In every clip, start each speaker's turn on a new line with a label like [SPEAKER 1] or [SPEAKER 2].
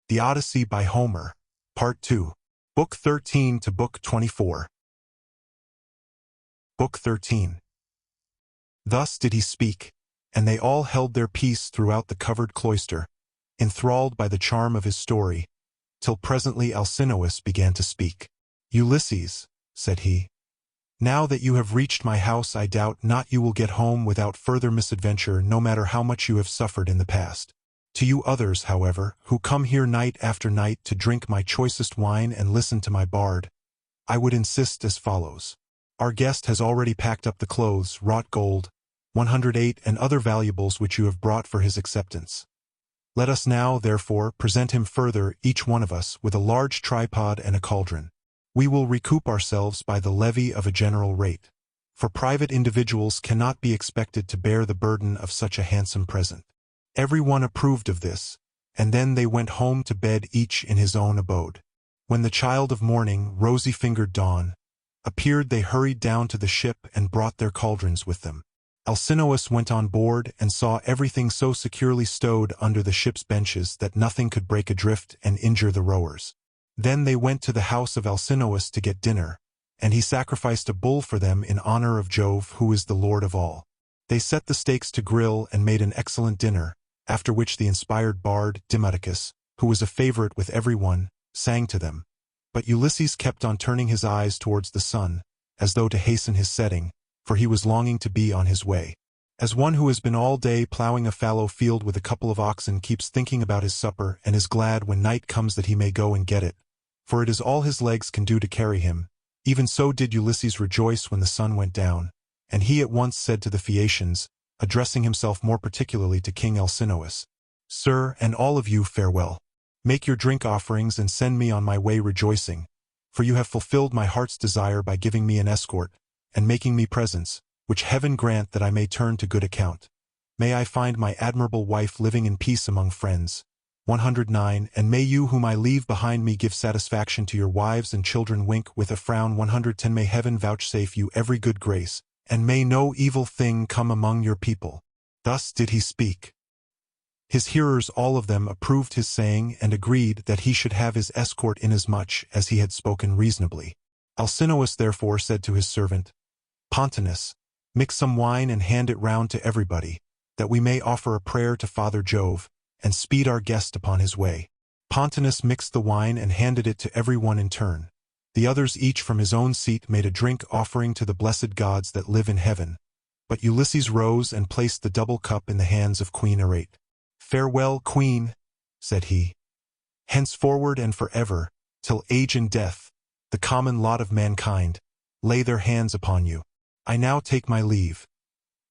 [SPEAKER 1] The Odyssey by Homer, Part 2, Book 13 to Book 24. Book 13. Thus did he speak, and they all held their peace throughout the covered cloister, enthralled by the charm of his story, till presently Alcinous began to speak. "Ulysses," said he, "now that you have reached my house I doubt not you will get home without further misadventure, no matter how much you have suffered in the past. To you others, however, who come here night after night to drink my choicest wine and listen to my bard, I would insist as follows. Our guest has already packed up the clothes, wrought gold, 108 and other valuables which you have brought for his acceptance. Let us now, therefore, present him further, each one of us, with a large tripod and a cauldron. We will recoup ourselves by the levy of a general rate, for private individuals cannot be expected to bear the burden of such a handsome present." Every one approved of this, and then they went home to bed each in his own abode. When the child of morning, rosy-fingered dawn, appeared, they hurried down to the ship and brought their cauldrons with them. Alcinous went on board and saw everything so securely stowed under the ship's benches that nothing could break adrift and injure the rowers. Then they went to the house of Alcinous to get dinner, and he sacrificed a bull for them in honor of Jove, who is the Lord of all. They set the steaks to grill and made an excellent dinner, after which the inspired bard, Telemachus, who was a favorite with everyone, sang to them. But Ulysses kept on turning his eyes towards the sun, as though to hasten his setting, for he was longing to be on his way. As one who has been all day plowing a fallow field with a couple of oxen keeps thinking about his supper and is glad when night comes that he may go and get it, for it is all his legs can do to carry him, even so did Ulysses rejoice when the sun went down, and he at once said to the Phaeacians, addressing himself more particularly to King Alcinous, "Sir, and all of you, farewell. Make your drink offerings and send me on my way rejoicing, for you have fulfilled my heart's desire by giving me an escort, and making me presents, which heaven grant that I may turn to good account. May I find my admirable wife living in peace among friends. 109 And may you whom I leave behind me give satisfaction to your wives and children. Wink with a frown. 110 May heaven vouchsafe you every good grace, and may no evil thing come among your people." Thus did he speak. His hearers all of them approved his saying and agreed that he should have his escort inasmuch as he had spoken reasonably. Alcinous therefore said to his servant, "Pontonous, mix some wine and hand it round to everybody, that we may offer a prayer to Father Jove, and speed our guest upon his way." Pontonous mixed the wine and handed it to every one in turn. The others each from his own seat made a drink offering to the blessed gods that live in heaven. But Ulysses rose and placed the double cup in the hands of Queen Arete. "Farewell, Queen," said he. "Henceforward and forever, till age and death, the common lot of mankind, lay their hands upon you. I now take my leave.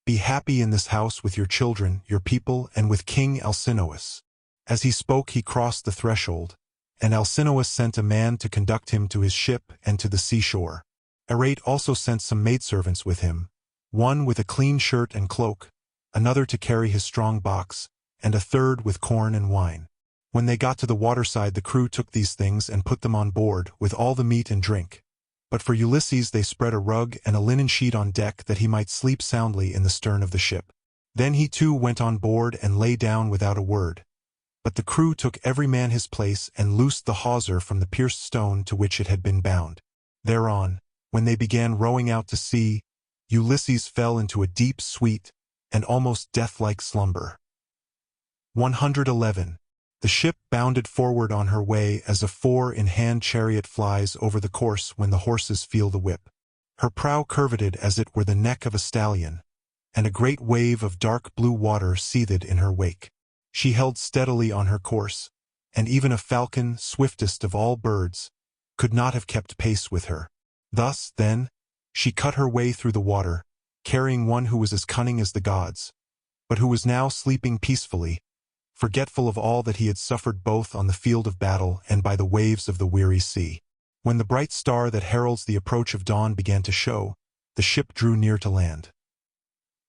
[SPEAKER 1] Be happy in this house with your children, your people, and with King Alcinous." As he spoke he crossed the threshold, and Alcinous sent a man to conduct him to his ship and to the seashore. Arete also sent some maidservants with him, one with a clean shirt and cloak, another to carry his strong box, and a third with corn and wine. When they got to the waterside the crew took these things and put them on board, with all the meat and drink. But for Ulysses they spread a rug and a linen sheet on deck that he might sleep soundly in the stern of the ship. Then he too went on board and lay down without a word. But the crew took every man his place and loosed the hawser from the pierced stone to which it had been bound. Thereon, when they began rowing out to sea, Ulysses fell into a deep, sweet, and almost death-like slumber. 111. The ship bounded forward on her way as a four-in-hand chariot flies over the course when the horses feel the whip. Her prow curveted as it were the neck of a stallion, and a great wave of dark blue water seethed in her wake. She held steadily on her course, and even a falcon, swiftest of all birds, could not have kept pace with her. Thus, then, she cut her way through the water, carrying one who was as cunning as the gods, but who was now sleeping peacefully, forgetful of all that he had suffered both on the field of battle and by the waves of the weary sea. When the bright star that heralds the approach of dawn began to show, the ship drew near to land.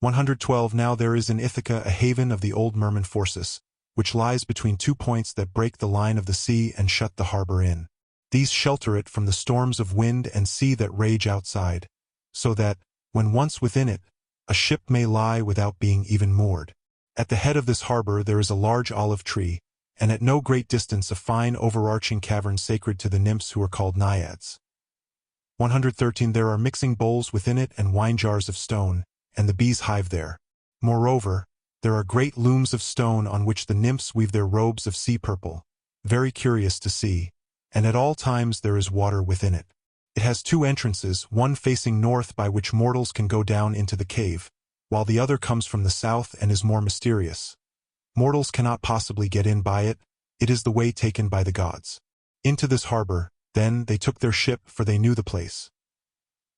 [SPEAKER 1] 112 Now there is in Ithaca a haven of the old merman forces, which lies between 2 points that break the line of the sea and shut the harbor in. These shelter it from the storms of wind and sea that rage outside, so that, when once within it, a ship may lie without being even moored. At the head of this harbor there is a large olive tree, and at no great distance a fine overarching cavern sacred to the nymphs who are called naiads. 113 There are mixing bowls within it and wine jars of stone, and the bees hive there. Moreover, there are great looms of stone on which the nymphs weave their robes of sea purple, very curious to see, and at all times there is water within it. It has two entrances, one facing north by which mortals can go down into the cave, while the other comes from the south and is more mysterious. Mortals cannot possibly get in by it, it is the way taken by the gods. Into this harbor, then, they took their ship, for they knew the place.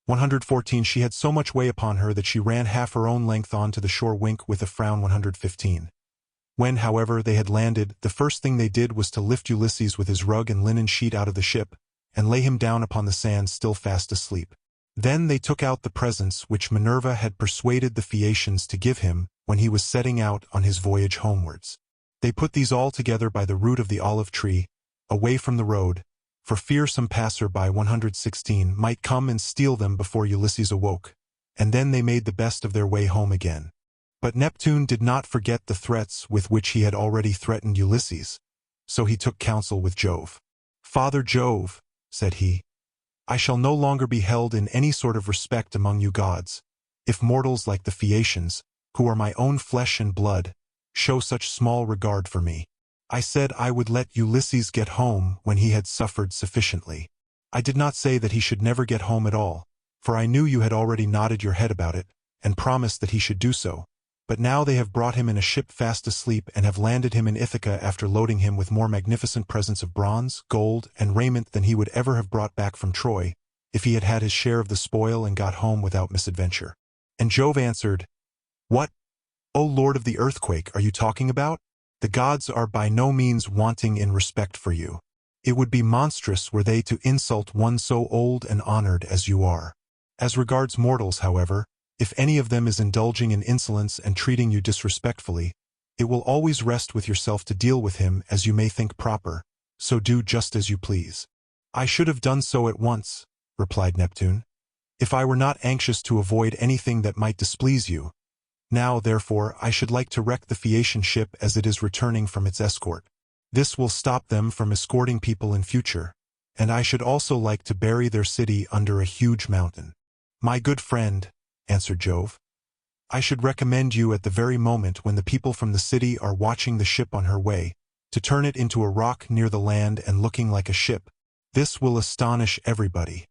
[SPEAKER 1] 114 She had so much way upon her that she ran half her own length on to the shore wink with a frown. 115 When, however, they had landed, the first thing they did was to lift Ulysses with his rug and linen sheet out of the ship, and lay him down upon the sand still fast asleep. Then they took out the presents which Minerva had persuaded the Phaeacians to give him when he was setting out on his voyage homewards. They put these all together by the root of the olive tree, away from the road, for fear some passer-by 116 might come and steal them before Ulysses awoke, and then they made the best of their way home again. But Neptune did not forget the threats with which he had already threatened Ulysses, so he took counsel with Jove. "Father Jove," said he, "I shall no longer be held in any sort of respect among you gods, if mortals like the Phaeacians, who are my own flesh and blood, show such small regard for me. I said I would let Ulysses get home when he had suffered sufficiently. I did not say that he should never get home at all, for I knew you had already nodded your head about it, and promised that he should do so. But now they have brought him in a ship fast asleep and have landed him in Ithaca after loading him with more magnificent presents of bronze, gold, and raiment than he would ever have brought back from Troy, if he had had his share of the spoil and got home without misadventure." And Jove answered, "What, O Lord of the earthquake, are you talking about? The gods are by no means wanting in respect for you. It would be monstrous were they to insult one so old and honored as you are. As regards mortals, however, if any of them is indulging in insolence and treating you disrespectfully, it will always rest with yourself to deal with him as you may think proper, so do just as you please." "I should have done so at once," replied Neptune, "if I were not anxious to avoid anything that might displease you. Now, therefore, I should like to wreck the Phaeacian ship as it is returning from its escort. This will stop them from escorting people in future, and I should also like to bury their city under a huge mountain." "My good friend," answered Jove, "I should recommend you at the very moment when the people from the city are watching the ship on her way, to turn it into a rock near the land and looking like a ship. This will astonish everybody,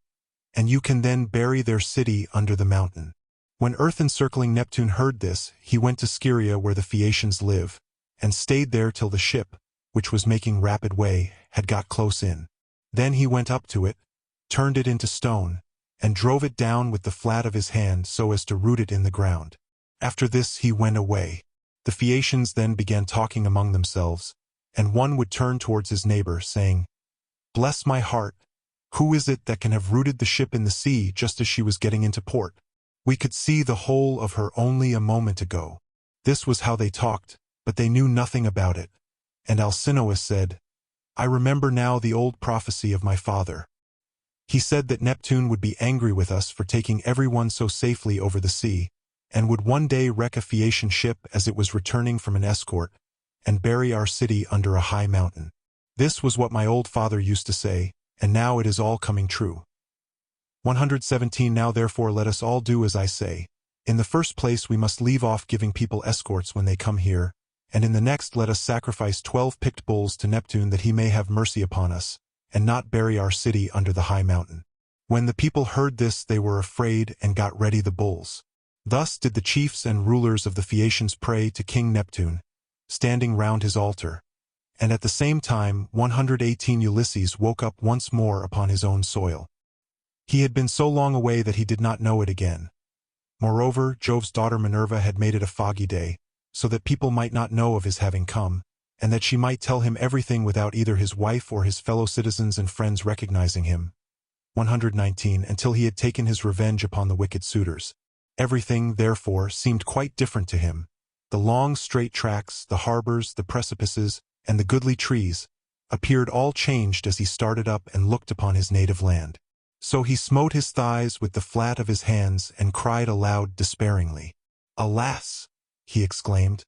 [SPEAKER 1] and you can then bury their city under the mountain." When earth-encircling Neptune heard this, he went to Scheria where the Phaeacians live, and stayed there till the ship, which was making rapid way, had got close in. Then he went up to it, turned it into stone, and drove it down with the flat of his hand so as to root it in the ground. After this he went away. The Phaeacians then began talking among themselves, and one would turn towards his neighbor, saying, "Bless my heart, who is it that can have rooted the ship in the sea just as she was getting into port? We could see the whole of her only a moment ago." This was how they talked, but they knew nothing about it. And Alcinous said, "I remember now the old prophecy of my father. He said that Neptune would be angry with us for taking everyone so safely over the sea, and would one day wreck a Phaeacian ship as it was returning from an escort, and bury our city under a high mountain. This was what my old father used to say, and now it is all coming true. 117 Now therefore let us all do as I say. In the first place we must leave off giving people escorts when they come here, and in the next let us sacrifice 12 picked bulls to Neptune that he may have mercy upon us, and not bury our city under the high mountain." When the people heard this they were afraid and got ready the bulls. Thus did the chiefs and rulers of the Phaeacians pray to King Neptune, standing round his altar, and at the same time 118 Ulysses woke up once more upon his own soil. He had been so long away that he did not know it again. Moreover, Jove's daughter Minerva had made it a foggy day, so that people might not know of his having come, and that she might tell him everything without either his wife or his fellow citizens and friends recognizing him. 119 Until he had taken his revenge upon the wicked suitors. Everything, therefore, seemed quite different to him. The long straight tracks, the harbors, the precipices, and the goodly trees, appeared all changed as he started up and looked upon his native land. So he smote his thighs with the flat of his hands and cried aloud despairingly. "Alas!" he exclaimed,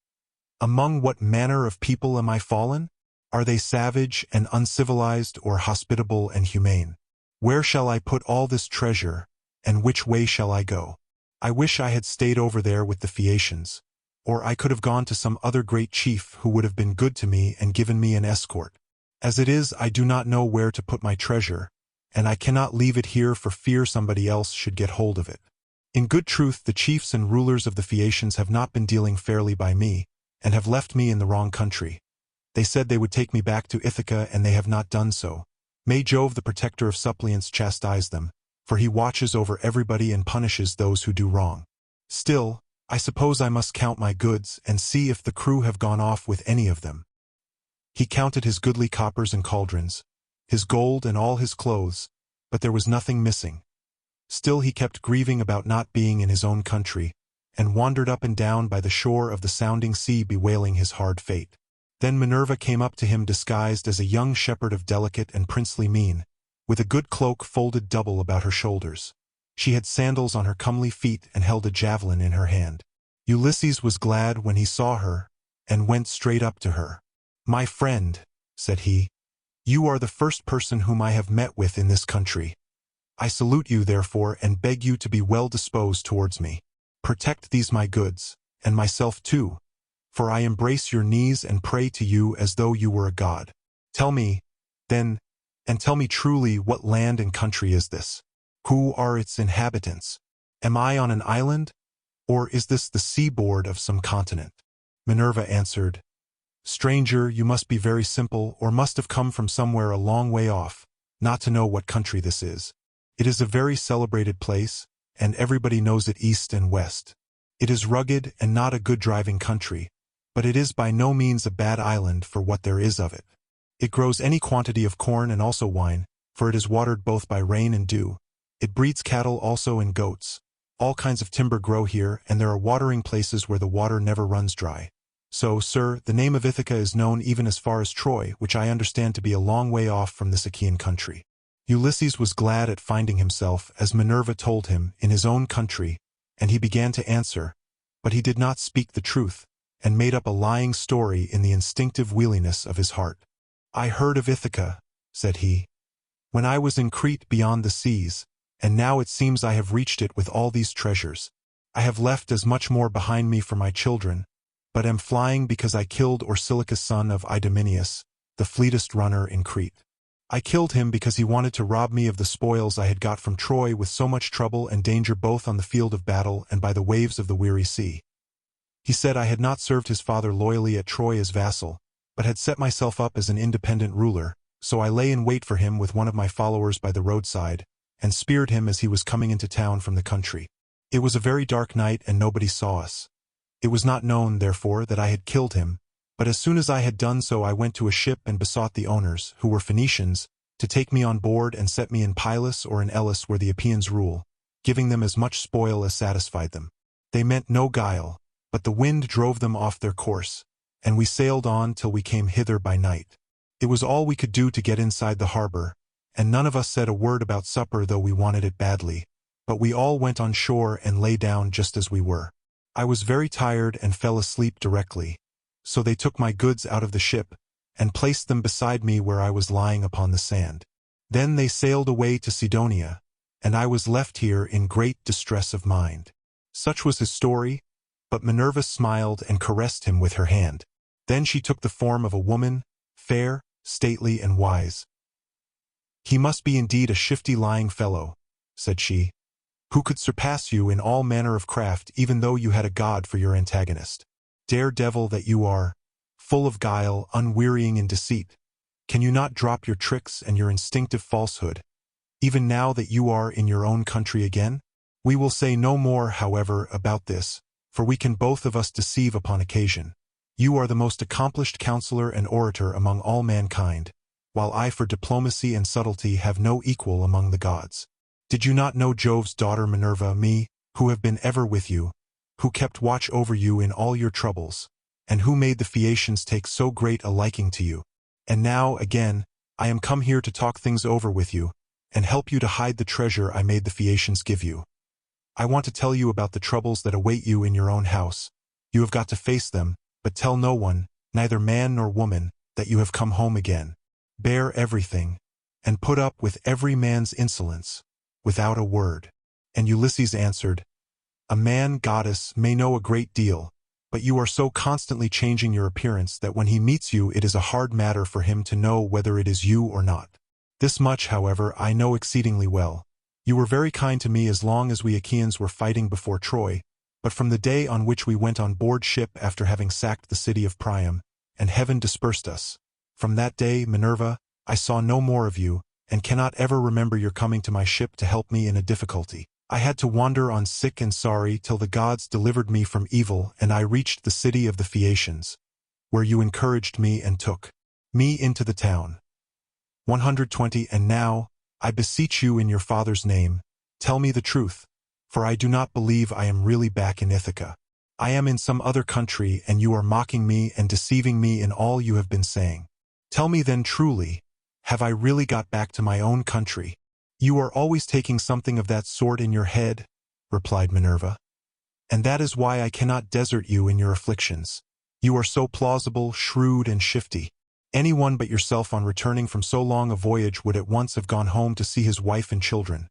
[SPEAKER 1] "among what manner of people am I fallen? Are they savage and uncivilized or hospitable and humane? Where shall I put all this treasure, and which way shall I go? I wish I had stayed over there with the Phaeacians, or I could have gone to some other great chief who would have been good to me and given me an escort. As it is, I do not know where to put my treasure, and I cannot leave it here for fear somebody else should get hold of it. In good truth, the chiefs and rulers of the Phaeacians have not been dealing fairly by me, and have left me in the wrong country. They said they would take me back to Ithaca, and they have not done so. May Jove, the protector of suppliants, chastise them, for he watches over everybody and punishes those who do wrong. Still, I suppose I must count my goods and see if the crew have gone off with any of them. He counted his goodly coppers and cauldrons, his gold and all his clothes, but there was nothing missing. Still he kept grieving about not being in his own country, and wandered up and down by the shore of the sounding sea bewailing his hard fate. Then Minerva came up to him disguised as a young shepherd of delicate and princely mien, with a good cloak folded double about her shoulders. She had sandals on her comely feet and held a javelin in her hand. Ulysses was glad when he saw her, and went straight up to her. "My friend," said he, "you are the first person whom I have met with in this country. I salute you, therefore, and beg you to be well disposed towards me. Protect these my goods, and myself too, for I embrace your knees and pray to you as though you were a god. Tell me, then, and tell me truly, what land and country is this? Who are its inhabitants? Am I on an island, or is this the seaboard of some continent?" Minerva answered, "Stranger, you must be very simple, or must have come from somewhere a long way off, not to know what country this is. It is a very celebrated place, and everybody knows it east and west. It is rugged and not a good driving country, but it is by no means a bad island for what there is of it. It grows any quantity of corn and also wine, for it is watered both by rain and dew. It breeds cattle also and goats. All kinds of timber grow here, and there are watering places where the water never runs dry. So, sir, the name of Ithaca is known even as far as Troy, which I understand to be a long way off from this Achaean country." Ulysses was glad at finding himself, as Minerva told him, in his own country, and he began to answer, but he did not speak the truth, and made up a lying story in the instinctive weariness of his heart. "I heard of Ithaca," said he, "when I was in Crete beyond the seas, and now it seems I have reached it with all these treasures. I have left as much more behind me for my children, but am flying because I killed Orsilochus, son of Idomeneus, the fleetest runner in Crete. I killed him because he wanted to rob me of the spoils I had got from Troy with so much trouble and danger both on the field of battle and by the waves of the weary sea. He said I had not served his father loyally at Troy as vassal, but had set myself up as an independent ruler, so I lay in wait for him with one of my followers by the roadside, and speared him as he was coming into town from the country. It was a very dark night and nobody saw us. It was not known, therefore, that I had killed him, but as soon as I had done so I went to a ship and besought the owners, who were Phoenicians, to take me on board and set me in Pylos or in Elis where the Epeans rule, giving them as much spoil as satisfied them. They meant no guile, but the wind drove them off their course, and we sailed on till we came hither by night. It was all we could do to get inside the harbor, and none of us said a word about supper though we wanted it badly, but we all went on shore and lay down just as we were. I was very tired and fell asleep directly, so they took my goods out of the ship, and placed them beside me where I was lying upon the sand. Then they sailed away to Cydonia, and I was left here in great distress of mind." Such was his story, but Minerva smiled and caressed him with her hand. Then she took the form of a woman, fair, stately, and wise. "He must be indeed a shifty lying fellow," said she, "who could surpass you in all manner of craft even though you had a god for your antagonist. Daredevil that you are, full of guile, unwearying in deceit, can you not drop your tricks and your instinctive falsehood, even now that you are in your own country again? We will say no more, however, about this, for we can both of us deceive upon occasion. You are the most accomplished counselor and orator among all mankind, while I for diplomacy and subtlety have no equal among the gods. Did you not know Jove's daughter Minerva, me, who have been ever with you, who kept watch over you in all your troubles, and who made the Phaeacians take so great a liking to you? And now, again, I am come here to talk things over with you, and help you to hide the treasure I made the Phaeacians give you. I want to tell you about the troubles that await you in your own house. You have got to face them, but tell no one, neither man nor woman, that you have come home again. Bear everything, and put up with every man's insolence, without a word. And Ulysses answered, A man, goddess, may know a great deal, but you are so constantly changing your appearance that when he meets you it is a hard matter for him to know whether it is you or not. This much, however, I know exceedingly well. You were very kind to me as long as we Achaeans were fighting before Troy, but from the day on which we went on board ship after having sacked the city of Priam, and heaven dispersed us, from that day, Minerva, I saw no more of you, and cannot ever remember your coming to my ship to help me in a difficulty. I had to wander on sick and sorry till the gods delivered me from evil, and I reached the city of the Phaeacians, where you encouraged me and took me into the town. 120 And now, I beseech you in your father's name, tell me the truth, for I do not believe I am really back in Ithaca. I am in some other country, and you are mocking me and deceiving me in all you have been saying. Tell me then truly, have I really got back to my own country? You are always taking something of that sort in your head, replied Minerva. And that is why I cannot desert you in your afflictions. You are so plausible, shrewd, and shifty. Anyone but yourself on returning from so long a voyage would at once have gone home to see his wife and children.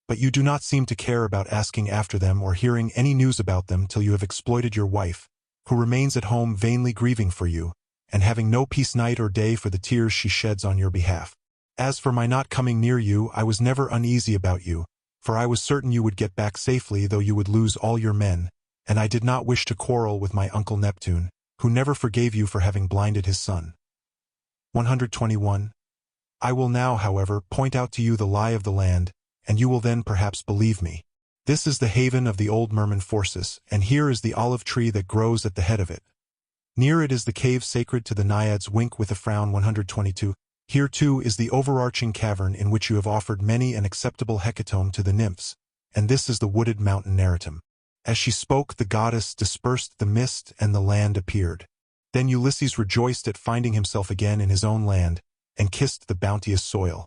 [SPEAKER 1] But you do not seem to care about asking after them or hearing any news about them till you have exploited your wife, who remains at home vainly grieving for you, and having no peace night or day for the tears she sheds on your behalf. As for my not coming near you, I was never uneasy about you, for I was certain you would get back safely though you would lose all your men, and I did not wish to quarrel with my uncle Neptune, who never forgave you for having blinded his son. 121. I will now, however, point out to you the lie of the land, and you will then perhaps believe me. This is the haven of the old merman Phorcys, and here is the olive tree that grows at the head of it. Near it is the cave sacred to the Naiads. Wink with a frown. 122. Here too is the overarching cavern in which you have offered many an acceptable hecatomb to the nymphs, and this is the wooded mountain Neritum. As she spoke, the goddess dispersed the mist and the land appeared. Then Ulysses rejoiced at finding himself again in his own land, and kissed the bounteous soil.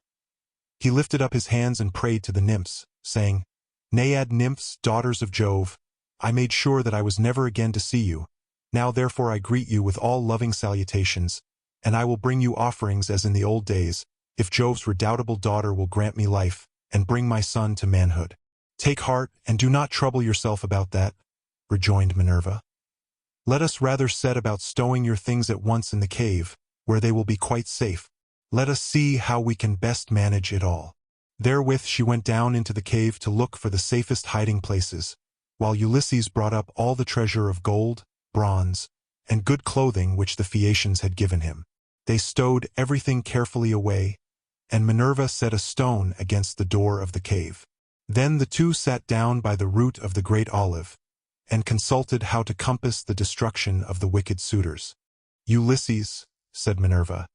[SPEAKER 1] He lifted up his hands and prayed to the nymphs, saying, Naiad nymphs, daughters of Jove, I made sure that I was never again to see you. Now therefore I greet you with all loving salutations, and I will bring you offerings as in the old days, if Jove's redoubtable daughter will grant me life, and bring my son to manhood. Take heart, and do not trouble yourself about that, rejoined Minerva. Let us rather set about stowing your things at once in the cave, where they will be quite safe. Let us see how we can best manage it all. Therewith she went down into the cave to look for the safest hiding places, while Ulysses brought up all the treasure of gold, bronze, and good clothing which the Phaeacians had given him. They stowed everything carefully away, and Minerva set a stone against the door of the cave. Then the two sat down by the root of the great olive, and consulted how to compass the destruction of the wicked suitors. Ulysses, said Minerva,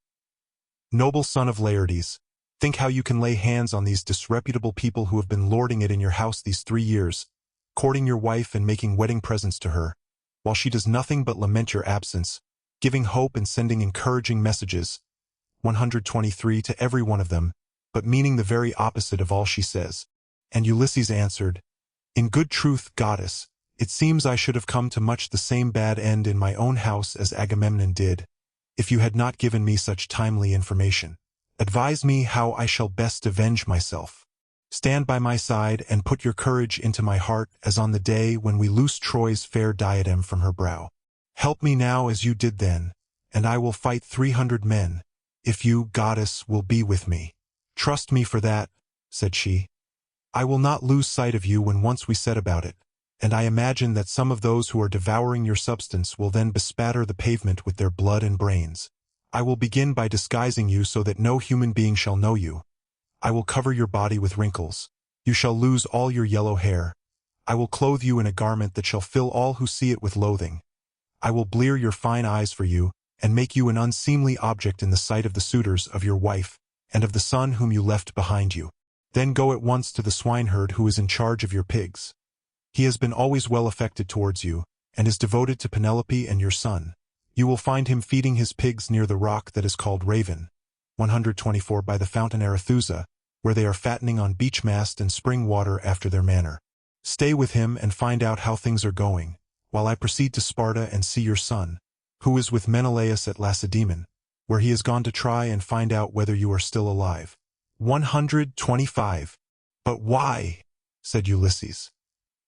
[SPEAKER 1] noble son of Laertes, think how you can lay hands on these disreputable people who have been lording it in your house these 3 years, courting your wife and making wedding presents to her, while she does nothing but lament your absence, giving hope and sending encouraging messages, 123 to every one of them, but meaning the very opposite of all she says. And Ulysses answered, In good truth, goddess, it seems I should have come to much the same bad end in my own house as Agamemnon did, if you had not given me such timely information. Advise me how I shall best avenge myself. Stand by my side and put your courage into my heart as on the day when we loosed Troy's fair diadem from her brow. Help me now as you did then, and I will fight 300 men, if you, goddess, will be with me. Trust me for that, said she. I will not lose sight of you when once we set about it, and I imagine that some of those who are devouring your substance will then bespatter the pavement with their blood and brains. I will begin by disguising you so that no human being shall know you. I will cover your body with wrinkles. You shall lose all your yellow hair. I will clothe you in a garment that shall fill all who see it with loathing. I will blear your fine eyes for you, and make you an unseemly object in the sight of the suitors of your wife, and of the son whom you left behind you. Then go at once to the swineherd who is in charge of your pigs. He has been always well affected towards you, and is devoted to Penelope and your son. You will find him feeding his pigs near the rock that is called Raven, 124 by the fountain Arethusa, where they are fattening on beech mast and spring water after their manner. Stay with him and find out how things are going, while I proceed to Sparta and see your son, who is with Menelaus at Lacedaemon. where he has gone to try and find out whether you are still alive. 125. But why? Said Ulysses.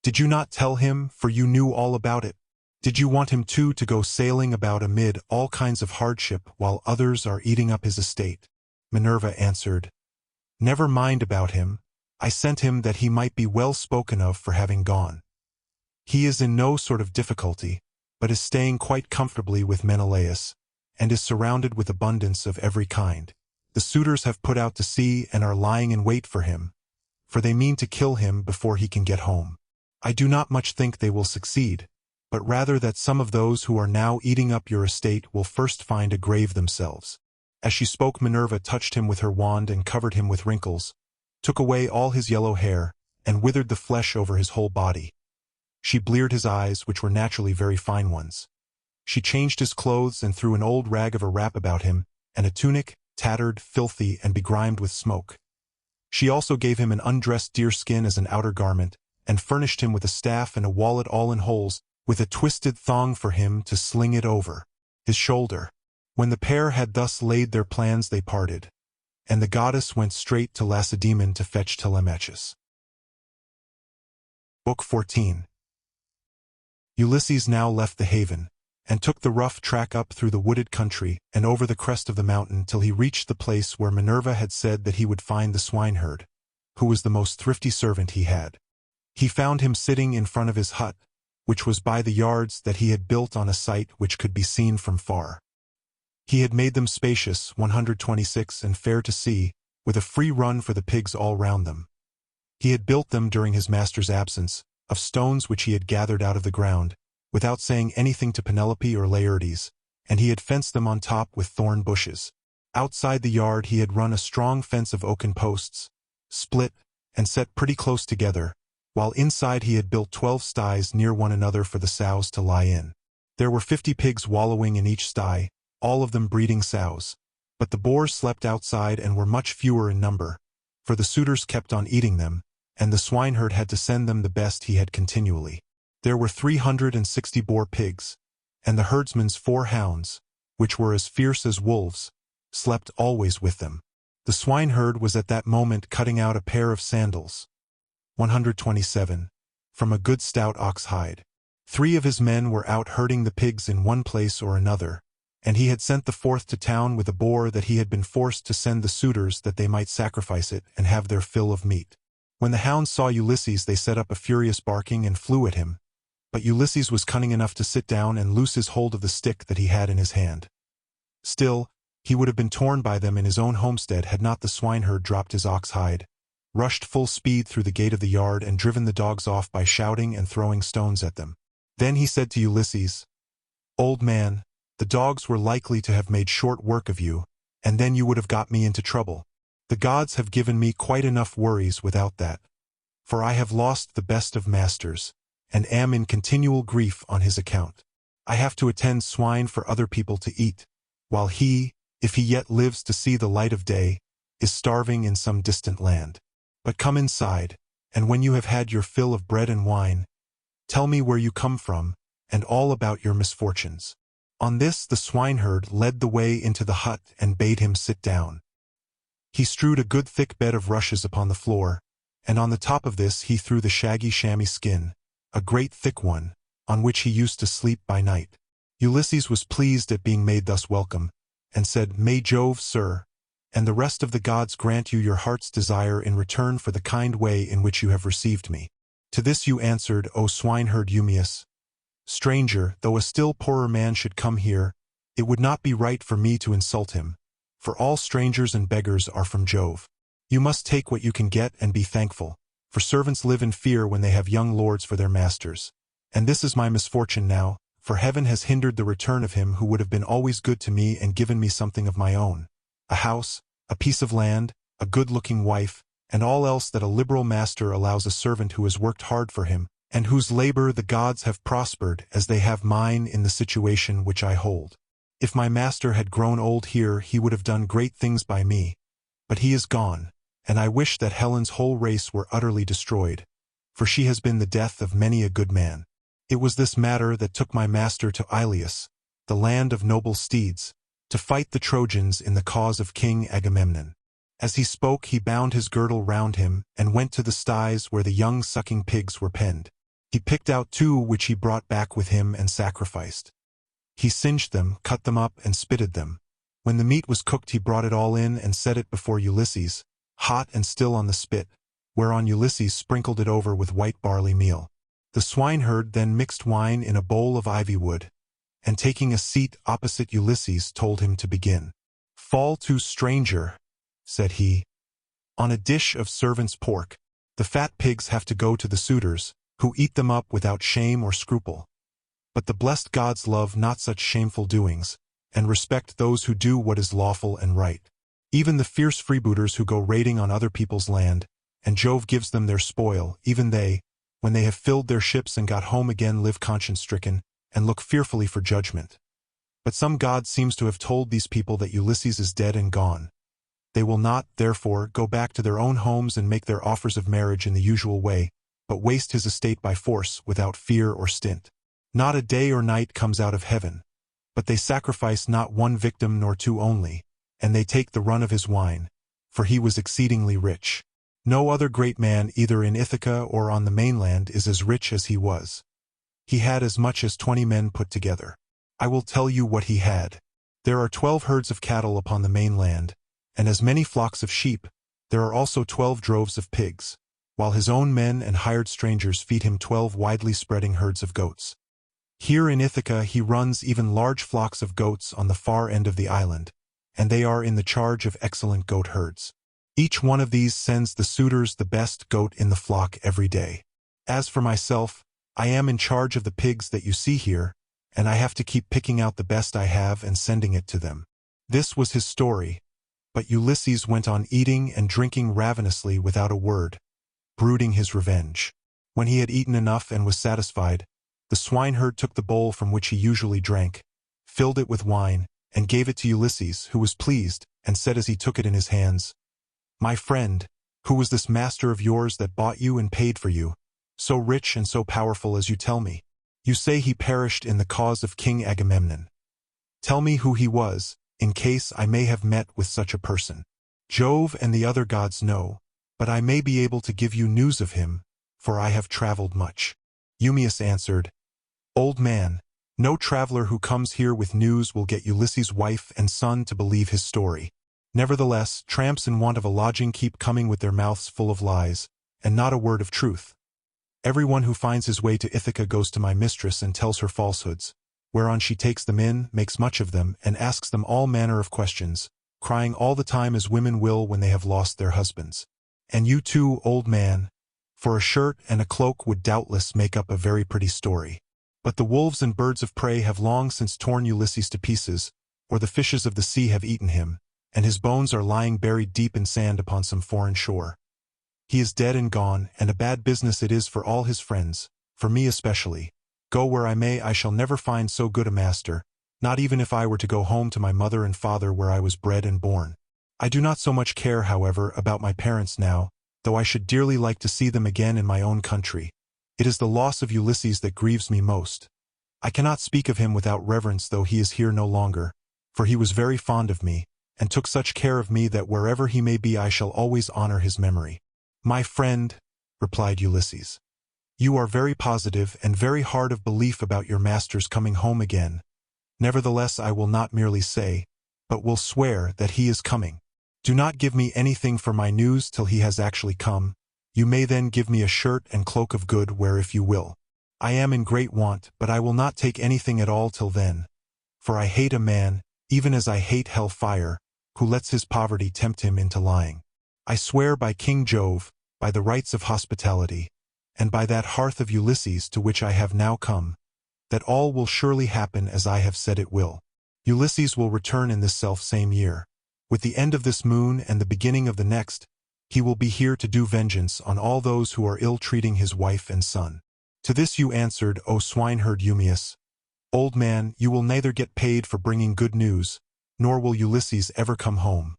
[SPEAKER 1] Did you not tell him, for you knew all about it? Did you want him too to go sailing about amid all kinds of hardship while others are eating up his estate? Minerva answered, Never mind about him. I sent him that he might be well spoken of for having gone. He is in no sort of difficulty, but is staying quite comfortably with Menelaus, and is surrounded with abundance of every kind. The suitors have put out to sea and are lying in wait for him, for they mean to kill him before he can get home. I do not much think they will succeed, but rather that some of those who are now eating up your estate will first find a grave themselves. As she spoke, Minerva touched him with her wand and covered him with wrinkles, took away all his yellow hair, and withered the flesh over his whole body. She bleared his eyes, which were naturally very fine ones. She changed his clothes and threw an old rag of a wrap about him, and a tunic, tattered, filthy, and begrimed with smoke. She also gave him an undressed deerskin as an outer garment, and furnished him with a staff and a wallet all in holes, with a twisted thong for him to sling it over his shoulder. When the pair had thus laid their plans, they parted, and the goddess went straight to Lacedaemon to fetch Telemachus. Book 14. Ulysses now left the haven, and took the rough track up through the wooded country and over the crest of the mountain till he reached the place where Minerva had said that he would find the swineherd, who was the most thrifty servant he had. He found him sitting in front of his hut, which was by the yards that he had built on a site which could be seen from far. He had made them spacious, 126, and fair to see, with a free run for the pigs all round them. He had built them during his master's absence, of stones which he had gathered out of the ground, without saying anything to Penelope or Laertes, and he had fenced them on top with thorn bushes. Outside the yard he had run a strong fence of oaken posts, split, and set pretty close together, while inside he had built 12 sties near one another for the sows to lie in. There were 50 pigs wallowing in each sty, all of them breeding sows, but the boars slept outside and were much fewer in number, for the suitors kept on eating them, and the swineherd had to send them the best he had continually. There were 360 boar pigs, and the herdsman's 4 hounds, which were as fierce as wolves, slept always with them. The swineherd was at that moment cutting out a pair of sandals, 127, from a good stout ox hide. 3 of his men were out herding the pigs in one place or another, and he had sent the 4th to town with a boar that he had been forced to send the suitors that they might sacrifice it and have their fill of meat. When the hounds saw Ulysses, they set up a furious barking and flew at him, but Ulysses was cunning enough to sit down and loose his hold of the stick that he had in his hand. Still, he would have been torn by them in his own homestead had not the swineherd dropped his ox hide, rushed full speed through the gate of the yard, and driven the dogs off by shouting and throwing stones at them. Then he said to Ulysses, "Old man, the dogs were likely to have made short work of you, and then you would have got me into trouble. The gods have given me quite enough worries without that, for I have lost the best of masters, and am in continual grief on his account. I have to attend swine for other people to eat, while he, if he yet lives to see the light of day, is starving in some distant land. But come inside, and when you have had your fill of bread and wine, tell me where you come from, and all about your misfortunes." On this the swineherd led the way into the hut and bade him sit down. He strewed a good thick bed of rushes upon the floor, and on the top of this he threw the shaggy chamois skin, a great thick one, on which he used to sleep by night. Ulysses was pleased at being made thus welcome, and said, "May Jove, sir, and the rest of the gods grant you your heart's desire in return for the kind way in which you have received me." To this you answered, "O swineherd Eumaeus, stranger, though a still poorer man should come here, it would not be right for me to insult him, for all strangers and beggars are from Jove. You must take what you can get and be thankful, for servants live in fear when they have young lords for their masters. And this is my misfortune now, for heaven has hindered the return of him who would have been always good to me and given me something of my own, a house, a piece of land, a good-looking wife, and all else that a liberal master allows a servant who has worked hard for him, and whose labor the gods have prospered as they have mine in the situation which I hold. If my master had grown old here, he would have done great things by me, but he is gone, and I wish that Helen's whole race were utterly destroyed, for she has been the death of many a good man. It was this matter that took my master to Ilius, the land of noble steeds, to fight the Trojans in the cause of King Agamemnon. As he spoke, he bound his girdle round him and went to the sties where the young sucking pigs were penned. He picked out 2 which he brought back with him and sacrificed. He singed them, cut them up, and spitted them. When the meat was cooked, he brought it all in and set it before Ulysses, hot and still on the spit, whereon Ulysses sprinkled it over with white barley meal. The swineherd then mixed wine in a bowl of ivy wood, and taking a seat opposite Ulysses told him to begin. "Fall to, stranger," said he. "On a dish of servant's pork, the fat pigs have to go to the suitors, who eat them up without shame or scruple. But the blessed gods love not such shameful doings, and respect those who do what is lawful and right. Even the fierce freebooters who go raiding on other people's land, and Jove gives them their spoil, even they, when they have filled their ships and got home again, live conscience-stricken, and look fearfully for judgment. But some god seems to have told these people that Ulysses is dead and gone. They will not, therefore, go back to their own homes and make their offers of marriage in the usual way, but waste his estate by force, without fear or stint. Not a day or night comes out of heaven, but they sacrifice not 1 victim nor 2 only, and they take the run of his wine, for he was exceedingly rich. No other great man either in Ithaca or on the mainland is as rich as he was. He had as much as 20 men put together. I will tell you what he had. There are 12 herds of cattle upon the mainland, and as many flocks of sheep. There are also 12 droves of pigs, while his own men and hired strangers feed him 12 widely spreading herds of goats. Here in Ithaca he runs even large flocks of goats on the far end of the island, and they are in the charge of excellent goat herds. Each one of these sends the suitors the best goat in the flock every day. As for myself, I am in charge of the pigs that you see here, and I have to keep picking out the best I have and sending it to them." This was his story, but Ulysses went on eating and drinking ravenously without a word, brooding his revenge. When he had eaten enough and was satisfied, the swineherd took the bowl from which he usually drank, filled it with wine, and gave it to Ulysses, who was pleased, and said as he took it in his hands, "My friend, who was this master of yours that bought you and paid for you, so rich and so powerful as you tell me? You say he perished in the cause of King Agamemnon. Tell me who he was, in case I may have met with such a person. Jove and the other gods know, but I may be able to give you news of him, for I have traveled much." Eumaeus answered, "Old man, no traveler who comes here with news will get Ulysses' wife and son to believe his story. Nevertheless, tramps in want of a lodging keep coming with their mouths full of lies, and not a word of truth. Everyone who finds his way to Ithaca goes to my mistress and tells her falsehoods, whereon she takes them in, makes much of them, and asks them all manner of questions, crying all the time as women will when they have lost their husbands. And you too, old man, for a shirt and a cloak would doubtless make up a very pretty story. But the wolves and birds of prey have long since torn Ulysses to pieces, or the fishes of the sea have eaten him, and his bones are lying buried deep in sand upon some foreign shore. He is dead and gone, and a bad business it is for all his friends, for me especially. Go where I may, I shall never find so good a master, not even if I were to go home to my mother and father where I was bred and born. I do not so much care, however, about my parents now, though I should dearly like to see them again in my own country. It is the loss of Ulysses that grieves me most. I cannot speak of him without reverence, though he is here no longer, for he was very fond of me, and took such care of me that wherever he may be I shall always honor his memory." "My friend," replied Ulysses, "you are very positive and very hard of belief about your master's coming home again. Nevertheless, I will not merely say, but will swear that he is coming. Do not give me anything for my news till he has actually come. You may then give me a shirt and cloak of good wear if you will. I am in great want, but I will not take anything at all till then. For I hate a man, even as I hate hell fire, who lets his poverty tempt him into lying. I swear by King Jove, by the rights of hospitality, and by that hearth of Ulysses to which I have now come, that all will surely happen as I have said it will. Ulysses will return in this self-same year. With the end of this moon and the beginning of the next, he will be here to do vengeance on all those who are ill-treating his wife and son." To this you answered, O swineherd Eumaeus, "Old man, you will neither get paid for bringing good news, nor will Ulysses ever come home.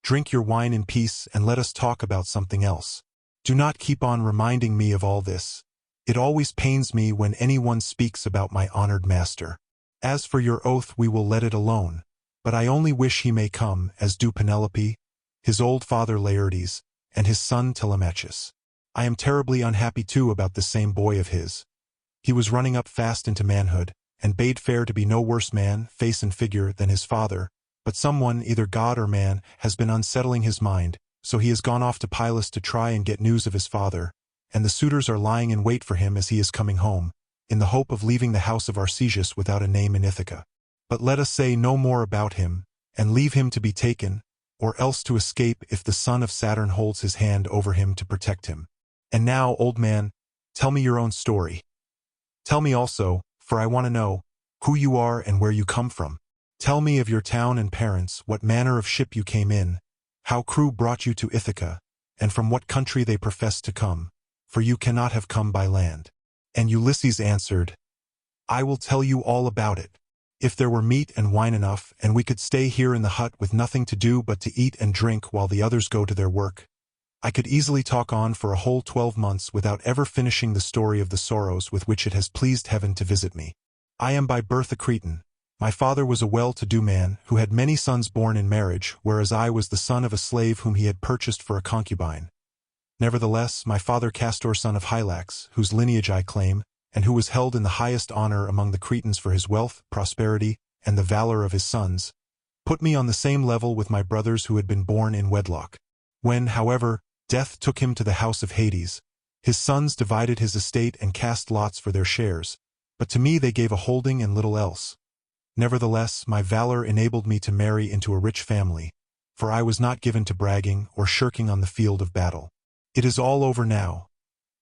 [SPEAKER 1] Drink your wine in peace and let us talk about something else. Do not keep on reminding me of all this. It always pains me when anyone speaks about my honored master. As for your oath, we will let it alone, But I only wish he may come, as do Penelope, his old father Laertes, and his son Telemachus. I am terribly unhappy too about this same boy of his. He was running up fast into manhood, and bade fair to be no worse man, face and figure, than his father, but someone, either God or man, has been unsettling his mind, so he has gone off to Pylos to try and get news of his father, and the suitors are lying in wait for him as he is coming home, in the hope of leaving the house of Arcesius without a name in Ithaca. But let us say no more about him, and leave him to be taken, or else to escape if the son of Saturn holds his hand over him to protect him. And now, old man, tell me your own story. Tell me also, for I want to know, who you are and where you come from. Tell me of your town and parents, what manner of ship you came in, how crew brought you to Ithaca, and from what country they professed to come, for you cannot have come by land. And Ulysses answered, I will tell you all about it. If there were meat and wine enough, and we could stay here in the hut with nothing to do but to eat and drink while the others go to their work, I could easily talk on for a whole 12 months without ever finishing the story of the sorrows with which it has pleased heaven to visit me. I am by birth a Cretan. My father was a well-to-do man who had many sons born in marriage, whereas I was the son of a slave whom he had purchased for a concubine. Nevertheless, my father Castor, son of Hylax, whose lineage I claim, and who was held in the highest honor among the Cretans for his wealth, prosperity, and the valor of his sons, put me on the same level with my brothers who had been born in wedlock. When, however, death took him to the house of Hades, his sons divided his estate and cast lots for their shares, but to me they gave a holding and little else. Nevertheless, my valor enabled me to marry into a rich family, for I was not given to bragging or shirking on the field of battle. It is all over now.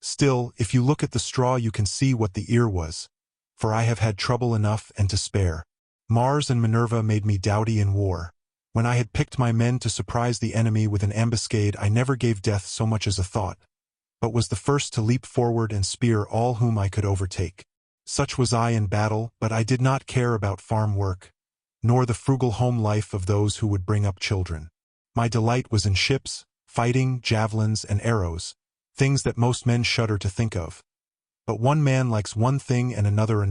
[SPEAKER 1] Still, if you look at the straw you can see what the ear was, for I have had trouble enough and to spare. Mars and Minerva made me doughty in war. When I had picked my men to surprise the enemy with an ambuscade, I never gave death so much as a thought, but was the first to leap forward and spear all whom I could overtake. Such was I in battle, but I did not care about farm work, nor the frugal home life of those who would bring up children. My delight was in ships, fighting, javelins, and arrows, things that most men shudder to think of. But one man likes one thing and another,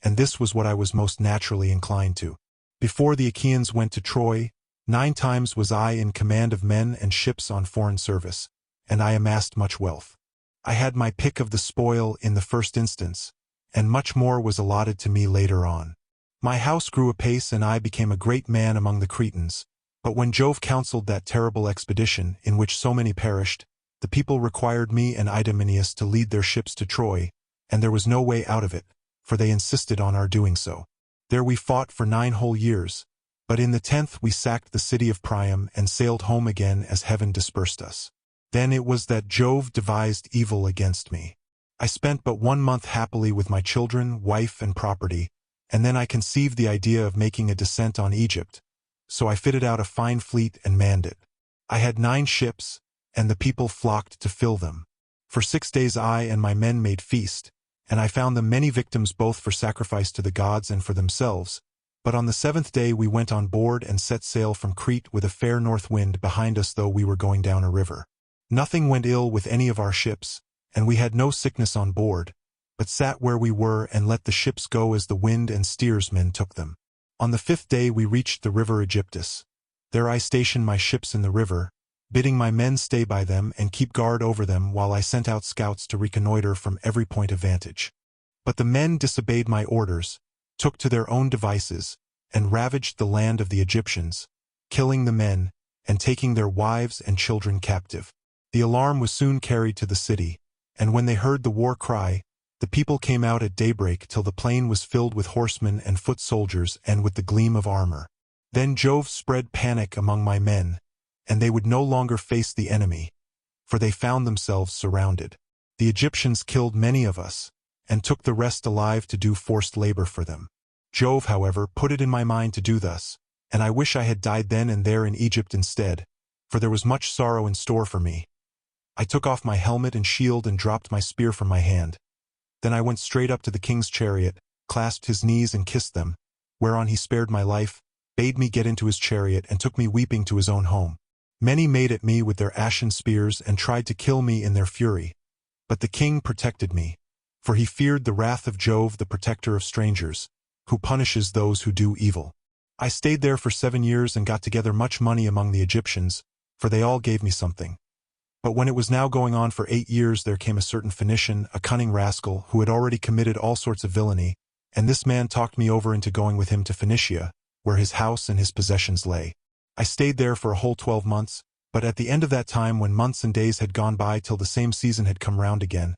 [SPEAKER 1] and this was what I was most naturally inclined to. Before the Achaeans went to Troy, 9 times was I in command of men and ships on foreign service, and I amassed much wealth. I had my pick of the spoil in the first instance, and much more was allotted to me later on. My house grew apace and I became a great man among the Cretans, but when Jove counseled that terrible expedition in which so many perished, the people required me and Idomeneus to lead their ships to Troy, and there was no way out of it, for they insisted on our doing so. There we fought for 9 whole years, but in the 10th we sacked the city of Priam and sailed home again as heaven dispersed us. Then it was that Jove devised evil against me. I spent but 1 month happily with my children, wife, and property, and then I conceived the idea of making a descent on Egypt, so I fitted out a fine fleet and manned it. I had 9 ships, and the people flocked to fill them. For 6 days I and my men made feast, and I found them many victims both for sacrifice to the gods and for themselves. But on the 7th day we went on board and set sail from Crete with a fair north wind behind us, though we were going down a river. Nothing went ill with any of our ships, and we had no sickness on board, but sat where we were and let the ships go as the wind and steersmen took them. On the 5th day we reached the river Aegyptus. There I stationed my ships in the river, bidding my men stay by them and keep guard over them while I sent out scouts to reconnoiter from every point of vantage. But the men disobeyed my orders, took to their own devices, and ravaged the land of the Egyptians, killing the men, and taking their wives and children captive. The alarm was soon carried to the city, and when they heard the war cry, the people came out at daybreak till the plain was filled with horsemen and foot soldiers and with the gleam of armor. Then Jove spread panic among my men, and they would no longer face the enemy, for they found themselves surrounded. The Egyptians killed many of us, and took the rest alive to do forced labor for them. Jove, however, put it in my mind to do thus, and I wish I had died then and there in Egypt instead, for there was much sorrow in store for me. I took off my helmet and shield and dropped my spear from my hand. Then I went straight up to the king's chariot, clasped his knees and kissed them, whereon he spared my life, bade me get into his chariot and took me weeping to his own home. Many made at me with their ashen spears and tried to kill me in their fury, but the king protected me, for he feared the wrath of Jove, the protector of strangers, who punishes those who do evil. I stayed there for 7 years and got together much money among the Egyptians, for they all gave me something. But when it was now going on for 8 years, there came a certain Phoenician, a cunning rascal, who had already committed all sorts of villainy, and this man talked me over into going with him to Phoenicia, where his house and his possessions lay. I stayed there for a whole 12 months, but at the end of that time, when months and days had gone by till the same season had come round again,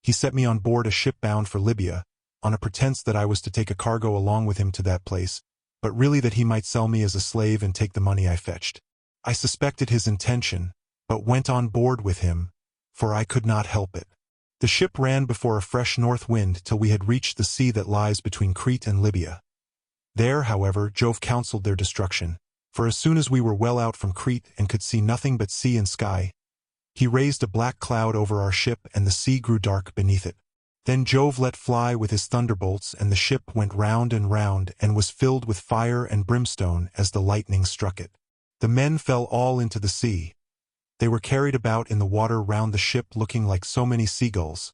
[SPEAKER 1] he set me on board a ship bound for Libya, on a pretense that I was to take a cargo along with him to that place, but really that he might sell me as a slave and take the money I fetched. I suspected his intention, but went on board with him, for I could not help it. The ship ran before a fresh north wind till we had reached the sea that lies between Crete and Libya. There, however, Jove counseled their destruction, for as soon as we were well out from Crete and could see nothing but sea and sky, he raised a black cloud over our ship and the sea grew dark beneath it. Then Jove let fly with his thunderbolts, and the ship went round and was filled with fire and brimstone as the lightning struck it. The men fell all into the sea. They were carried about in the water round the ship looking like so many seagulls,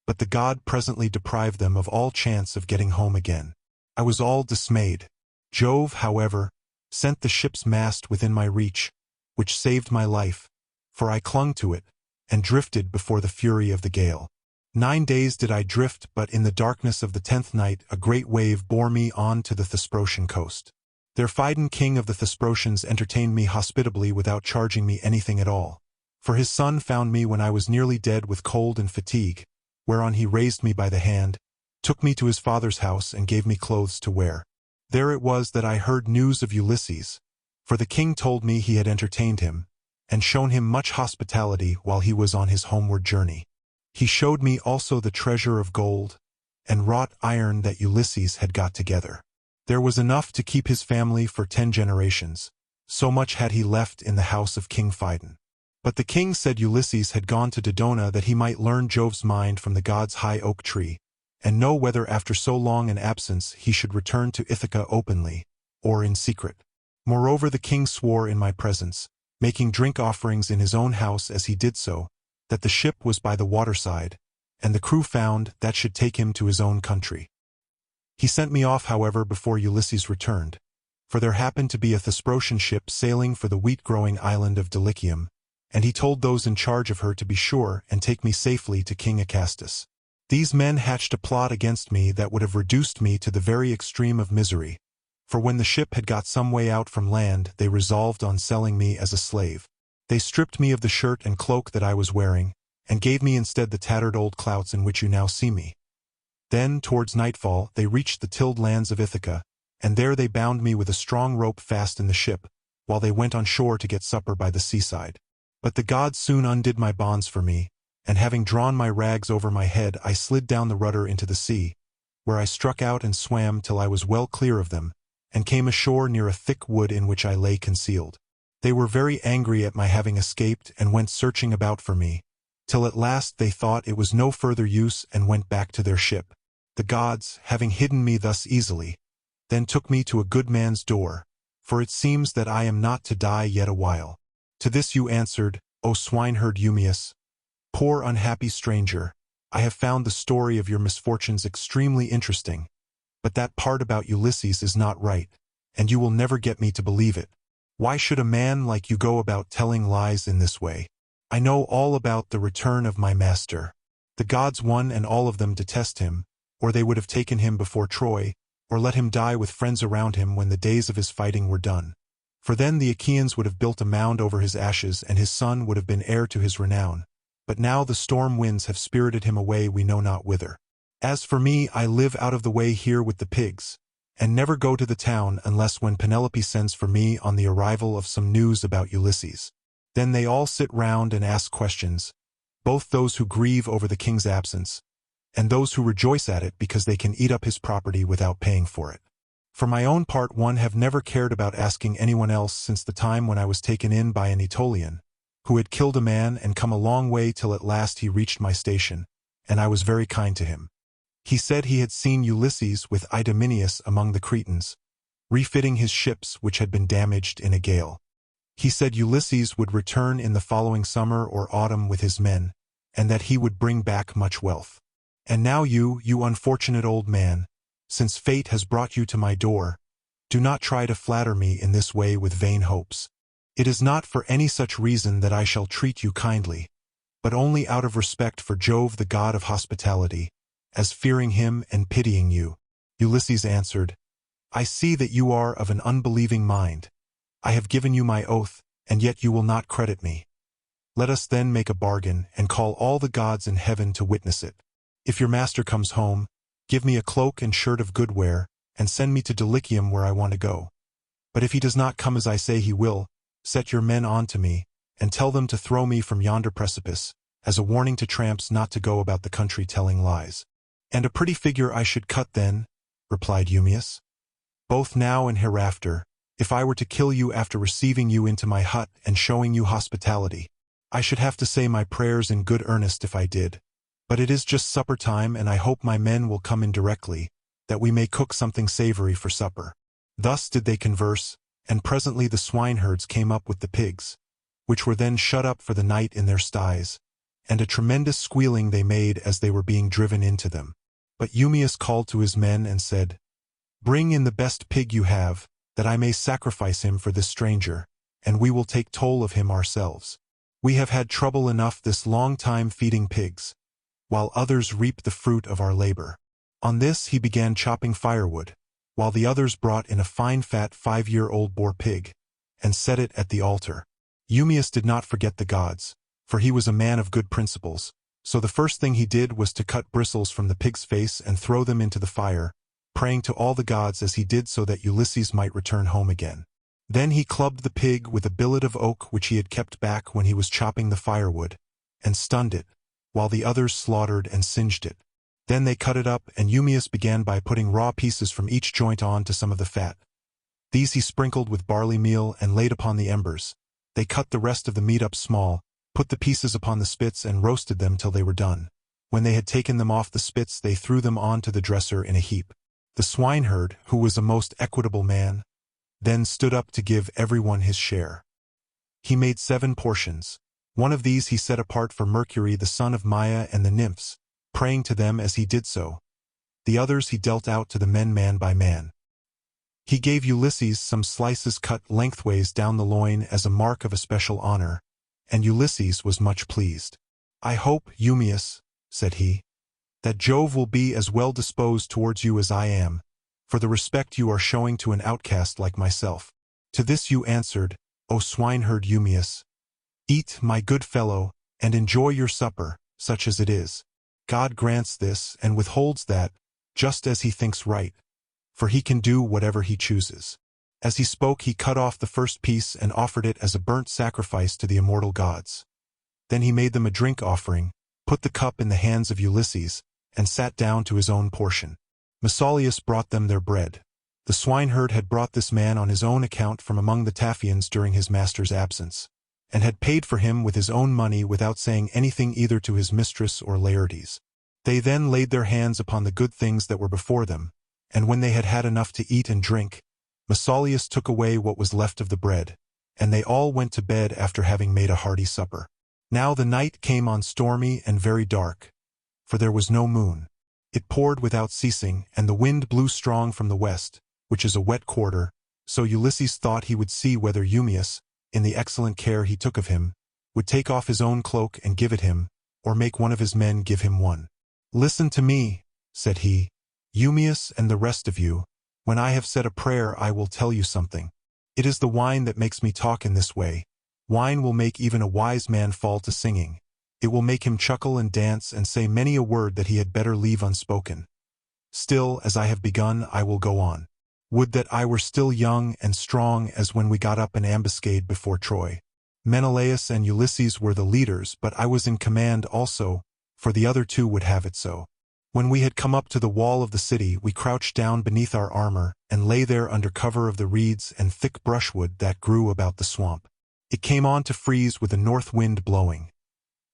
[SPEAKER 1] but the god presently deprived them of all chance of getting home again. I was all dismayed. Jove, however, sent the ship's mast within my reach, which saved my life, for I clung to it, and drifted before the fury of the gale. 9 days did I drift, but in the darkness of the 10th night a great wave bore me on to the Thesprotian coast. There Phidon, king of the Thesprotians, entertained me hospitably without charging me anything at all, for his son found me when I was nearly dead with cold and fatigue, whereon he raised me by the hand, took me to his father's house, and gave me clothes to wear. There it was that I heard news of Ulysses, for the king told me he had entertained him, and shown him much hospitality while he was on his homeward journey. He showed me also the treasure of gold and wrought iron that Ulysses had got together. There was enough to keep his family for 10 generations, so much had he left in the house of King Phidon. But the king said Ulysses had gone to Dodona that he might learn Jove's mind from the god's high oak tree, and know whether after so long an absence he should return to Ithaca openly, or in secret. Moreover, the king swore in my presence, making drink offerings in his own house as he did so, that the ship was by the waterside, and the crew found that should take him to his own country. He sent me off, however, before Ulysses returned, for there happened to be a Thesprotian ship sailing for the wheat-growing island of Dulichium, and he told those in charge of her to be sure and take me safely to King Acastus. These men hatched a plot against me that would have reduced me to the very extreme of misery, for when the ship had got some way out from land they resolved on selling me as a slave. They stripped me of the shirt and cloak that I was wearing, and gave me instead the tattered old clouts in which you now see me. Then, towards nightfall, they reached the tilled lands of Ithaca, and there they bound me with a strong rope fast in the ship, while they went on shore to get supper by the seaside. But the gods soon undid my bonds for me, and having drawn my rags over my head I slid down the rudder into the sea, where I struck out and swam till I was well clear of them, and came ashore near a thick wood in which I lay concealed. They were very angry at my having escaped and went searching about for me, till at last they thought it was no further use and went back to their ship. The gods, having hidden me thus easily, then took me to a good man's door, for it seems that I am not to die yet a while. To this you answered, O swineherd Eumaeus, poor unhappy stranger, I have found the story of your misfortunes extremely interesting, but that part about Ulysses is not right, and you will never get me to believe it. Why should a man like you go about telling lies in this way? I know all about the return of my master. The gods one and all of them detest him, or they would have taken him before Troy, or let him die with friends around him when the days of his fighting were done. For then the Achaeans would have built a mound over his ashes and his son would have been heir to his renown. But now the storm winds have spirited him away we know not whither. As for me, I live out of the way here with the pigs, and never go to the town unless when Penelope sends for me on the arrival of some news about Ulysses. Then they all sit round and ask questions, both those who grieve over the king's absence, and those who rejoice at it because they can eat up his property without paying for it. For my own part, I have never cared about asking anyone else since the time when I was taken in by an Aetolian, who had killed a man and come a long way till at last he reached my station, and I was very kind to him. He said he had seen Ulysses with Idomeneus among the Cretans, refitting his ships which had been damaged in a gale. He said Ulysses would return in the following summer or autumn with his men, and that he would bring back much wealth. And now you unfortunate old man, since fate has brought you to my door, Do not try to flatter me in this way with vain hopes. It is not for any such reason that I shall treat you kindly, but only out of respect for Jove the god of hospitality, as fearing him and pitying you." Ulysses answered, "I see that you are of an unbelieving mind. I have given you my oath, and yet you will not credit me. Let us then make a bargain and call all the gods in heaven to witness it. If your master comes home, give me a cloak and shirt of good wear, and send me to Dulichium where I want to go. But if he does not come as I say he will, set your men on to me, and tell them to throw me from yonder precipice, as a warning to tramps not to go about the country telling lies." "And a pretty figure I should cut then," replied Eumaeus. "Both now and hereafter, if I were to kill you after receiving you into my hut and showing you hospitality. I should have to say my prayers in good earnest if I did. But it is just supper time, and I hope my men will come in directly, that we may cook something savory for supper." Thus did they converse, and presently the swineherds came up with the pigs, which were then shut up for the night in their sties, and a tremendous squealing they made as they were being driven into them. But Eumaeus called to his men and said, "Bring in the best pig you have, that I may sacrifice him for this stranger, and we will take toll of him ourselves. We have had trouble enough this long time feeding pigs, while others reap the fruit of our labor." On this he began chopping firewood, while the others brought in a fine fat 5-year-old boar pig, and set it at the altar. Eumaeus did not forget the gods, for he was a man of good principles, so the first thing he did was to cut bristles from the pig's face and throw them into the fire, praying to all the gods as he did so that Ulysses might return home again. Then he clubbed the pig with a billet of oak which he had kept back when he was chopping the firewood, and stunned it, while the others slaughtered and singed it. Then they cut it up, and Eumaeus began by putting raw pieces from each joint on to some of the fat. These he sprinkled with barley meal and laid upon the embers. They cut the rest of the meat up small, put the pieces upon the spits and roasted them till they were done. When they had taken them off the spits they threw them on to the dresser in a heap. The swineherd, who was a most equitable man, then stood up to give everyone his share. He made 7 portions. One of these he set apart for Mercury the son of Maia and the nymphs, praying to them as he did so. The others he dealt out to the men man by man. He gave Ulysses some slices cut lengthways down the loin as a mark of especial honor, and Ulysses was much pleased. "I hope, Eumaeus," said he, "that Jove will be as well disposed towards you as I am, for the respect you are showing to an outcast like myself." To this you answered, "O swineherd Eumaeus, eat, my good fellow, and enjoy your supper, such as it is. God grants this and withholds that, just as he thinks right, for he can do whatever he chooses." As he spoke he cut off the first piece and offered it as a burnt sacrifice to the immortal gods. Then he made them a drink offering, put the cup in the hands of Ulysses, and sat down to his own portion. Mesaulius brought them their bread. The swineherd had brought this man on his own account from among the Taphians during his master's absence, and had paid for him with his own money without saying anything either to his mistress or Laertes. They then laid their hands upon the good things that were before them, and when they had had enough to eat and drink, Mesaulius took away what was left of the bread, and they all went to bed after having made a hearty supper. Now the night came on stormy and very dark, for there was no moon. It poured without ceasing, and the wind blew strong from the west, which is a wet quarter, so Ulysses thought he would see whether Eumaeus, in the excellent care he took of him, would take off his own cloak and give it him, or make one of his men give him one. "Listen to me," said he, "Eumaeus and the rest of you. When I have said a prayer I will tell you something. It is the wine that makes me talk in this way. Wine will make even a wise man fall to singing. It will make him chuckle and dance and say many a word that he had better leave unspoken. Still, as I have begun, I will go on. Would that I were still young and strong as when we got up an ambuscade before Troy. Menelaus and Ulysses were the leaders, but I was in command also, for the other 2 would have it so. When we had come up to the wall of the city, we crouched down beneath our armor, and lay there under cover of the reeds and thick brushwood that grew about the swamp. It came on to freeze with a north wind blowing.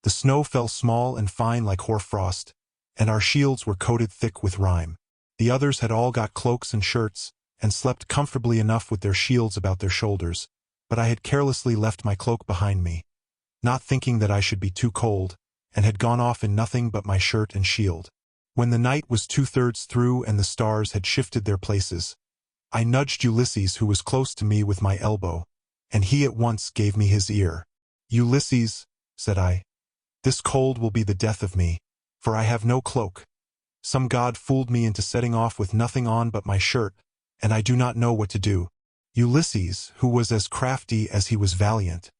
[SPEAKER 1] The snow fell small and fine like hoarfrost, and our shields were coated thick with rime. The others had all got cloaks and shirts, and slept comfortably enough with their shields about their shoulders, but I had carelessly left my cloak behind me, not thinking that I should be too cold, and had gone off in nothing but my shirt and shield. When the night was 2/3 through and the stars had shifted their places, I nudged Ulysses, who was close to me, with my elbow, and he at once gave me his ear. "Ulysses," said I, "this cold will be the death of me, for I have no cloak. Some god fooled me into setting off with nothing on but my shirt, and I do not know what to do." Ulysses, who was as crafty as he was valiant,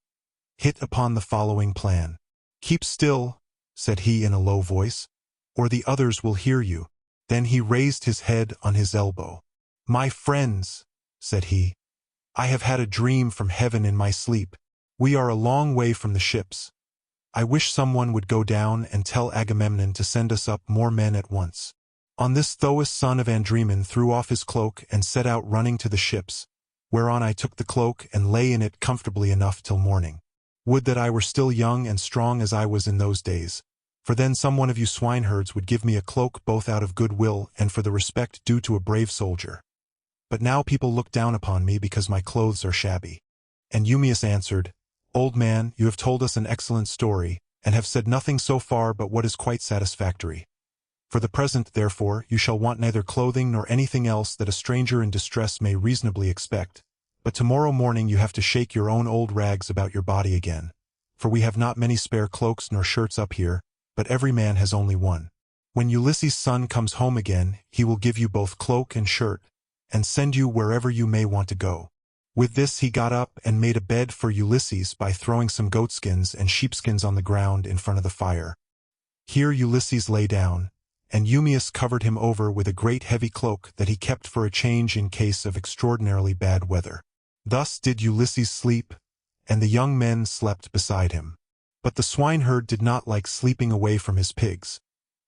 [SPEAKER 1] hit upon the following plan. "Keep still," said he in a low voice, "or the others will hear you." Then he raised his head on his elbow. "My friends," said he, "I have had a dream from heaven in my sleep. We are a long way from the ships. I wish someone would go down and tell Agamemnon to send us up more men at once." On this Thoas, son of Andremon, threw off his cloak and set out running to the ships, whereon I took the cloak and lay in it comfortably enough till morning. Would that I were still young and strong as I was in those days, for then some one of you swineherds would give me a cloak, both out of good will and for the respect due to a brave soldier. But now people look down upon me because my clothes are shabby. And Eumaeus answered, "Old man, you have told us an excellent story, and have said nothing so far but what is quite satisfactory. For the present, therefore, you shall want neither clothing nor anything else that a stranger in distress may reasonably expect. But tomorrow morning you have to shake your own old rags about your body again. For we have not many spare cloaks nor shirts up here, but every man has only one. When Ulysses' son comes home again, he will give you both cloak and shirt, and send you wherever you may want to go." With this he got up and made a bed for Ulysses by throwing some goatskins and sheepskins on the ground in front of the fire. Here Ulysses lay down, and Eumaeus covered him over with a great heavy cloak that he kept for a change in case of extraordinarily bad weather. Thus did Ulysses sleep, and the young men slept beside him. But the swineherd did not like sleeping away from his pigs,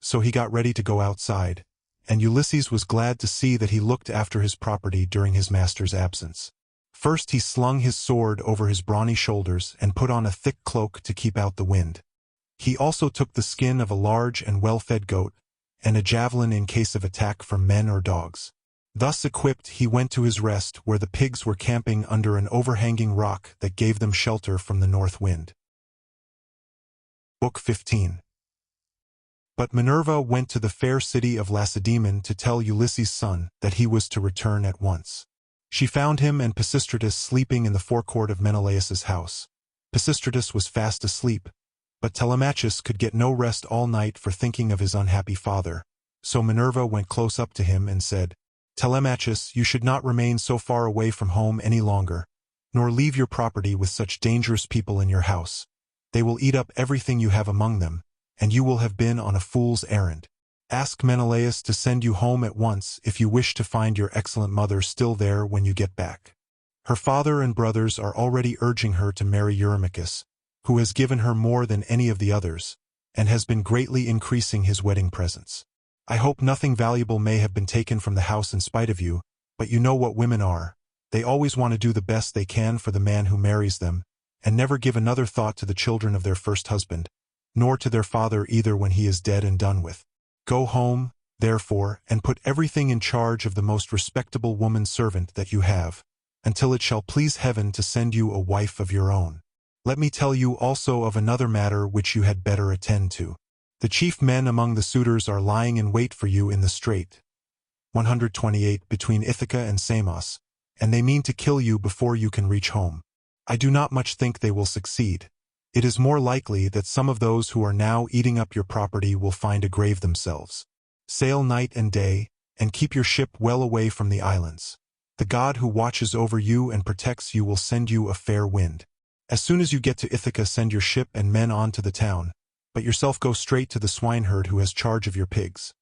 [SPEAKER 1] so he got ready to go outside, and Ulysses was glad to see that he looked after his property during his master's absence. First he slung his sword over his brawny shoulders and put on a thick cloak to keep out the wind. He also took the skin of a large and well-fed goat, and a javelin in case of attack from men or dogs. Thus equipped he went to his rest where the pigs were camping under an overhanging rock that gave them shelter from the north wind. Book 15. But Minerva went to the fair city of Lacedaemon to tell Ulysses' son that he was to return at once. She found him and Pisistratus sleeping in the forecourt of Menelaus's house. Pisistratus was fast asleep, but Telemachus could get no rest all night for thinking of his unhappy father. So Minerva went close up to him and said, "Telemachus, you should not remain so far away from home any longer, nor leave your property with such dangerous people in your house. They will eat up everything you have among them, and you will have been on a fool's errand. Ask Menelaus to send you home at once if you wish to find your excellent mother still there when you get back. Her father and brothers are already urging her to marry Eumaeus, who has given her more than any of the others, and has been greatly increasing his wedding presents. I hope nothing valuable may have been taken from the house in spite of you, but you know what women are. They always want to do the best they can for the man who marries them, and never give another thought to the children of their first husband, nor to their father either when he is dead and done with. Go home, therefore, and put everything in charge of the most respectable woman servant that you have, until it shall please heaven to send you a wife of your own. Let me tell you also of another matter which you had better attend to. The chief men among the suitors are lying in wait for you in the strait 128 between Ithaca and Samos, and they mean to kill you before you can reach home. I do not much think they will succeed. It is more likely that some of those who are now eating up your property will find a grave themselves. Sail night and day, and keep your ship well away from the islands. The god who watches over you and protects you will send you a fair wind. As soon as you get to Ithaca, send your ship and men on to the town, but yourself go straight to the swineherd who has charge of your pigs.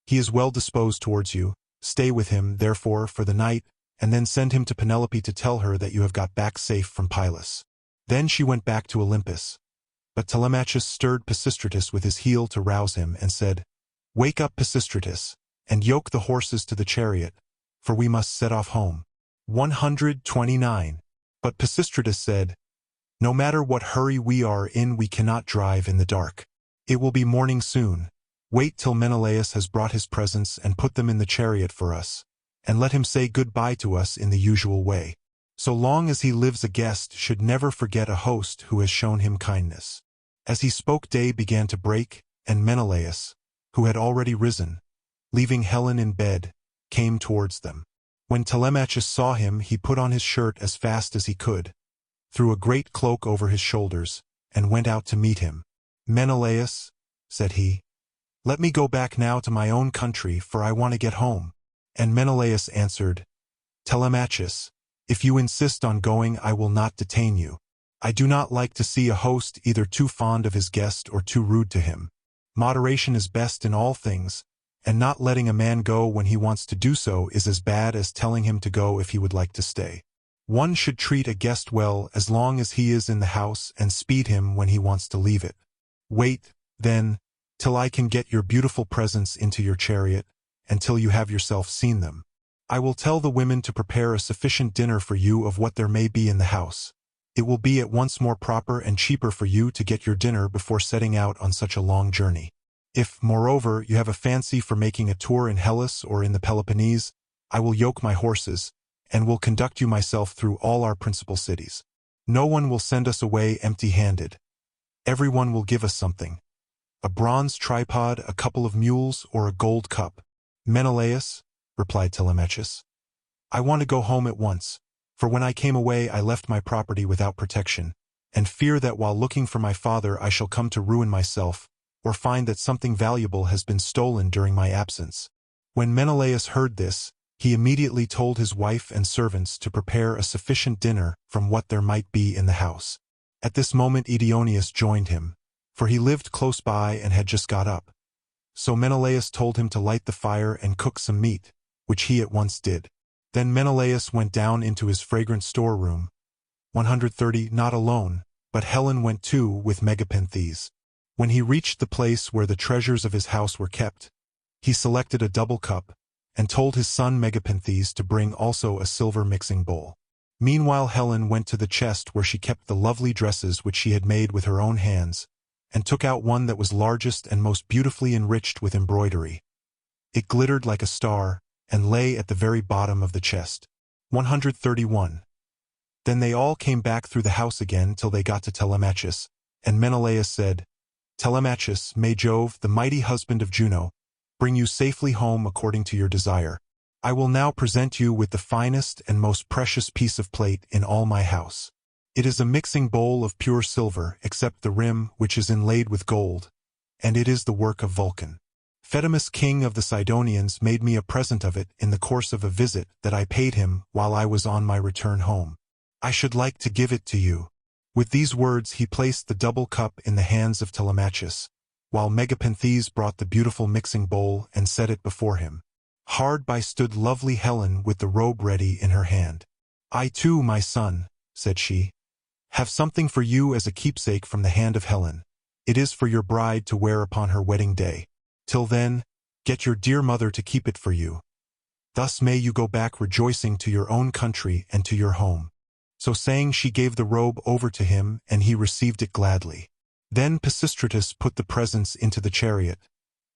[SPEAKER 1] He is well disposed towards you. Stay with him, therefore, for the night, and then send him to Penelope to tell her that you have got back safe from Pylos." Then she went back to Olympus. But Telemachus stirred Pisistratus with his heel to rouse him, and said, "Wake up, Pisistratus, and yoke the horses to the chariot, for we must set off home." 129. But Pisistratus said, "No matter what hurry we are in, we cannot drive in the dark. It will be morning soon. Wait till Menelaus has brought his presents and put them in the chariot for us, and let him say good-bye to us in the usual way. So long as he lives, a guest should never forget a host who has shown him kindness." As he spoke, day began to break, and Menelaus, who had already risen, leaving Helen in bed, came towards them. When Telemachus saw him, he put on his shirt as fast as he could, threw a great cloak over his shoulders, and went out to meet him. "Menelaus," said he, "let me go back now to my own country, for I want to get home." And Menelaus answered, "Telemachus, if you insist on going, I will not detain you. I do not like to see a host either too fond of his guest or too rude to him. Moderation is best in all things, and not letting a man go when he wants to do so is as bad as telling him to go if he would like to stay. One should treat a guest well as long as he is in the house and speed him when he wants to leave it. Wait, then, till I can get your beautiful presents into your chariot, and till you have yourself seen them. I will tell the women to prepare a sufficient dinner for you of what there may be in the house. It will be at once more proper and cheaper for you to get your dinner before setting out on such a long journey. If, moreover, you have a fancy for making a tour in Hellas or in the Peloponnese, I will yoke my horses, and will conduct you myself through all our principal cities. No one will send us away empty-handed. Everyone will give us something. A bronze tripod, a couple of mules, or a gold cup." "Menelaus," replied Telemachus, "I want to go home at once, for when I came away I left my property without protection, and fear that while looking for my father I shall come to ruin myself, or find that something valuable has been stolen during my absence." When Menelaus heard this, he immediately told his wife and servants to prepare a sufficient dinner from what there might be in the house. At this moment Eumaeus joined him, for he lived close by and had just got up. So Menelaus told him to light the fire and cook some meat, which he at once did. Then Menelaus went down into his fragrant storeroom. 130 Not alone, but Helen went too with Megapenthes. When he reached the place where the treasures of his house were kept, he selected a double cup, and told his son Megapenthes to bring also a silver mixing bowl. Meanwhile Helen went to the chest where she kept the lovely dresses which she had made with her own hands, and took out one that was largest and most beautifully enriched with embroidery. It glittered like a star, and lay at the very bottom of the chest. 131. Then they all came back through the house again till they got to Telemachus, and Menelaus said, "Telemachus, may Jove, the mighty husband of Juno, bring you safely home according to your desire. I will now present you with the finest and most precious piece of plate in all my house. It is a mixing bowl of pure silver, except the rim, which is inlaid with gold, and it is the work of Vulcan. Phaedimus, king of the Sidonians, made me a present of it in the course of a visit that I paid him while I was on my return home. I should like to give it to you." With these words he placed the double cup in the hands of Telemachus, while Megapenthes brought the beautiful mixing bowl and set it before him. Hard by stood lovely Helen with the robe ready in her hand. "I too, my son," said she, "have something for you as a keepsake from the hand of Helen. It is for your bride to wear upon her wedding day. Till then, get your dear mother to keep it for you. Thus may you go back rejoicing to your own country and to your home." So saying, she gave the robe over to him, and he received it gladly. Then Pisistratus put the presents into the chariot,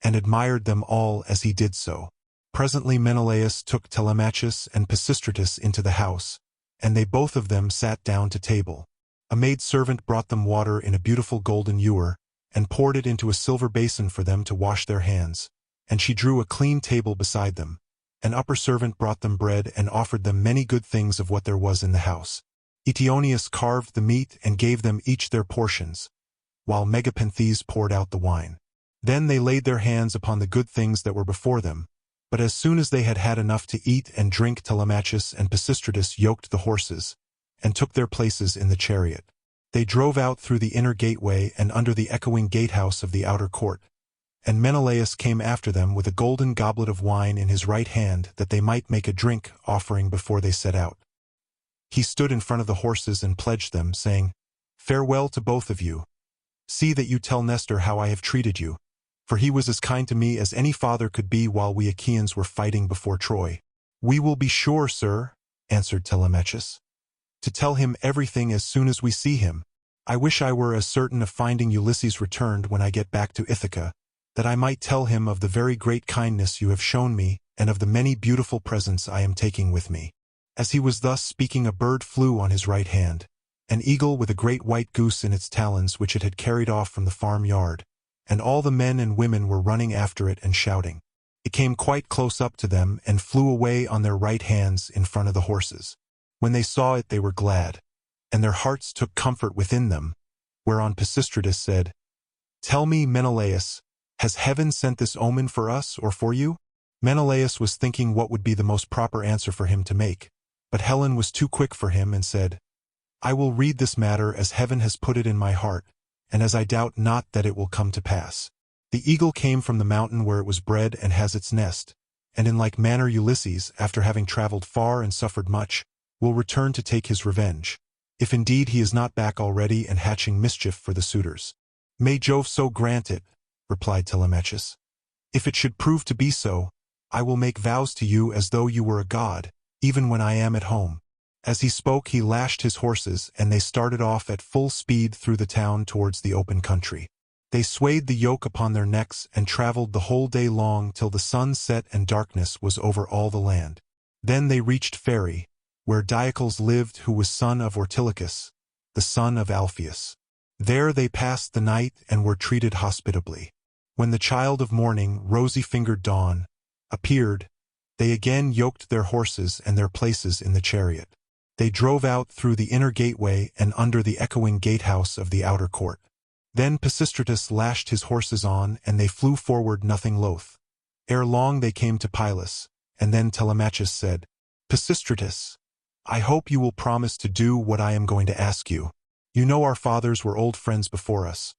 [SPEAKER 1] and admired them all as he did so. Presently Menelaus took Telemachus and Pisistratus into the house, and they both of them sat down to table. A maidservant brought them water in a beautiful golden ewer, and poured it into a silver basin for them to wash their hands, and she drew a clean table beside them. An upper servant brought them bread and offered them many good things of what there was in the house. Eumaeus carved the meat and gave them each their portions, while Megapenthes poured out the wine. Then they laid their hands upon the good things that were before them, but as soon as they had had enough to eat and drink, Telemachus and Pisistratus yoked the horses, and took their places in the chariot. They drove out through the inner gateway and under the echoing gatehouse of the outer court, and Menelaus came after them with a golden goblet of wine in his right hand, that they might make a drink offering before they set out. He stood in front of the horses and pledged them, saying, "Farewell to both of you. See that you tell Nestor how I have treated you, for he was as kind to me as any father could be while we Achaeans were fighting before Troy." "We will be sure, sir," answered Telemachus, "to tell him everything as soon as we see him. I wish I were as certain of finding Ulysses returned when I get back to Ithaca, that I might tell him of the very great kindness you have shown me and of the many beautiful presents I am taking with me." As he was thus speaking, a bird flew on his right hand, an eagle with a great white goose in its talons which it had carried off from the farmyard, and all the men and women were running after it and shouting. It came quite close up to them and flew away on their right hands in front of the horses. When they saw it they were glad, and their hearts took comfort within them, whereon Pisistratus said, "Tell me, Menelaus, has heaven sent this omen for us or for you?" Menelaus was thinking what would be the most proper answer for him to make, but Helen was too quick for him and said, "I will read this matter as heaven has put it in my heart, and as I doubt not that it will come to pass. The eagle came from the mountain where it was bred and has its nest, and in like manner Ulysses, after having traveled far and suffered much, will return to take his revenge, if indeed he is not back already and hatching mischief for the suitors." "May Jove so grant it," replied Telemachus. "If it should prove to be so, I will make vows to you as though you were a god, even when I am at home." As he spoke he lashed his horses, and they started off at full speed through the town towards the open country. They swayed the yoke upon their necks and traveled the whole day long till the sun set and darkness was over all the land. Then they reached Pheræ, where Diocles lived, who was son of Ortilochus, the son of Alpheus. There they passed the night and were treated hospitably. When the child of morning, rosy-fingered Dawn, appeared, they again yoked their horses and their places in the chariot. They drove out through the inner gateway and under the echoing gatehouse of the outer court. Then Pisistratus lashed his horses on, and they flew forward nothing loath. Ere long they came to Pylos, and then Telemachus said, "Pisistratus, I hope you will promise to do what I am going to ask you. You know our fathers were old friends before us.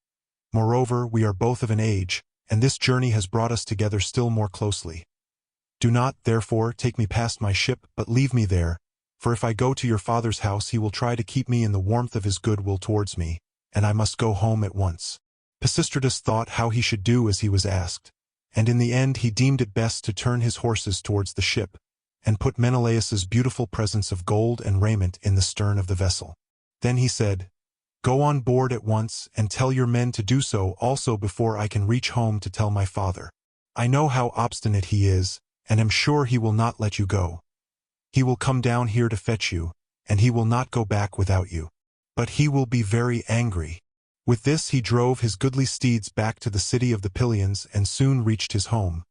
[SPEAKER 1] Moreover, we are both of an age, and this journey has brought us together still more closely. Do not, therefore, take me past my ship, but leave me there, for if I go to your father's house he will try to keep me in the warmth of his good will towards me, and I must go home at once." Pisistratus thought how he should do as he was asked, and in the end he deemed it best to turn his horses towards the ship, and put Menelaus's beautiful presents of gold and raiment in the stern of the vessel. Then he said, "Go on board at once, and tell your men to do so also before I can reach home to tell my father. I know how obstinate he is, and am sure he will not let you go. He will come down here to fetch you, and he will not go back without you. But he will be very angry." With this he drove his goodly steeds back to the city of the Pylians and soon reached his home.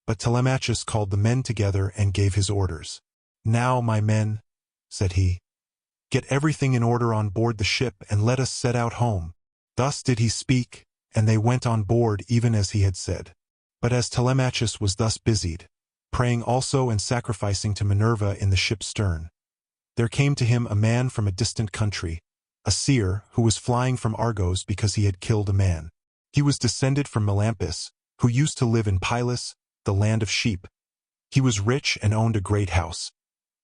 [SPEAKER 1] But Telemachus called the men together and gave his orders. "Now, my men," said he, "get everything in order on board the ship and let us set out home." Thus did he speak, and they went on board even as he had said. But as Telemachus was thus busied, praying also and sacrificing to Minerva in the ship's stern, there came to him a man from a distant country, a seer who was flying from Argos because he had killed a man. He was descended from Melampus, who used to live in Pylos, the land of sheep. He was rich and owned a great house,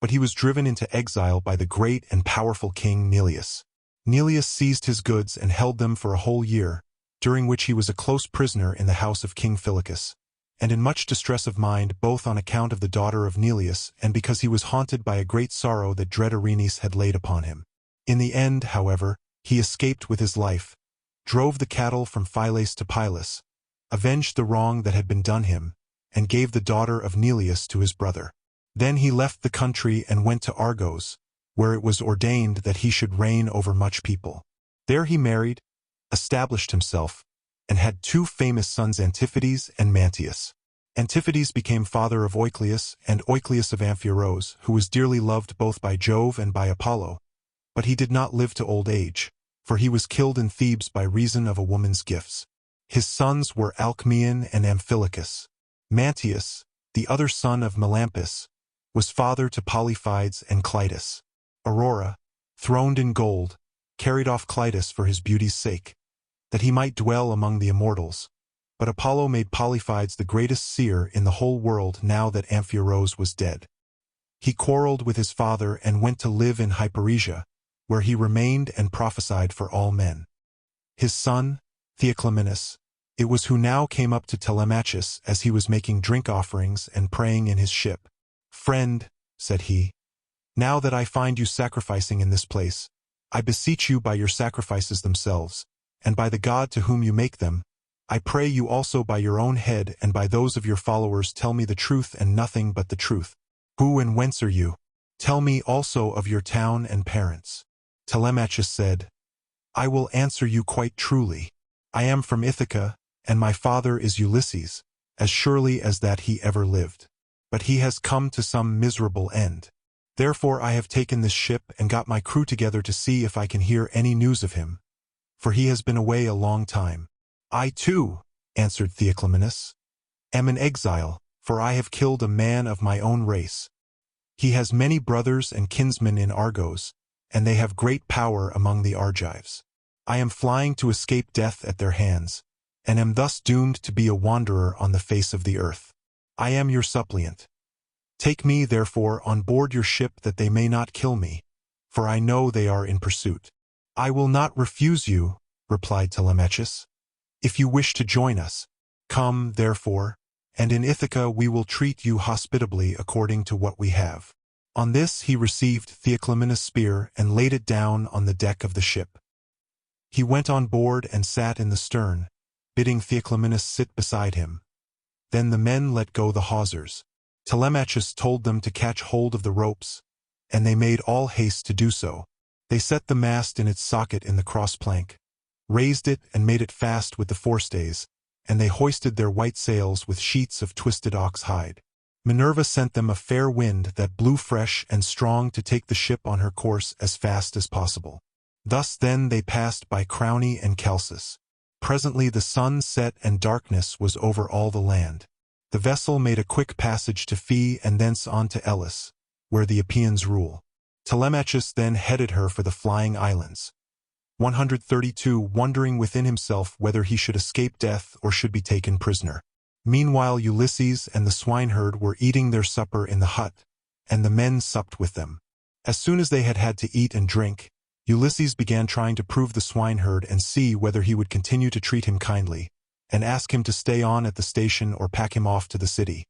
[SPEAKER 1] but he was driven into exile by the great and powerful king Neleus. Neleus seized his goods and held them for a whole year, during which he was a close prisoner in the house of King Phylacus, and in much distress of mind both on account of the daughter of Neleus and because he was haunted by a great sorrow that dread Erinnys had laid upon him. In the end, however, he escaped with his life, drove the cattle from Phylace to Pylos, avenged the wrong that had been done him, and gave the daughter of Neleus to his brother. Then he left the country and went to Argos, where it was ordained that he should reign over much people. There he married, established himself, and had two famous sons, Antiphates and Mantius. Antiphates became father of Oicleus, and Oicleus of Amphiorus, who was dearly loved both by Jove and by Apollo. But he did not live to old age, for he was killed in Thebes by reason of a woman's gifts. His sons were Alcmaeon and Amphilochus. Mantius, the other son of Melampus, was father to Polyphides and Clitus. Aurora, throned in gold, carried off Clitus for his beauty's sake, that he might dwell among the immortals. But Apollo made Polyphides the greatest seer in the whole world now that Amphiorus was dead. He quarreled with his father and went to live in Hyperesia, where he remained and prophesied for all men. His son, Theoclymenus, it was who now came up to Telemachus as he was making drink offerings and praying in his ship. "Friend," said he, "now that I find you sacrificing in this place, I beseech you by your sacrifices themselves, and by the God to whom you make them, I pray you also by your own head and by those of your followers, tell me the truth and nothing but the truth. Who and whence are you? Tell me also of your town and parents." Telemachus said, "I will answer you quite truly. I am from Ithaca, and my father is Ulysses, as surely as that he ever lived. But he has come to some miserable end. Therefore I have taken this ship and got my crew together to see if I can hear any news of him, for he has been away a long time. I too, answered Theoclymenus, am an exile, for I have killed a man of my own race. He has many brothers and kinsmen in Argos, and they have great power among the Argives. I am flying to escape death at their hands, and am thus doomed to be a wanderer on the face of the earth. I am your suppliant. Take me, therefore, on board your ship that they may not kill me, for I know they are in pursuit. I will not refuse you, replied Telemachus. If you wish to join us, come, therefore, and in Ithaca we will treat you hospitably according to what we have. On this he received Theoclymenus' spear and laid it down on the deck of the ship. He went on board and sat in the stern, bidding Theoclymenus sit beside him. Then the men let go the hawsers. Telemachus told them to catch hold of the ropes, and they made all haste to do so. They set the mast in its socket in the cross-plank, raised it and made it fast with the forestays, and they hoisted their white sails with sheets of twisted ox hide. Minerva sent them a fair wind that blew fresh and strong to take the ship on her course as fast as possible. Thus then they passed by Crowne and Chalcis. Presently the sun set and darkness was over all the land. The vessel made a quick passage to Phae and thence on to Elis, where the Epeans rule. Telemachus then headed her for the flying islands. 132 wondering within himself whether he should escape death or should be taken prisoner. Meanwhile Ulysses and the swineherd were eating their supper in the hut, and the men supped with them. As soon as they had had to eat and drink, Ulysses began trying to prove the swineherd and see whether he would continue to treat him kindly, and ask him to stay on at the station or pack him off to the city.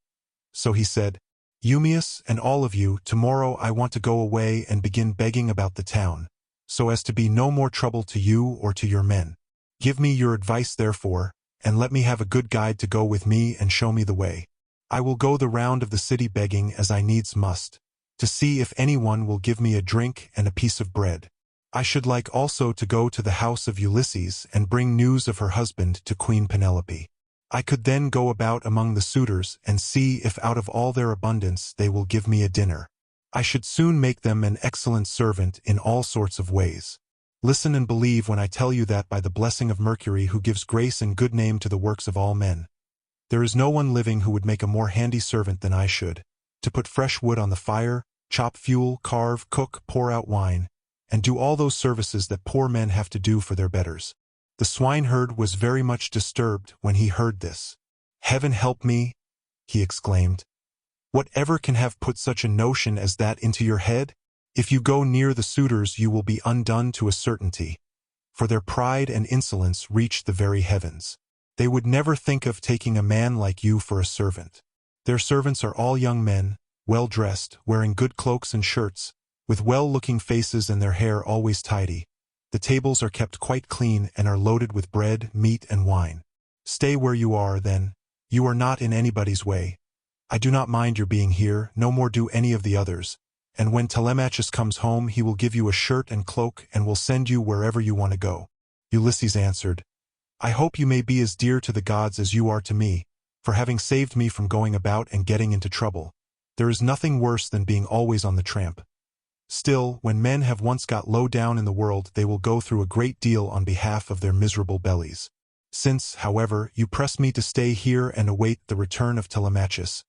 [SPEAKER 1] So he said, Eumaeus and all of you, tomorrow I want to go away and begin begging about the town, so as to be no more trouble to you or to your men. Give me your advice therefore, and let me have a good guide to go with me and show me the way. I will go the round of the city begging as I needs must, to see if anyone will give me a drink and a piece of bread. I should like also to go to the house of Ulysses and bring news of her husband to Queen Penelope. I could then go about among the suitors and see if out of all their abundance they will give me a dinner. I should soon make them an excellent servant in all sorts of ways. Listen and believe when I tell you that by the blessing of Mercury who gives grace and good name to the works of all men, there is no one living who would make a more handy servant than I should, to put fresh wood on the fire, chop fuel, carve, cook, pour out wine, and do all those services that poor men have to do for their betters. The swineherd was very much disturbed when he heard this. Heaven help me, he exclaimed. Whatever can have put such a notion as that into your head? If you go near the suitors you will be undone to a certainty, for their pride and insolence reach the very heavens. They would never think of taking a man like you for a servant. Their servants are all young men, well-dressed, wearing good cloaks and shirts, with well-looking faces and their hair always tidy. The tables are kept quite clean and are loaded with bread, meat, and wine. Stay where you are, then. You are not in anybody's way. I do not mind your being here, no more do any of the others, and when Telemachus comes home he will give you a shirt and cloak and will send you wherever you want to go. Ulysses answered, I hope you may be as dear to the gods as you are to me, for having saved me from going about and getting into trouble. There is nothing worse than being always on the tramp. Still, when men have once got low down in the world they will go through a great deal on behalf of their miserable bellies. Since, however, you press me to stay here and await the return of Telemachus,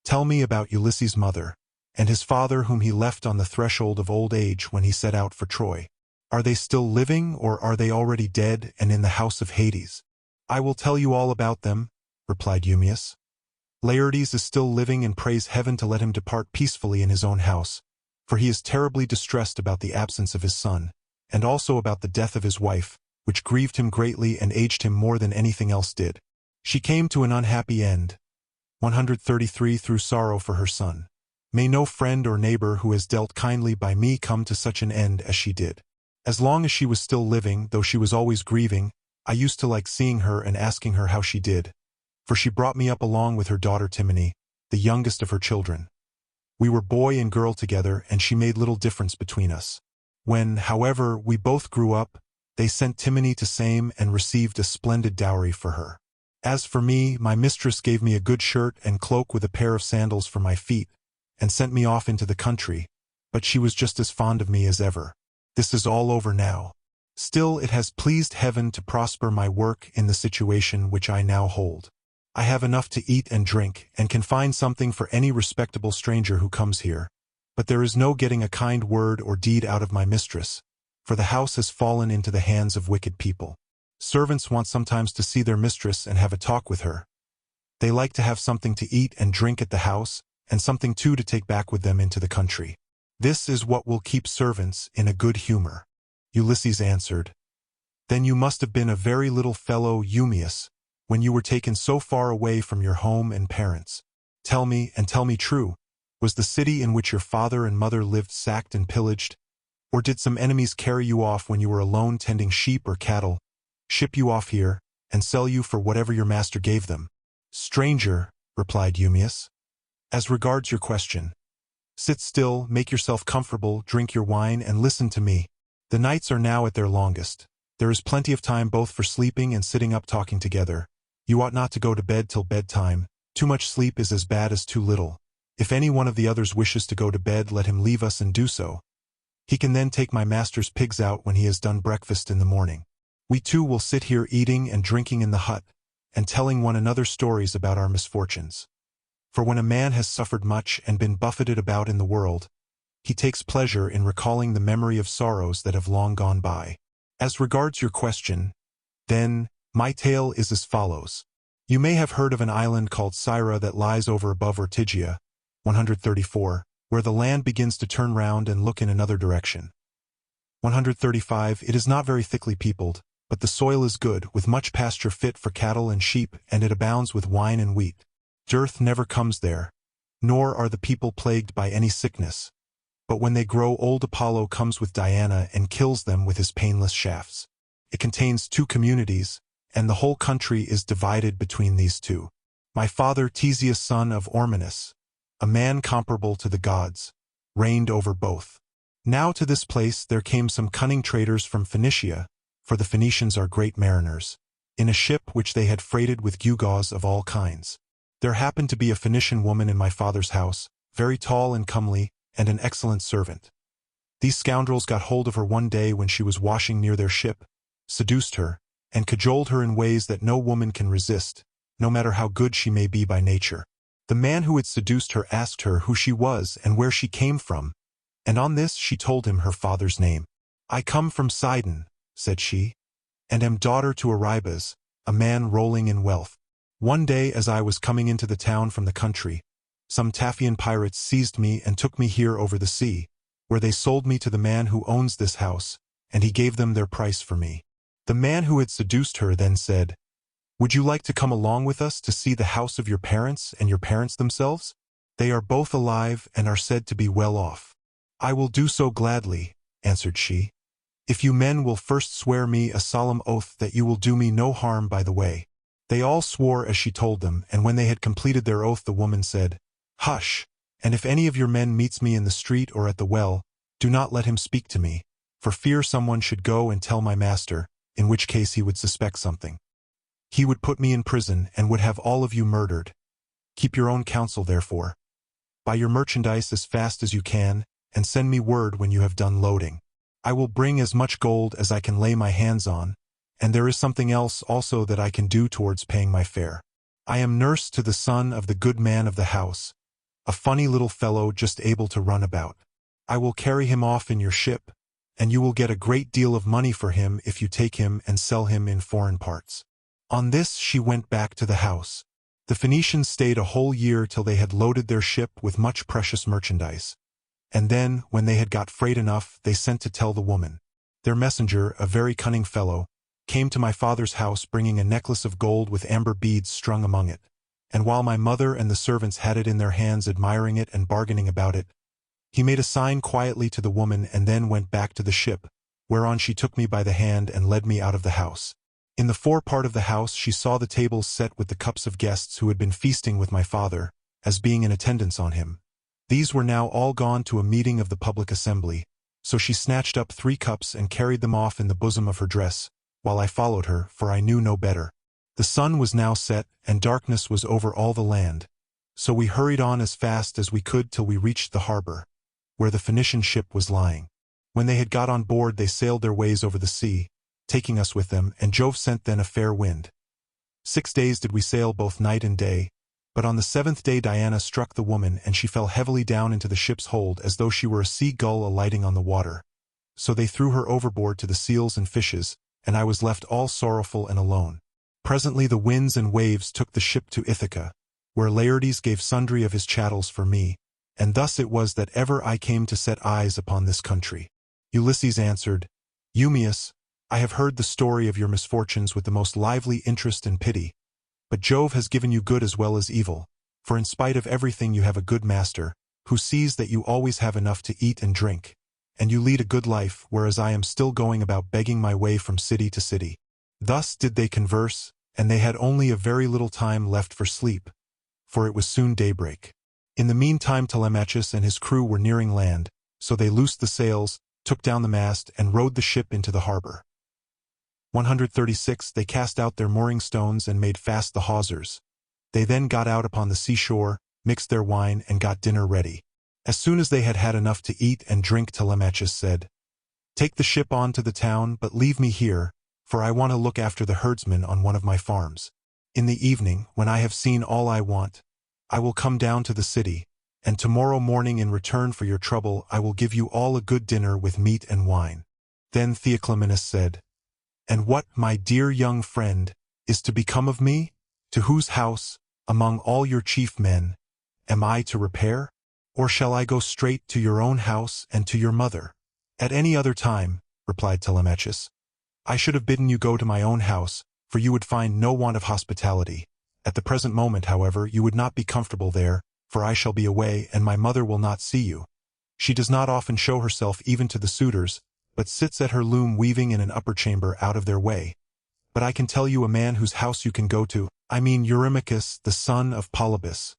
[SPEAKER 1] tell me about Ulysses' mother, and his father whom he left on the threshold of old age when he set out for Troy. Are they still living, or are they already dead and in the house of Hades? I will tell you all about them, replied Eumaeus. Laertes is still living and prays heaven to let him depart peacefully in his own house, for he is terribly distressed about the absence of his son, and also about the death of his wife, which grieved him greatly and aged him more than anything else did. She came to an unhappy end. 133 through sorrow for her son. May no friend or neighbor who has dealt kindly by me come to such an end as she did. As long as she was still living, though she was always grieving, I used to like seeing her and asking her how she did, for she brought me up along with her daughter Timone, the youngest of her children. We were boy and girl together, and she made little difference between us. When, however, we both grew up, they sent Timone to Same and received a splendid dowry for her. As for me, my mistress gave me a good shirt and cloak with a pair of sandals for my feet, and sent me off into the country, but she was just as fond of me as ever. This is all over now. Still, it has pleased heaven to prosper my work in the situation which I now hold. I have enough to eat and drink, and can find something for any respectable stranger who comes here. But there is no getting a kind word or deed out of my mistress, for the house has fallen into the hands of wicked people. Servants want sometimes to see their mistress and have a talk with her. They like to have something to eat and drink at the house, and something too to take back with them into the country. This is what will keep servants in a good humor. Ulysses answered, Then you must have been a very little fellow, Eumaeus, when you were taken so far away from your home and parents. Tell me, and tell me true, was the city in which your father and mother lived sacked and pillaged? Or did some enemies carry you off when you were alone tending sheep or cattle, ship you off here, and sell you for whatever your master gave them? Stranger, replied Eumaeus, as regards your question, sit still, make yourself comfortable, drink your wine, and listen to me. The nights are now at their longest. There is plenty of time both for sleeping and sitting up talking together. You ought not to go to bed till bedtime. Too much sleep is as bad as too little. If any one of the others wishes to go to bed, let him leave us and do so. He can then take my master's pigs out when he has done breakfast in the morning. We two will sit here eating and drinking in the hut, and telling one another stories about our misfortunes. For when a man has suffered much and been buffeted about in the world, he takes pleasure in recalling the memory of sorrows that have long gone by. As regards your question, then, my tale is as follows. You may have heard of an island called Syra that lies over above Ortygia, 134, where the land begins to turn round and look in another direction. 135, it is not very thickly peopled, but the soil is good, with much pasture fit for cattle and sheep, and it abounds with wine and wheat. Dearth never comes there, nor are the people plagued by any sickness. But when they grow old, Apollo comes with Diana and kills them with his painless shafts. It contains 2 communities, and the whole country is divided between these 2. My father, Theseus son of Ormenus, a man comparable to the gods, reigned over both. Now to this place there came some cunning traders from Phoenicia, for the Phoenicians are great mariners, in a ship which they had freighted with gewgaws of all kinds. There happened to be a Phoenician woman in my father's house, very tall and comely, and an excellent servant. These scoundrels got hold of her one day when she was washing near their ship, seduced her, and cajoled her in ways that no woman can resist, no matter how good she may be by nature. The man who had seduced her asked her who she was and where she came from, and on this she told him her father's name. I come from Sidon, said she, and am daughter to Aribas, a man rolling in wealth. One day as I was coming into the town from the country, some Taphian pirates seized me and took me here over the sea, where they sold me to the man who owns this house, and he gave them their price for me. The man who had seduced her then said, Would you like to come along with us to see the house of your parents and your parents themselves? They are both alive and are said to be well off. I will do so gladly, answered she, if you men will first swear me a solemn oath that you will do me no harm by the way. They all swore as she told them, and when they had completed their oath the woman said, Hush, and if any of your men meets me in the street or at the well, do not let him speak to me, for fear someone should go and tell my master, in which case he would suspect something. He would put me in prison and would have all of you murdered. Keep your own counsel, therefore. Buy your merchandise as fast as you can, and send me word when you have done loading. I will bring as much gold as I can lay my hands on, and there is something else also that I can do towards paying my fare. I am nurse to the son of the good man of the house, a funny little fellow just able to run about. I will carry him off in your ship, and you will get a great deal of money for him if you take him and sell him in foreign parts. On this she went back to the house. The Phoenicians stayed a whole year till they had loaded their ship with much precious merchandise. And then, when they had got freight enough, they sent to tell the woman. Their messenger, a very cunning fellow, came to my father's house bringing a necklace of gold with amber beads strung among it. And while my mother and the servants had it in their hands admiring it and bargaining about it, he made a sign quietly to the woman and then went back to the ship, whereon she took me by the hand and led me out of the house. In the forepart of the house she saw the tables set with the cups of guests who had been feasting with my father, as being in attendance on him. These were now all gone to a meeting of the public assembly, so she snatched up 3 cups and carried them off in the bosom of her dress, while I followed her, for I knew no better. The sun was now set, and darkness was over all the land. So we hurried on as fast as we could till we reached the harbor, where the Phoenician ship was lying. When they had got on board they sailed their ways over the sea, taking us with them, and Jove sent then a fair wind. 6 days did we sail both night and day, but on the 7th day Diana struck the woman, and she fell heavily down into the ship's hold as though she were a sea-gull alighting on the water. So they threw her overboard to the seals and fishes, and I was left all sorrowful and alone. Presently the winds and waves took the ship to Ithaca, where Laertes gave sundry of his chattels for me, and thus it was that ever I came to set eyes upon this country. Ulysses answered, Eumaeus, I have heard the story of your misfortunes with the most lively interest and pity. But Jove has given you good as well as evil, for in spite of everything you have a good master, who sees that you always have enough to eat and drink, and you lead a good life, whereas I am still going about begging my way from city to city. Thus did they converse, and they had only a very little time left for sleep, for it was soon daybreak. In the meantime Telemachus and his crew were nearing land, so they loosed the sails, took down the mast, and rowed the ship into the harbor. 136 They cast out their mooring stones and made fast the hawsers. They then got out upon the seashore, mixed their wine, and got dinner ready. As soon as they had had enough to eat and drink, Telemachus said, Take the ship on to the town, but leave me here, for I want to look after the herdsmen on one of my farms. In the evening, when I have seen all I want, I will come down to the city, and tomorrow morning in return for your trouble I will give you all a good dinner with meat and wine. Then Theoclymenus said, And what, my dear young friend, is to become of me? To whose house, among all your chief men, am I to repair? Or shall I go straight to your own house and to your mother? At any other time, replied Telemachus, I should have bidden you go to my own house, for you would find no want of hospitality. At the present moment, however, you would not be comfortable there, for I shall be away, and my mother will not see you. She does not often show herself even to the suitors, but sits at her loom weaving in an upper chamber out of their way. But I can tell you a man whose house you can go to, I mean Eurymachus, the son of Polybus,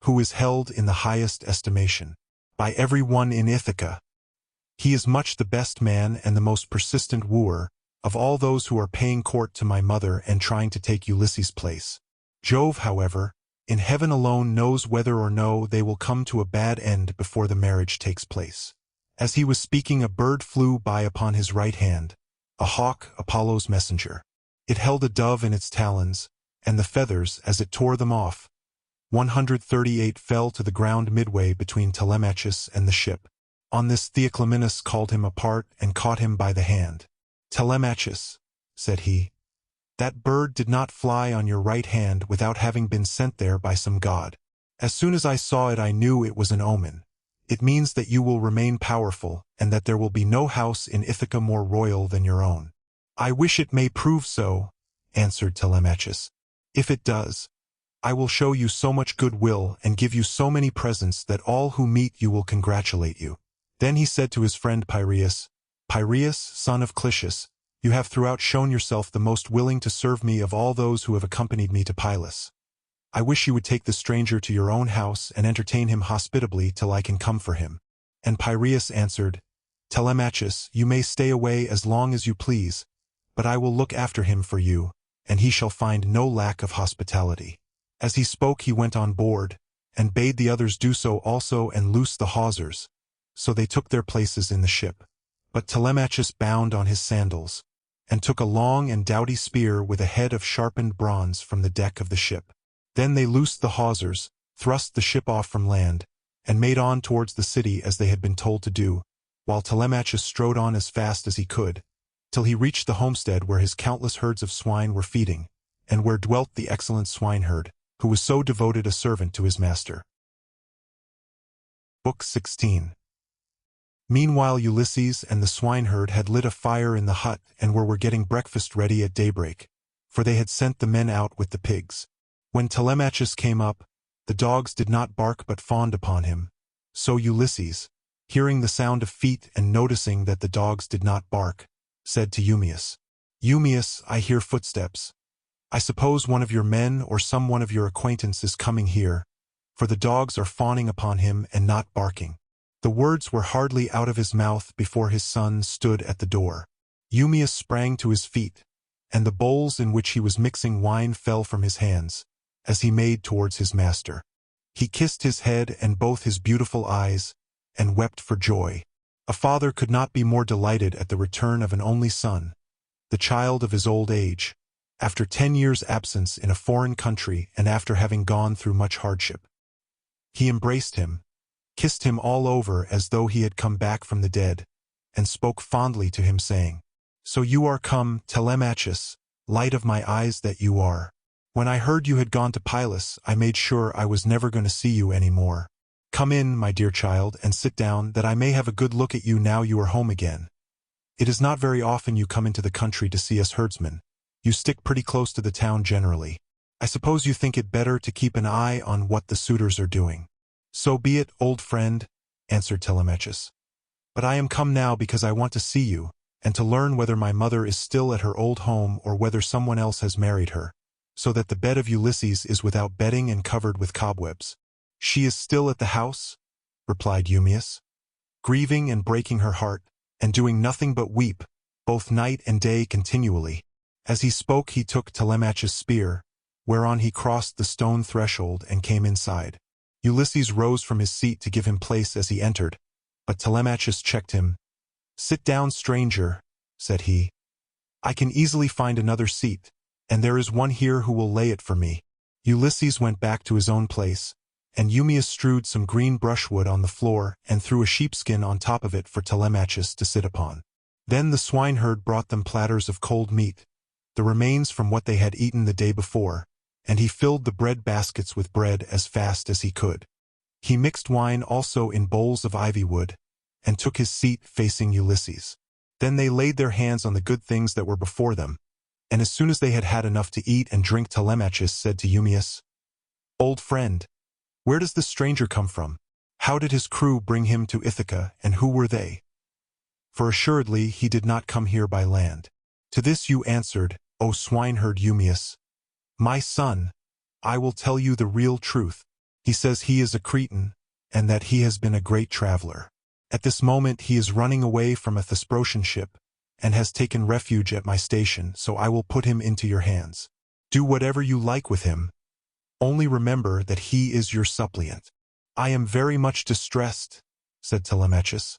[SPEAKER 1] who is held in the highest estimation by every one in Ithaca. He is much the best man and the most persistent wooer of all those who are paying court to my mother and trying to take Ulysses' place. Jove, however, in heaven alone knows whether or no they will come to a bad end before the marriage takes place. As he was speaking, a bird flew by upon his right hand, a hawk, Apollo's messenger. It held a dove in its talons, and the feathers, as it tore them off, 138 fell to the ground midway between Telemachus and the ship. On this Theoclymenus called him apart and caught him by the hand. Telemachus, said he, that bird did not fly on your right hand without having been sent there by some god. As soon as I saw it I knew it was an omen. It means that you will remain powerful, and that there will be no house in Ithaca more royal than your own. I wish it may prove so, answered Telemachus. If it does, I will show you so much goodwill and give you so many presents that all who meet you will congratulate you. Then he said to his friend Piraeus, Piraeus, son of Clitius, you have throughout shown yourself the most willing to serve me of all those who have accompanied me to Pylos. I wish you would take the stranger to your own house and entertain him hospitably till I can come for him. And Piraeus answered, Telemachus, you may stay away as long as you please, but I will look after him for you, and he shall find no lack of hospitality. As he spoke he went on board, and bade the others do so also and loose the hawsers. So they took their places in the ship. But Telemachus bound on his sandals, and took a long and doughty spear with a head of sharpened bronze from the deck of the ship. Then they loosed the hawsers, thrust the ship off from land, and made on towards the city as they had been told to do, while Telemachus strode on as fast as he could, till he reached the homestead where his countless herds of swine were feeding, and where dwelt the excellent swineherd, who was so devoted a servant to his master. Book 16. Meanwhile Ulysses and the swineherd had lit a fire in the hut and were getting breakfast ready at daybreak, for they had sent the men out with the pigs. When Telemachus came up, the dogs did not bark but fawned upon him. So Ulysses, hearing the sound of feet and noticing that the dogs did not bark, said to Eumaeus, Eumaeus, I hear footsteps. I suppose one of your men or some one of your acquaintance is coming here, for the dogs are fawning upon him and not barking. The words were hardly out of his mouth before his son stood at the door. Eumaeus sprang to his feet, and the bowls in which he was mixing wine fell from his hands, as he made towards his master. He kissed his head and both his beautiful eyes, and wept for joy. A father could not be more delighted at the return of an only son, the child of his old age, after 10 years' absence in a foreign country and after having gone through much hardship. He embraced him, kissed him all over as though he had come back from the dead, and spoke fondly to him, saying, "So you are come, Telemachus, light of my eyes that you are. When I heard you had gone to Pylos, I made sure I was never going to see you any more. Come in, my dear child, and sit down, that I may have a good look at you now you are home again. It is not very often you come into the country to see us herdsmen. You stick pretty close to the town generally. I suppose you think it better to keep an eye on what the suitors are doing." "So be it, old friend," answered Telemachus. "But I am come now because I want to see you, and to learn whether my mother is still at her old home or whether someone else has married her, so that the bed of Ulysses is without bedding and covered with cobwebs." "She is still at the house," replied Eumaeus, "grieving and breaking her heart, and doing nothing but weep, both night and day continually." As he spoke he took Telemachus' spear, whereon he crossed the stone threshold and came inside. Ulysses rose from his seat to give him place as he entered, but Telemachus checked him. "Sit down, stranger," said he. "I can easily find another seat, and there is one here who will lay it for me." Ulysses went back to his own place, and Eumaeus strewed some green brushwood on the floor and threw a sheepskin on top of it for Telemachus to sit upon. Then the swineherd brought them platters of cold meat, the remains from what they had eaten the day before, and he filled the bread baskets with bread as fast as he could. He mixed wine also in bowls of ivy wood, and took his seat facing Ulysses. Then they laid their hands on the good things that were before them, and as soon as they had had enough to eat and drink, Telemachus said to Eumaeus, "Old friend, where does this stranger come from? How did his crew bring him to Ithaca, and who were they? For assuredly he did not come here by land." To this you answered, "O swineherd Eumaeus, my son, I will tell you the real truth. He says he is a Cretan, and that he has been a great traveler. At this moment he is running away from a Thesprotian ship, and has taken refuge at my station, so I will put him into your hands. Do whatever you like with him. Only remember that he is your suppliant." "I am very much distressed," said Telemachus,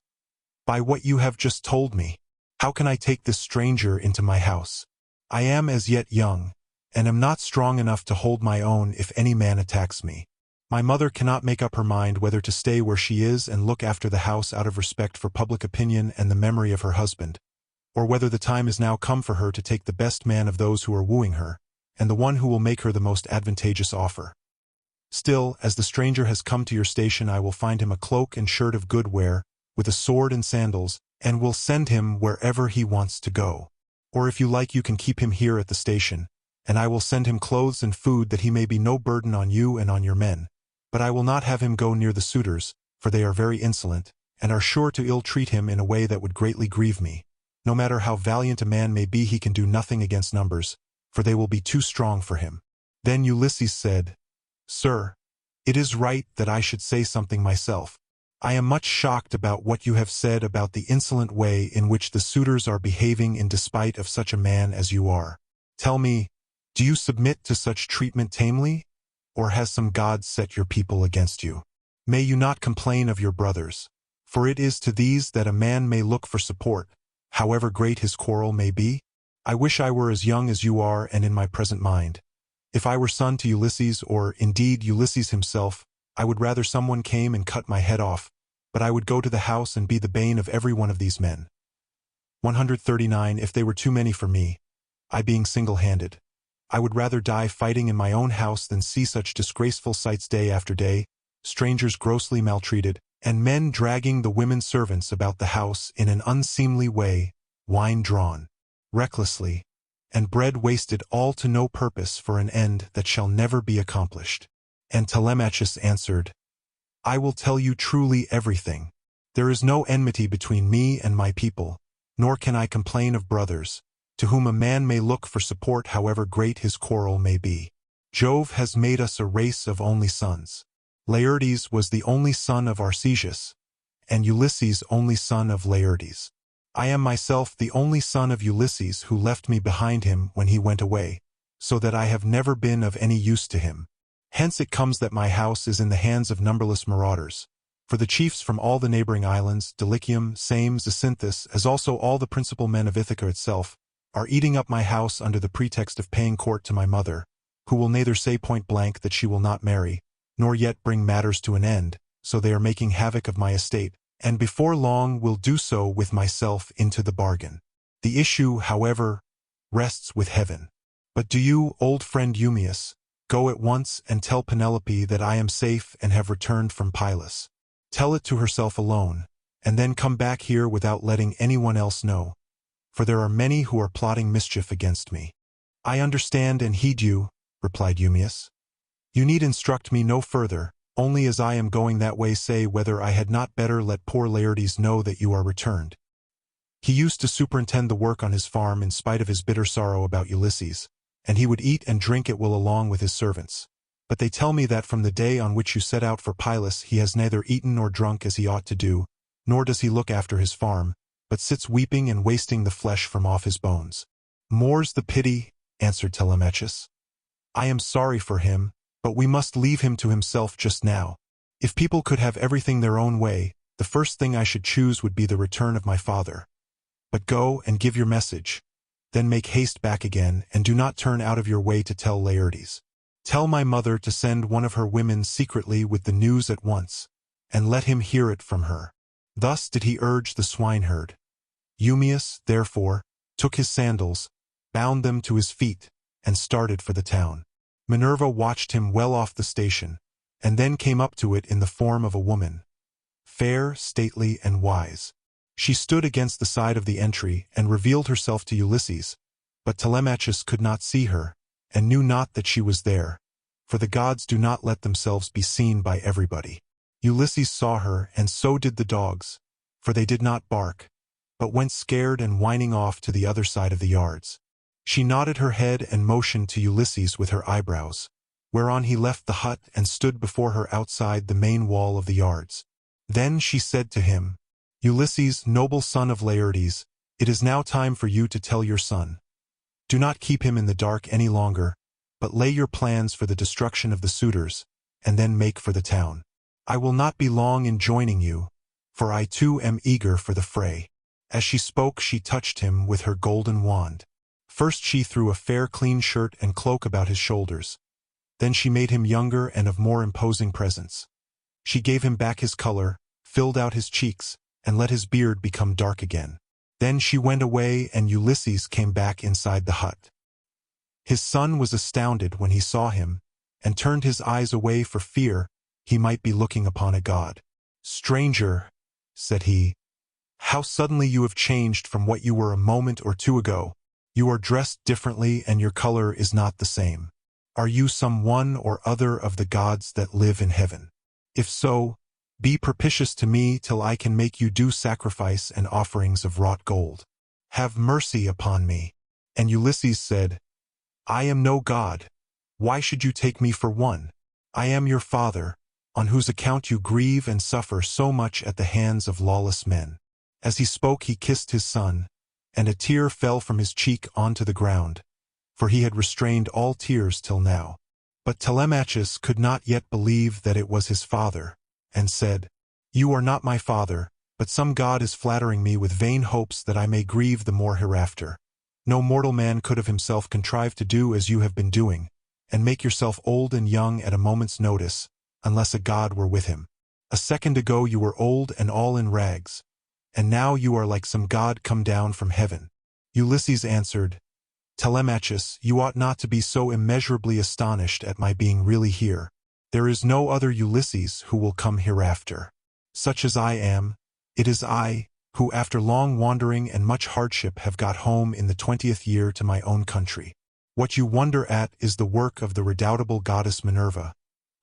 [SPEAKER 1] "by what you have just told me. How can I take this stranger into my house? I am as yet young, and am not strong enough to hold my own if any man attacks me. My mother cannot make up her mind whether to stay where she is and look after the house out of respect for public opinion and the memory of her husband, or whether the time is now come for her to take the best man of those who are wooing her, and the one who will make her the most advantageous offer. Still, as the stranger has come to your station, I will find him a cloak and shirt of good wear, with a sword and sandals, and will send him wherever he wants to go. Or if you like, you can keep him here at the station, and I will send him clothes and food that he may be no burden on you and on your men. But I will not have him go near the suitors, for they are very insolent, and are sure to ill-treat him in a way that would greatly grieve me. No matter how valiant a man may be, he can do nothing against numbers, for they will be too strong for him." Then Ulysses said, "Sir, it is right that I should say something myself. I am much shocked about what you have said about the insolent way in which the suitors are behaving in despite of such a man as you are. Tell me, do you submit to such treatment tamely, or has some god set your people against you? May you not complain of your brothers, for it is to these that a man may look for support, however great his quarrel may be? I wish I were as young as you are and in my present mind. If I were son to Ulysses, or indeed Ulysses himself, I would rather someone came and cut my head off, but I would go to the house and be the bane of every one of these men. 139. If they were too many for me, I being single-handed, I would rather die fighting in my own house than see such disgraceful sights day after day, strangers grossly maltreated, and men dragging the women servants about the house in an unseemly way, wine drawn recklessly, and bread wasted all to no purpose for an end that shall never be accomplished." And Telemachus answered, "I will tell you truly everything. There is no enmity between me and my people, nor can I complain of brothers, to whom a man may look for support however great his quarrel may be. Jove has made us a race of only sons. Laertes was the only son of Arcesius, and Ulysses only son of Laertes. I am myself the only son of Ulysses who left me behind him when he went away, so that I have never been of any use to him. Hence it comes that my house is in the hands of numberless marauders. For the chiefs from all the neighboring islands, Dulichium, Same, Zacynthus, as also all the principal men of Ithaca itself, are eating up my house under the pretext of paying court to my mother, who will neither say point blank that she will not marry, nor yet bring matters to an end, so they are making havoc of my estate, and before long will do so with myself into the bargain. The issue, however, rests with heaven. But do you, old friend Eumaeus, go at once and tell Penelope that I am safe and have returned from Pylos. Tell it to herself alone, and then come back here without letting anyone else know, for there are many who are plotting mischief against me. I understand and heed you, replied Eumaeus. You need instruct me no further, only as I am going that way say whether I had not better let poor Laertes know that you are returned. He used to superintend the work on his farm in spite of his bitter sorrow about Ulysses, and he would eat and drink at will along with his servants. But they tell me that from the day on which you set out for Pylos he has neither eaten nor drunk as he ought to do, nor does he look after his farm, but sits weeping and wasting the flesh from off his bones. More's the pity, answered Telemachus. I am sorry for him, but we must leave him to himself just now. If people could have everything their own way, the first thing I should choose would be the return of my father. But go and give your message, then make haste back again, and do not turn out of your way to tell Laertes. Tell my mother to send one of her women secretly with the news at once, and let him hear it from her. Thus did he urge the swineherd. Eumaeus, therefore, took his sandals, bound them to his feet, and started for the town. Minerva watched him well off the station, and then came up to it in the form of a woman, fair, stately, and wise. She stood against the side of the entry and revealed herself to Ulysses, but Telemachus could not see her, and knew not that she was there, for the gods do not let themselves be seen by everybody. Ulysses saw her, and so did the dogs, for they did not bark, but went scared and whining off to the other side of the yards. She nodded her head and motioned to Ulysses with her eyebrows, whereon he left the hut and stood before her outside the main wall of the yards. Then she said to him, Ulysses, noble son of Laertes, it is now time for you to tell your son. Do not keep him in the dark any longer, but lay your plans for the destruction of the suitors, and then make for the town. I will not be long in joining you, for I too am eager for the fray. As she spoke, she touched him with her golden wand. First she threw a fair clean shirt and cloak about his shoulders. Then she made him younger and of more imposing presence. She gave him back his color, filled out his cheeks, and let his beard become dark again. Then she went away, and Ulysses came back inside the hut. His son was astounded when he saw him, and turned his eyes away for fear he might be looking upon a god. Stranger, said he, how suddenly you have changed from what you were a moment or two ago. You are dressed differently, and your color is not the same. Are you some one or other of the gods that live in heaven? If so, be propitious to me till I can make you due sacrifice and offerings of wrought gold. Have mercy upon me. And Ulysses said, I am no god. Why should you take me for one? I am your father, on whose account you grieve and suffer so much at the hands of lawless men. As he spoke, he kissed his son, and a tear fell from his cheek onto the ground, for he had restrained all tears till now. But Telemachus could not yet believe that it was his father, and said, You are not my father, but some god is flattering me with vain hopes that I may grieve the more hereafter. No mortal man could of himself contrive to do as you have been doing, and make yourself old and young at a moment's notice, unless a god were with him. A second ago you were old and all in rags, and now you are like some god come down from heaven. Ulysses answered, Telemachus, you ought not to be so immeasurably astonished at my being really here. There is no other Ulysses who will come hereafter. Such as I am, it is I, who after long wandering and much hardship have got home in the 20th year to my own country. What you wonder at is the work of the redoubtable goddess Minerva,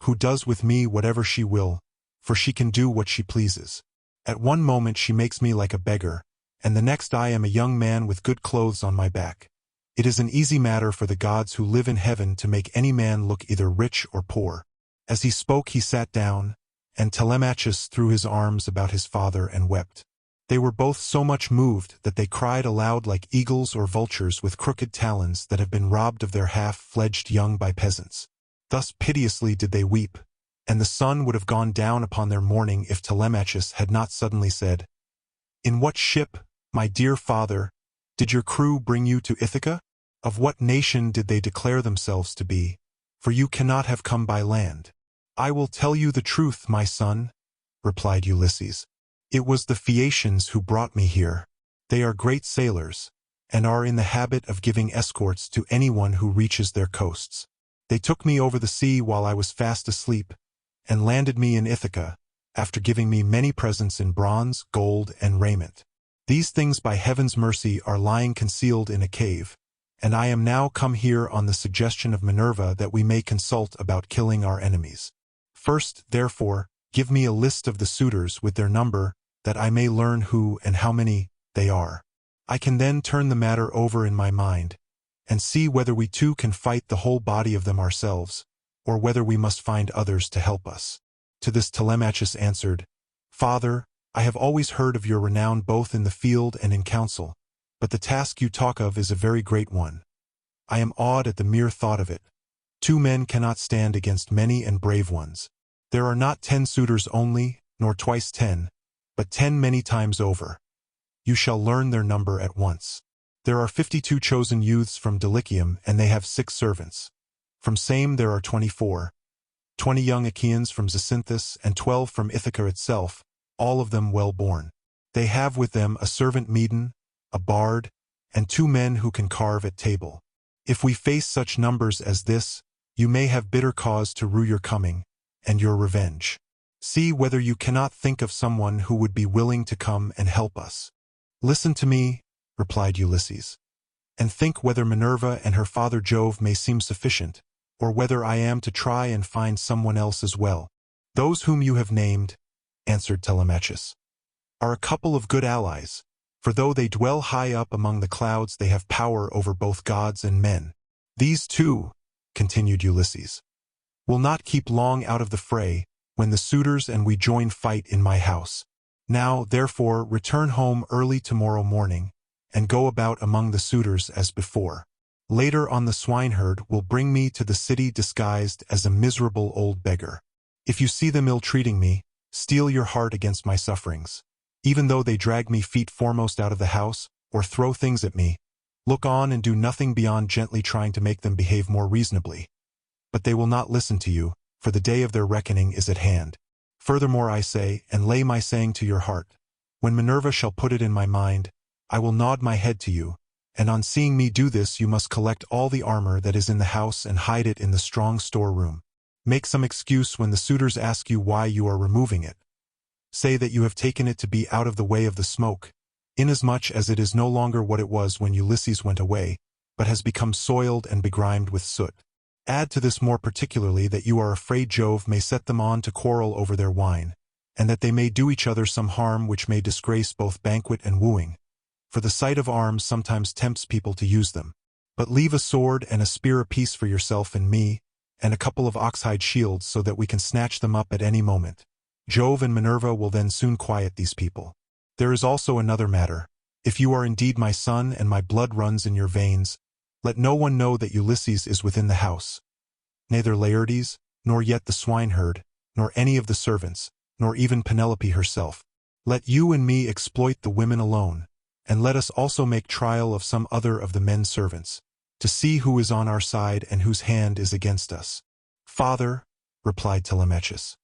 [SPEAKER 1] who does with me whatever she will, for she can do what she pleases. At one moment she makes me like a beggar, and the next I am a young man with good clothes on my back. It is an easy matter for the gods who live in heaven to make any man look either rich or poor. As he spoke he sat down, and Telemachus threw his arms about his father and wept. They were both so much moved that they cried aloud like eagles or vultures with crooked talons that have been robbed of their half-fledged young by peasants. Thus piteously did they weep, and the sun would have gone down upon their mourning if Telemachus had not suddenly said, "In what ship, my dear father, did your crew bring you to Ithaca? Of what nation did they declare themselves to be? For you cannot have come by land." "I will tell you the truth, my son," replied Ulysses. "It was the Phaeacians who brought me here. They are great sailors, and are in the habit of giving escorts to anyone who reaches their coasts. They took me over the sea while I was fast asleep, and landed me in Ithaca, after giving me many presents in bronze, gold, and raiment. These things by heaven's mercy are lying concealed in a cave, and I am now come here on the suggestion of Minerva that we may consult about killing our enemies. First, therefore, give me a list of the suitors with their number, that I may learn who and how many they are. I can then turn the matter over in my mind, and see whether we too can fight the whole body of them ourselves, or whether we must find others to help us." To this Telemachus answered, "Father, I have always heard of your renown both in the field and in council, but the task you talk of is a very great one. I am awed at the mere thought of it. 2 men cannot stand against many and brave ones. There are not 10 suitors only, nor twice 10, but 10 many times over. You shall learn their number at once. There are 52 chosen youths from Dulichium, and they have 6 servants. From Same there are 24, 20 young Achaeans from Zacynthus, and 12 from Ithaca itself, all of them well-born. They have with them a servant maiden, a bard, and 2 men who can carve at table. If we face such numbers as this, you may have bitter cause to rue your coming, and your revenge. See whether you cannot think of someone who would be willing to come and help us." "Listen to me," replied Ulysses, "and think whether Minerva and her father Jove may seem sufficient, or whether I am to try and find someone else as well." "Those whom you have named," answered Telemachus, "are a couple of good allies, for though they dwell high up among the clouds they have power over both gods and men. These two," continued Ulysses, "will not keep long out of the fray, when the suitors and we join fight in my house. Now, therefore, return home early tomorrow morning, and go about among the suitors as before. Later on the swineherd will bring me to the city disguised as a miserable old beggar. If you see them ill-treating me, steel your heart against my sufferings. Even though they drag me feet foremost out of the house, or throw things at me, look on and do nothing beyond gently trying to make them behave more reasonably. But they will not listen to you, for the day of their reckoning is at hand. Furthermore I say, and lay my saying to your heart, when Minerva shall put it in my mind, I will nod my head to you, and on seeing me do this you must collect all the armor that is in the house and hide it in the strong storeroom. Make some excuse when the suitors ask you why you are removing it. Say that you have taken it to be out of the way of the smoke, inasmuch as it is no longer what it was when Ulysses went away, but has become soiled and begrimed with soot. Add to this more particularly that you are afraid Jove may set them on to quarrel over their wine, and that they may do each other some harm which may disgrace both banquet and wooing, for the sight of arms sometimes tempts people to use them. But leave a sword and a spear apiece for yourself and me, and a couple of oxhide shields so that we can snatch them up at any moment. Jove and Minerva will then soon quiet these people. There is also another matter. If you are indeed my son and my blood runs in your veins, let no one know that Ulysses is within the house. Neither Laertes, nor yet the swineherd, nor any of the servants, nor even Penelope herself. Let you and me exploit the women alone, and let us also make trial of some other of the men servants, to see who is on our side and whose hand is against us." "Father," replied Telemachus,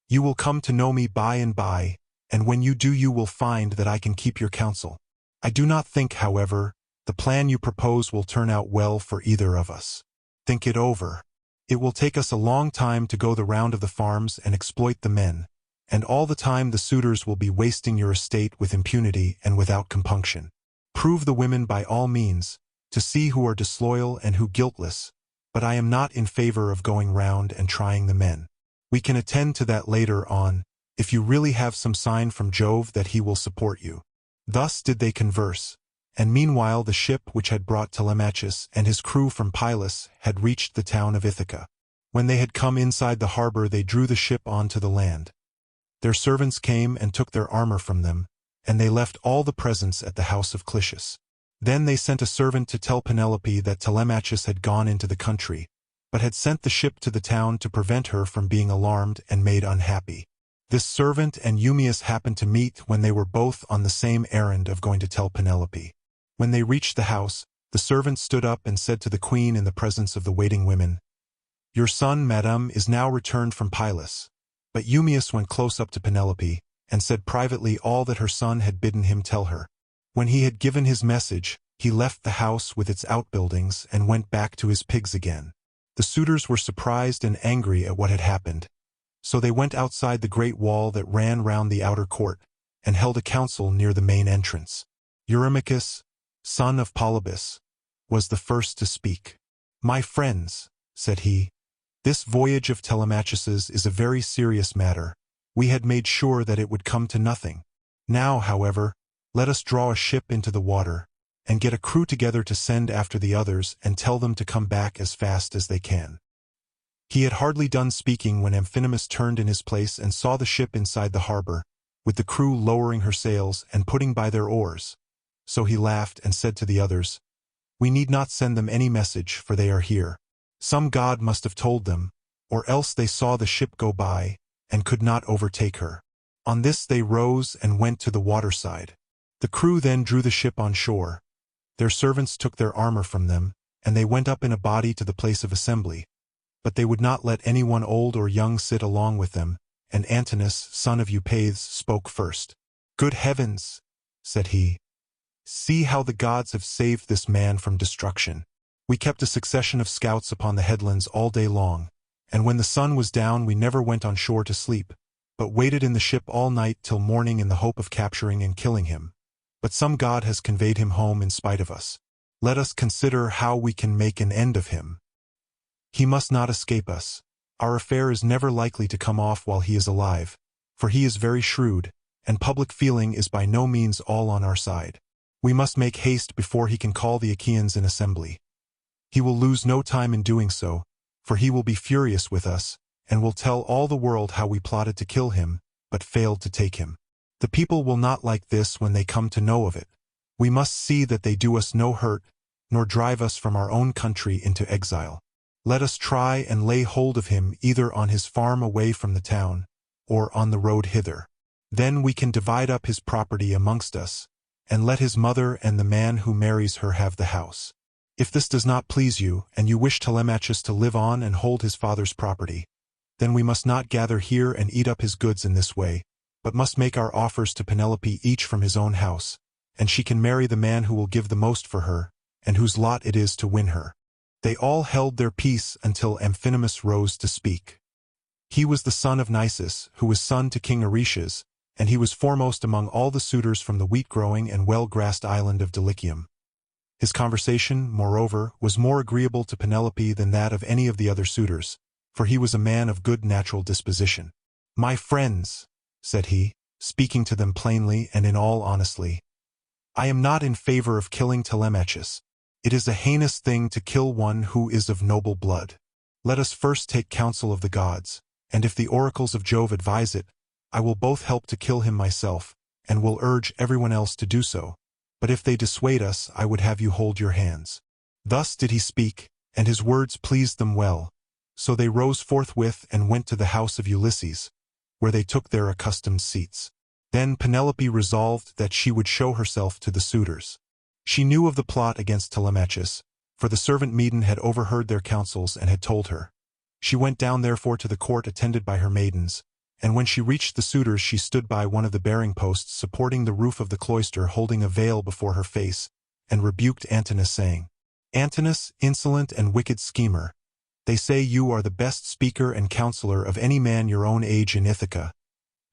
[SPEAKER 1] "you will come to know me by and by, and when you do you will find that I can keep your counsel. I do not think, however, the plan you propose will turn out well for either of us. Think it over. It will take us a long time to go the round of the farms and exploit the men, and all the time the suitors will be wasting your estate with impunity and without compunction. Prove the women by all means, to see who are disloyal and who guiltless, but I am not in favor of going round and trying the men. We can attend to that later on, if you really have some sign from Jove that he will support you." Thus did they converse, and meanwhile the ship which had brought Telemachus and his crew from Pylos had reached the town of Ithaca. When they had come inside the harbor they drew the ship on to the land. Their servants came and took their armor from them, and they left all the presents at the house of Clitius. Then they sent a servant to tell Penelope that Telemachus had gone into the country, but had sent the ship to the town to prevent her from being alarmed and made unhappy. This servant and Eumaeus happened to meet when they were both on the same errand of going to tell Penelope. When they reached the house, the servant stood up and said to the queen in the presence of the waiting women, "Your son, madame, is now returned from Pylos." But Eumaeus went close up to Penelope, and said privately all that her son had bidden him tell her. When he had given his message, he left the house with its outbuildings and went back to his pigs again. The suitors were surprised and angry at what had happened. So they went outside the great wall that ran round the outer court, and held a council near the main entrance. Eumaeus, son of Polybus, was the first to speak. "My friends," said he, "this voyage of Telemachus's is a very serious matter. We had made sure that it would come to nothing. Now, however, let us draw a ship into the water, and get a crew together to send after the others and tell them to come back as fast as they can." He had hardly done speaking when Amphinomus turned in his place and saw the ship inside the harbor, with the crew lowering her sails and putting by their oars. So he laughed and said to the others, "We need not send them any message, for they are here. Some god must have told them, or else they saw the ship go by, and could not overtake her." On this they rose and went to the waterside. The crew then drew the ship on shore. Their servants took their armor from them, and they went up in a body to the place of assembly. But they would not let anyone old or young sit along with them, and Antinous, son of Eumaeus, spoke first. "Good heavens," said he, "see how the gods have saved this man from destruction. We kept a succession of scouts upon the headlands all day long, and when the sun was down we never went on shore to sleep, but waited in the ship all night till morning in the hope of capturing and killing him. But some god has conveyed him home in spite of us. Let us consider how we can make an end of him. He must not escape us. Our affair is never likely to come off while he is alive, for he is very shrewd, and public feeling is by no means all on our side. We must make haste before he can call the Achaeans in assembly. He will lose no time in doing so, for he will be furious with us, and will tell all the world how we plotted to kill him, but failed to take him. The people will not like this when they come to know of it. We must see that they do us no hurt, nor drive us from our own country into exile. Let us try and lay hold of him either on his farm away from the town, or on the road hither. Then we can divide up his property amongst us, and let his mother and the man who marries her have the house. If this does not please you, and you wish Telemachus to live on and hold his father's property, then we must not gather here and eat up his goods in this way, but must make our offers to Penelope each from his own house, and she can marry the man who will give the most for her, and whose lot it is to win her." They all held their peace until Amphinomus rose to speak. He was the son of Nisus, who was son to King Odysseus, and he was foremost among all the suitors from the wheat-growing and well-grassed island of Dulichium. His conversation, moreover, was more agreeable to Penelope than that of any of the other suitors, for he was a man of good natural disposition. "My friends," said he, speaking to them plainly and in all honesty, "I am not in favor of killing Telemachus. It is a heinous thing to kill one who is of noble blood. Let us first take counsel of the gods, and if the oracles of Jove advise it, I will both help to kill him myself, and will urge everyone else to do so. But if they dissuade us, I would have you hold your hands." Thus did he speak, and his words pleased them well. So they rose forthwith and went to the house of Ulysses, where they took their accustomed seats. Then Penelope resolved that she would show herself to the suitors. She knew of the plot against Telemachus, for the servant maiden had overheard their counsels and had told her. She went down therefore to the court attended by her maidens, and when she reached the suitors she stood by one of the bearing posts supporting the roof of the cloister holding a veil before her face, and rebuked Antinous saying, "Antinous, insolent and wicked schemer, they say you are the best speaker and counselor of any man your own age in Ithaca,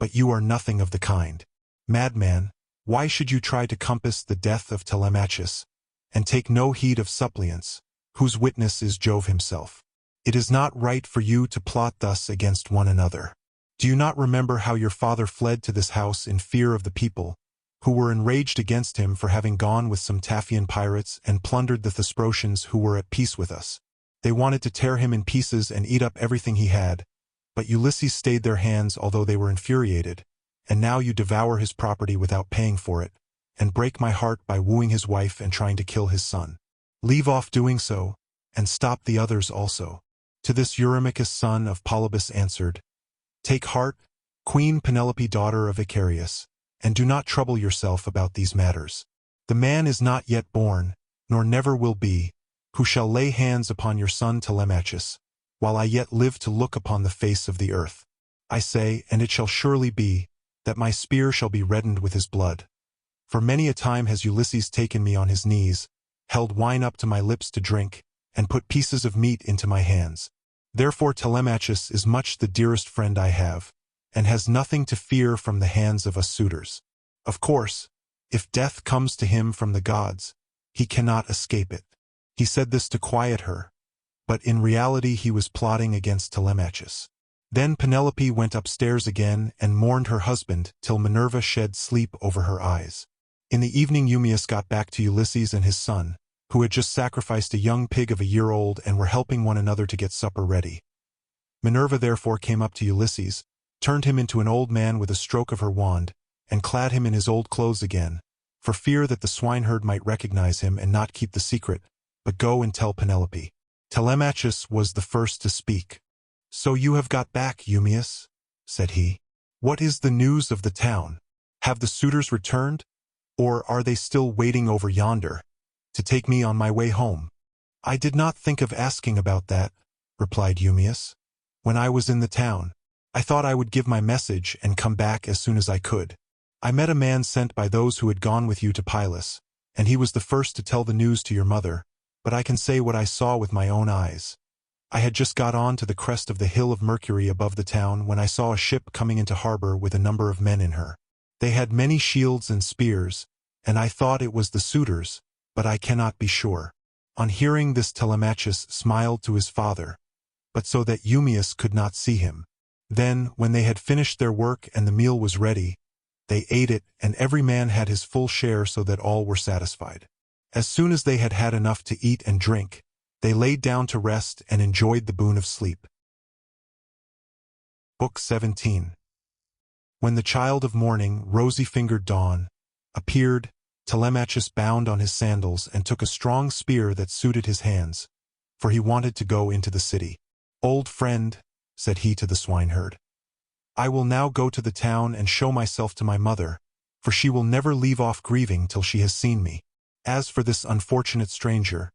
[SPEAKER 1] but you are nothing of the kind. Madman, why should you try to compass the death of Telemachus, and take no heed of suppliants, whose witness is Jove himself? It is not right for you to plot thus against one another. Do you not remember how your father fled to this house in fear of the people, who were enraged against him for having gone with some Taphian pirates and plundered the Thesprotians who were at peace with us? They wanted to tear him in pieces and eat up everything he had, but Ulysses stayed their hands although they were infuriated, and now you devour his property without paying for it, and break my heart by wooing his wife and trying to kill his son. Leave off doing so, and stop the others also." To this Eurymachus son of Polybus answered, "Take heart, Queen Penelope daughter of Icarius, and do not trouble yourself about these matters. The man is not yet born, nor never will be, who shall lay hands upon your son Telemachus, while I yet live to look upon the face of the earth. I say, and it shall surely be, that my spear shall be reddened with his blood. For many a time has Ulysses taken me on his knees, held wine up to my lips to drink, and put pieces of meat into my hands. Therefore Telemachus is much the dearest friend I have, and has nothing to fear from the hands of us suitors. Of course, if death comes to him from the gods, he cannot escape it." He said this to quiet her, but in reality he was plotting against Telemachus. Then Penelope went upstairs again and mourned her husband till Minerva shed sleep over her eyes. In the evening Eumaeus got back to Ulysses and his son, who had just sacrificed a young pig of a year old and were helping one another to get supper ready. Minerva therefore came up to Ulysses, turned him into an old man with a stroke of her wand, and clad him in his old clothes again, for fear that the swineherd might recognize him and not keep the secret, but go and tell Penelope. Telemachus was the first to speak. "So you have got back, Eumaeus," said he. "What is the news of the town? Have the suitors returned, or are they still waiting over yonder, to take me on my way home?" "I did not think of asking about that," replied Eumaeus. "When I was in the town, I thought I would give my message and come back as soon as I could. I met a man sent by those who had gone with you to Pylos, and he was the first to tell the news to your mother, but I can say what I saw with my own eyes. I had just got on to the crest of the hill of Mercury above the town when I saw a ship coming into harbor with a number of men in her. They had many shields and spears, and I thought it was the suitors, but I cannot be sure." On hearing this Telemachus smiled to his father, but so that Eumaeus could not see him. Then, when they had finished their work and the meal was ready, they ate it, and every man had his full share so that all were satisfied. As soon as they had had enough to eat and drink, they laid down to rest and enjoyed the boon of sleep. Book 17. When the child of morning, rosy-fingered dawn, appeared, Telemachus bound on his sandals and took a strong spear that suited his hands, for he wanted to go into the city. "Old friend," said he to the swineherd, "I will now go to the town and show myself to my mother, for she will never leave off grieving till she has seen me. As for this unfortunate stranger,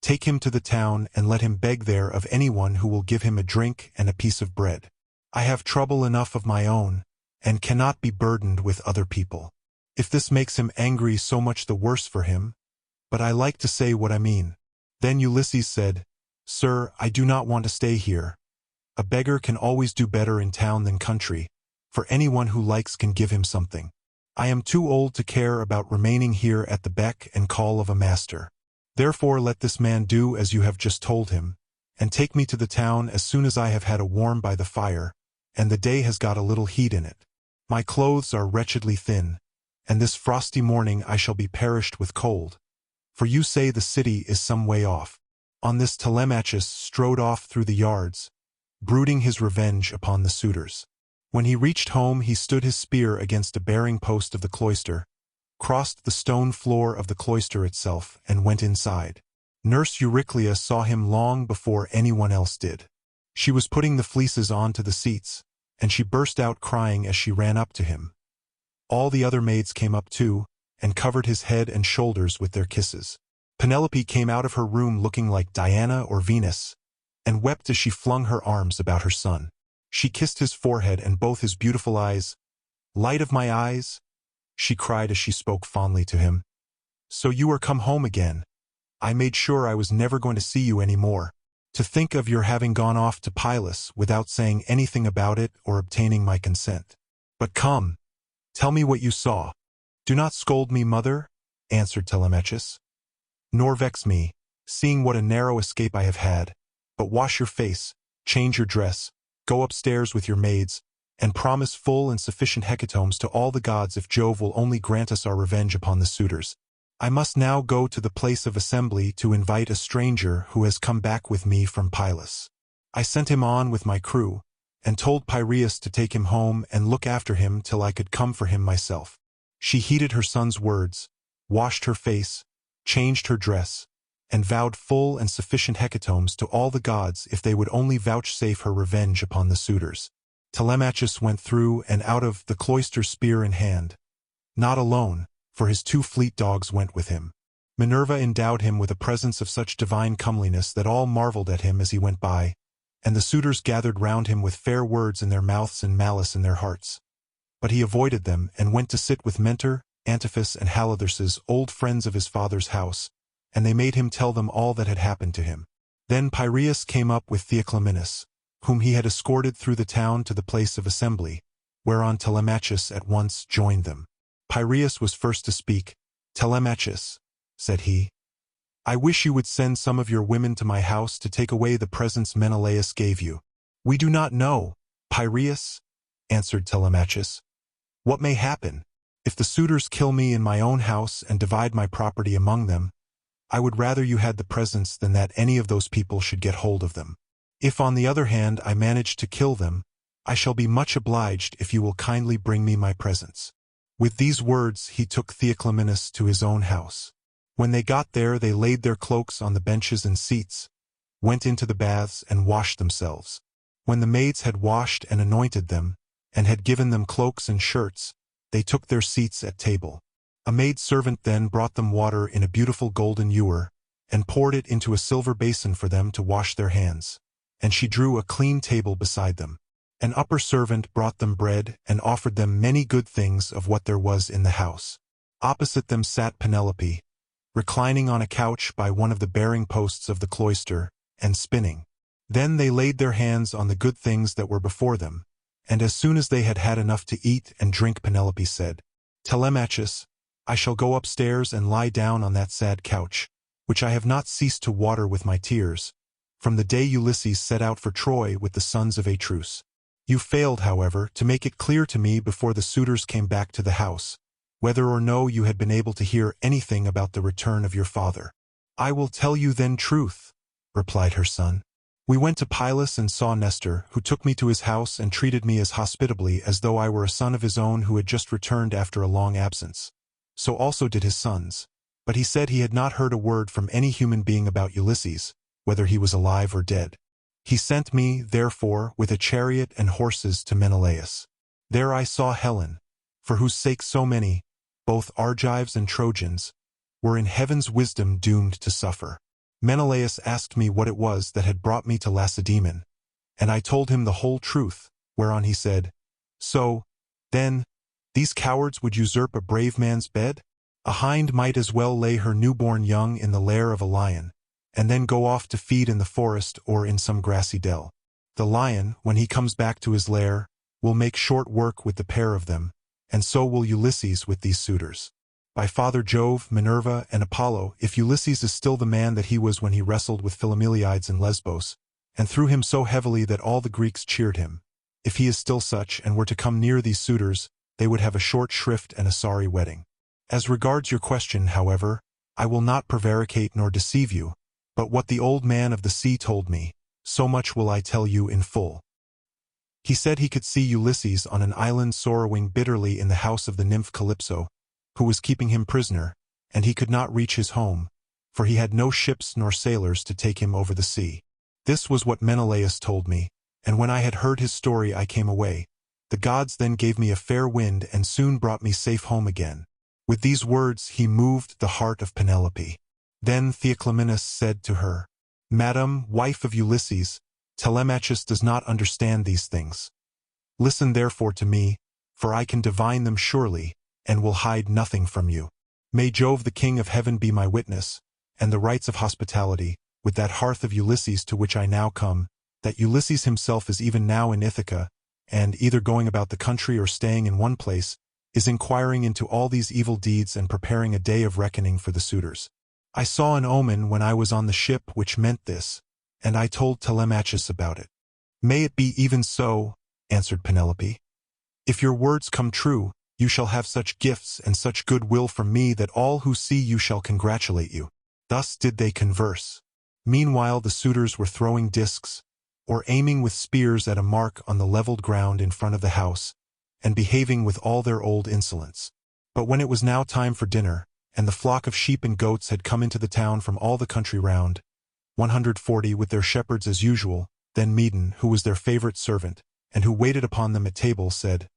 [SPEAKER 1] take him to the town and let him beg there of anyone who will give him a drink and a piece of bread. I have trouble enough of my own, and cannot be burdened with other people. If this makes him angry, so much the worse for him, but I like to say what I mean." Then Ulysses said, "Sir, I do not want to stay here. A beggar can always do better in town than country, for anyone who likes can give him something. I am too old to care about remaining here at the beck and call of a master. Therefore let this man do as you have just told him, and take me to the town as soon as I have had a warm by the fire, and the day has got a little heat in it. My clothes are wretchedly thin, and this frosty morning I shall be perished with cold, for you say the city is some way off." On this Telemachus strode off through the yards, brooding his revenge upon the suitors. When he reached home he stood his spear against a bearing post of the cloister, crossed the stone floor of the cloister itself, and went inside. Nurse Euryclea saw him long before anyone else did. She was putting the fleeces onto the seats, and she burst out crying as she ran up to him. All the other maids came up too, and covered his head and shoulders with their kisses. Penelope came out of her room looking like Diana or Venus, and wept as she flung her arms about her son. She kissed his forehead and both his beautiful eyes. "Light of my eyes," she cried as she spoke fondly to him. "So you are come home again. I made sure I was never going to see you any more. To think of your having gone off to Pylos without saying anything about it or obtaining my consent. But come, tell me what you saw." "Do not scold me, mother," answered Telemachus, "nor vex me, seeing what a narrow escape I have had, but wash your face, change your dress, go upstairs with your maids, and promise full and sufficient hecatombs to all the gods if Jove will only grant us our revenge upon the suitors. I must now go to the place of assembly to invite a stranger who has come back with me from Pylos. I sent him on with my crew, and told Piraeus to take him home and look after him till I could come for him myself. She heeded her son's words, washed her face, changed her dress, and vowed full and sufficient hecatombs to all the gods if they would only vouchsafe her revenge upon the suitors. Telemachus went through and out of the cloister spear in hand. Not alone, for his 2 fleet dogs went with him. Minerva endowed him with a presence of such divine comeliness that all marveled at him as he went by, and the suitors gathered round him with fair words in their mouths and malice in their hearts. But he avoided them and went to sit with Mentor, Antiphus, and Halitherses, old friends of his father's house, and they made him tell them all that had happened to him. Then Piraeus came up with Theoclymenus, whom he had escorted through the town to the place of assembly, whereon Telemachus at once joined them. Piraeus was first to speak. "Telemachus," said he, "I wish you would send some of your women to my house to take away the presents Menelaus gave you." "We do not know, Piraeus," answered Telemachus, "what may happen. If the suitors kill me in my own house and divide my property among them, I would rather you had the presents than that any of those people should get hold of them. If on the other hand I manage to kill them, I shall be much obliged if you will kindly bring me my presents." With these words he took Theoclymenus to his own house. When they got there they laid their cloaks on the benches and seats, went into the baths and washed themselves. When the maids had washed and anointed them, and had given them cloaks and shirts, they took their seats at table. A maid-servant then brought them water in a beautiful golden ewer, and poured it into a silver basin for them to wash their hands, and she drew a clean table beside them. An upper servant brought them bread and offered them many good things of what there was in the house. Opposite them sat Penelope, reclining on a couch by one of the bearing posts of the cloister, and spinning. Then they laid their hands on the good things that were before them, and as soon as they had had enough to eat and drink, Penelope said, "Telemachus, I shall go upstairs and lie down on that sad couch, which I have not ceased to water with my tears, from the day Ulysses set out for Troy with the sons of Atreus. You failed, however, to make it clear to me before the suitors came back to the house, whether or no you had been able to hear anything about the return of your father." "I will tell you then truth," replied her son. "We went to Pylos and saw Nestor, who took me to his house and treated me as hospitably as though I were a son of his own who had just returned after a long absence. So also did his sons. But he said he had not heard a word from any human being about Ulysses, whether he was alive or dead. He sent me, therefore, with a chariot and horses to Menelaus. There I saw Helen, for whose sake so many, both Argives and Trojans, were in heaven's wisdom doomed to suffer. Menelaus asked me what it was that had brought me to Lacedaemon, and I told him the whole truth, whereon he said, 'So, then, these cowards would usurp a brave man's bed? A hind might as well lay her newborn young in the lair of a lion, and then go off to feed in the forest or in some grassy dell. The lion, when he comes back to his lair, will make short work with the pair of them, and so will Ulysses with these suitors. By Father Jove, Minerva, and Apollo, if Ulysses is still the man that he was when he wrestled with Philomeliades in Lesbos, and threw him so heavily that all the Greeks cheered him, if he is still such and were to come near these suitors, they would have a short shrift and a sorry wedding. As regards your question, however, I will not prevaricate nor deceive you, but what the old man of the sea told me, so much will I tell you in full. He said he could see Ulysses on an island sorrowing bitterly in the house of the nymph Calypso, who was keeping him prisoner, and he could not reach his home, for he had no ships nor sailors to take him over the sea. This was what Menelaus told me, and when I had heard his story I came away. The gods then gave me a fair wind and soon brought me safe home again. With these words he moved the heart of Penelope. Then Theoclymenus said to her, "Madam, wife of Ulysses, Telemachus does not understand these things. Listen therefore to me, for I can divine them surely, and will hide nothing from you. May Jove the king of heaven be my witness, and the rites of hospitality, with that hearth of Ulysses to which I now come, that Ulysses himself is even now in Ithaca, and, either going about the country or staying in one place, is inquiring into all these evil deeds and preparing a day of reckoning for the suitors. I saw an omen when I was on the ship which meant this, and I told Telemachus about it." "May it be even so," answered Penelope. "If your words come true, you shall have such gifts and such good will from me that all who see you shall congratulate you." Thus did they converse. Meanwhile the suitors were throwing discs, or aiming with spears at a mark on the leveled ground in front of the house, and behaving with all their old insolence. But when it was now time for dinner, and the flock of sheep and goats had come into the town from all the country round, 140 with their shepherds as usual, then Medon, who was their favorite servant, and who waited upon them at table, said,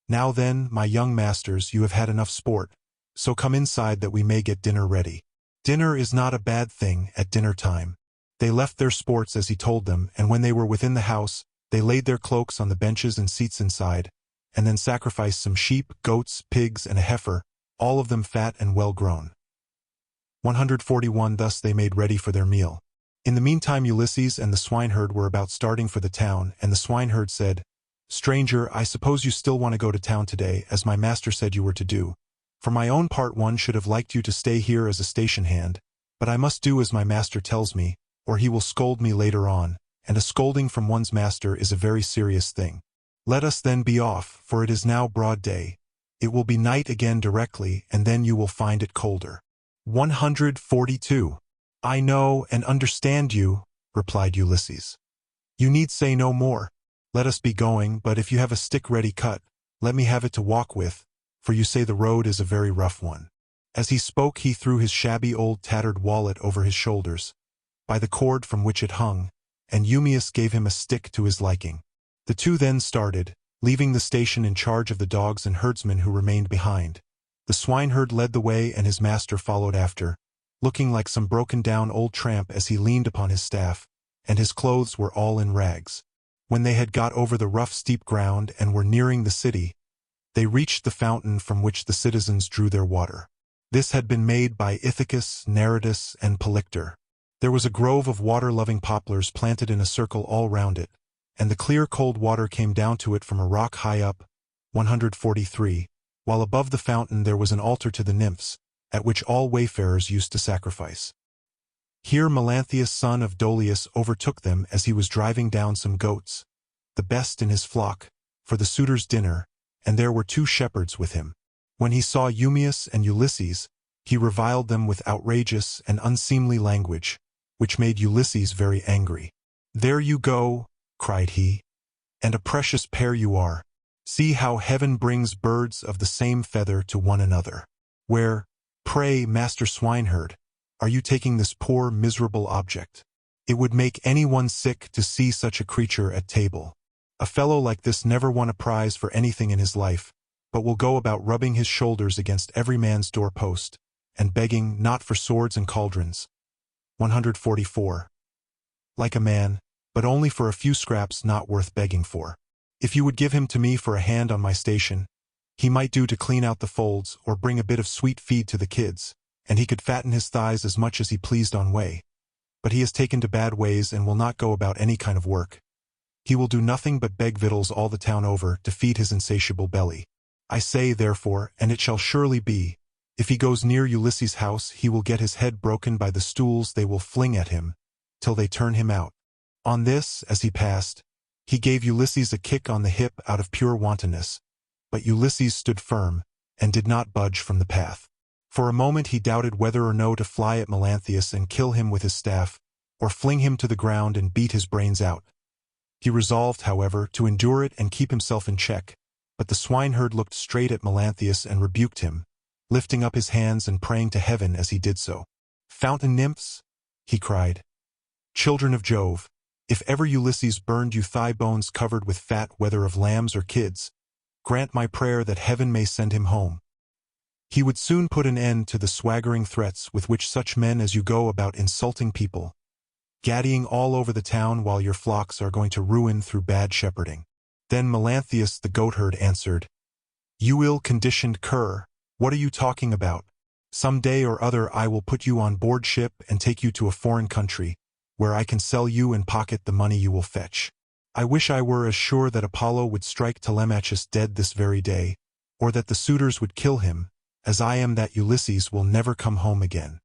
[SPEAKER 1] "Now then, my young masters, you have had enough sport, so come inside that we may get dinner ready." Dinner is not a bad thing at dinner time. They left their sports as he told them, and when they were within the house, they laid their cloaks on the benches and seats inside, and then sacrificed some sheep, goats, pigs, and a heifer, all of them fat and well grown. 141 Thus they made ready for their meal. In the meantime Ulysses and the swineherd were about starting for the town, and the swineherd said, "Stranger, I suppose you still want to go to town today, as my master said you were to do. For my own part one should have liked you to stay here as a station hand, but I must do as my master tells me, or he will scold me later on, and a scolding from one's master is a very serious thing. Let us then be off, for it is now broad day. It will be night again directly, and then you will find it colder." 142. "I know and understand you," replied Ulysses. "You need say no more. Let us be going, but if you have a stick ready cut, let me have it to walk with, for you say the road is a very rough one." As he spoke he threw his shabby old tattered wallet over his shoulders, by the cord from which it hung, and Eumaeus gave him a stick to his liking. The two then started, leaving the station in charge of the dogs and herdsmen who remained behind. The swineherd led the way and his master followed after, looking like some broken-down old tramp as he leaned upon his staff, and his clothes were all in rags. When they had got over the rough steep ground and were nearing the city, they reached the fountain from which the citizens drew their water. This had been made by Ithaca, Nereidus, and Polyctor. There was a grove of water-loving poplars planted in a circle all round it, and the clear cold water came down to it from a rock high up, 143, while above the fountain there was an altar to the nymphs, at which all wayfarers used to sacrifice. Here Melanthius son of Dolius overtook them as he was driving down some goats, the best in his flock, for the suitors' dinner, and there were 2 shepherds with him. When he saw Eumaeus and Ulysses, he reviled them with outrageous and unseemly language, which made Ulysses very angry. "There you go," cried he, "and a precious pair you are. See how heaven brings birds of the same feather to one another. Where, pray, master swineherd, are you taking this poor miserable object? It would make anyone sick to see such a creature at table. A fellow like this never won a prize for anything in his life, but will go about rubbing his shoulders against every man's door-post, and begging not for swords and cauldrons." 144. "Like a man, but only for a few scraps not worth begging for. If you would give him to me for a hand on my station, he might do to clean out the folds or bring a bit of sweet feed to the kids, and he could fatten his thighs as much as he pleased on way. But he has taken to bad ways and will not go about any kind of work. He will do nothing but beg victuals all the town over to feed his insatiable belly. I say, therefore, and it shall surely be, if he goes near Ulysses' house he will get his head broken by the stools they will fling at him, till they turn him out." On this, as he passed, he gave Ulysses a kick on the hip out of pure wantonness, but Ulysses stood firm, and did not budge from the path. For a moment he doubted whether or no to fly at Melanthius and kill him with his staff, or fling him to the ground and beat his brains out. He resolved, however, to endure it and keep himself in check, but the swineherd looked straight at Melanthius and rebuked him, lifting up his hands and praying to heaven as he did so. "Fountain nymphs," he cried, "children of Jove, if ever Ulysses burned you thigh bones covered with fat whether of lambs or kids, grant my prayer that heaven may send him home. He would soon put an end to the swaggering threats with which such men as you go about insulting people, gaddying all over the town while your flocks are going to ruin through bad shepherding." Then Melanthius the goatherd answered, "You ill-conditioned cur, what are you talking about? Some day or other I will put you on board ship and take you to a foreign country, where I can sell you and pocket the money you will fetch. I wish I were as sure that Apollo would strike Telemachus dead this very day, or that the suitors would kill him, as I am that Ulysses will never come home again."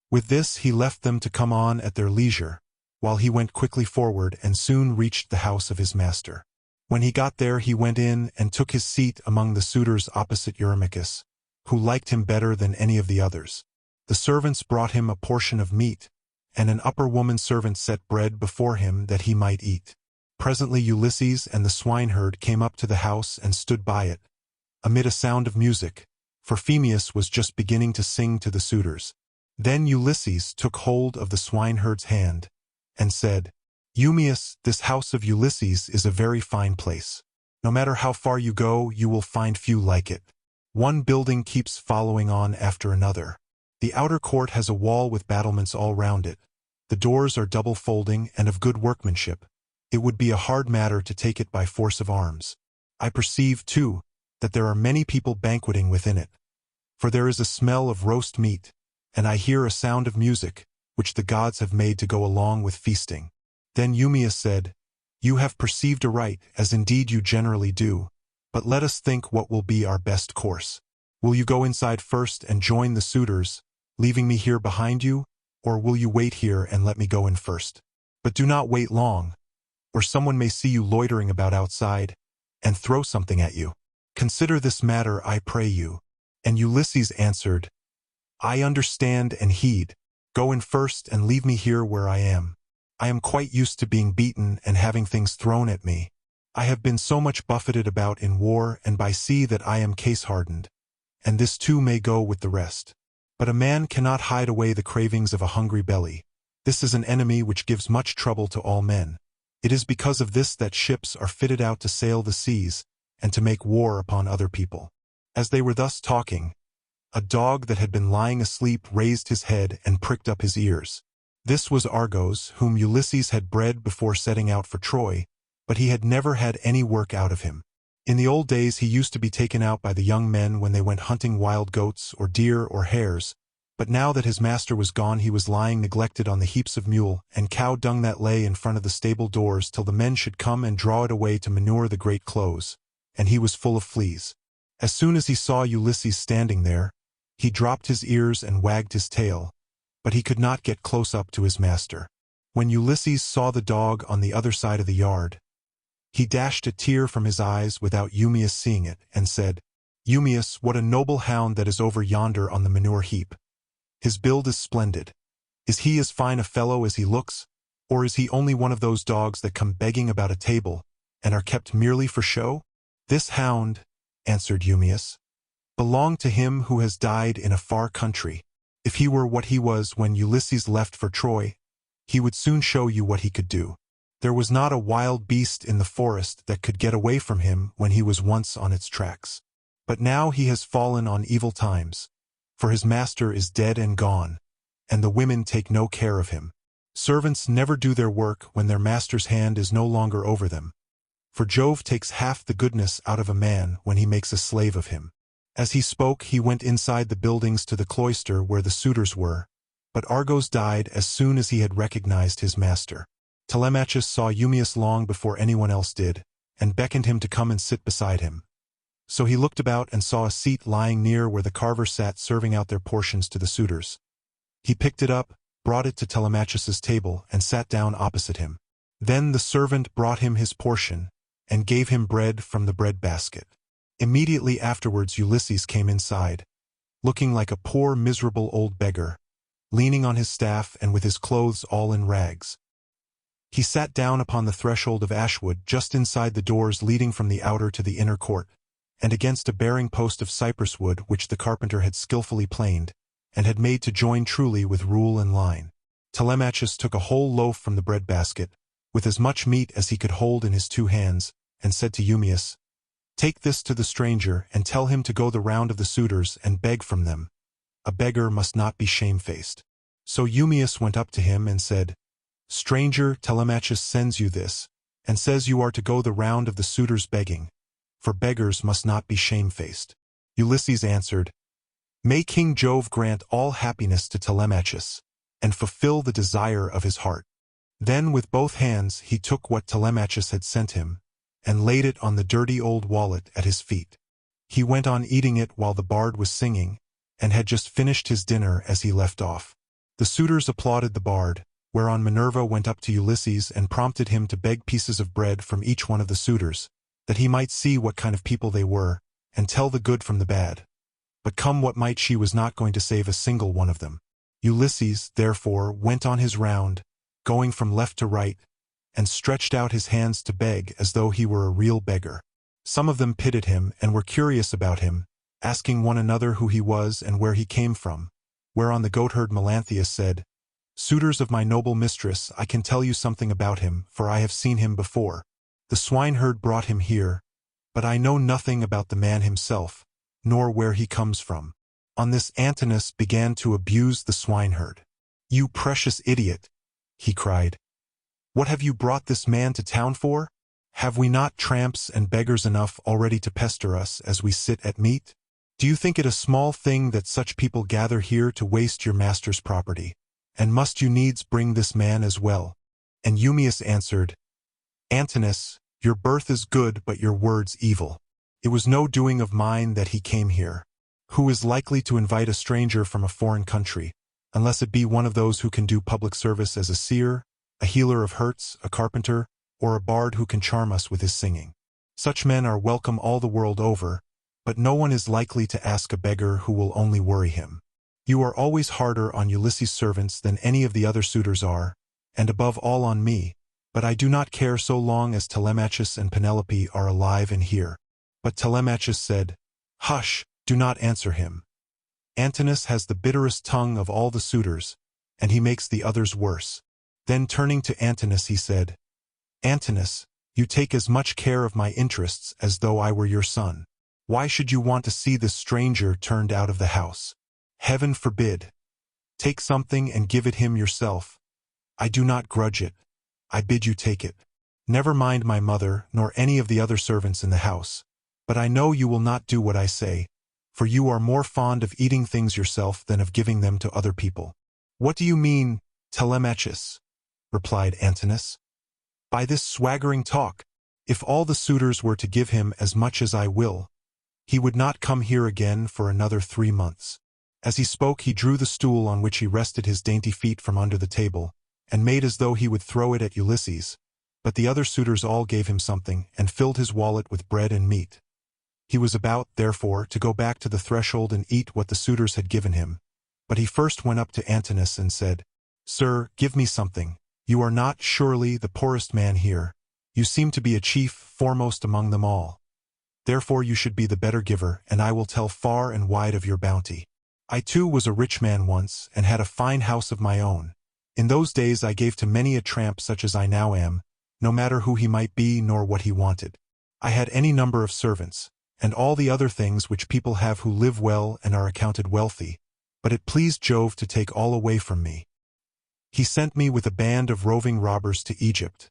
[SPEAKER 1] With this he left them to come on at their leisure, while he went quickly forward and soon reached the house of his master. When he got there he went in and took his seat among the suitors opposite Eumaeus, who liked him better than any of the others. The servants brought him a portion of meat, and an upper woman servant set bread before him that he might eat. Presently Ulysses and the swineherd came up to the house and stood by it, amid a sound of music, for Eumaeus was just beginning to sing to the suitors. Then Ulysses took hold of the swineherd's hand, and said, "Eumaeus, this house of Ulysses is a very fine place. No matter how far you go, you will find few like it. One building keeps following on after another. The outer court has a wall with battlements all round it. The doors are double folding and of good workmanship. It would be a hard matter to take it by force of arms. I perceive, too, that there are many people banqueting within it. For there is a smell of roast meat, and I hear a sound of music, which the gods have made to go along with feasting." Then Eumaeus said, "You have perceived aright, as indeed you generally do, but let us think what will be our best course. Will you go inside first and join the suitors, leaving me here behind you, or will you wait here and let me go in first? But do not wait long, or someone may see you loitering about outside, and throw something at you. Consider this matter, I pray you." And Ulysses answered, "I understand and heed. Go in first and leave me here where I am. I am quite used to being beaten and having things thrown at me. I have been so much buffeted about in war and by sea that I am case-hardened, and this too may go with the rest. But a man cannot hide away the cravings of a hungry belly. This is an enemy which gives much trouble to all men. It is because of this that ships are fitted out to sail the seas and to make war upon other people." As they were thus talking, a dog that had been lying asleep raised his head and pricked up his ears. This was Argos, whom Ulysses had bred before setting out for Troy, but he had never had any work out of him. In the old days he used to be taken out by the young men when they went hunting wild goats or deer or hares, but now that his master was gone he was lying neglected on the heaps of mule and cow dung that lay in front of the stable doors till the men should come and draw it away to manure the great clothes, and he was full of fleas. As soon as he saw Ulysses standing there, he dropped his ears and wagged his tail, but he could not get close up to his master. When Ulysses saw the dog on the other side of the yard, he dashed a tear from his eyes without Eumaeus seeing it, and said, "Eumaeus, what a noble hound that is over yonder on the manure heap. His build is splendid. Is he as fine a fellow as he looks, or is he only one of those dogs that come begging about a table, and are kept merely for show?" "This hound," answered Eumaeus, "belonged to him who has died in a far country. If he were what he was when Ulysses left for Troy, he would soon show you what he could do. There was not a wild beast in the forest that could get away from him when he was once on its tracks. But now he has fallen on evil times, for his master is dead and gone, and the women take no care of him. Servants never do their work when their master's hand is no longer over them, for Jove takes half the goodness out of a man when he makes a slave of him." As he spoke, he went inside the buildings to the cloister where the suitors were, but Argos died as soon as he had recognized his master. Telemachus saw Eumaeus long before anyone else did, and beckoned him to come and sit beside him. So he looked about and saw a seat lying near where the carvers sat serving out their portions to the suitors. He picked it up, brought it to Telemachus's table, and sat down opposite him. Then the servant brought him his portion, and gave him bread from the bread basket. Immediately afterwards Ulysses came inside, looking like a poor miserable old beggar, leaning on his staff and with his clothes all in rags. He sat down upon the threshold of ashwood just inside the doors leading from the outer to the inner court, and against a bearing post of cypress wood which the carpenter had skillfully planed, and had made to join truly with rule and line. Telemachus took a whole loaf from the bread basket, with as much meat as he could hold in his 2 hands, and said to Eumaeus, "Take this to the stranger and tell him to go the round of the suitors and beg from them. A beggar must not be shamefaced." So Eumaeus went up to him and said, "Stranger, Telemachus sends you this, and says you are to go the round of the suitors begging, for beggars must not be shamefaced." Ulysses answered, "May King Jove grant all happiness to Telemachus, and fulfill the desire of his heart." Then with both hands he took what Telemachus had sent him, and laid it on the dirty old wallet at his feet. He went on eating it while the bard was singing, and had just finished his dinner as he left off. The suitors applauded the bard, whereon Minerva went up to Ulysses and prompted him to beg pieces of bread from each one of the suitors, that he might see what kind of people they were, and tell the good from the bad. But come what might, she was not going to save a single one of them. Ulysses, therefore, went on his round, going from left to right, and stretched out his hands to beg as though he were a real beggar. Some of them pitied him and were curious about him, asking one another who he was and where he came from, whereon the goatherd Melanthius said, "Suitors of my noble mistress, I can tell you something about him, for I have seen him before. The swineherd brought him here, but I know nothing about the man himself, nor where he comes from." On this Antinous began to abuse the swineherd. "You precious idiot," he cried. "What have you brought this man to town for? Have we not tramps and beggars enough already to pester us as we sit at meat? Do you think it a small thing that such people gather here to waste your master's property? And must you needs bring this man as well?" And Eumaeus answered, "Antinous, your birth is good but your words evil. It was no doing of mine that he came here. Who is likely to invite a stranger from a foreign country, unless it be one of those who can do public service as a seer, a healer of hurts, a carpenter, or a bard who can charm us with his singing? Such men are welcome all the world over, but no one is likely to ask a beggar who will only worry him. You are always harder on Ulysses' servants than any of the other suitors are, and above all on me, but I do not care so long as Telemachus and Penelope are alive and here." But Telemachus said, "Hush, do not answer him. Antinous has the bitterest tongue of all the suitors, and he makes the others worse." Then turning to Antinous he said, "Antinous, you take as much care of my interests as though I were your son. Why should you want to see this stranger turned out of the house? Heaven forbid. Take something and give it him yourself. I do not grudge it. I bid you take it. Never mind my mother nor any of the other servants in the house. But I know you will not do what I say, for you are more fond of eating things yourself than of giving them to other people." "What do you mean, Telemachus?" replied Antinous. "By this swaggering talk, if all the suitors were to give him as much as I will, he would not come here again for another 3 months." As he spoke he drew the stool on which he rested his dainty feet from under the table, and made as though he would throw it at Ulysses, but the other suitors all gave him something, and filled his wallet with bread and meat. He was about, therefore, to go back to the threshold and eat what the suitors had given him, but he first went up to Antinous and said, "Sir, give me something. You are not, surely, the poorest man here. You seem to be a chief, foremost among them all. Therefore you should be the better giver, and I will tell far and wide of your bounty. I too was a rich man once, and had a fine house of my own. In those days I gave to many a tramp such as I now am, no matter who he might be nor what he wanted. I had any number of servants, and all the other things which people have who live well and are accounted wealthy, but it pleased Jove to take all away from me. He sent me with a band of roving robbers to Egypt.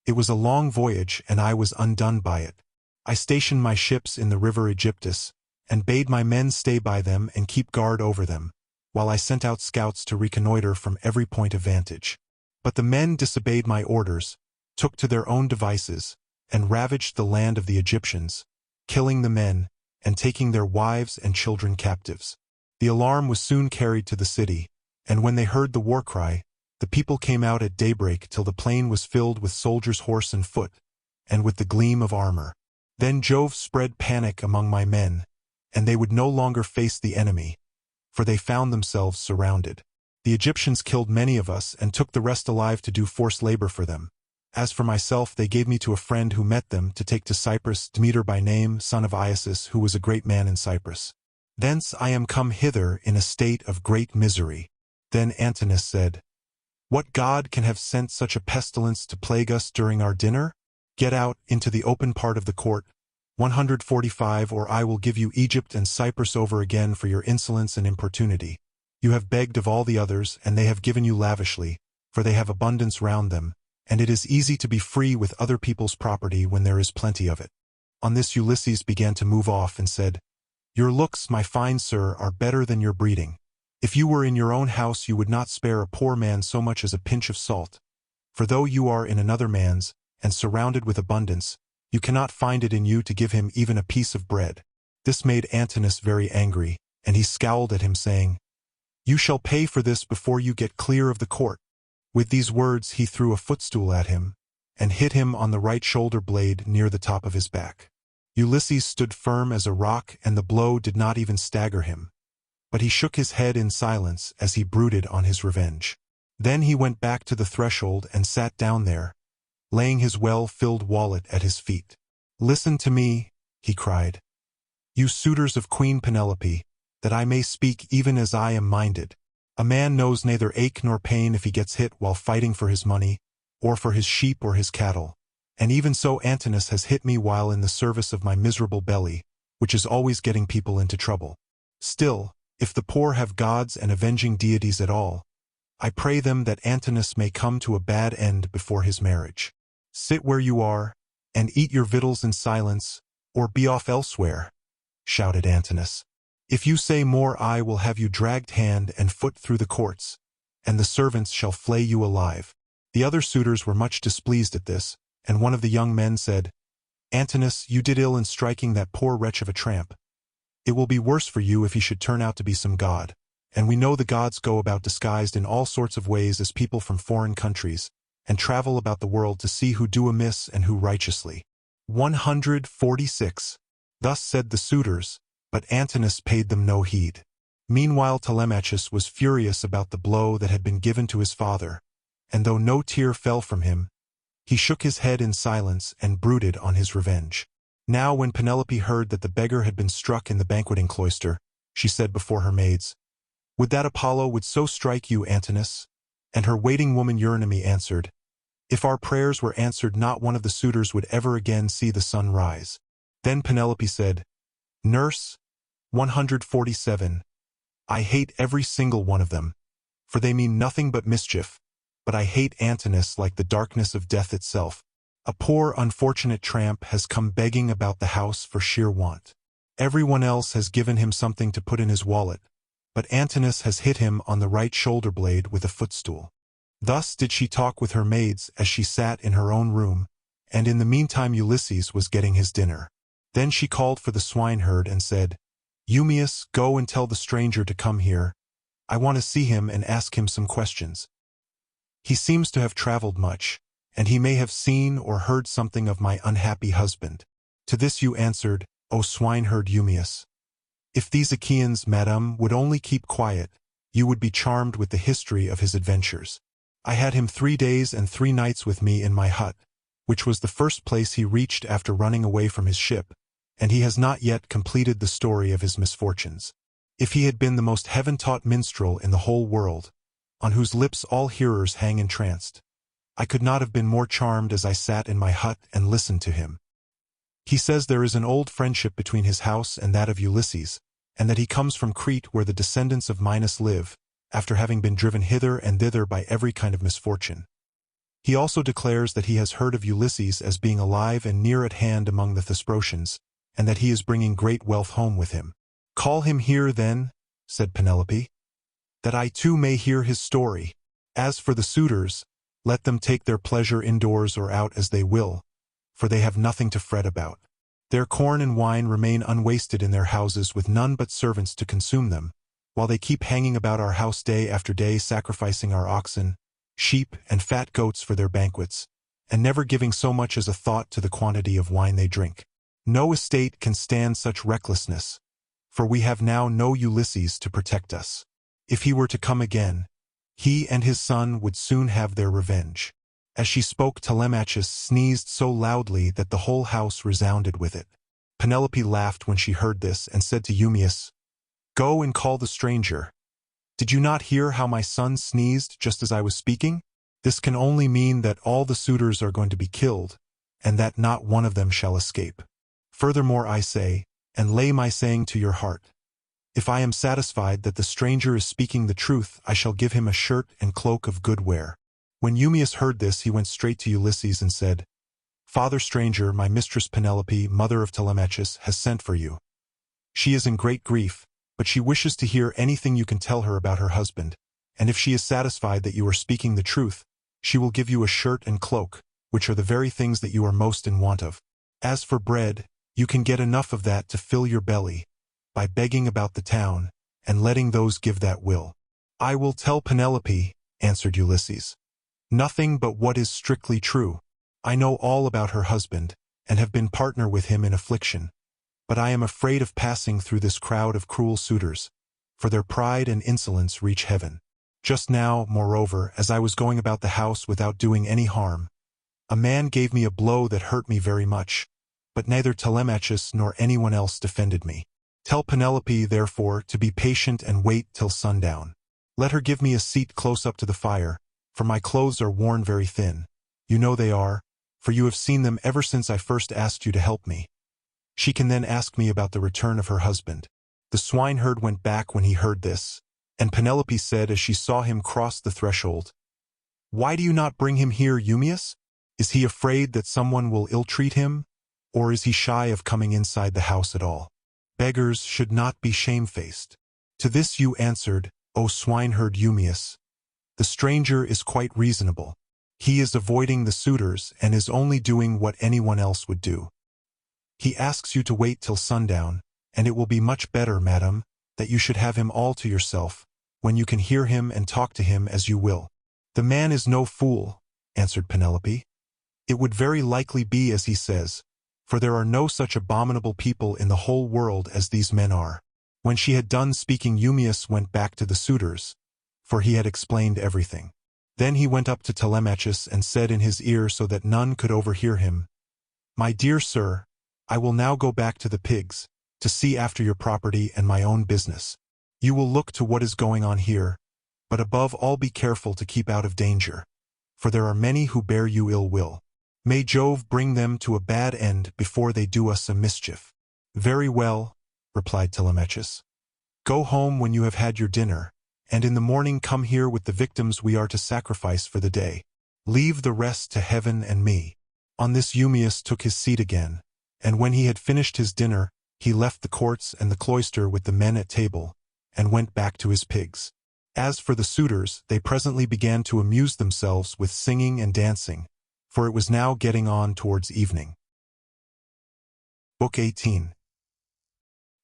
[SPEAKER 1] It was a long voyage, and I was undone by it. I stationed my ships in the river Aegyptus, and bade my men stay by them and keep guard over them, while I sent out scouts to reconnoiter from every point of vantage. But the men disobeyed my orders, took to their own devices, and ravaged the land of the Egyptians, killing the men, and taking their wives and children captives. The alarm was soon carried to the city, and when they heard the war cry, the people came out at daybreak till the plain was filled with soldiers horse and foot, and with the gleam of armor. Then Jove spread panic among my men, and they would no longer face the enemy, for they found themselves surrounded. The Egyptians killed many of us and took the rest alive to do forced labor for them. As for myself, they gave me to a friend who met them to take to Cyprus, Demeter by name, son of Isis, who was a great man in Cyprus. Thence I am come hither in a state of great misery." Then Antinous said, "What god can have sent such a pestilence to plague us during our dinner? Get out into the open part of the court, 145, or I will give you Egypt and Cyprus over again for your insolence and importunity. You have begged of all the others, and they have given you lavishly, for they have abundance round them, and it is easy to be free with other people's property when there is plenty of it." On this Ulysses began to move off and said, "Your looks, my fine sir, are better than your breeding. If you were in your own house you would not spare a poor man so much as a pinch of salt, for though you are in another man's, and surrounded with abundance, you cannot find it in you to give him even a piece of bread." This made Antinous very angry, and he scowled at him, saying, "You shall pay for this before you get clear of the court." With these words he threw a footstool at him, and hit him on the right shoulder blade near the top of his back. Ulysses stood firm as a rock, and the blow did not even stagger him, but he shook his head in silence as he brooded on his revenge. Then he went back to the threshold and sat down there, laying his well-filled wallet at his feet. "Listen to me," he cried, "you suitors of Queen Penelope, that I may speak even as I am minded. A man knows neither ache nor pain if he gets hit while fighting for his money, or for his sheep or his cattle. And even so Antinous has hit me while in the service of my miserable belly, which is always getting people into trouble. Still, if the poor have gods and avenging deities at all, I pray them that Antinous may come to a bad end before his marriage. Sit where you are, and eat your victuals in silence, or be off elsewhere," shouted Antinous. "If you say more I will have you dragged hand and foot through the courts, and the servants shall flay you alive." The other suitors were much displeased at this, and one of the young men said, "Antinous, you did ill in striking that poor wretch of a tramp. It will be worse for you if he should turn out to be some god, and we know the gods go about disguised in all sorts of ways as people from foreign countries, and travel about the world to see who do amiss and who righteously." 146. Thus said the suitors, but Antinous paid them no heed. Meanwhile Telemachus was furious about the blow that had been given to his father, and though no tear fell from him, he shook his head in silence and brooded on his revenge. Now when Penelope heard that the beggar had been struck in the banqueting cloister, she said before her maids, "Would that Apollo would so strike you, Antinous?" And her waiting woman Eurynomé answered, "If our prayers were answered, not one of the suitors would ever again see the sun rise." Then Penelope said, "Nurse, 147, I hate every single one of them, for they mean nothing but mischief, but I hate Antinous like the darkness of death itself. A poor unfortunate tramp has come begging about the house for sheer want. Everyone else has given him something to put in his wallet, but Antinous has hit him on the right shoulder blade with a footstool." Thus did she talk with her maids as she sat in her own room, and in the meantime Ulysses was getting his dinner. Then she called for the swineherd and said, "Eumaeus, go and tell the stranger to come here. I want to see him and ask him some questions. He seems to have traveled much, and he may have seen or heard something of my unhappy husband." To this you answered, "O swineherd Eumaeus, if these Achaeans, madam, would only keep quiet, you would be charmed with the history of his adventures. I had him 3 days and 3 nights with me in my hut, which was the first place he reached after running away from his ship, and he has not yet completed the story of his misfortunes. If he had been the most heaven-taught minstrel in the whole world, on whose lips all hearers hang entranced, I could not have been more charmed as I sat in my hut and listened to him. He says there is an old friendship between his house and that of Ulysses, and that he comes from Crete where the descendants of Minos live, after having been driven hither and thither by every kind of misfortune. He also declares that he has heard of Ulysses as being alive and near at hand among the Thesprotians, and that he is bringing great wealth home with him." "Call him here, then," said Penelope, "that I too may hear his story. As for the suitors, let them take their pleasure indoors or out as they will, for they have nothing to fret about. Their corn and wine remain unwasted in their houses with none but servants to consume them, while they keep hanging about our house day after day sacrificing our oxen, sheep, and fat goats for their banquets, and never giving so much as a thought to the quantity of wine they drink. No estate can stand such recklessness, for we have now no Ulysses to protect us. If he were to come again, he and his son would soon have their revenge." As she spoke, Telemachus sneezed so loudly that the whole house resounded with it. Penelope laughed when she heard this and said to Eumaeus, "Go and call the stranger. Did you not hear how my son sneezed just as I was speaking? This can only mean that all the suitors are going to be killed, and that not one of them shall escape. Furthermore I say, and lay my saying to your heart, if I am satisfied that the stranger is speaking the truth, I shall give him a shirt and cloak of good wear." When Eumaeus heard this, he went straight to Ulysses and said, "Father stranger, my mistress Penelope, mother of Telemachus, has sent for you. She is in great grief, but she wishes to hear anything you can tell her about her husband, and if she is satisfied that you are speaking the truth, she will give you a shirt and cloak, which are the very things that you are most in want of. As for bread, you can get enough of that to fill your belly, by begging about the town, and letting those give that will." "I will tell Penelope," answered Ulysses, "nothing but what is strictly true. I know all about her husband, and have been partner with him in affliction, but I am afraid of passing through this crowd of cruel suitors, for their pride and insolence reach heaven. Just now, moreover, as I was going about the house without doing any harm, A man gave me a blow that hurt me very much, but neither Telemachus nor anyone else defended me. Tell Penelope, therefore, to be patient and wait till sundown. Let her give me a seat close up to the fire, for my clothes are worn very thin. You know they are, for you have seen them ever since I first asked you to help me. She can then ask me about the return of her husband." The swineherd went back when he heard this, and Penelope said as she saw him cross the threshold, "Why do you not bring him here, Eumaeus? Is he afraid that someone will ill-treat him, or is he shy of coming inside the house at all? Beggars should not be shamefaced." To this you answered, "O swineherd Eumaeus, the stranger is quite reasonable. He is avoiding the suitors and is only doing what anyone else would do. He asks you to wait till sundown, and it will be much better, madam, that you should have him all to yourself, when you can hear him and talk to him as you will." "The man is no fool," answered Penelope. "It would very likely be as he says, for there are no such abominable people in the whole world as these men are." When she had done speaking, Eumaeus went back to the suitors, for he had explained everything. Then he went up to Telemachus and said in his ear so that none could overhear him, "My dear sir, I will now go back to the pigs, to see after your property and my own business. You will look to what is going on here, but above all be careful to keep out of danger, for there are many who bear you ill will. May Jove bring them to a bad end before they do us a mischief." "Very well," replied Telemachus. "Go home when you have had your dinner, and in the morning come here with the victims we are to sacrifice for the day. Leave the rest to heaven and me." On this Eumaeus took his seat again, and when he had finished his dinner, he left the courts and the cloister with the men at table, and went back to his pigs. As for the suitors, they presently began to amuse themselves with singing and dancing, for it was now getting on towards evening. Book 18.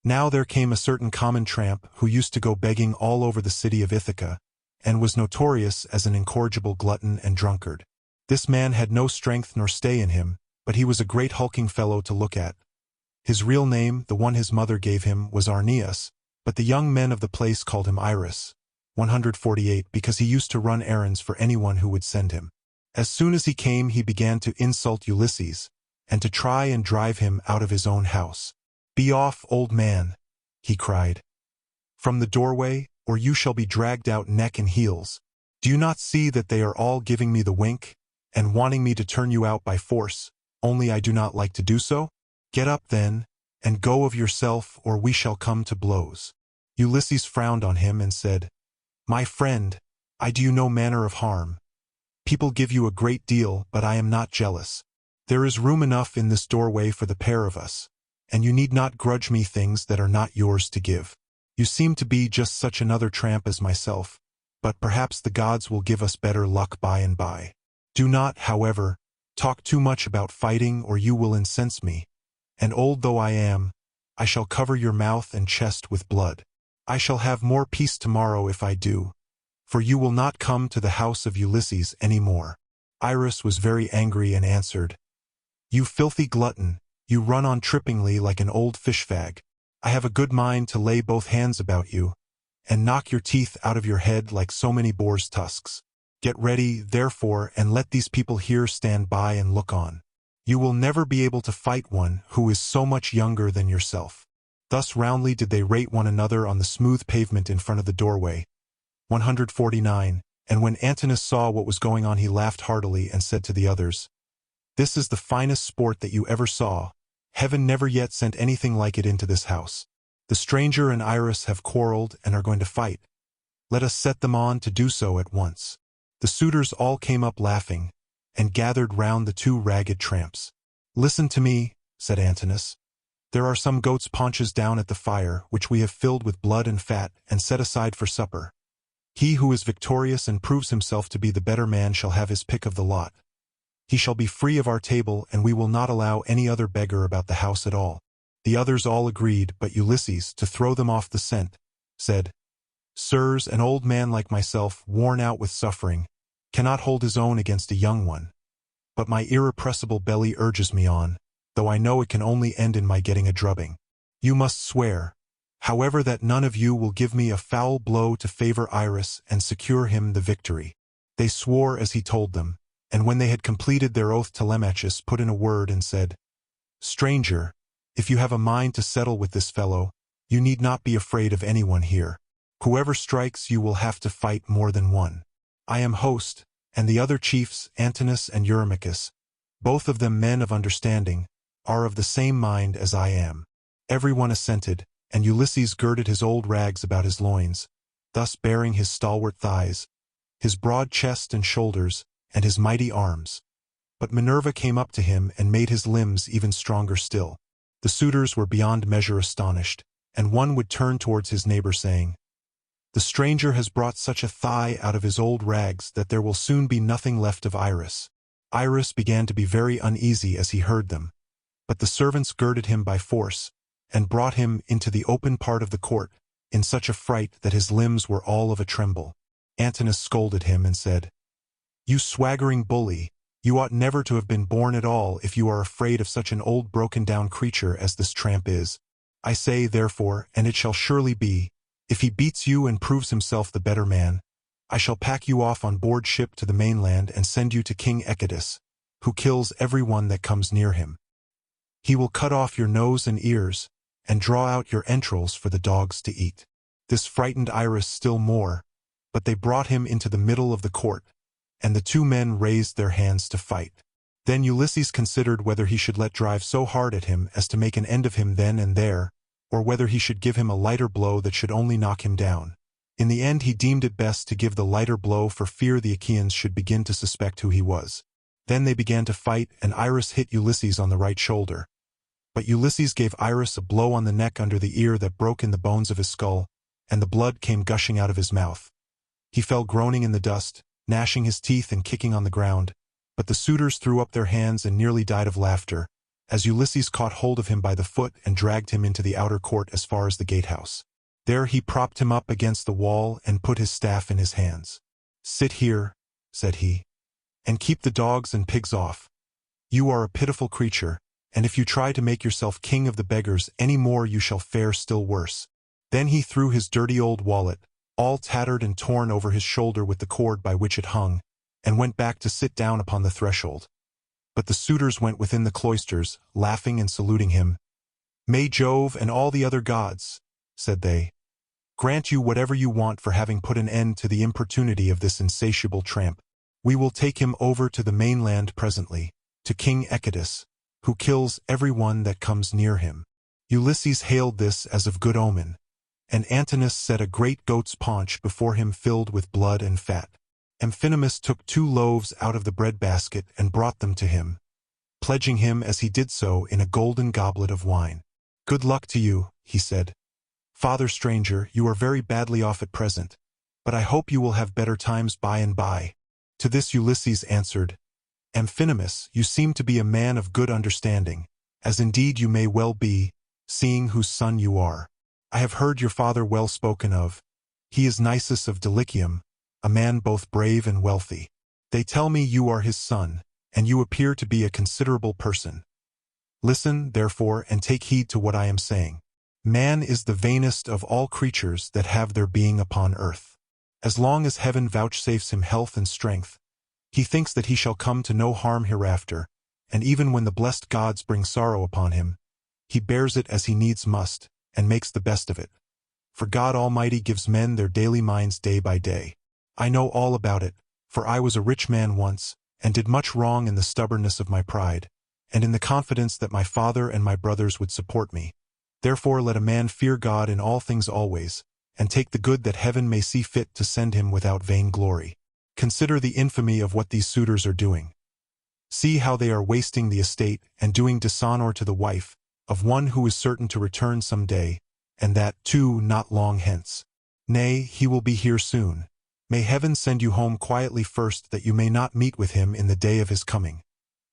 [SPEAKER 1] Now there came a certain common tramp who used to go begging all over the city of Ithaca, and was notorious as an incorrigible glutton and drunkard. This man had no strength nor stay in him, but he was a great hulking fellow to look at. His real name, the one his mother gave him, was Arneus, but the young men of the place called him Iris, 148, because he used to run errands for anyone who would send him. As soon as he came, he began to insult Ulysses, and to try and drive him out of his own house. "Be off, old man," he cried, "from the doorway, or you shall be dragged out neck and heels. Do you not see that they are all giving me the wink, and wanting me to turn you out by force, only I do not like to do so? Get up then, and go of yourself, or we shall come to blows." Ulysses frowned on him and said, "My friend, I do you no manner of harm. People give you a great deal, but I am not jealous. There is room enough in this doorway for the pair of us, and you need not grudge me things that are not yours to give. You seem to be just such another tramp as myself, but perhaps the gods will give us better luck by and by. Do not, however, talk too much about fighting, or you will incense me, and old though I am, I shall cover your mouth and chest with blood. I shall have more peace tomorrow if I do, for you will not come to the house of Ulysses any more." Iris was very angry and answered, "You filthy glutton, you run on trippingly like an old fish-fag. I have a good mind to lay both hands about you, and knock your teeth out of your head like so many boar's tusks. Get ready, therefore, and let these people here stand by and look on. You will never be able to fight one who is so much younger than yourself." Thus roundly did they rate one another on the smooth pavement in front of the doorway. 149. And when Antinous saw what was going on, he laughed heartily and said to the others, "This is the finest sport that you ever saw. Heaven never yet sent anything like it into this house. The stranger and Iris have quarreled and are going to fight. Let us set them on to do so at once." The suitors all came up laughing, and gathered round the two ragged tramps. "Listen to me," said Antinous. "There are some goat's paunches down at the fire, which we have filled with blood and fat, and set aside for supper. He who is victorious and proves himself to be the better man shall have his pick of the lot. He shall be free of our table, and we will not allow any other beggar about the house at all." The others all agreed, but Ulysses, to throw them off the scent, said, "Sirs, an old man like myself, worn out with suffering, cannot hold his own against a young one. But my irrepressible belly urges me on, though I know it can only end in my getting a drubbing. You must swear, however, that none of you will give me a foul blow to favor Iris and secure him the victory." They swore as he told them, And when they had completed their oath, Telemachus put in a word and said, "Stranger, if you have a mind to settle with this fellow, you need not be afraid of anyone here. Whoever strikes you will have to fight more than one. I am host, and the other chiefs, Antinous and Eurymachus, both of them men of understanding, are of the same mind as I am." Everyone assented, and Ulysses girded his old rags about his loins, thus baring his stalwart thighs, his broad chest and shoulders, and his mighty arms. But Minerva came up to him and made his limbs even stronger still. The suitors were beyond measure astonished, and one would turn towards his neighbor saying, "The stranger has brought such a thigh out of his old rags that there will soon be nothing left of Iris." Iris began to be very uneasy as he heard them, but the servants girded him by force, and brought him into the open part of the court, in such a fright that his limbs were all of a tremble. Antinous scolded him and said, "You swaggering bully, you ought never to have been born at all if you are afraid of such an old broken-down creature as this tramp is. I say, therefore, and it shall surely be, if he beats you and proves himself the better man, I shall pack you off on board ship to the mainland and send you to King Eumaeus, who kills every one that comes near him. He will cut off your nose and ears, and draw out your entrails for the dogs to eat." This frightened Iris still more, but they brought him into the middle of the court, and the two men raised their hands to fight. Then Ulysses considered whether he should let drive so hard at him as to make an end of him then and there, or whether he should give him a lighter blow that should only knock him down. In the end he deemed it best to give the lighter blow for fear the Achaeans should begin to suspect who he was. Then they began to fight, and Iris hit Ulysses on the right shoulder. But Ulysses gave Iris a blow on the neck under the ear that broke in the bones of his skull, and the blood came gushing out of his mouth. He fell groaning in the dust, gnashing his teeth and kicking on the ground, but the suitors threw up their hands and nearly died of laughter, as Ulysses caught hold of him by the foot and dragged him into the outer court as far as the gatehouse. There he propped him up against the wall and put his staff in his hands. "Sit here," said he, "and keep the dogs and pigs off. You are a pitiful creature, and if you try to make yourself king of the beggars any more you shall fare still worse." Then he threw his dirty old wallet, all tattered and torn over his shoulder with the cord by which it hung, and went back to sit down upon the threshold. But the suitors went within the cloisters, laughing and saluting him. "May Jove and all the other gods," said they, "grant you whatever you want for having put an end to the importunity of this insatiable tramp. We will take him over to the mainland presently, to King Eumaeus, who kills every one that comes near him." Ulysses hailed this as of good omen, and Antinous set a great goat's paunch before him filled with blood and fat. Amphinomus took 2 loaves out of the bread basket and brought them to him, pledging him as he did so in a golden goblet of wine. "Good luck to you," he said. "Father stranger, you are very badly off at present, but I hope you will have better times by and by." To this Ulysses answered, "Amphinomus, you seem to be a man of good understanding, as indeed you may well be, seeing whose son you are. I have heard your father well spoken of. He is Nisus of Dulichium, a man both brave and wealthy. They tell me you are his son, and you appear to be a considerable person. Listen, therefore, and take heed to what I am saying. Man is the vainest of all creatures that have their being upon earth. As long as heaven vouchsafes him health and strength, he thinks that he shall come to no harm hereafter, and even when the blessed gods bring sorrow upon him, he bears it as he needs must, and makes the best of it. For God Almighty gives men their daily minds day by day. I know all about it, for I was a rich man once, and did much wrong in the stubbornness of my pride, and in the confidence that my father and my brothers would support me. Therefore let a man fear God in all things always, and take the good that heaven may see fit to send him without vain glory. Consider the infamy of what these suitors are doing. See how they are wasting the estate and doing dishonor to the wife of one who is certain to return some day, and that, too, not long hence. Nay, he will be here soon. May heaven send you home quietly first, that you may not meet with him in the day of his coming.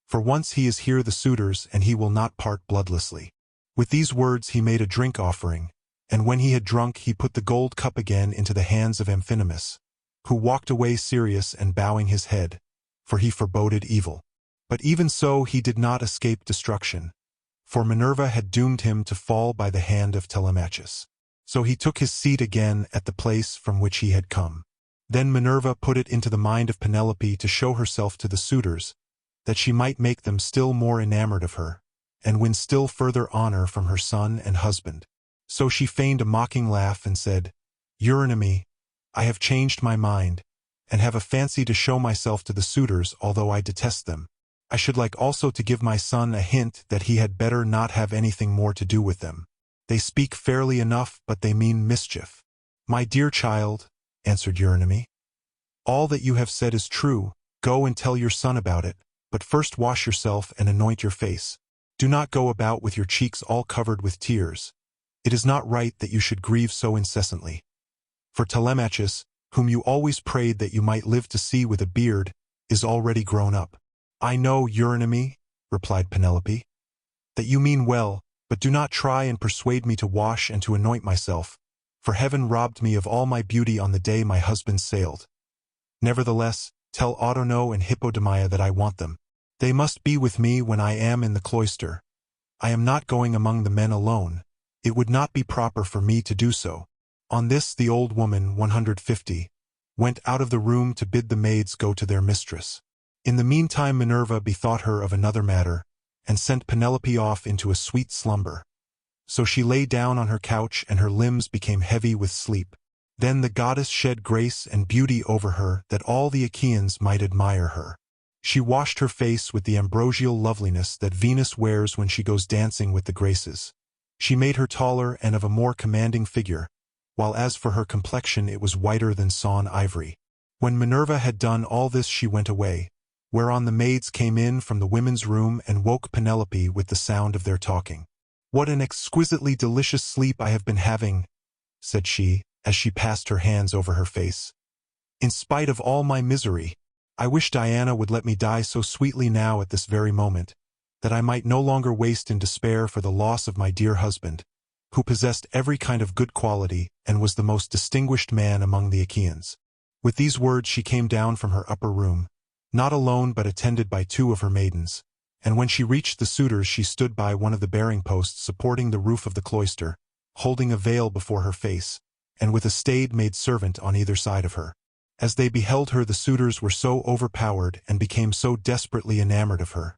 [SPEAKER 1] For once he is here the suitors, and he will not part bloodlessly." With these words he made a drink offering, and when he had drunk he put the gold cup again into the hands of Amphinomus, who walked away serious and bowing his head, for he foreboded evil. But even so he did not escape destruction, for Minerva had doomed him to fall by the hand of Telemachus. So he took his seat again at the place from which he had come. Then Minerva put it into the mind of Penelope to show herself to the suitors, that she might make them still more enamored of her, and win still further honor from her son and husband. So she feigned a mocking laugh and said, Eurynomé, I have changed my mind, and have a fancy to show myself to the suitors, although I detest them. I should like also to give my son a hint that he had better not have anything more to do with them. They speak fairly enough, but they mean mischief. My dear child, answered Eurynomé, all that you have said is true. Go and tell your son about it, but first wash yourself and anoint your face. Do not go about with your cheeks all covered with tears. It is not right that you should grieve so incessantly. For Telemachus, whom you always prayed that you might live to see with a beard, is already grown up. I know, Eurynomé, replied Penelope, that you mean well, but do not try and persuade me to wash and to anoint myself, for heaven robbed me of all my beauty on the day my husband sailed. Nevertheless, tell Autono and Hippodamia that I want them. They must be with me when I am in the cloister. I am not going among the men alone. It would not be proper for me to do so. On this the old woman, 150, went out of the room to bid the maids go to their mistress. In the meantime Minerva bethought her of another matter, and sent Penelope off into a sweet slumber. So she lay down on her couch, and her limbs became heavy with sleep. Then the goddess shed grace and beauty over her, that all the Achaeans might admire her. She washed her face with the ambrosial loveliness that Venus wears when she goes dancing with the Graces. She made her taller and of a more commanding figure, while as for her complexion it was whiter than sawn ivory. When Minerva had done all this she went away, whereon the maids came in from the women's room and woke Penelope with the sound of their talking. What an exquisitely delicious sleep I have been having, said she, as she passed her hands over her face. In spite of all my misery, I wish Diana would let me die so sweetly now at this very moment, that I might no longer waste in despair for the loss of my dear husband, who possessed every kind of good quality and was the most distinguished man among the Achaeans. With these words she came down from her upper room, not alone but attended by 2 of her maidens, and when she reached the suitors she stood by one of the bearing posts supporting the roof of the cloister, holding a veil before her face, and with a staid maid servant on either side of her. As they beheld her the suitors were so overpowered and became so desperately enamored of her,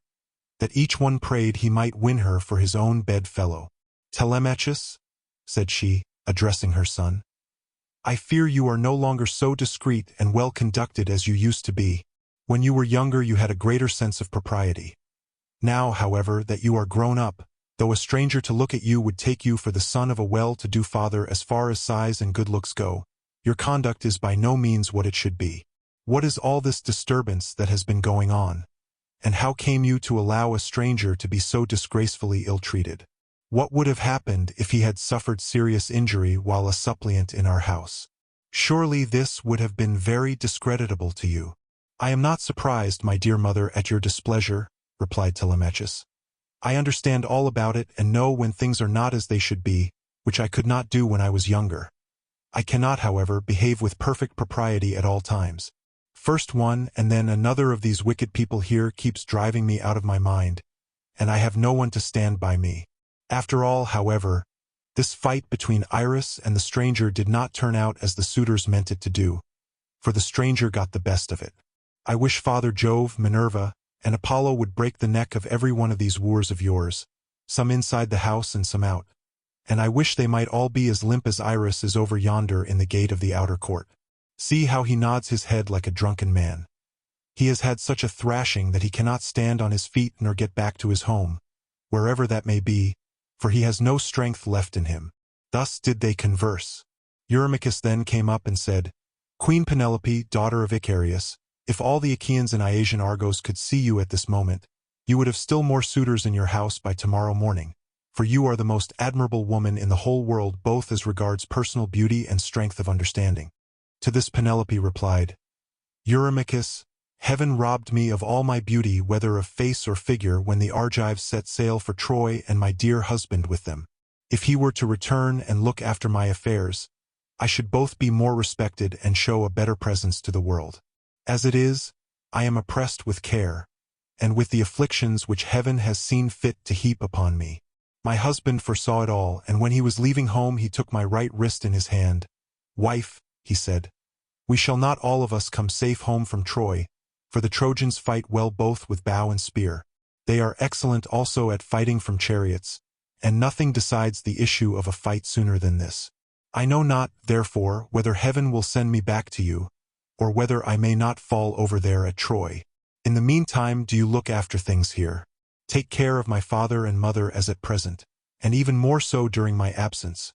[SPEAKER 1] that each one prayed he might win her for his own bedfellow. Telemachus, said she, addressing her son, I fear you are no longer so discreet and well conducted as you used to be. When you were younger you had a greater sense of propriety. Now, however, that you are grown up, though a stranger to look at you would take you for the son of a well-to-do father as far as size and good looks go, your conduct is by no means what it should be. What is all this disturbance that has been going on? And how came you to allow a stranger to be so disgracefully ill-treated? What would have happened if he had suffered serious injury while a suppliant in our house? Surely this would have been very discreditable to you. I am not surprised, my dear mother, at your displeasure, replied Telemachus. I understand all about it and know when things are not as they should be, which I could not do when I was younger. I cannot, however, behave with perfect propriety at all times. First one and then another of these wicked people here keeps driving me out of my mind, and I have no one to stand by me. After all, however, this fight between Iris and the stranger did not turn out as the suitors meant it to do, for the stranger got the best of it. I wish Father Jove, Minerva, and Apollo would break the neck of every one of these wooers of yours, some inside the house and some out, and I wish they might all be as limp as Iris is over yonder in the gate of the outer court. See how he nods his head like a drunken man. He has had such a thrashing that he cannot stand on his feet nor get back to his home, wherever that may be, for he has no strength left in him. Thus did they converse. Eurymachus then came up and said, Queen Penelope, daughter of Icarius, if all the Achaeans in Iasian Argos could see you at this moment, you would have still more suitors in your house by tomorrow morning, for you are the most admirable woman in the whole world both as regards personal beauty and strength of understanding. To this Penelope replied, Eurymachus, heaven robbed me of all my beauty whether of face or figure when the Argives set sail for Troy and my dear husband with them. If he were to return and look after my affairs, I should both be more respected and show a better presence to the world. As it is, I am oppressed with care, and with the afflictions which heaven has seen fit to heap upon me. My husband foresaw it all, and when he was leaving home he took my right wrist in his hand. Wife, he said, We shall not all of us come safe home from Troy, for the Trojans fight well both with bow and spear. They are excellent also at fighting from chariots, and nothing decides the issue of a fight sooner than this. I know not, therefore, whether heaven will send me back to you, or whether I may not fall over there at Troy. In the meantime do you look after things here. Take care of my father and mother as at present, and even more so during my absence.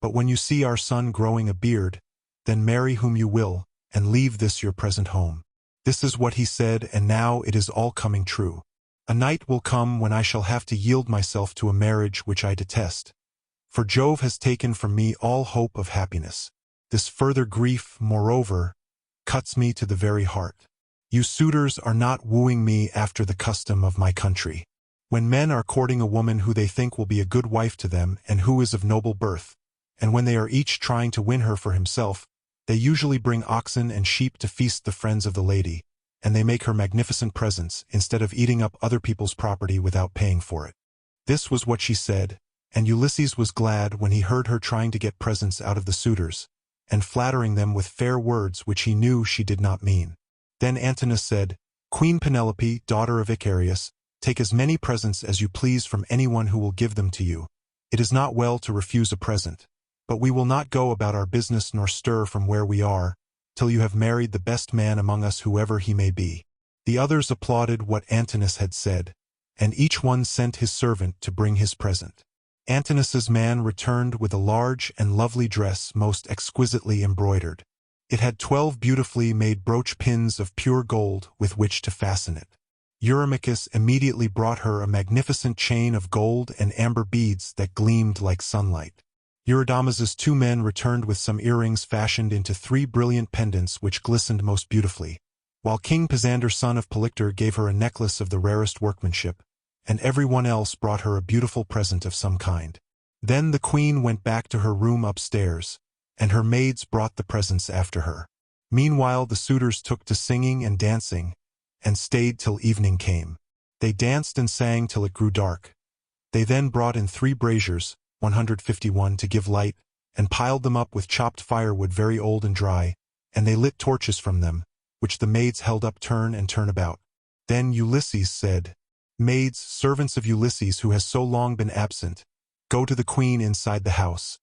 [SPEAKER 1] But when you see our son growing a beard, then marry whom you will, and leave this your present home. This is what he said, and now it is all coming true. A night will come when I shall have to yield myself to a marriage which I detest. For Jove has taken from me all hope of happiness. This further grief, moreover, cuts me to the very heart. You suitors are not wooing me after the custom of my country. When men are courting a woman who they think will be a good wife to them and who is of noble birth, and when they are each trying to win her for himself, they usually bring oxen and sheep to feast the friends of the lady, and they make her magnificent presents instead of eating up other people's property without paying for it. This was what she said, and Ulysses was glad when he heard her trying to get presents out of the suitors, and flattering them with fair words which he knew she did not mean. Then Antinous said, Queen Penelope, daughter of Icarius, take as many presents as you please from anyone who will give them to you. It is not well to refuse a present, but we will not go about our business nor stir from where we are, till you have married the best man among us whoever he may be. The others applauded what Antinous had said, and each one sent his servant to bring his present. Antinous' man returned with a large and lovely dress most exquisitely embroidered. It had 12 beautifully made brooch pins of pure gold with which to fasten it. Eurymachus immediately brought her a magnificent chain of gold and amber beads that gleamed like sunlight. Eurydamas's 2 men returned with some earrings fashioned into 3 brilliant pendants which glistened most beautifully, while King Pisander son of Polyctor gave her a necklace of the rarest workmanship, and everyone else brought her a beautiful present of some kind. Then the queen went back to her room upstairs, and her maids brought the presents after her. Meanwhile the suitors took to singing and dancing, and stayed till evening came. They danced and sang till it grew dark. They then brought in 3 braziers, 151 to give light, and piled them up with chopped firewood very old and dry, and they lit torches from them, which the maids held up turn and turn about. Then Ulysses said, Maids, servants of Ulysses who has so long been absent, go to the queen inside the house.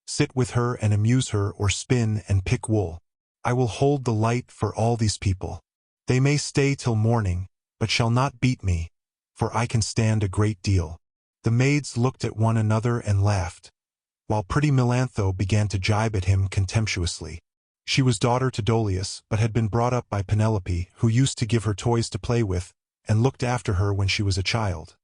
[SPEAKER 1] Sit with her and amuse her or spin and pick wool. I will hold the light for all these people. They may stay till morning, but shall not beat me, for I can stand a great deal. The maids looked at one another and laughed, while pretty Melantho began to jibe at him contemptuously. She was daughter to Dolius, but had been brought up by Penelope, who used to give her toys to play with, and looked after her when she was a child.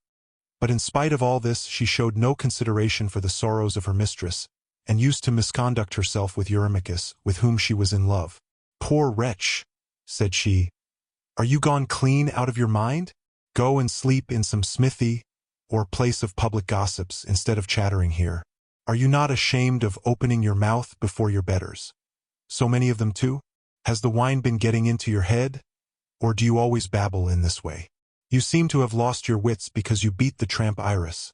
[SPEAKER 1] But in spite of all this she showed no consideration for the sorrows of her mistress, and used to misconduct herself with Eurymachus, with whom she was in love. Poor wretch, said she, are you gone clean out of your mind? Go and sleep in some smithy, or place of public gossips, instead of chattering here. Are you not ashamed of opening your mouth before your betters? So many of them too? Has the wine been getting into your head? Or do you always babble in this way? You seem to have lost your wits because you beat the tramp Iris.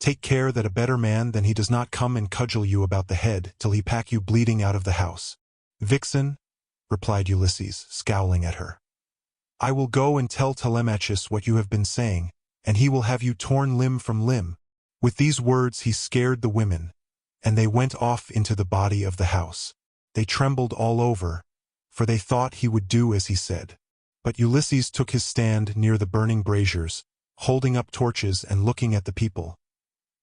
[SPEAKER 1] Take care that a better man than he does not come and cudgel you about the head till he pack you bleeding out of the house. Vixen, replied Ulysses, scowling at her, I will go and tell Telemachus what you have been saying, and he will have you torn limb from limb. With these words he scared the women, and they went off into the body of the house. They trembled all over, for they thought he would do as he said. But Ulysses took his stand near the burning braziers, holding up torches and looking at the people,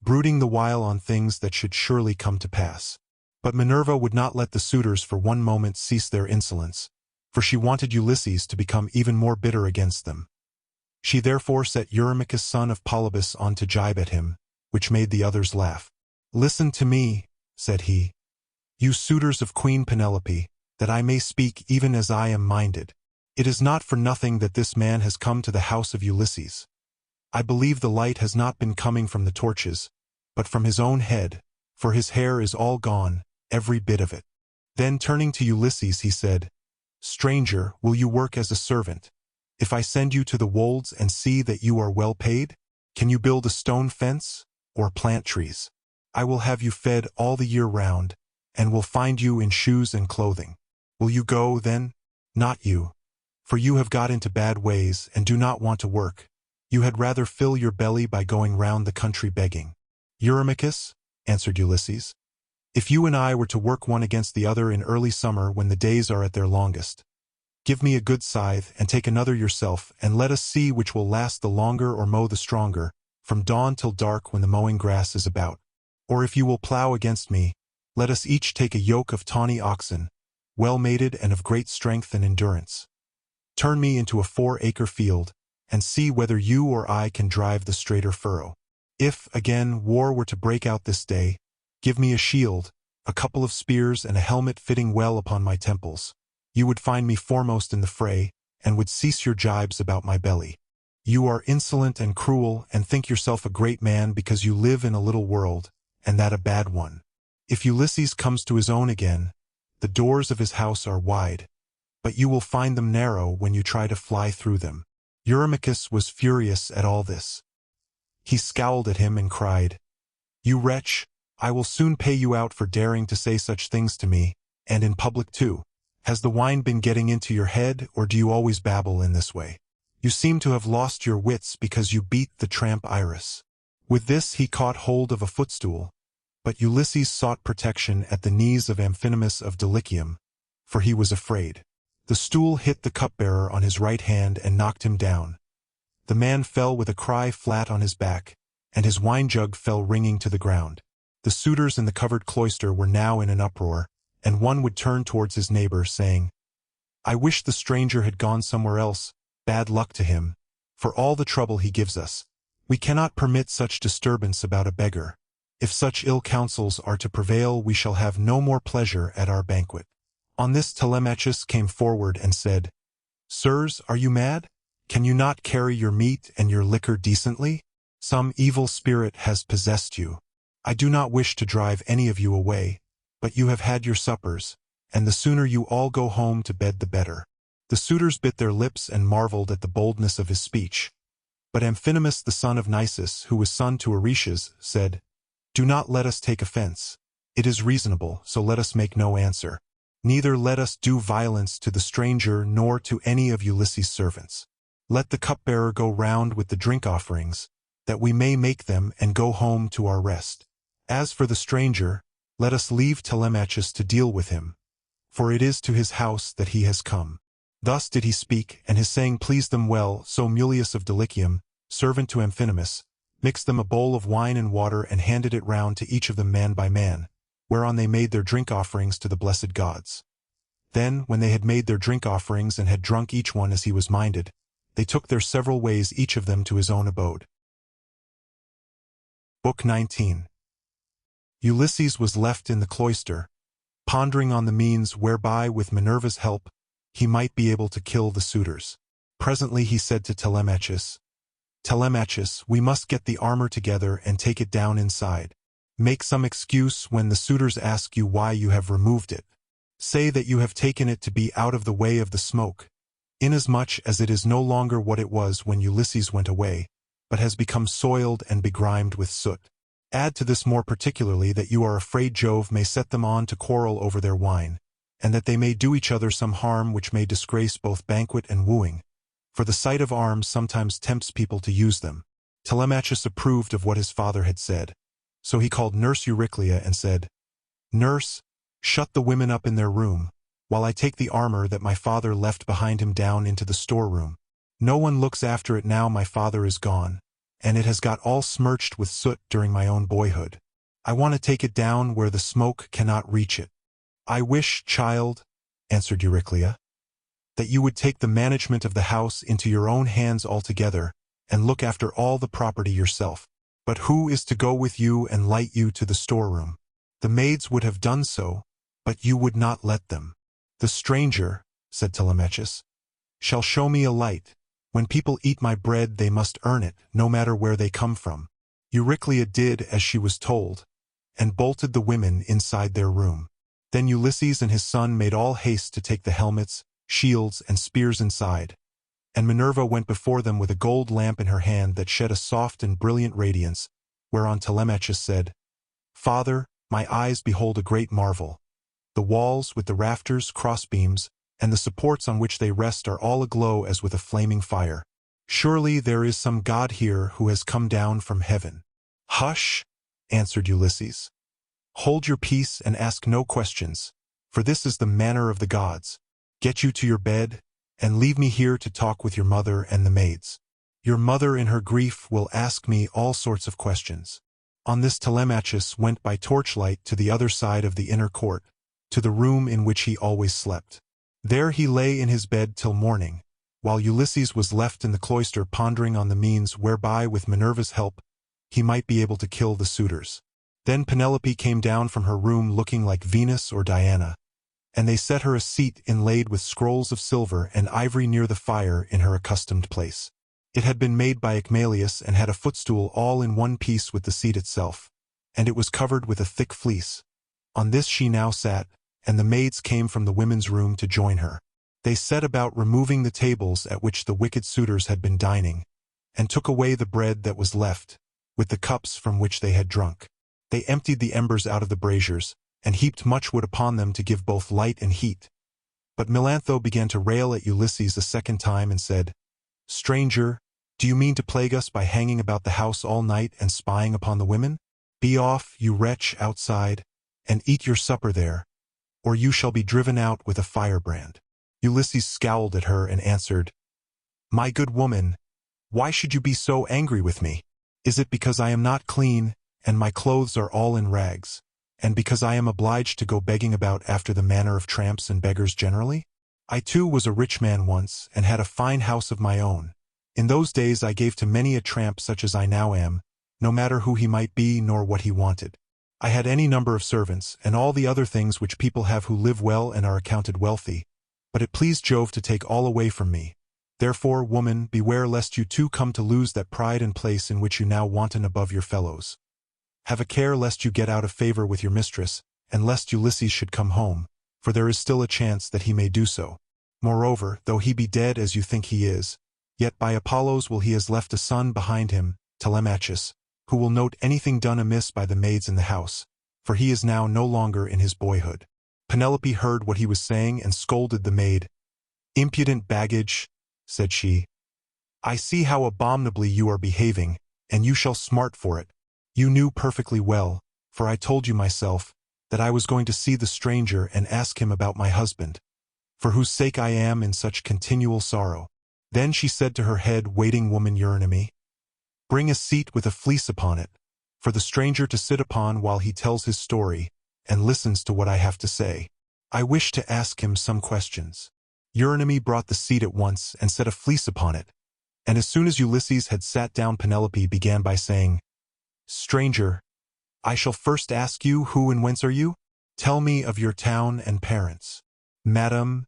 [SPEAKER 1] brooding the while on things that should surely come to pass. But Minerva would not let the suitors for one moment cease their insolence, for she wanted Ulysses to become even more bitter against them. She therefore set Eurymachus son of Polybus on to jibe at him, which made the others laugh. Listen to me, said he, you suitors of Queen Penelope, that I may speak even as I am minded. It is not for nothing that this man has come to the house of Ulysses. I believe the light has not been coming from the torches, but from his own head, for his hair is all gone, every bit of it. Then turning to Ulysses he said, Stranger, will you work as a servant? If I send you to the wolds and see that you are well paid, can you build a stone fence, or plant trees? I will have you fed all the year round, and will find you in shoes and clothing. Will Will you go, then? Not you. For you have got into bad ways and do not want to work. You had rather fill your belly by going round the country begging. Eurymachus, answered Ulysses, if you and I were to work one against the other in early summer when the days are at their longest, give me a good scythe and take another yourself, and let us see which will last the longer or mow the stronger, from dawn till dark when the mowing grass is about. Or if you will plow against me, let us each take a yoke of tawny oxen, well mated and of great strength and endurance. Turn me into a 4-acre field, and see whether you or I can drive the straighter furrow. If, again, war were to break out this day, give me a shield, a couple of spears, and a helmet fitting well upon my temples. You would find me foremost in the fray, and would cease your jibes about my belly. You are insolent and cruel, and think yourself a great man because you live in a little world, and that a bad one. If Ulysses comes to his own again, the doors of his house are wide, but you will find them narrow when you try to fly through them. Eurymachus was furious at all this. He scowled at him and cried, You wretch, I will soon pay you out for daring to say such things to me, and in public too. Has the wine been getting into your head, or do you always babble in this way? You seem to have lost your wits because you beat the tramp Iris. With this he caught hold of a footstool, but Ulysses sought protection at the knees of Amphinomus of Dulichium, for he was afraid. The stool hit the cupbearer on his right hand and knocked him down. The man fell with a cry flat on his back, and his wine jug fell ringing to the ground. The suitors in the covered cloister were now in an uproar, and one would turn towards his neighbor, saying, I wish the stranger had gone somewhere else, bad luck to him, for all the trouble he gives us. We cannot permit such disturbance about a beggar. If such ill counsels are to prevail, we shall have no more pleasure at our banquet. On this Telemachus came forward and said, Sirs, are you mad? Can you not carry your meat and your liquor decently? Some evil spirit has possessed you. I do not wish to drive any of you away, but you have had your suppers, and the sooner you all go home to bed the better. The suitors bit their lips and marveled at the boldness of his speech. But Amphinomus the son of Nisus, who was son to Oretius, said, Do not let us take offense. It is reasonable, so let us make no answer. Neither let us do violence to the stranger nor to any of Ulysses' servants. Let the cupbearer go round with the drink offerings, that we may make them and go home to our rest. As for the stranger, let us leave Telemachus to deal with him, for it is to his house that he has come. Thus did he speak, and his saying pleased them well, so Eumaeus of Dulichium, servant to Amphinomus, mixed them a bowl of wine and water and handed it round to each of them man by man, whereon they made their drink offerings to the blessed gods. Then, when they had made their drink offerings and had drunk each one as he was minded, they took their several ways each of them to his own abode. Book 19. Ulysses was left in the cloister, pondering on the means whereby, with Minerva's help, he might be able to kill the suitors. Presently he said to Telemachus, Telemachus, we must get the armor together and take it down inside. Make some excuse when the suitors ask you why you have removed it. Say that you have taken it to be out of the way of the smoke, inasmuch as it is no longer what it was when Ulysses went away, but has become soiled and begrimed with soot. Add to this more particularly that you are afraid Jove may set them on to quarrel over their wine, and that they may do each other some harm which may disgrace both banquet and wooing, for the sight of arms sometimes tempts people to use them. Telemachus approved of what his father had said, so he called Nurse Euryclea and said, Nurse, shut the women up in their room, while I take the armor that my father left behind him down into the storeroom. No one looks after it now my father is gone, and it has got all smirched with soot during my own boyhood. I want to take it down where the smoke cannot reach it. I wish, child, answered Euryclea, that you would take the management of the house into your own hands altogether, and look after all the property yourself. But who is to go with you and light you to the storeroom? The maids would have done so, but you would not let them. The stranger, said Telemachus, shall show me a light. When people eat my bread they must earn it, no matter where they come from. Euryclea did as she was told, and bolted the women inside their room. Then Ulysses and his son made all haste to take the helmets, shields, and spears inside, and Minerva went before them with a gold lamp in her hand that shed a soft and brilliant radiance, whereon Telemachus said, Father, my eyes behold a great marvel. The walls, with the rafters, crossbeams, and the supports on which they rest are all aglow as with a flaming fire. Surely there is some god here who has come down from heaven. Hush, answered Ulysses. Hold your peace and ask no questions, for this is the manner of the gods. Get you to your bed, and leave me here to talk with your mother and the maids. Your mother in her grief will ask me all sorts of questions. On this Telemachus went by torchlight to the other side of the inner court, to the room in which he always slept. There he lay in his bed till morning, while Ulysses was left in the cloister pondering on the means whereby, with Minerva's help, he might be able to kill the suitors. Then Penelope came down from her room looking like Venus or Diana, and they set her a seat inlaid with scrolls of silver and ivory near the fire in her accustomed place. It had been made by Eumaeus and had a footstool all in one piece with the seat itself, and it was covered with a thick fleece. On this she now sat, and the maids came from the women's room to join her. They set about removing the tables at which the wicked suitors had been dining, and took away the bread that was left, with the cups from which they had drunk. They emptied the embers out of the braziers, and heaped much wood upon them to give both light and heat. But Melantho began to rail at Ulysses a second time and said, Stranger, do you mean to plague us by hanging about the house all night and spying upon the women? Be off, you wretch, outside, and eat your supper there, or you shall be driven out with a firebrand. Ulysses scowled at her and answered, My good woman, why should you be so angry with me? Is it because I am not clean, and my clothes are all in rags, and because I am obliged to go begging about after the manner of tramps and beggars generally? I too was a rich man once, and had a fine house of my own. In those days I gave to many a tramp such as I now am, no matter who he might be nor what he wanted. I had any number of servants, and all the other things which people have who live well and are accounted wealthy, but it pleased Jove to take all away from me. Therefore, woman, beware lest you too come to lose that pride and place in which you now wanton above your fellows. Have a care lest you get out of favor with your mistress, and lest Ulysses should come home, for there is still a chance that he may do so. Moreover, though he be dead as you think he is, yet by Apollo's will he has left a son behind him, Telemachus, who will note anything done amiss by the maids in the house, for he is now no longer in his boyhood. Penelope heard what he was saying and scolded the maid. Impudent baggage, said she. I see how abominably you are behaving, and you shall smart for it. You knew perfectly well, for I told you myself, that I was going to see the stranger and ask him about my husband, for whose sake I am in such continual sorrow. Then she said to her head-waiting woman Eurynomé, Bring a seat with a fleece upon it, for the stranger to sit upon while he tells his story, and listens to what I have to say. I wish to ask him some questions. Eurynomé brought the seat at once and set a fleece upon it, and as soon as Ulysses had sat down Penelope began by saying, Stranger, I shall first ask you who and whence are you? Tell me of your town and parents. Madam,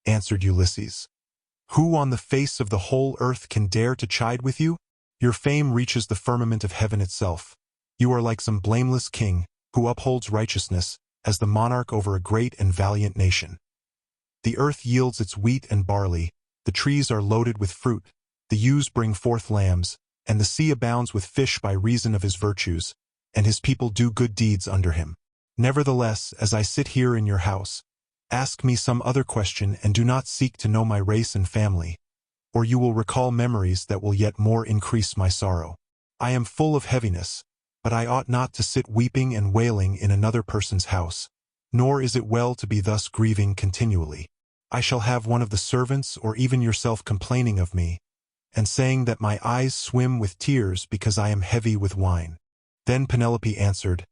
[SPEAKER 1] answered Ulysses, who on the face of the whole earth can dare to chide with you? Your fame reaches the firmament of heaven itself. You are like some blameless king, who upholds righteousness, as the monarch over a great and valiant nation. The earth yields its wheat and barley, the trees are loaded with fruit, the ewes bring forth lambs, and the sea abounds with fish by reason of his virtues, and his people do good deeds under him. Nevertheless, as I sit here in your house, ask me some other question and do not seek to know my race and family, or you will recall memories that will yet more increase my sorrow. I am full of heaviness, but I ought not to sit weeping and wailing in another person's house, nor is it well to be thus grieving continually. I shall have one of the servants or even yourself complaining of me, and saying that my eyes swim with tears because I am heavy with wine. Then Penelope answered,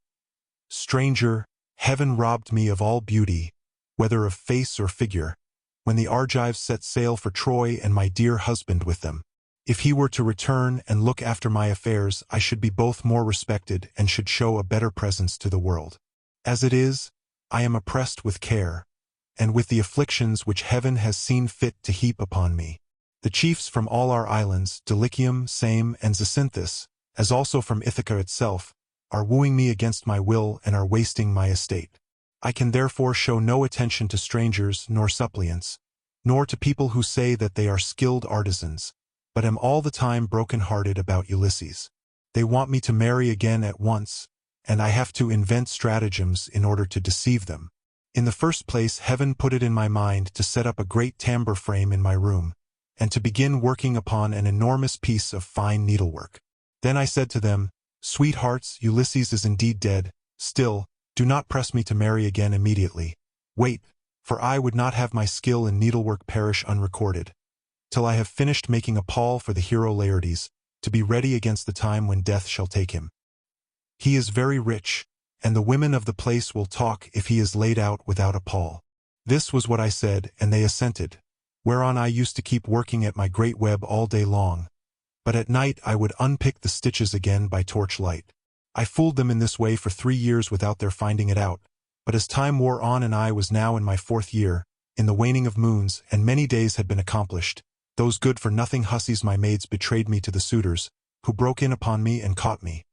[SPEAKER 1] Stranger, heaven robbed me of all beauty, whether of face or figure, when the Argives set sail for Troy and my dear husband with them. If he were to return and look after my affairs, I should be both more respected and should show a better presence to the world. As it is, I am oppressed with care, and with the afflictions which heaven has seen fit to heap upon me. The chiefs from all our islands, Dulichium, Same, and Zacynthus, as also from Ithaca itself, are wooing me against my will and are wasting my estate. I can therefore show no attention to strangers nor suppliants, nor to people who say that they are skilled artisans, but am all the time broken-hearted about Ulysses. They want me to marry again at once, and I have to invent stratagems in order to deceive them. In the first place, heaven put it in my mind to set up a great tambour frame in my room, and to begin working upon an enormous piece of fine needlework. Then I said to them, Sweethearts, Ulysses is indeed dead. Still, do not press me to marry again immediately. Wait, for I would not have my skill in needlework perish unrecorded, till I have finished making a pall for the hero Laertes, to be ready against the time when death shall take him. He is very rich, and the women of the place will talk if he is laid out without a pall. This was what I said, and they assented, whereon I used to keep working at my great web all day long, but at night I would unpick the stitches again by torchlight. I fooled them in this way for 3 years without their finding it out, but as time wore on and I was now in my 4th year, in the waning of moons, and many days had been accomplished, those good-for-nothing hussies my maids betrayed me to the suitors, who broke in upon me and caught me.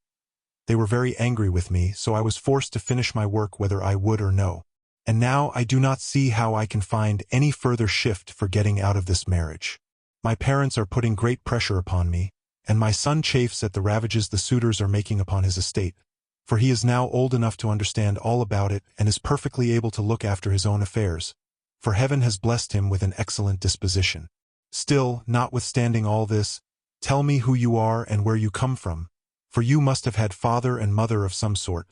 [SPEAKER 1] They were very angry with me, so I was forced to finish my work whether I would or no. And now I do not see how I can find any further shift for getting out of this marriage. My parents are putting great pressure upon me, and my son chafes at the ravages the suitors are making upon his estate, for he is now old enough to understand all about it and is perfectly able to look after his own affairs, for heaven has blessed him with an excellent disposition. Still, notwithstanding all this, tell me who you are and where you come from, for you must have had father and mother of some sort.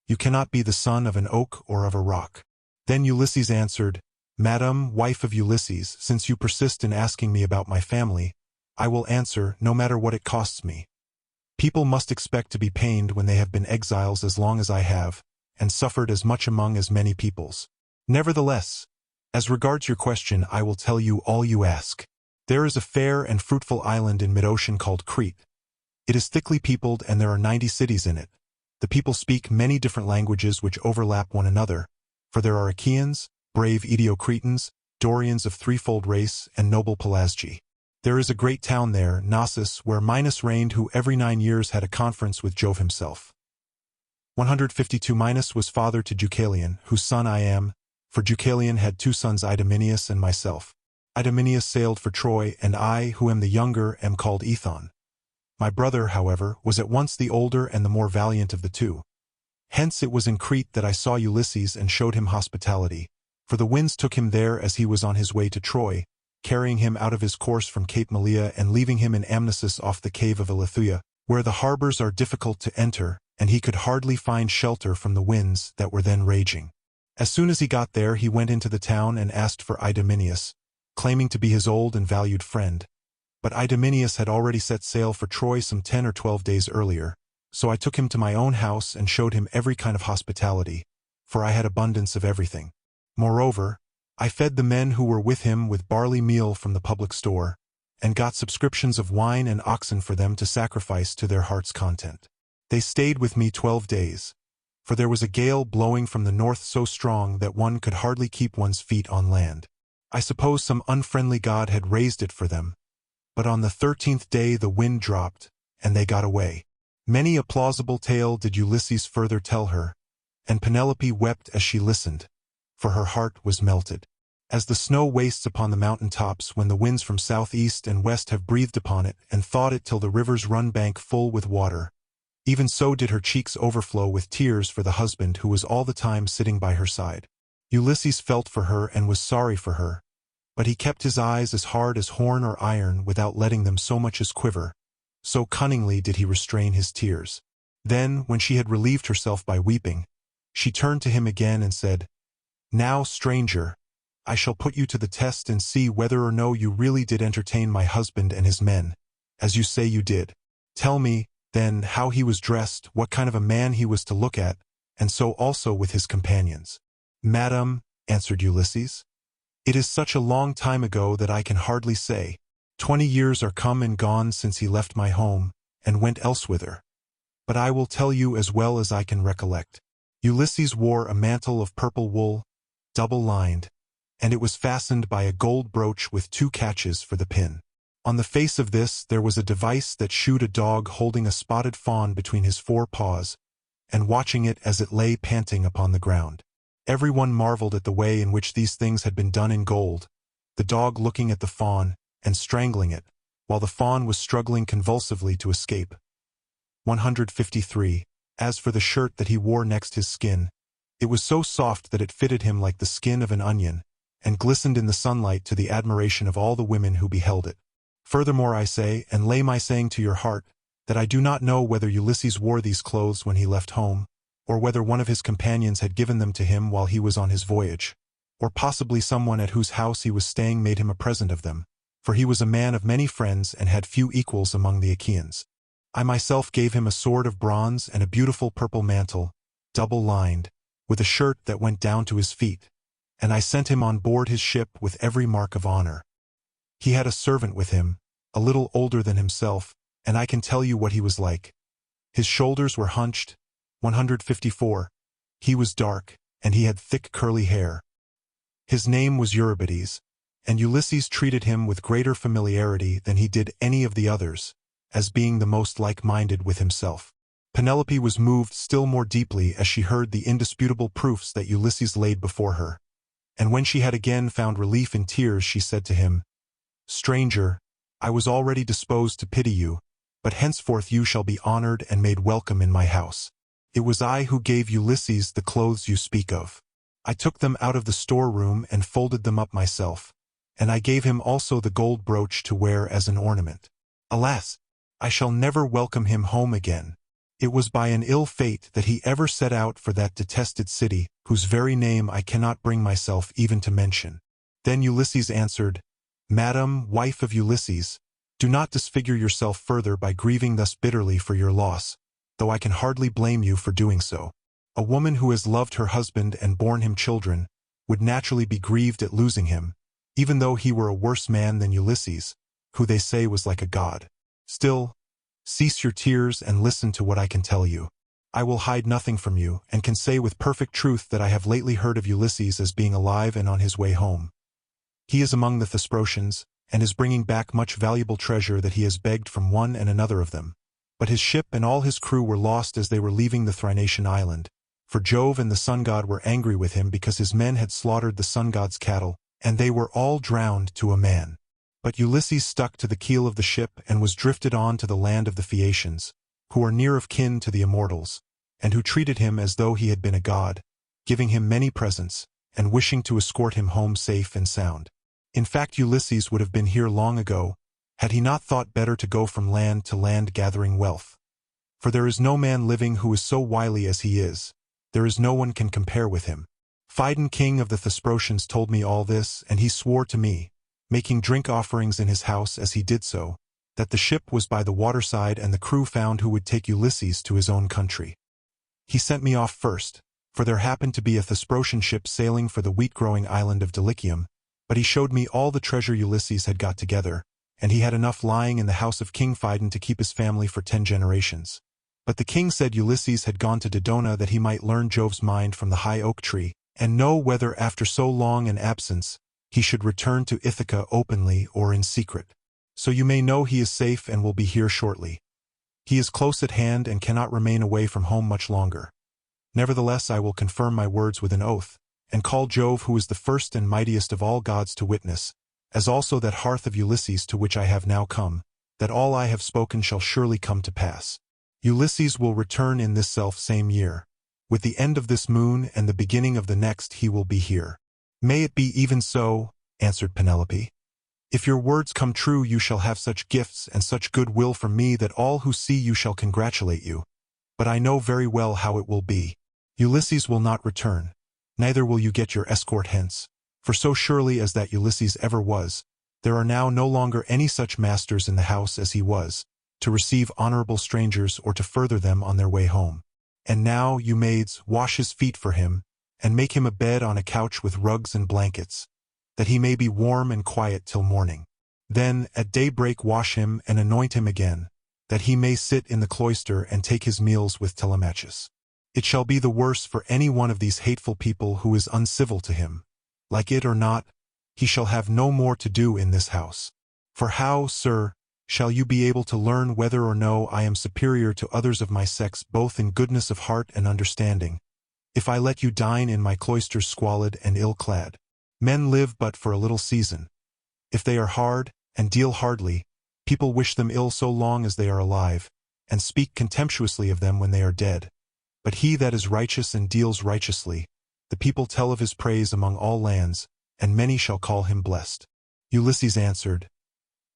[SPEAKER 1] You cannot be the son of an oak or of a rock. Then Ulysses answered, Madam, wife of Ulysses, since you persist in asking me about my family, I will answer, no matter what it costs me. People must expect to be pained when they have been exiles as long as I have, and suffered as much among as many peoples. Nevertheless, as regards your question, I will tell you all you ask. There is a fair and fruitful island in mid-ocean called Crete. It is thickly peopled and there are 90 cities in it. The people speak many different languages which overlap one another, for there are Achaeans, brave Eteocretans, Dorians of threefold race, and noble Pelasgi. There is a great town there, Knossos, where Minos reigned, who every 9 years had a conference with Jove himself. 152 Minos was father to Deucalion, whose son I am, for Deucalion had 2 sons, Idomeneus and myself. Idomeneus sailed for Troy, and I, who am the younger, am called Ethon. My brother, however, was at once the older and the more valiant of the 2. Hence it was in Crete that I saw Ulysses and showed him hospitality, for the winds took him there as he was on his way to Troy, carrying him out of his course from Cape Malea and leaving him in Amnisus off the cave of Eleutheia, where the harbors are difficult to enter, and he could hardly find shelter from the winds that were then raging. As soon as he got there, he went into the town and asked for Idomeneus, claiming to be his old and valued friend. But Idomeneus had already set sail for Troy some 10 or 12 days earlier, so I took him to my own house and showed him every kind of hospitality, for I had abundance of everything. Moreover, I fed the men who were with him with barley meal from the public store, and got subscriptions of wine and oxen for them to sacrifice to their heart's content. They stayed with me 12 days, for there was a gale blowing from the north so strong that one could hardly keep one's feet on land. I suppose some unfriendly god had raised it for them, but on the 13th day the wind dropped, and they got away. Many a plausible tale did Ulysses further tell her, and Penelope wept as she listened, for her heart was melted. As the snow wastes upon the mountain tops when the winds from southeast and west have breathed upon it and thawed it till the rivers run bank full with water, even so did her cheeks overflow with tears for the husband who was all the time sitting by her side. Ulysses felt for her and was sorry for her, but he kept his eyes as hard as horn or iron without letting them so much as quiver. So cunningly did he restrain his tears. Then, when she had relieved herself by weeping, she turned to him again and said, Now, stranger, I shall put you to the test and see whether or no you really did entertain my husband and his men, as you say you did. Tell me, then, how he was dressed, what kind of a man he was to look at, and so also with his companions. Madam, answered Ulysses, it is such a long time ago that I can hardly say. 20 years are come and gone since he left my home, and went elsewhither. But I will tell you as well as I can recollect. Ulysses wore a mantle of purple wool, double-lined, and it was fastened by a gold brooch with 2 catches for the pin. On the face of this there was a device that shewed a dog holding a spotted fawn between his 4 paws, and watching it as it lay panting upon the ground. Everyone marveled at the way in which these things had been done in gold, the dog looking at the fawn and strangling it, while the fawn was struggling convulsively to escape. 153. As for the shirt that he wore next his skin, It was so soft that it fitted him like the skin of an onion, and glistened in the sunlight to the admiration of all the women who beheld it. Furthermore I say, and lay my saying to your heart, that I do not know whether Ulysses wore these clothes when he left home, or whether one of his companions had given them to him while he was on his voyage, or possibly someone at whose house he was staying made him a present of them, for he was a man of many friends and had few equals among the Achaeans. I myself gave him a sword of bronze and a beautiful purple mantle, double-lined, with a shirt that went down to his feet, and I sent him on board his ship with every mark of honor. He had a servant with him, a little older than himself, and I can tell you what he was like. His shoulders were hunched, 154. He was dark, and he had thick curly hair. His name was Eurybates, and Ulysses treated him with greater familiarity than he did any of the others, as being the most like-minded with himself. Penelope was moved still more deeply as she heard the indisputable proofs that Ulysses laid before her, and when she had again found relief in tears she said to him, "Stranger, I was already disposed to pity you, but henceforth you shall be honored and made welcome in my house. It was I who gave Ulysses the clothes you speak of. I took them out of the storeroom and folded them up myself, and I gave him also the gold brooch to wear as an ornament. Alas, I shall never welcome him home again. It was by an ill fate that he ever set out for that detested city, whose very name I cannot bring myself even to mention." Then Ulysses answered, "Madam, wife of Ulysses, do not disfigure yourself further by grieving thus bitterly for your loss, though I can hardly blame you for doing so. A woman who has loved her husband and borne him children would naturally be grieved at losing him, even though he were a worse man than Ulysses, who they say was like a god. Still, cease your tears and listen to what I can tell you. I will hide nothing from you, and can say with perfect truth that I have lately heard of Ulysses as being alive and on his way home. He is among the Thesprotians, and is bringing back much valuable treasure that he has begged from one and another of them. But his ship and all his crew were lost as they were leaving the Thrinacian island, for Jove and the sun god were angry with him because his men had slaughtered the sun god's cattle, and they were all drowned to a man. But Ulysses stuck to the keel of the ship and was drifted on to the land of the Phaeacians, who are near of kin to the immortals, and who treated him as though he had been a god, giving him many presents, and wishing to escort him home safe and sound. In fact, Ulysses would have been here long ago, had he not thought better to go from land to land gathering wealth. For there is no man living who is so wily as he is. There is no one can compare with him. Phidon, king of the Thesprotians, told me all this, and he swore to me, making drink offerings in his house as he did so, that the ship was by the waterside and the crew found who would take Ulysses to his own country. He sent me off first, for there happened to be a Thesprotian ship sailing for the wheat-growing island of Dulichium, but he showed me all the treasure Ulysses had got together, and he had enough lying in the house of King Phidon to keep his family for 10 generations. But the king said Ulysses had gone to Dodona that he might learn Jove's mind from the high oak tree, and know whether after so long an absence he should return to Ithaca openly or in secret. So you may know he is safe and will be here shortly. He is close at hand and cannot remain away from home much longer. Nevertheless I will confirm my words with an oath, and call Jove, who is the first and mightiest of all gods, to witness, as also that hearth of Ulysses to which I have now come, that all I have spoken shall surely come to pass. Ulysses will return in this self-same year. With the end of this moon and the beginning of the next he will be here." "May it be even so," answered Penelope. "If your words come true you shall have such gifts and such good will from me that all who see you shall congratulate you. But I know very well how it will be. Ulysses will not return, neither will you get your escort hence, for so surely as that Ulysses ever was, there are now no longer any such masters in the house as he was, to receive honorable strangers or to further them on their way home. And now, you maids, wash his feet for him, and make him a bed on a couch with rugs and blankets, that he may be warm and quiet till morning. Then at daybreak wash him and anoint him again, that he may sit in the cloister and take his meals with Telemachus. It shall be the worse for any one of these hateful people who is uncivil to him. Like it or not, he shall have no more to do in this house. For how, sir, shall you be able to learn whether or no I am superior to others of my sex both in goodness of heart and understanding, if I let you dine in my cloisters squalid and ill-clad? Men live but for a little season. If they are hard, and deal hardly, people wish them ill so long as they are alive, and speak contemptuously of them when they are dead. But he that is righteous and deals righteously, the people tell of his praise among all lands, and many shall call him blessed. Ulysses answered,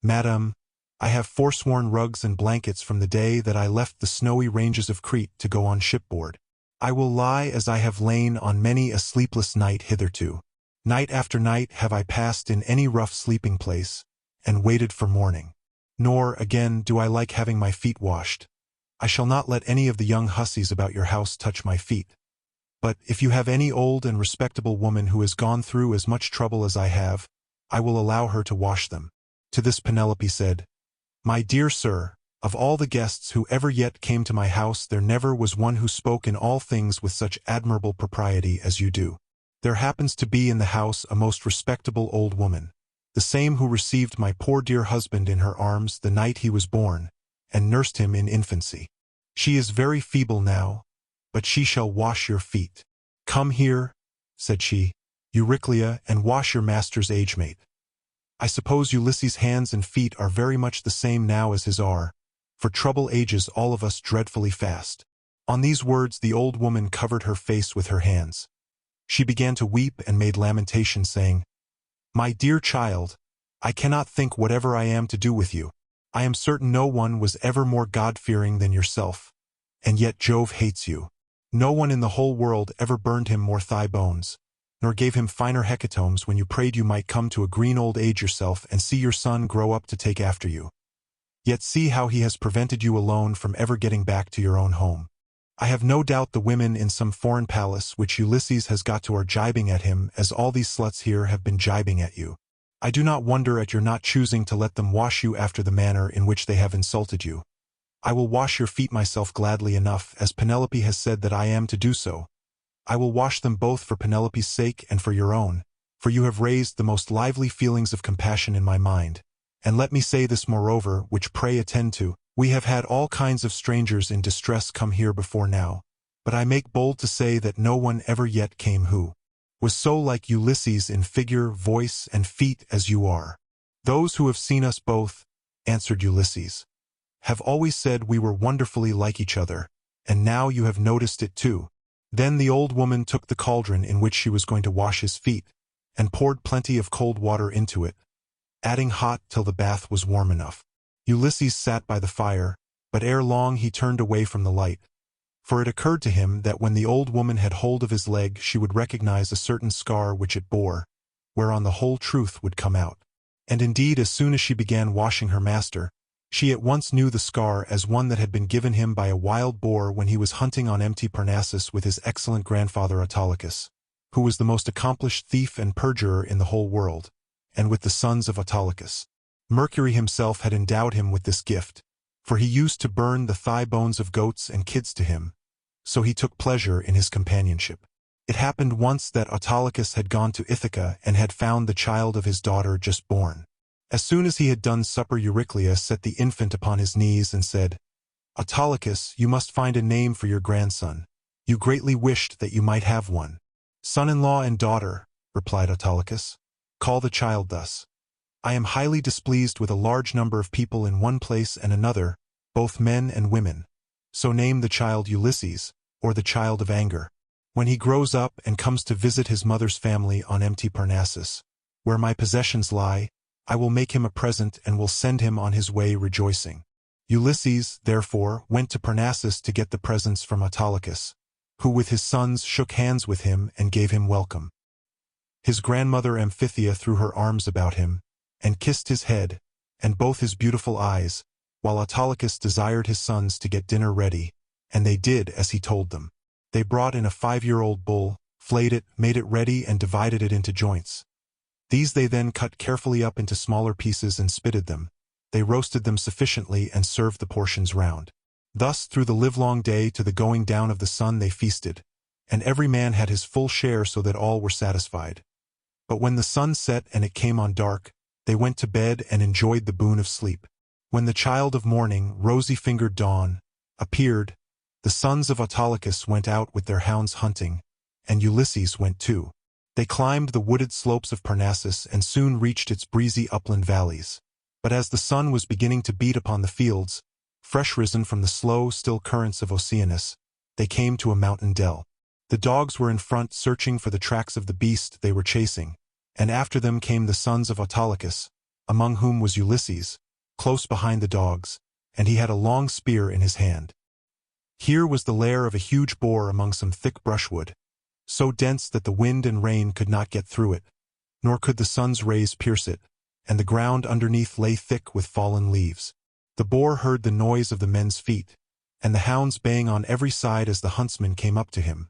[SPEAKER 1] Madam, I have forsworn rugs and blankets from the day that I left the snowy ranges of Crete to go on shipboard. I will lie as I have lain on many a sleepless night hitherto. Night after night have I passed in any rough sleeping place, and waited for morning. Nor, again, do I like having my feet washed. I shall not let any of the young hussies about your house touch my feet. But if you have any old and respectable woman who has gone through as much trouble as I have, I will allow her to wash them. To this Penelope said, My dear sir, of all the guests who ever yet came to my house there never was one who spoke in all things with such admirable propriety as you do. There happens to be in the house a most respectable old woman, the same who received my poor dear husband in her arms the night he was born, and nursed him in infancy. She is very feeble now, but she shall wash your feet. Come here, said she, Euryclea, and wash your master's age-mate. I suppose Ulysses' hands and feet are very much the same now as his are, for trouble ages all of us dreadfully fast. On these words the old woman covered her face with her hands. She began to weep and made lamentation, saying, My dear child, I cannot think whatever I am to do with you. I am certain no one was ever more God-fearing than yourself, and yet Jove hates you. No one in the whole world ever burned him more thigh bones, nor gave him finer hecatombs when you prayed you might come to a green old age yourself and see your son grow up to take after you. Yet see how he has prevented you alone from ever getting back to your own home. I have no doubt the women in some foreign palace which Ulysses has got to are jibing at him as all these sluts here have been jibing at you. I do not wonder at your not choosing to let them wash you after the manner in which they have insulted you. I will wash your feet myself gladly enough, as Penelope has said that I am to do so. I will wash them both for Penelope's sake and for your own, for you have raised the most lively feelings of compassion in my mind. And let me say this moreover, which pray attend to, we have had all kinds of strangers in distress come here before now, but I make bold to say that no one ever yet came who was so like Ulysses in figure, voice, and feet as you are. Those who have seen us both, answered Ulysses, have always said we were wonderfully like each other, and now you have noticed it too. Then the old woman took the cauldron in which she was going to wash his feet, and poured plenty of cold water into it, adding hot till the bath was warm enough. Ulysses sat by the fire, but ere long he turned away from the light, for it occurred to him that when the old woman had hold of his leg she would recognize a certain scar which it bore, whereon the whole truth would come out. And indeed as soon as she began washing her master, she at once knew the scar as one that had been given him by a wild boar when he was hunting on empty Parnassus with his excellent grandfather Autolycus, who was the most accomplished thief and perjurer in the whole world, and with the sons of Autolycus. Mercury himself had endowed him with this gift, for he used to burn the thigh bones of goats and kids to him, so he took pleasure in his companionship. It happened once that Autolycus had gone to Ithaca and had found the child of his daughter just born. As soon as he had done supper, Euryclea set the infant upon his knees and said, Autolycus, you must find a name for your grandson. You greatly wished that you might have one. Son-in-law and daughter, replied Autolycus, call the child thus. I am highly displeased with a large number of people in one place and another, both men and women. So name the child Ulysses, or the child of anger. When he grows up and comes to visit his mother's family on empty Parnassus, where my possessions lie, I will make him a present and will send him on his way rejoicing. Ulysses, therefore, went to Parnassus to get the presents from Autolycus, who with his sons shook hands with him and gave him welcome. His grandmother Amphithea threw her arms about him, and kissed his head, and both his beautiful eyes, while Autolycus desired his sons to get dinner ready, and they did as he told them. They brought in a 5-year-old bull, flayed it, made it ready, and divided it into joints. These they then cut carefully up into smaller pieces and spitted them. They roasted them sufficiently and served the portions round. Thus through the livelong day to the going down of the sun they feasted, and every man had his full share so that all were satisfied. But when the sun set and it came on dark, they went to bed and enjoyed the boon of sleep. When the child of morning, rosy-fingered Dawn, appeared, the sons of Autolycus went out with their hounds hunting, and Ulysses went too. They climbed the wooded slopes of Parnassus and soon reached its breezy upland valleys. But as the sun was beginning to beat upon the fields, fresh risen from the slow, still currents of Oceanus, they came to a mountain dell. The dogs were in front searching for the tracks of the beast they were chasing, and after them came the sons of Autolycus, among whom was Ulysses, close behind the dogs, and he had a long spear in his hand. Here was the lair of a huge boar among some thick brushwood, so dense that the wind and rain could not get through it, nor could the sun's rays pierce it, and the ground underneath lay thick with fallen leaves. The boar heard the noise of the men's feet, and the hounds baying on every side as the huntsmen came up to him.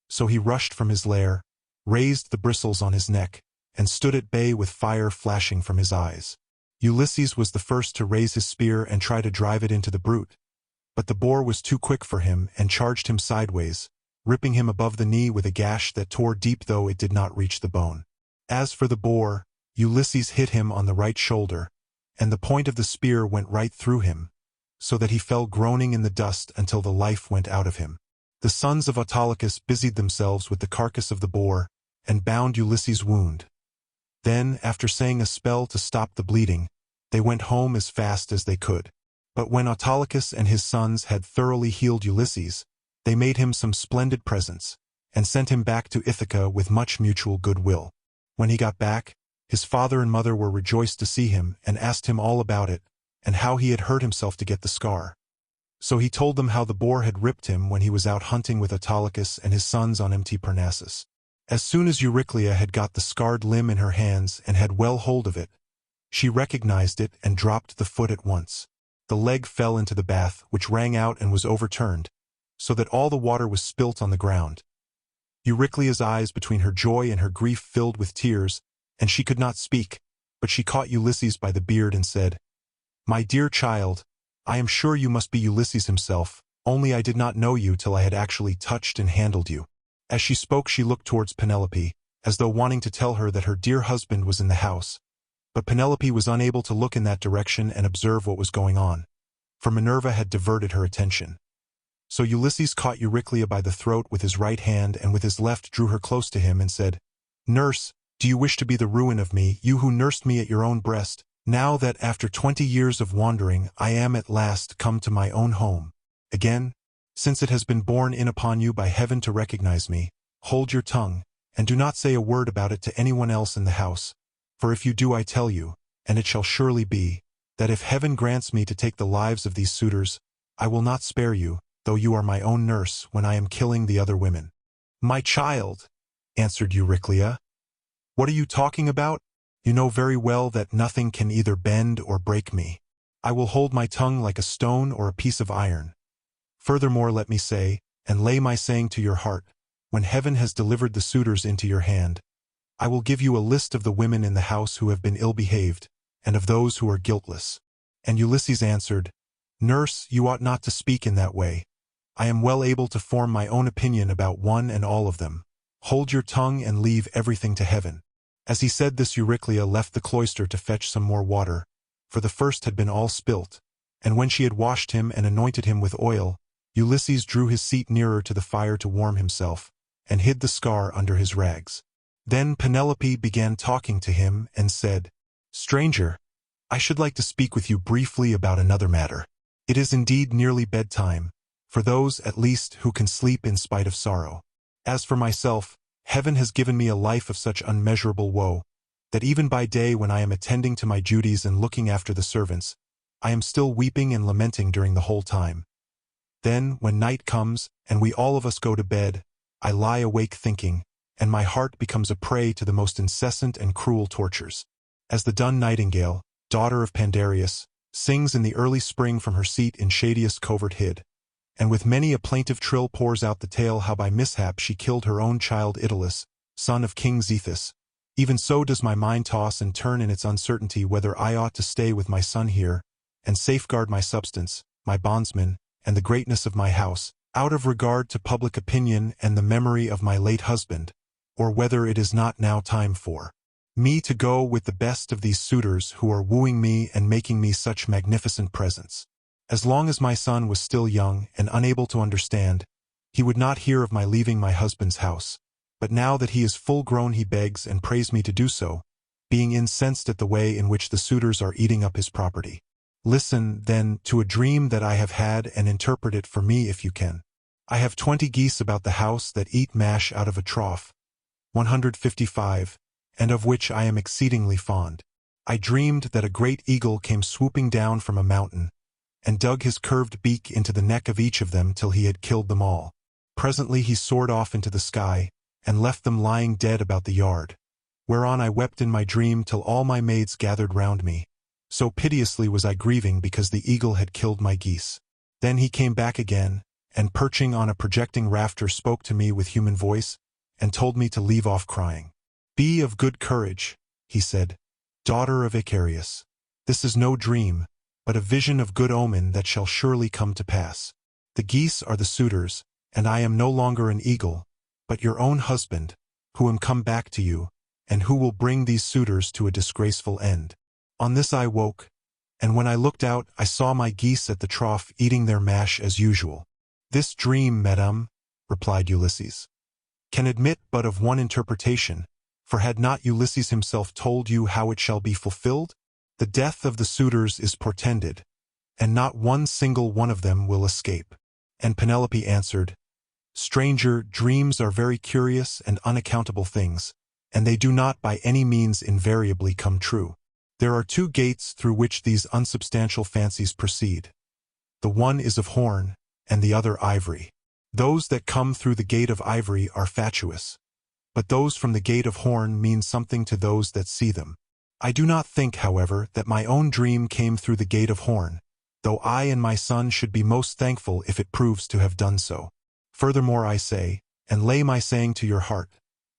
[SPEAKER 1] So he rushed from his lair, raised the bristles on his neck, and stood at bay with fire flashing from his eyes. Ulysses was the first to raise his spear and try to drive it into the brute, but the boar was too quick for him and charged him sideways, ripping him above the knee with a gash that tore deep though it did not reach the bone. As for the boar, Ulysses hit him on the right shoulder, and the point of the spear went right through him, so that he fell groaning in the dust until the life went out of him. The sons of Autolycus busied themselves with the carcass of the boar, and bound Ulysses' wound. Then, after saying a spell to stop the bleeding, they went home as fast as they could. But when Autolycus and his sons had thoroughly healed Ulysses, they made him some splendid presents, and sent him back to Ithaca with much mutual goodwill. When he got back, his father and mother were rejoiced to see him and asked him all about it, and how he had hurt himself to get the scar. So he told them how the boar had ripped him when he was out hunting with Autolycus and his sons on empty Parnassus. As soon as Euryclea had got the scarred limb in her hands and had well hold of it, she recognized it and dropped the foot at once. The leg fell into the bath, which rang out and was overturned, so that all the water was spilt on the ground. Euryclea's eyes between her joy and her grief filled with tears, and she could not speak, but she caught Ulysses by the beard and said, "My dear child, I am sure you must be Ulysses himself, only I did not know you till I had actually touched and handled you." As she spoke she looked towards Penelope, as though wanting to tell her that her dear husband was in the house, but Penelope was unable to look in that direction and observe what was going on, for Minerva had diverted her attention. So Ulysses caught Euryclea by the throat with his right hand and with his left drew her close to him and said, "Nurse, do you wish to be the ruin of me, you who nursed me at your own breast, now that after 20 years of wandering I am at last come to my own home? Again, since it has been borne in upon you by heaven to recognize me, hold your tongue, and do not say a word about it to anyone else in the house, for if you do I tell you, and it shall surely be, that if heaven grants me to take the lives of these suitors, I will not spare you, though you are my own nurse, when I am killing the other women." "My child," answered Euryclea, "what are you talking about? You know very well that nothing can either bend or break me. I will hold my tongue like a stone or a piece of iron. Furthermore let me say, and lay my saying to your heart, when heaven has delivered the suitors into your hand, I will give you a list of the women in the house who have been ill-behaved, and of those who are guiltless." And Ulysses answered, "Nurse, you ought not to speak in that way. I am well able to form my own opinion about one and all of them. Hold your tongue and leave everything to heaven." As he said this Euryclea left the cloister to fetch some more water, for the first had been all spilt, and when she had washed him and anointed him with oil, Ulysses drew his seat nearer to the fire to warm himself, and hid the scar under his rags. Then Penelope began talking to him and said, "Stranger, I should like to speak with you briefly about another matter. It is indeed nearly bedtime, for those, at least, who can sleep in spite of sorrow. As for myself, heaven has given me a life of such unmeasurable woe, that even by day when I am attending to my duties and looking after the servants, I am still weeping and lamenting during the whole time. Then, when night comes, and we all of us go to bed, I lie awake thinking, and my heart becomes a prey to the most incessant and cruel tortures. As the dun nightingale, daughter of Pandareus, sings in the early spring from her seat in shadiest covert hid, and with many a plaintive trill pours out the tale how by mishap she killed her own child Italus, son of King Zethus, even so does my mind toss and turn in its uncertainty whether I ought to stay with my son here, and safeguard my substance, my bondsmen, and the greatness of my house, out of regard to public opinion and the memory of my late husband, or whether it is not now time for me to go with the best of these suitors who are wooing me and making me such magnificent presents. As long as my son was still young and unable to understand, he would not hear of my leaving my husband's house, but now that he is full grown he begs and prays me to do so, being incensed at the way in which the suitors are eating up his property. Listen, then, to a dream that I have had and interpret it for me if you can. I have 20 geese about the house that eat mash out of a trough, 155, and of which I am exceedingly fond. I dreamed that a great eagle came swooping down from a mountain, and dug his curved beak into the neck of each of them till he had killed them all. Presently he soared off into the sky, and left them lying dead about the yard, whereon I wept in my dream till all my maids gathered round me. So piteously was I grieving because the eagle had killed my geese. Then he came back again, and perching on a projecting rafter spoke to me with human voice, and told me to leave off crying. Be of good courage, he said, daughter of Icarius. This is no dream, but a vision of good omen that shall surely come to pass. The geese are the suitors, and I am no longer an eagle, but your own husband, who am come back to you, and who will bring these suitors to a disgraceful end. On this I woke, and when I looked out I saw my geese at the trough eating their mash as usual. This dream, madame, replied Ulysses, can admit but of one interpretation, for had not Ulysses himself told you how it shall be fulfilled? The death of the suitors is portended, and not one single one of them will escape. And Penelope answered, Stranger, dreams are very curious and unaccountable things, and they do not by any means invariably come true. There are two gates through which these unsubstantial fancies proceed. The one is of horn, and the other ivory. Those that come through the gate of ivory are fatuous, but those from the gate of horn mean something to those that see them. I do not think, however, that my own dream came through the gate of horn, though I and my son should be most thankful if it proves to have done so. Furthermore I say, and lay my saying to your heart,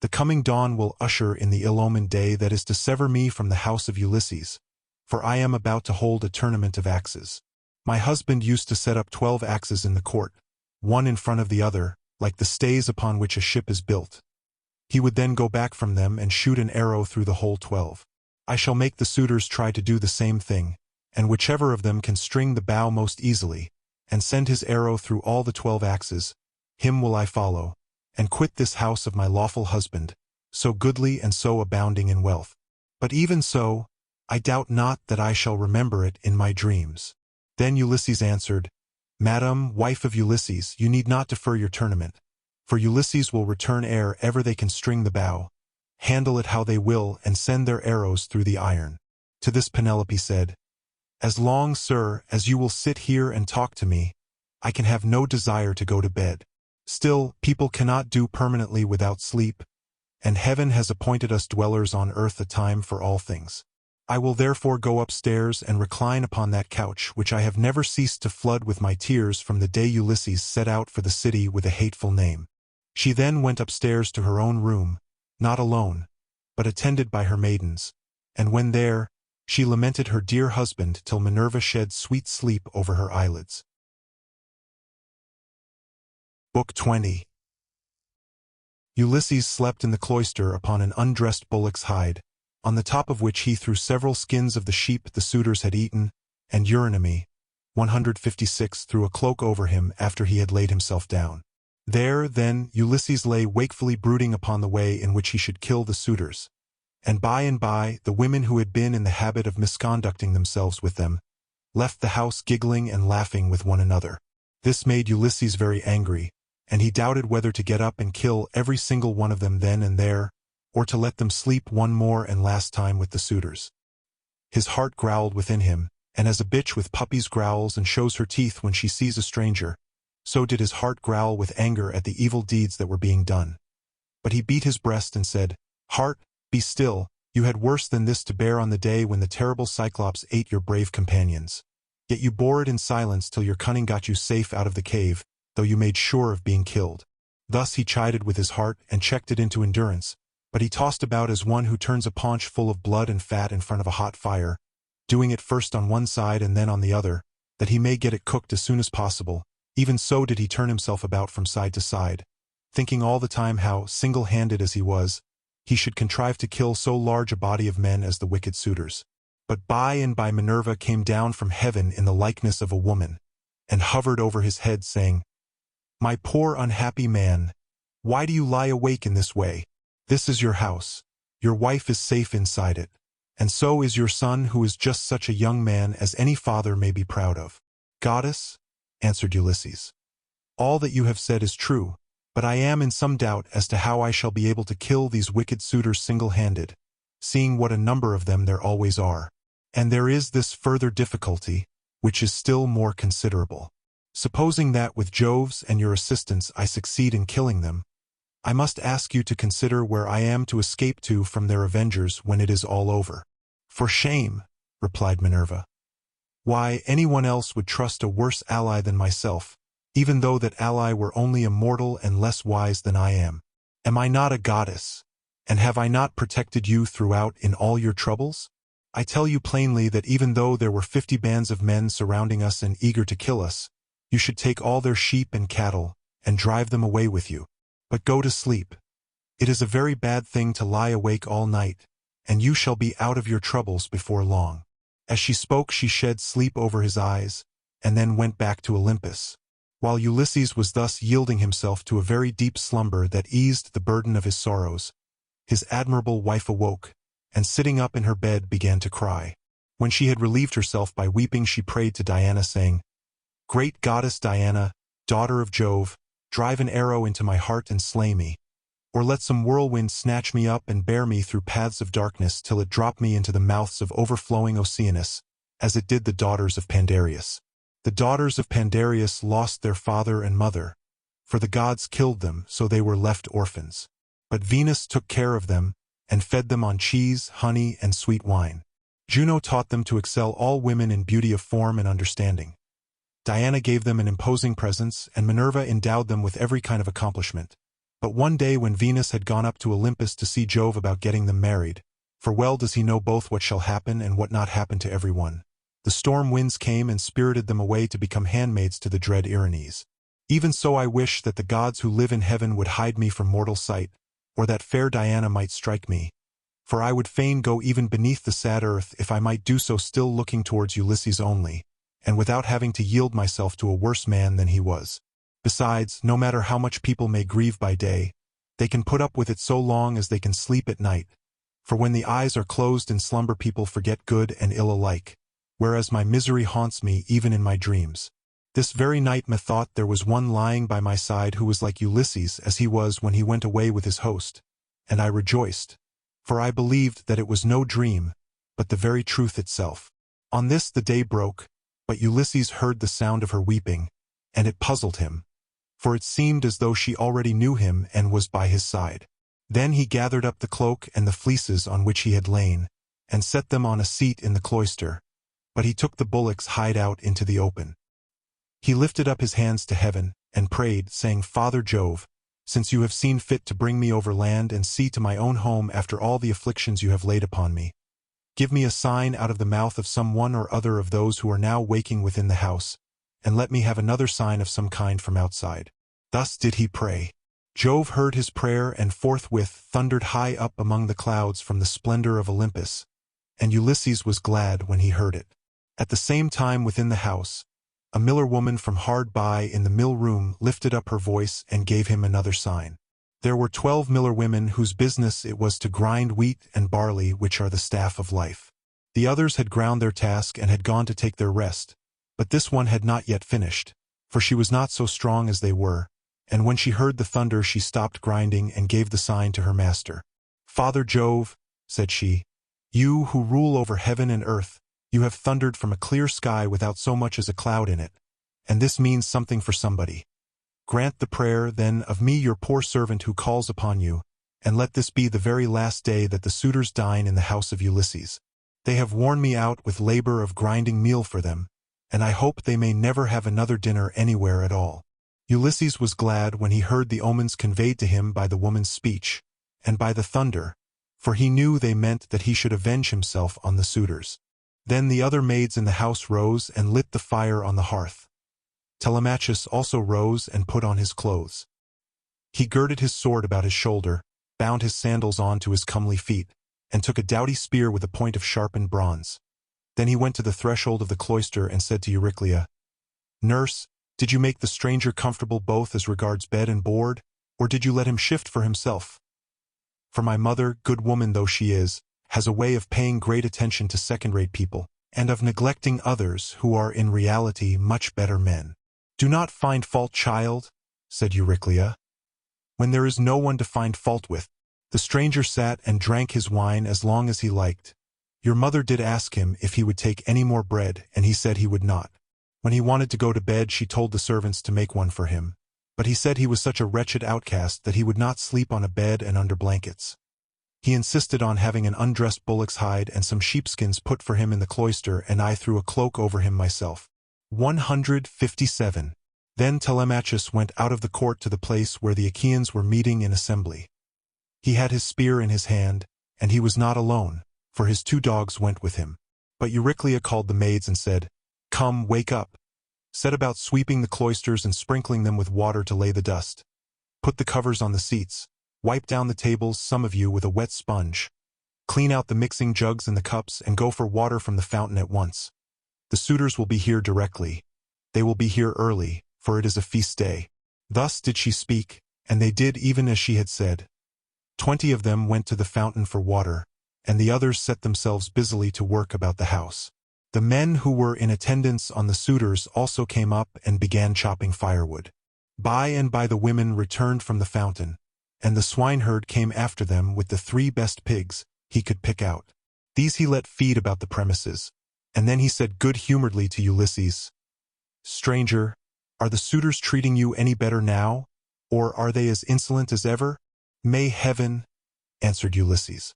[SPEAKER 1] the coming dawn will usher in the ill-omened day that is to sever me from the house of Ulysses, for I am about to hold a tournament of axes. My husband used to set up 12 axes in the court, one in front of the other, like the stays upon which a ship is built. He would then go back from them and shoot an arrow through the whole 12. I shall make the suitors try to do the same thing, and whichever of them can string the bow most easily, and send his arrow through all the 12 axes, him will I follow, and quit this house of my lawful husband, so goodly and so abounding in wealth. But even so, I doubt not that I shall remember it in my dreams. Then Ulysses answered, Madam, wife of Ulysses, you need not defer your tournament, for Ulysses will return ere ever they can string the bow, handle it how they will, and send their arrows through the iron. To this Penelope said, As long, sir, as you will sit here and talk to me, I can have no desire to go to bed. Still, people cannot do permanently without sleep, and heaven has appointed us dwellers on earth a time for all things. I will therefore go upstairs and recline upon that couch which I have never ceased to flood with my tears from the day Ulysses set out for the city with a hateful name. She then went upstairs to her own room, not alone, but attended by her maidens, and when there, she lamented her dear husband till Minerva shed sweet sleep over her eyelids. Book 20. Ulysses slept in the cloister upon an undressed bullock's hide, on the top of which he threw several skins of the sheep the suitors had eaten, and Eurynomé, 156, threw a cloak over him after he had laid himself down. There, then, Ulysses lay wakefully brooding upon the way in which he should kill the suitors, and by, the women who had been in the habit of misconducting themselves with them, left the house giggling and laughing with one another. This made Ulysses very angry, and he doubted whether to get up and kill every single one of them then and there, or to let them sleep one more and last time with the suitors. His heart growled within him, and as a bitch with puppies growls and shows her teeth when she sees a stranger, so did his heart growl with anger at the evil deeds that were being done. But he beat his breast and said, Heart, be still, you had worse than this to bear on the day when the terrible Cyclops ate your brave companions. Yet you bore it in silence till your cunning got you safe out of the cave, though you made sure of being killed. Thus he chided with his heart and checked it into endurance, but he tossed about as one who turns a paunch full of blood and fat in front of a hot fire, doing it first on one side and then on the other, that he may get it cooked as soon as possible. Even so did he turn himself about from side to side, thinking all the time how, single-handed as he was, he should contrive to kill so large a body of men as the wicked suitors. But by and by Minerva came down from heaven in the likeness of a woman, and hovered over his head, saying, My poor unhappy man, why do you lie awake in this way? This is your house. Your wife is safe inside it, and so is your son, who is just such a young man as any father may be proud of. Goddess, answered Ulysses, All that you have said is true, but I am in some doubt as to how I shall be able to kill these wicked suitors single-handed, seeing what a number of them there always are. And there is this further difficulty, which is still more considerable. Supposing that with Jove's and your assistance I succeed in killing them, I must ask you to consider where I am to escape to from their avengers when it is all over. For shame, replied Minerva. Why, anyone else would trust a worse ally than myself, even though that ally were only a mortal and less wise than I am. Am I not a goddess? And have I not protected you throughout in all your troubles? I tell you plainly that even though there were 50 bands of men surrounding us and eager to kill us, you should take all their sheep and cattle, and drive them away with you. But go to sleep. It is a very bad thing to lie awake all night, and you shall be out of your troubles before long. As she spoke she shed sleep over his eyes, and then went back to Olympus. While Ulysses was thus yielding himself to a very deep slumber that eased the burden of his sorrows, his admirable wife awoke, and sitting up in her bed began to cry. When she had relieved herself by weeping she prayed to Diana, saying, Great goddess Diana, daughter of Jove, drive an arrow into my heart and slay me, or let some whirlwind snatch me up and bear me through paths of darkness till it drop me into the mouths of overflowing Oceanus, as it did the daughters of Pandareus. The daughters of Pandareus lost their father and mother, for the gods killed them, so they were left orphans. But Venus took care of them, and fed them on cheese, honey, and sweet wine. Juno taught them to excel all women in beauty of form and understanding. Diana gave them an imposing presence, and Minerva endowed them with every kind of accomplishment. But one day when Venus had gone up to Olympus to see Jove about getting them married, for well does he know both what shall happen and what not happen to every one, the storm winds came and spirited them away to become handmaids to the dread Erinyes. Even so I wish that the gods who live in heaven would hide me from mortal sight, or that fair Diana might strike me, for I would fain go even beneath the sad earth if I might do so, still looking towards Ulysses only, and without having to yield myself to a worse man than he was. Besides, no matter how much people may grieve by day, they can put up with it so long as they can sleep at night, for when the eyes are closed in slumber people forget good and ill alike, whereas my misery haunts me even in my dreams. This very night methought there was one lying by my side who was like Ulysses as he was when he went away with his host, and I rejoiced, for I believed that it was no dream, but the very truth itself. On this the day broke, but Ulysses heard the sound of her weeping, and it puzzled him, for it seemed as though she already knew him and was by his side. Then he gathered up the cloak and the fleeces on which he had lain, and set them on a seat in the cloister, but he took the bullock's hide out into the open. He lifted up his hands to heaven, and prayed, saying, Father Jove, since you have seen fit to bring me over land and sea to my own home after all the afflictions you have laid upon me, give me a sign out of the mouth of some one or other of those who are now waking within the house, and let me have another sign of some kind from outside. Thus did he pray. Jove heard his prayer and forthwith thundered high up among the clouds from the splendor of Olympus, and Ulysses was glad when he heard it. At the same time within the house, a miller woman from hard by in the mill room lifted up her voice and gave him another sign. There were 12 miller women whose business it was to grind wheat and barley, which are the staff of life. The others had ground their task and had gone to take their rest, but this one had not yet finished, for she was not so strong as they were, and when she heard the thunder she stopped grinding and gave the sign to her master. Father Jove, said she, you who rule over heaven and earth, you have thundered from a clear sky without so much as a cloud in it, and this means something for somebody. Grant the prayer, then, of me your poor servant who calls upon you, and let this be the very last day that the suitors dine in the house of Ulysses. They have worn me out with labor of grinding meal for them, and I hope they may never have another dinner anywhere at all. Ulysses was glad when he heard the omens conveyed to him by the woman's speech, and by the thunder, for he knew they meant that he should avenge himself on the suitors. Then the other maids in the house rose and lit the fire on the hearth. Telemachus also rose and put on his clothes. He girded his sword about his shoulder, bound his sandals on to his comely feet, and took a doughty spear with a point of sharpened bronze. Then he went to the threshold of the cloister and said to Euryclea, Nurse, did you make the stranger comfortable both as regards bed and board, or did you let him shift for himself? For my mother, good woman though she is, has a way of paying great attention to second-rate people, and of neglecting others who are in reality much better men. "Do not find fault, child," said Euryclea, "when there is no one to find fault with." The stranger sat and drank his wine as long as he liked. Your mother did ask him if he would take any more bread, and he said he would not. When he wanted to go to bed, she told the servants to make one for him. But he said he was such a wretched outcast that he would not sleep on a bed and under blankets. He insisted on having an undressed bullock's hide and some sheepskins put for him in the cloister, and I threw a cloak over him myself. 157. Then Telemachus went out of the court to the place where the Achaeans were meeting in assembly. He had his spear in his hand, and he was not alone, for his 2 dogs went with him. But Euryclea called the maids and said, "Come, wake up. Set about sweeping the cloisters and sprinkling them with water to lay the dust. Put the covers on the seats. Wipe down the tables, some of you, with a wet sponge. Clean out the mixing jugs and the cups, and go for water from the fountain at once. The suitors will be here directly. They will be here early, for it is a feast day." Thus did she speak, and they did even as she had said. 20 of them went to the fountain for water, and the others set themselves busily to work about the house. The men who were in attendance on the suitors also came up and began chopping firewood. By and by the women returned from the fountain, and the swineherd came after them with the 3 best pigs he could pick out. These he let feed about the premises, and then he said good-humoredly to Ulysses, "Stranger, are the suitors treating you any better now, or are they as insolent as ever?" "May heaven," answered Ulysses,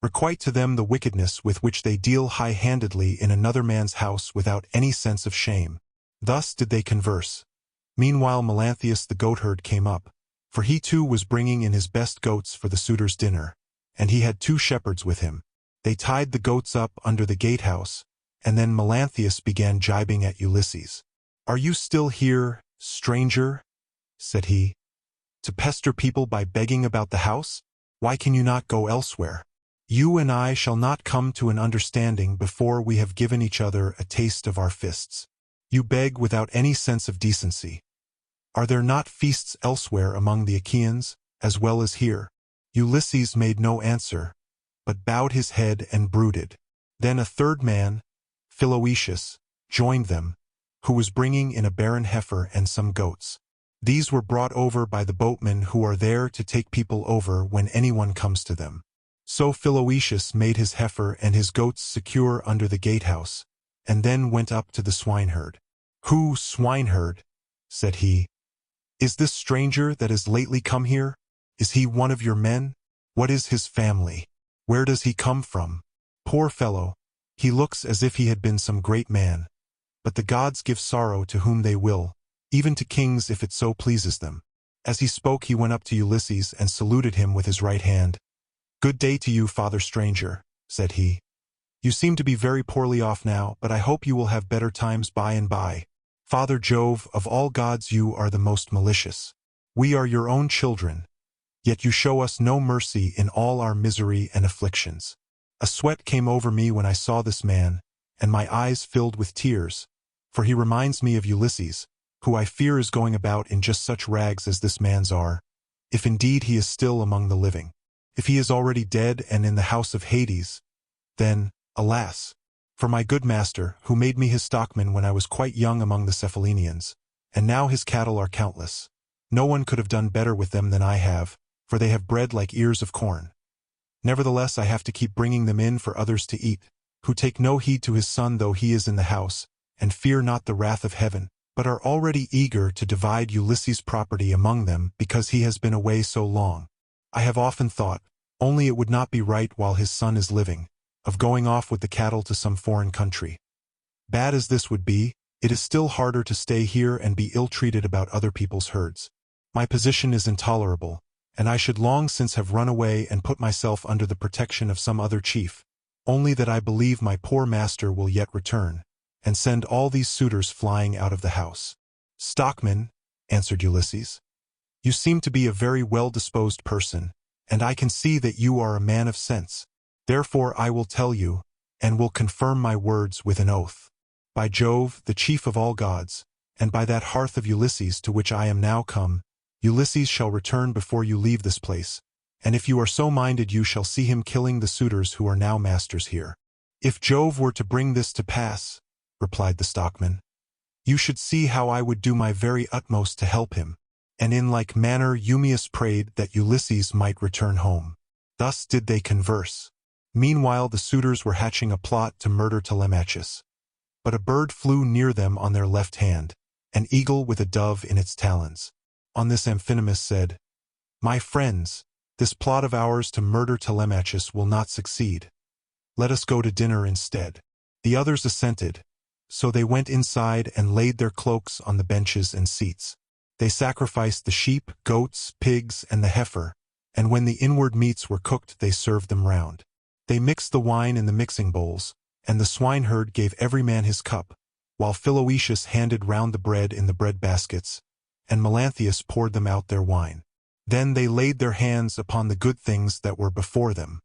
[SPEAKER 1] "requite to them the wickedness with which they deal high-handedly in another man's house without any sense of shame." Thus did they converse. Meanwhile Melanthius the goatherd came up, for he too was bringing in his best goats for the suitors' dinner, and he had 2 shepherds with him. They tied the goats up under the gatehouse, and then Melanthius began gibing at Ulysses. "Are you still here, stranger?" said he, "to pester people by begging about the house? Why can you not go elsewhere? You and I shall not come to an understanding before we have given each other a taste of our fists. You beg without any sense of decency. Are there not feasts elsewhere among the Achaeans, as well as here?" Ulysses made no answer, but bowed his head and brooded. Then a 3rd man, Eumaeus, joined them, who was bringing in a barren heifer and some goats. These were brought over by the boatmen who are there to take people over when anyone comes to them. So Eumaeus made his heifer and his goats secure under the gatehouse, and then went up to the swineherd. "Who, swineherd?" said he. "Is this stranger that has lately come here? Is he one of your men? What is his family? Where does he come from? Poor fellow, he looks as if he had been some great man. But the gods give sorrow to whom they will, even to kings if it so pleases them." As he spoke he went up to Ulysses and saluted him with his right hand. "Good day to you, father stranger," said he. "You seem to be very poorly off now, but I hope you will have better times by and by. Father Jove, of all gods you are the most malicious. We are your own children, yet you show us no mercy in all our misery and afflictions. A sweat came over me when I saw this man, and my eyes filled with tears, for he reminds me of Ulysses, who I fear is going about in just such rags as this man's are, if indeed he is still among the living. If he is already dead and in the house of Hades, then, alas, for my good master, who made me his stockman when I was quite young among the Cephallenians, and now his cattle are countless. No one could have done better with them than I have, for they have bred like ears of corn. Nevertheless I have to keep bringing them in for others to eat, who take no heed to his son though he is in the house, and fear not the wrath of heaven, but are already eager to divide Ulysses' property among them because he has been away so long. I have often thought, only it would not be right while his son is living, of going off with the cattle to some foreign country. Bad as this would be, it is still harder to stay here and be ill-treated about other people's herds. My position is intolerable, and I should long since have run away and put myself under the protection of some other chief, only that I believe my poor master will yet return, and send all these suitors flying out of the house." "Stockman," answered Ulysses, "you seem to be a very well-disposed person, and I can see that you are a man of sense. Therefore I will tell you, and will confirm my words with an oath. By Jove, the chief of all gods, and by that hearth of Ulysses to which I am now come, Ulysses shall return before you leave this place, and if you are so minded you shall see him killing the suitors who are now masters here." "If Jove were to bring this to pass," replied the stockman, You should see how I would do my very utmost to help him." And in like manner Eumaeus prayed that Ulysses might return home. Thus did they converse. Meanwhile the suitors were hatching a plot to murder Telemachus. But a bird flew near them on their left hand, an eagle with a dove in its talons. On this Amphinomus said, "My friends, this plot of ours to murder Telemachus will not succeed. Let us go to dinner instead." The others assented, so they went inside and laid their cloaks on the benches and seats. They sacrificed the sheep, goats, pigs, and the heifer, and when the inward meats were cooked they served them round. They mixed the wine in the mixing bowls, and the swineherd gave every man his cup, while Philoetius handed round the bread in the bread baskets, and Melanthius poured them out their wine. Then they laid their hands upon the good things that were before them.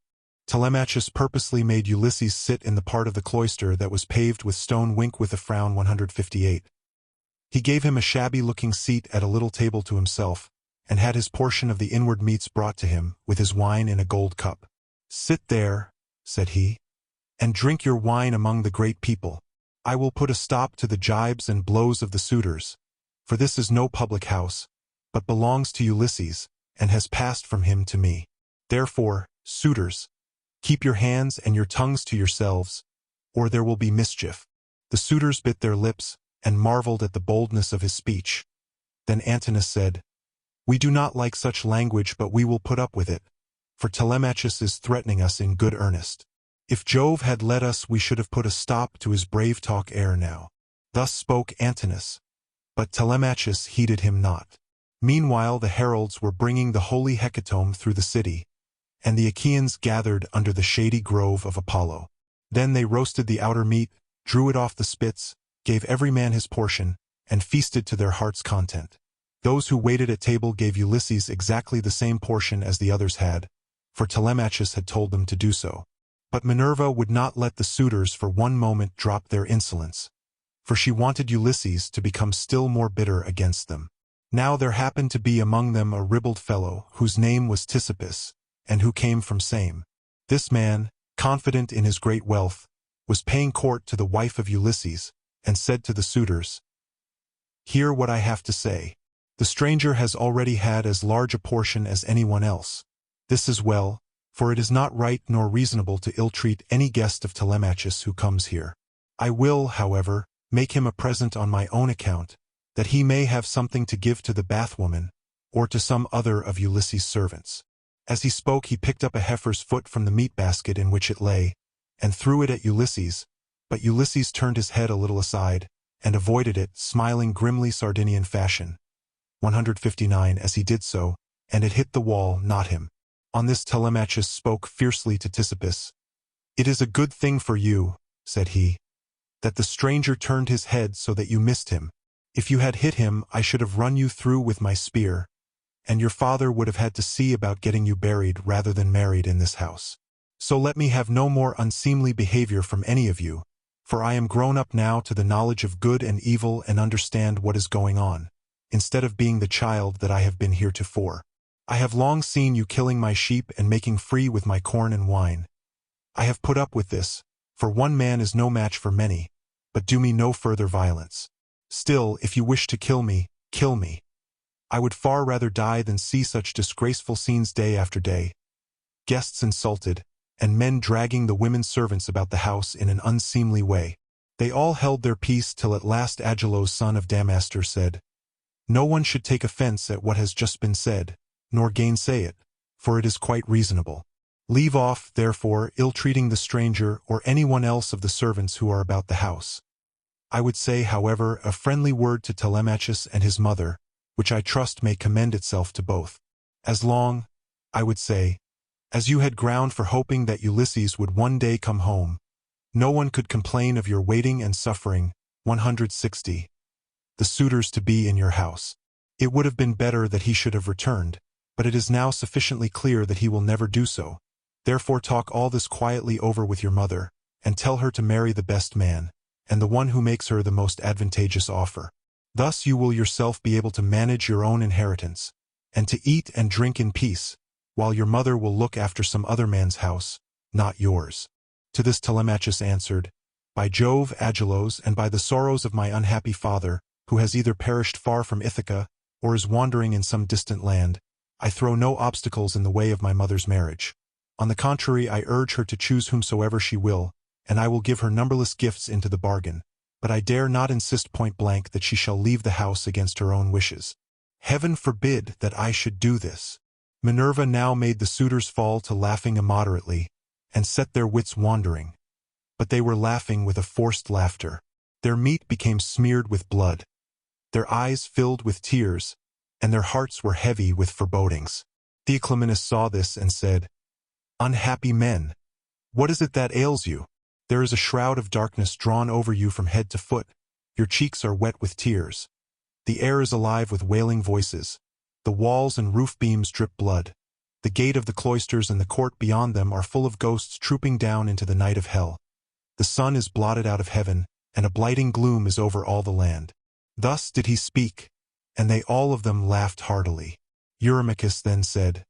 [SPEAKER 1] Telemachus purposely made Ulysses sit in the part of the cloister that was paved with stone. Wink with a frown 158. He gave him a shabby-looking seat at a little table to himself, and had his portion of the inward meats brought to him, with his wine in a gold cup. "Sit there," said he, "and drink your wine among the great people. I will put a stop to the jibes and blows of the suitors, for this is no public house, but belongs to Ulysses, and has passed from him to me. Therefore, suitors, keep your hands and your tongues to yourselves, or there will be mischief." The suitors bit their lips, and marveled at the boldness of his speech. Then Antinous said, "We do not like such language, but we will put up with it, for Telemachus is threatening us in good earnest. If Jove had let us, we should have put a stop to his brave talk ere now." Thus spoke Antinous, but Telemachus heeded him not. Meanwhile the heralds were bringing the holy hecatomb through the city, and the Achaeans gathered under the shady grove of Apollo. Then they roasted the outer meat, drew it off the spits, gave every man his portion, and feasted to their heart's content. Those who waited at table gave Ulysses exactly the same portion as the others had, for Telemachus had told them to do so. But Minerva would not let the suitors for one moment drop their insolence, for she wanted Ulysses to become still more bitter against them. Now there happened to be among them a ribald fellow, whose name was Tisippus, and who came from Same. This man, confident in his great wealth, was paying court to the wife of Ulysses, and said to the suitors, "Hear what I have to say. The stranger has already had as large a portion as anyone else. This is well, for it is not right nor reasonable to ill-treat any guest of Telemachus who comes here. I will, however, make him a present on my own account, that he may have something to give to the bathwoman, or to some other of Ulysses' servants." As he spoke he picked up a heifer's foot from the meat basket in which it lay, and threw it at Ulysses, but Ulysses turned his head a little aside, and avoided it, smiling grimly Sardinian fashion. 159 As he did so, and it hit the wall, not him. On this Telemachus spoke fiercely to Tisippus. "It is a good thing for you," said he, "that the stranger turned his head so that you missed him. If you had hit him, I should have run you through with my spear, and your father would have had to see about getting you buried rather than married in this house. So let me have no more unseemly behavior from any of you, for I am grown up now to the knowledge of good and evil and understand what is going on, instead of being the child that I have been heretofore. I have long seen you killing my sheep and making free with my corn and wine. I have put up with this, for one man is no match for many, but do me no further violence. Still, if you wish to kill me, kill me. I would far rather die than see such disgraceful scenes day after day. Guests insulted, and men dragging the women servants about the house in an unseemly way. They all held their peace till at last Agelos son of Damastor said, "No one should take offense at what has just been said, nor gainsay it, for it is quite reasonable. Leave off, therefore, ill-treating the stranger or anyone else of the servants who are about the house. I would say, however, a friendly word to Telemachus and his mother, which I trust may commend itself to both. As long, I would say, as you had ground for hoping that Ulysses would one day come home, no one could complain of your waiting and suffering. 160. The suitors to be in your house. It would have been better that he should have returned, but it is now sufficiently clear that he will never do so. Therefore talk all this quietly over with your mother, and tell her to marry the best man, and the one who makes her the most advantageous offer. Thus you will yourself be able to manage your own inheritance, and to eat and drink in peace, while your mother will look after some other man's house, not yours." To this Telemachus answered, By Jove, Agelos, and by the sorrows of my unhappy father, who has either perished far from Ithaca, or is wandering in some distant land, I throw no obstacles in the way of my mother's marriage. On the contrary, I urge her to choose whomsoever she will, and I will give her numberless gifts into the bargain. But I dare not insist point-blank that she shall leave the house against her own wishes. Heaven forbid that I should do this. Minerva now made the suitors fall to laughing immoderately, and set their wits wandering. But they were laughing with a forced laughter. Their meat became smeared with blood. Their eyes filled with tears, and their hearts were heavy with forebodings. Theoclymenus saw this and said, "Unhappy men, what is it that ails you? There is a shroud of darkness drawn over you from head to foot. Your cheeks are wet with tears. The air is alive with wailing voices. The walls and roof beams drip blood. The gate of the cloisters and the court beyond them are full of ghosts trooping down into the night of hell. The sun is blotted out of heaven, and a blighting gloom is over all the land." Thus did he speak, and they all of them laughed heartily. Eumaeus then said,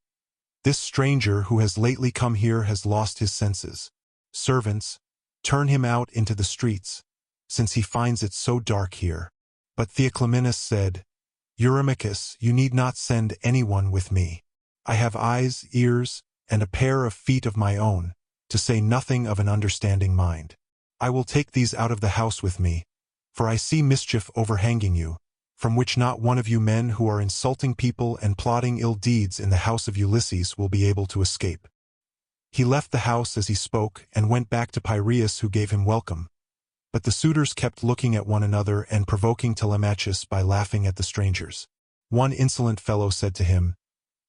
[SPEAKER 1] "This stranger who has lately come here has lost his senses. Servants, turn him out into the streets, since he finds it so dark here." But Theoclymenus said, "Eumaeus, you need not send anyone with me. I have eyes, ears, and a pair of feet of my own, to say nothing of an understanding mind. I will take these out of the house with me, for I see mischief overhanging you, from which not one of you men who are insulting people and plotting ill deeds in the house of Ulysses will be able to escape." He left the house as he spoke and went back to Piraeus, who gave him welcome. But the suitors kept looking at one another and provoking Telemachus by laughing at the strangers. One insolent fellow said to him,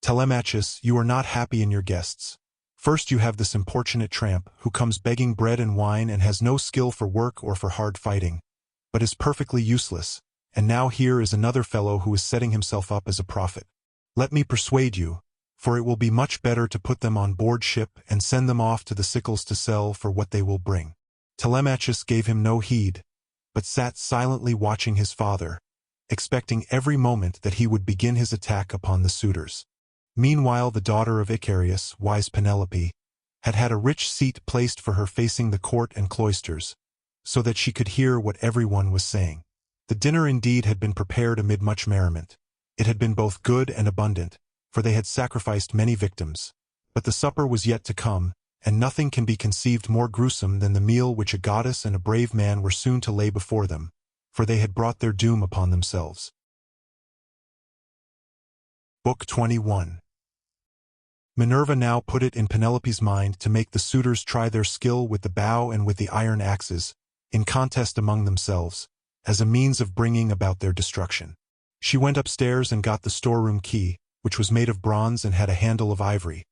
[SPEAKER 1] "Telemachus, you are not happy in your guests. First you have this importunate tramp, who comes begging bread and wine and has no skill for work or for hard fighting, but is perfectly useless, and now here is another fellow who is setting himself up as a prophet. Let me persuade you, for it will be much better to put them on board ship and send them off to the sickles to sell for what they will bring." Telemachus gave him no heed, but sat silently watching his father, expecting every moment that he would begin his attack upon the suitors. Meanwhile the daughter of Icarius, wise Penelope, had had a rich seat placed for her facing the court and cloisters, so that she could hear what everyone was saying. The dinner indeed had been prepared amid much merriment. It had been both good and abundant, for they had sacrificed many victims. But the supper was yet to come, and nothing can be conceived more gruesome than the meal which a goddess and a brave man were soon to lay before them, for they had brought their doom upon themselves. Book 21. Minerva now put it in Penelope's mind to make the suitors try their skill with the bow and with the iron axes, in contest among themselves, as a means of bringing about their destruction. She went upstairs and got the storeroom key, which was made of bronze and had a handle of ivory.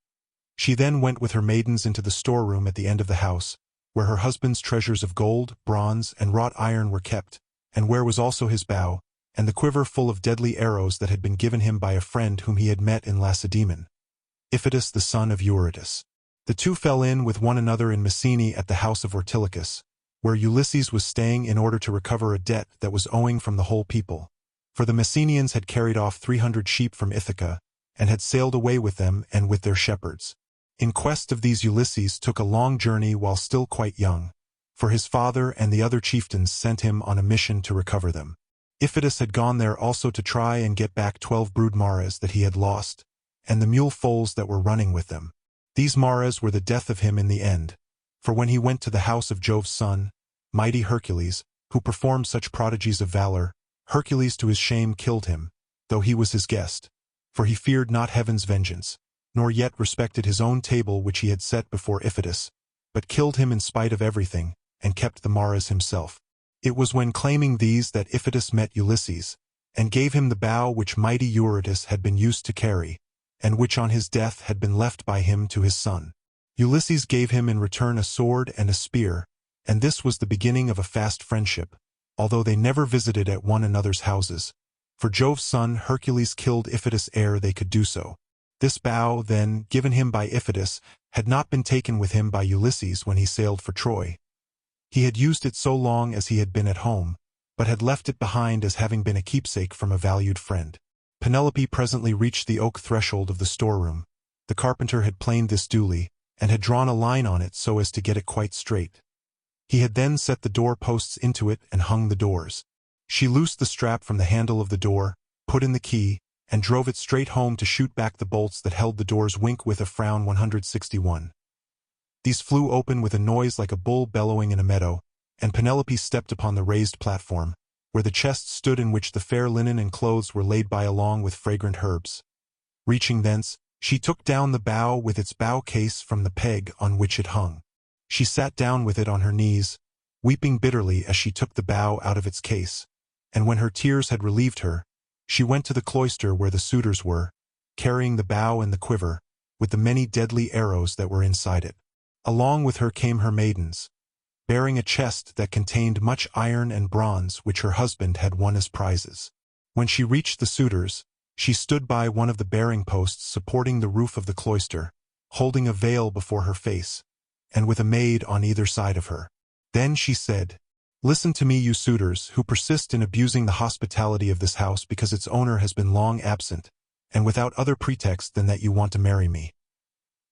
[SPEAKER 1] She then went with her maidens into the storeroom at the end of the house, where her husband's treasures of gold, bronze, and wrought iron were kept, and where was also his bow, and the quiver full of deadly arrows that had been given him by a friend whom he had met in Lacedaemon, Iphitus the son of Eurytus. The two fell in with one another in Messene at the house of Ortilochus, where Ulysses was staying in order to recover a debt that was owing from the whole people. For the Messenians had carried off 300 sheep from Ithaca, and had sailed away with them and with their shepherds. In quest of these Ulysses took a long journey while still quite young, for his father and the other chieftains sent him on a mission to recover them. Iphitus had gone there also to try and get back 12 brood mares that he had lost, and the mule foals that were running with them. These mares were the death of him in the end, for when he went to the house of Jove's son, mighty Hercules, who performed such prodigies of valor, Hercules to his shame killed him, though he was his guest, for he feared not heaven's vengeance, nor yet respected his own table which he had set before Iphitus, but killed him in spite of everything, and kept the mares himself. It was when claiming these that Iphitus met Ulysses, and gave him the bow which mighty Eurytus had been used to carry, and which on his death had been left by him to his son. Ulysses gave him in return a sword and a spear, and this was the beginning of a fast friendship, although they never visited at one another's houses, for Jove's son Hercules killed Iphitus ere they could do so. This bow, then, given him by Iphitus, had not been taken with him by Ulysses when he sailed for Troy. He had used it so long as he had been at home, but had left it behind as having been a keepsake from a valued friend. Penelope presently reached the oak threshold of the storeroom. The carpenter had planed this duly, and had drawn a line on it so as to get it quite straight. He had then set the door-posts into it and hung the doors. She loosed the strap from the handle of the door, put in the key, and drove it straight home to shoot back the bolts that held the doors. Wink with a frown. 161. These flew open with a noise like a bull bellowing in a meadow, and Penelope stepped upon the raised platform, where the chest stood in which the fair linen and clothes were laid by along with fragrant herbs. Reaching thence, she took down the bow with its bow case from the peg on which it hung. She sat down with it on her knees, weeping bitterly as she took the bow out of its case, and when her tears had relieved her, she went to the cloister where the suitors were, carrying the bow and the quiver, with the many deadly arrows that were inside it. Along with her came her maidens, bearing a chest that contained much iron and bronze which her husband had won as prizes. When she reached the suitors, she stood by one of the bearing posts supporting the roof of the cloister, holding a veil before her face, and with a maid on either side of her. Then she said, "Listen to me, you suitors, who persist in abusing the hospitality of this house because its owner has been long absent, and without other pretext than that you want to marry me.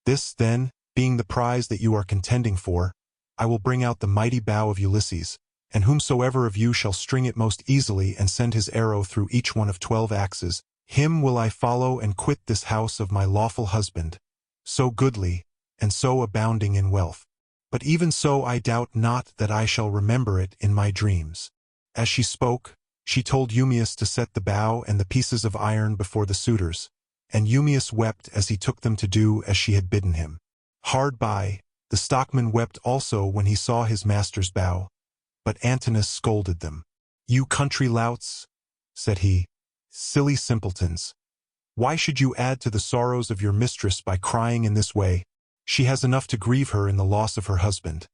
[SPEAKER 1] This, then, being the prize that you are contending for, I will bring out the mighty bow of Ulysses, and whomsoever of you shall string it most easily and send his arrow through each one of 12 axes, him will I follow and quit this house of my lawful husband, so goodly, and so abounding in wealth. But even so I doubt not that I shall remember it in my dreams." As she spoke, she told Eumaeus to set the bow and the pieces of iron before the suitors, and Eumaeus wept as he took them to do as she had bidden him. Hard by, the stockman wept also when he saw his master's bow, but Antinous scolded them. "You country louts," said he, "silly simpletons, why should you add to the sorrows of your mistress by crying in this way? She has enough to grieve her in the loss of her husband.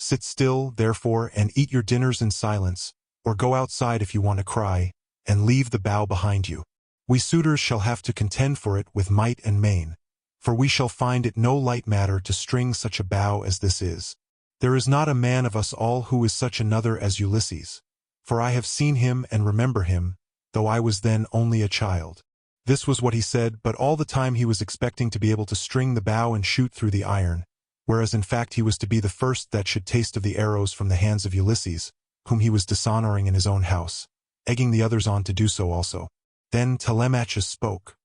[SPEAKER 1] Sit still, therefore, and eat your dinners in silence, or go outside if you want to cry, and leave the bow behind you. We suitors shall have to contend for it with might and main, for we shall find it no light matter to string such a bow as this is. There is not a man of us all who is such another as Ulysses, for I have seen him and remember him, though I was then only a child." This was what he said, but all the time he was expecting to be able to string the bow and shoot through the iron, whereas in fact he was to be the first that should taste of the arrows from the hands of Ulysses, whom he was dishonoring in his own house, egging the others on to do so also. Then Telemachus spoke.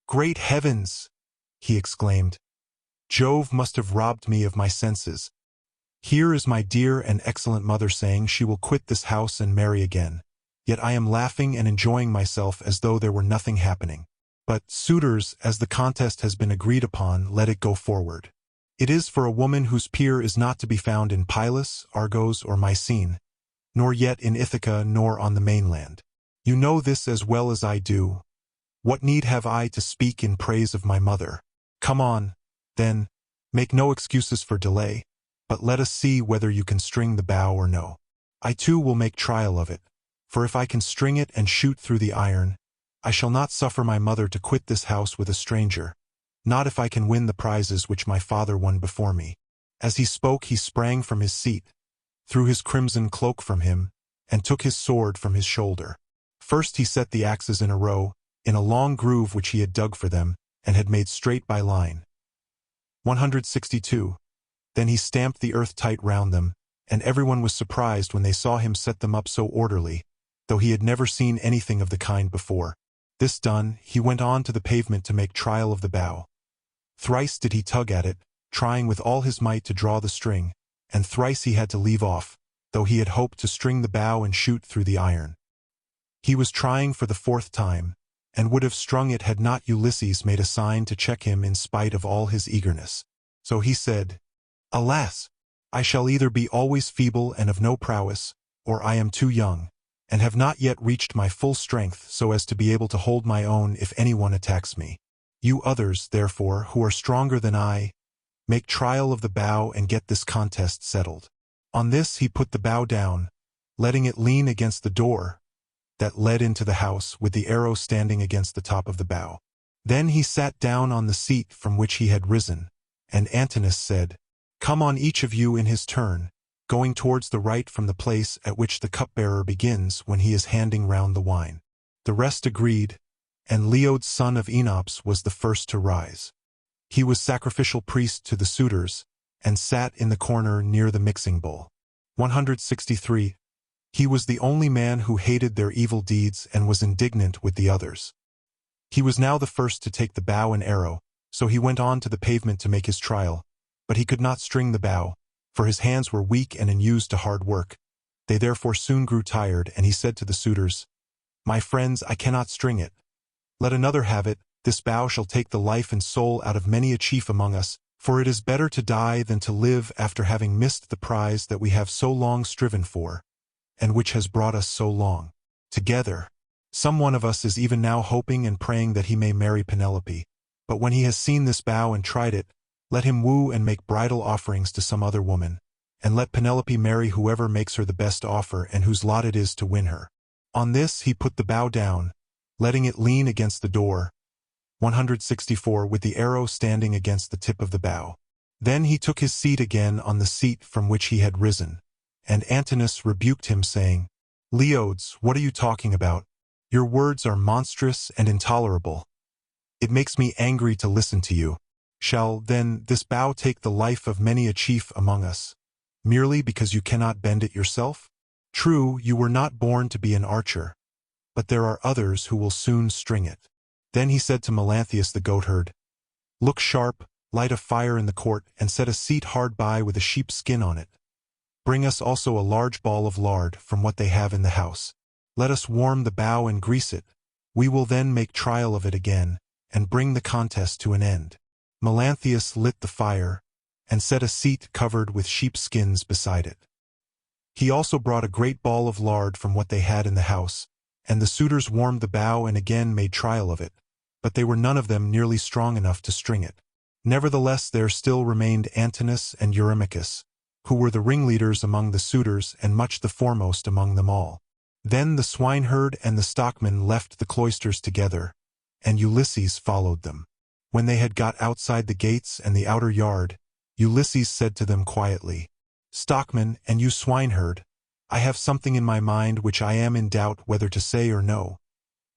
[SPEAKER 1] "Great heavens!" he exclaimed. "Jove must have robbed me of my senses. Here is my dear and excellent mother saying she will quit this house and marry again, yet I am laughing and enjoying myself as though there were nothing happening. But, suitors, as the contest has been agreed upon, let it go forward. It is for a woman whose peer is not to be found in Pylos, Argos, or Mycene, nor yet in Ithaca nor on the mainland. You know this as well as I do. What need have I to speak in praise of my mother? Come on, then, make no excuses for delay, but let us see whether you can string the bow or no. I too will make trial of it, for if I can string it and shoot through the iron, I shall not suffer my mother to quit this house with a stranger, not if I can win the prizes which my father won before me." As he spoke he sprang from his seat, threw his crimson cloak from him, and took his sword from his shoulder. First he set the axes in a row, in a long groove which he had dug for them, and had made straight by line. 162. Then he stamped the earth tight round them, and everyone was surprised when they saw him set them up so orderly, though he had never seen anything of the kind before. This done, he went on to the pavement to make trial of the bow. Thrice did he tug at it, trying with all his might to draw the string, and thrice he had to leave off, though he had hoped to string the bow and shoot through the iron. He was trying for the 4th time, and would have strung it had not Ulysses made a sign to check him in spite of all his eagerness. So he said, "Alas! I shall either be always feeble and of no prowess, or I am too young, and have not yet reached my full strength so as to be able to hold my own if anyone attacks me. You others, therefore, who are stronger than I, make trial of the bow and get this contest settled." On this he put the bow down, letting it lean against the door that led into the house, with the arrow standing against the top of the bow. Then he sat down on the seat from which he had risen, and Antinous said, "Come on, each of you in his turn, going towards the right from the place at which the cupbearer begins when he is handing round the wine." The rest agreed, and Leod's son of Enops was the first to rise. He was sacrificial priest to the suitors, and sat in the corner near the mixing bowl. 163. He was the only man who hated their evil deeds and was indignant with the others. He was now the first to take the bow and arrow, so he went on to the pavement to make his trial, but he could not string the bow, for his hands were weak and unused to hard work. They therefore soon grew tired, and he said to the suitors, "My friends, I cannot string it. Let another have it. This bow shall take the life and soul out of many a chief among us, for it is better to die than to live after having missed the prize that we have so long striven for, and which has brought us so long together. Some one of us is even now hoping and praying that he may marry Penelope, but when he has seen this bow and tried it, let him woo and make bridal offerings to some other woman, and let Penelope marry whoever makes her the best offer and whose lot it is to win her." On this he put the bow down, letting it lean against the door, 164, with the arrow standing against the tip of the bow. Then he took his seat again on the seat from which he had risen, and Antinous rebuked him, saying, "Leodes, what are you talking about? Your words are monstrous and intolerable. It makes me angry to listen to you. Shall, then, this bow take the life of many a chief among us, merely because you cannot bend it yourself? True, you were not born to be an archer, but there are others who will soon string it." Then he said to Melanthius the goatherd, "Look sharp, light a fire in the court, and set a seat hard by with a sheep's skin on it. Bring us also a large ball of lard from what they have in the house. Let us warm the bow and grease it. We will then make trial of it again, and bring the contest to an end." Melanthius lit the fire, and set a seat covered with sheepskins beside it. He also brought a great ball of lard from what they had in the house, and the suitors warmed the bow and again made trial of it, but they were none of them nearly strong enough to string it. Nevertheless there still remained Antinous and Eumaeus, who were the ringleaders among the suitors and much the foremost among them all. Then the swineherd and the stockman left the cloisters together, and Ulysses followed them. When they had got outside the gates and the outer yard, Ulysses said to them quietly, "Stockman, and you swineherd, I have something in my mind which I am in doubt whether to say or no,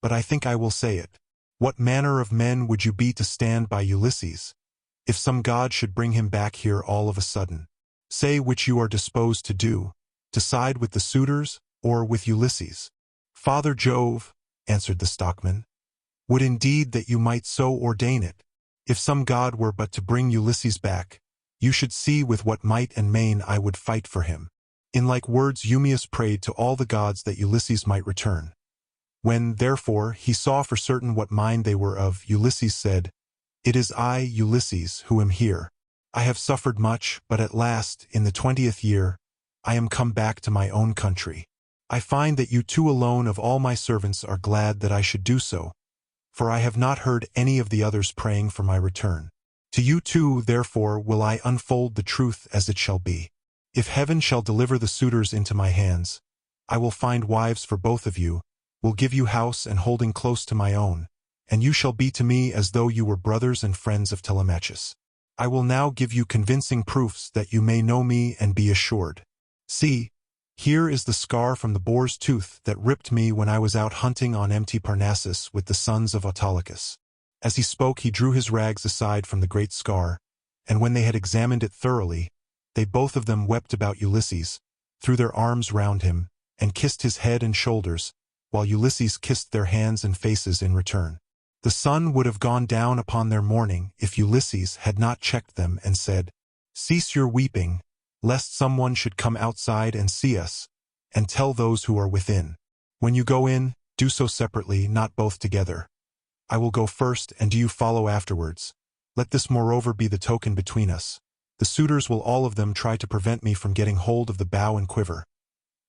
[SPEAKER 1] but I think I will say it. What manner of men would you be to stand by Ulysses, if some god should bring him back here all of a sudden? Say which you are disposed to do, to side with the suitors or with Ulysses." "Father Jove," answered the stockman, "would indeed that you might so ordain it. If some god were but to bring Ulysses back, you should see with what might and main I would fight for him." In like words Eumaeus prayed to all the gods that Ulysses might return. When, therefore, he saw for certain what mind they were of, Ulysses said, "It is I, Ulysses, who am here. I have suffered much, but at last, in the 20th year, I am come back to my own country. I find that you two alone of all my servants are glad that I should do so, for I have not heard any of the others praying for my return. To you two, therefore, will I unfold the truth as it shall be. If heaven shall deliver the suitors into my hands, I will find wives for both of you, will give you house and holding close to my own, and you shall be to me as though you were brothers and friends of Telemachus. I will now give you convincing proofs that you may know me and be assured. See, here is the scar from the boar's tooth that ripped me when I was out hunting on empty Parnassus with the sons of Autolycus." As he spoke he drew his rags aside from the great scar, and when they had examined it thoroughly, they both of them wept about Ulysses, threw their arms round him, and kissed his head and shoulders, while Ulysses kissed their hands and faces in return. The sun would have gone down upon their mourning if Ulysses had not checked them and said, "Cease your weeping, lest someone should come outside and see us, and tell those who are within. When you go in, do so separately, not both together. I will go first, and do you follow afterwards. Let this moreover be the token between us. The suitors will all of them try to prevent me from getting hold of the bow and quiver.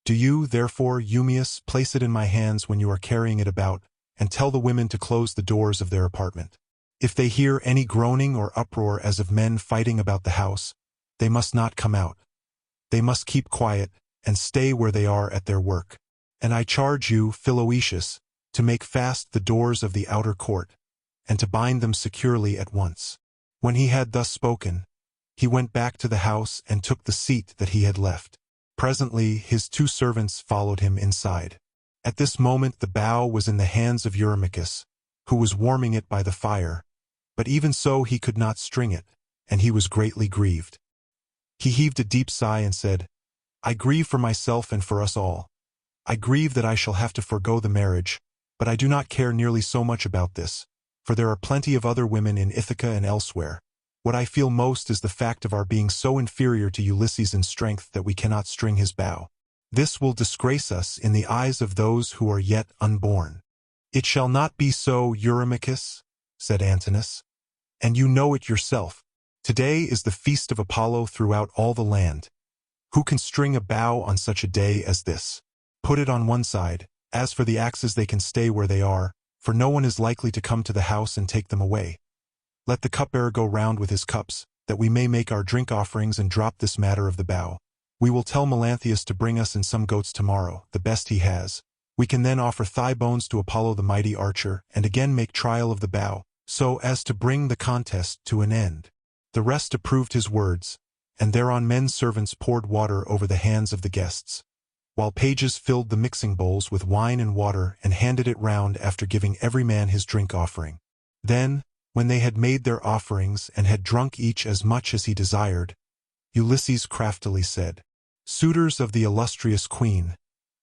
[SPEAKER 1] Do you, therefore, Eumaeus, place it in my hands when you are carrying it about, and tell the women to close the doors of their apartment. If they hear any groaning or uproar as of men fighting about the house, they must not come out. They must keep quiet, and stay where they are at their work. And I charge you, Philoetius, to make fast the doors of the outer court, and to bind them securely at once." When he had thus spoken, he went back to the house and took the seat that he had left. Presently his two servants followed him inside. At this moment the bow was in the hands of Eumaeus, who was warming it by the fire, but even so he could not string it, and he was greatly grieved. He heaved a deep sigh and said, I grieve for myself and for us all. I grieve that I shall have to forego the marriage, but I do not care nearly so much about this, for there are plenty of other women in Ithaca and elsewhere. What I feel most is the fact of our being so inferior to Ulysses in strength that we cannot string his bow. This will disgrace us in the eyes of those who are yet unborn." "It shall not be so, Eurymachus," said Antinous. "And you know it yourself. Today is the feast of Apollo throughout all the land. Who can string a bow on such a day as this? Put it on one side. As for the axes, they can stay where they are, for no one is likely to come to the house and take them away. Let the cupbearer go round with his cups, that we may make our drink offerings and drop this matter of the bow. We will tell Melanthius to bring us in some goats tomorrow, the best he has. We can then offer thigh bones to Apollo the mighty archer, and again make trial of the bow, so as to bring the contest to an end." The rest approved his words, and thereon men's servants poured water over the hands of the guests, while pages filled the mixing bowls with wine and water and handed it round after giving every man his drink offering. Then, when they had made their offerings and had drunk each as much as he desired, Ulysses craftily said, "Suitors of the illustrious queen,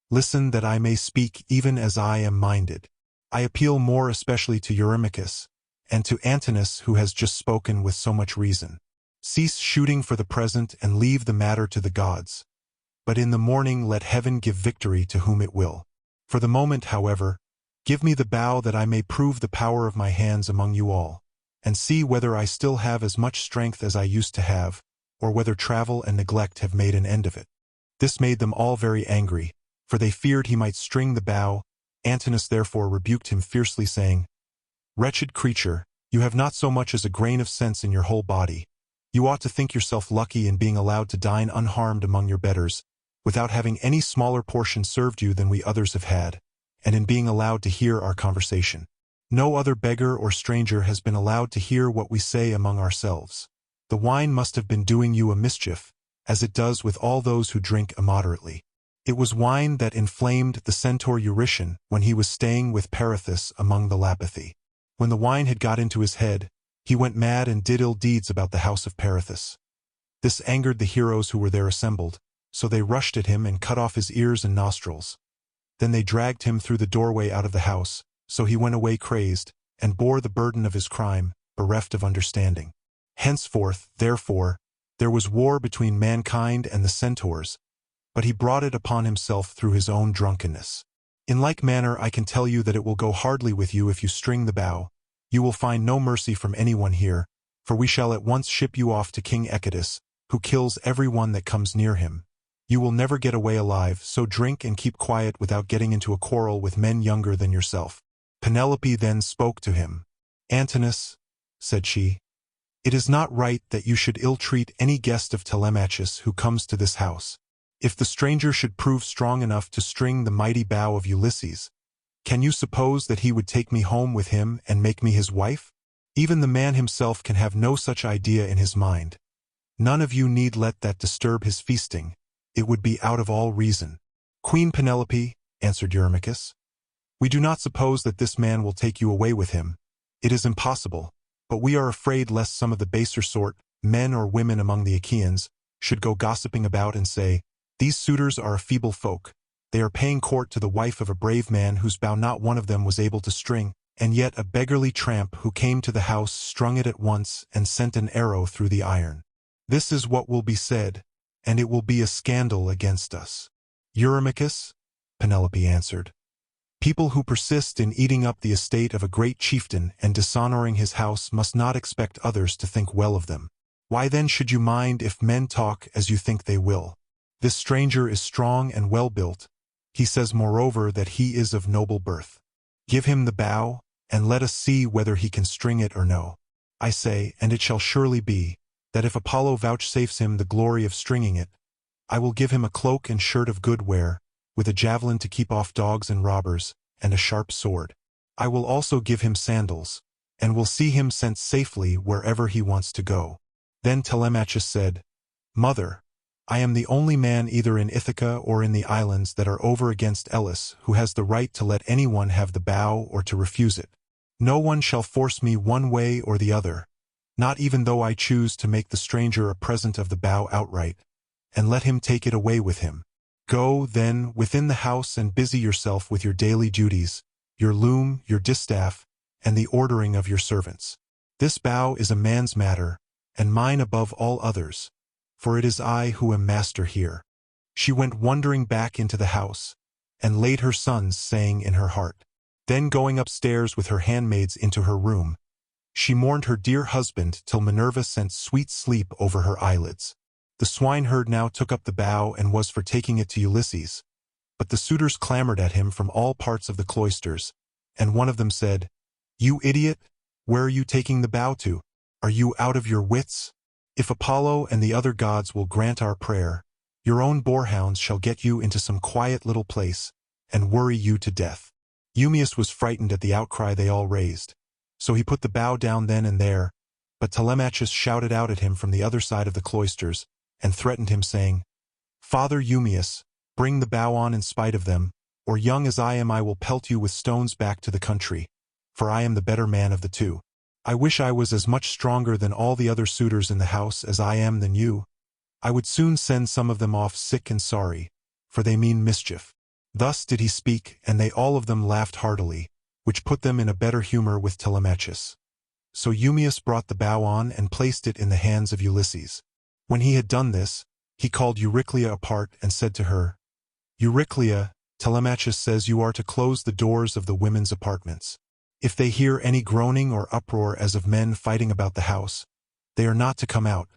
[SPEAKER 1] listen that I may speak even as I am minded. I appeal more especially to Eurymachus, and to Antinous who has just spoken with so much reason. Cease shooting for the present and leave the matter to the gods. But in the morning let heaven give victory to whom it will. For the moment, however, give me the bow that I may prove the power of my hands among you all, and see whether I still have as much strength as I used to have, or whether travel and neglect have made an end of it." This made them all very angry, for they feared he might string the bow. Antinous therefore rebuked him fiercely, saying, "Wretched creature, you have not so much as a grain of sense in your whole body. You ought to think yourself lucky in being allowed to dine unharmed among your betters, without having any smaller portion served you than we others have had, and in being allowed to hear our conversation. No other beggar or stranger has been allowed to hear what we say among ourselves. The wine must have been doing you a mischief, as it does with all those who drink immoderately. It was wine that inflamed the centaur Eurytion when he was staying with Perithous among the Lapithae. When the wine had got into his head, he went mad and did ill deeds about the house of Perithous. This angered the heroes who were there assembled, so they rushed at him and cut off his ears and nostrils. Then they dragged him through the doorway out of the house, so he went away crazed, and bore the burden of his crime, bereft of understanding. Henceforth, therefore, there was war between mankind and the centaurs, but he brought it upon himself through his own drunkenness. In like manner I can tell you that it will go hardly with you if you string the bow. You will find no mercy from anyone here, for we shall at once ship you off to King Echetus, who kills every one that comes near him. You will never get away alive, so drink and keep quiet without getting into a quarrel with men younger than yourself." Penelope then spoke to him. "Antinous," said she, "it is not right that you should ill-treat any guest of Telemachus who comes to this house. If the stranger should prove strong enough to string the mighty bow of Ulysses, can you suppose that he would take me home with him and make me his wife? Even the man himself can have no such idea in his mind. None of you need let that disturb his feasting. It would be out of all reason." "Queen Penelope," answered Eurymachus, "we do not suppose that this man will take you away with him. It is impossible, but we are afraid lest some of the baser sort, men or women among the Achaeans, should go gossiping about and say, 'These suitors are a feeble folk. They are paying court to the wife of a brave man whose bow not one of them was able to string, and yet a beggarly tramp who came to the house strung it at once and sent an arrow through the iron.' This is what will be said, and it will be a scandal against us." "Eurymachus," Penelope answered, "people who persist in eating up the estate of a great chieftain and dishonoring his house must not expect others to think well of them. Why then should you mind if men talk as you think they will? This stranger is strong and well-built. He says moreover that he is of noble birth. Give him the bow, and let us see whether he can string it or no. I say, and it shall surely be, that if Apollo vouchsafes him the glory of stringing it, I will give him a cloak and shirt of good wear, with a javelin to keep off dogs and robbers, and a sharp sword. I will also give him sandals, and will see him sent safely wherever he wants to go." Then Telemachus said, "Mother, I am the only man either in Ithaca or in the islands that are over against Elis who has the right to let anyone have the bow or to refuse it. No one shall force me one way or the other, not even though I choose to make the stranger a present of the bow outright, and let him take it away with him. Go, then, within the house and busy yourself with your daily duties, your loom, your distaff, and the ordering of your servants. This bow is a man's matter, and mine above all others, for it is I who am master here." She went wondering back into the house, and laid her sons saying in her heart. Then going upstairs with her handmaids into her room, she mourned her dear husband till Minerva sent sweet sleep over her eyelids. The swineherd now took up the bow and was for taking it to Ulysses, but the suitors clamored at him from all parts of the cloisters, and one of them said, "You idiot, where are you taking the bow to? Are you out of your wits? If Apollo and the other gods will grant our prayer, your own boarhounds shall get you into some quiet little place, and worry you to death." Eumaeus was frightened at the outcry they all raised, so he put the bow down then and there, but Telemachus shouted out at him from the other side of the cloisters, and threatened him, saying, "Father Eumaeus, bring the bow on in spite of them, or young as I am I will pelt you with stones back to the country, for I am the better man of the two. I wish I was as much stronger than all the other suitors in the house as I am than you. I would soon send some of them off sick and sorry, for they mean mischief." Thus did he speak, and they all of them laughed heartily, which put them in a better humor with Telemachus. So Eumaeus brought the bow on and placed it in the hands of Ulysses. When he had done this, he called Euryclea apart and said to her, "Euryclea, Telemachus says you are to close the doors of the women's apartments. If they hear any groaning or uproar as of men fighting about the house, they are not to come out,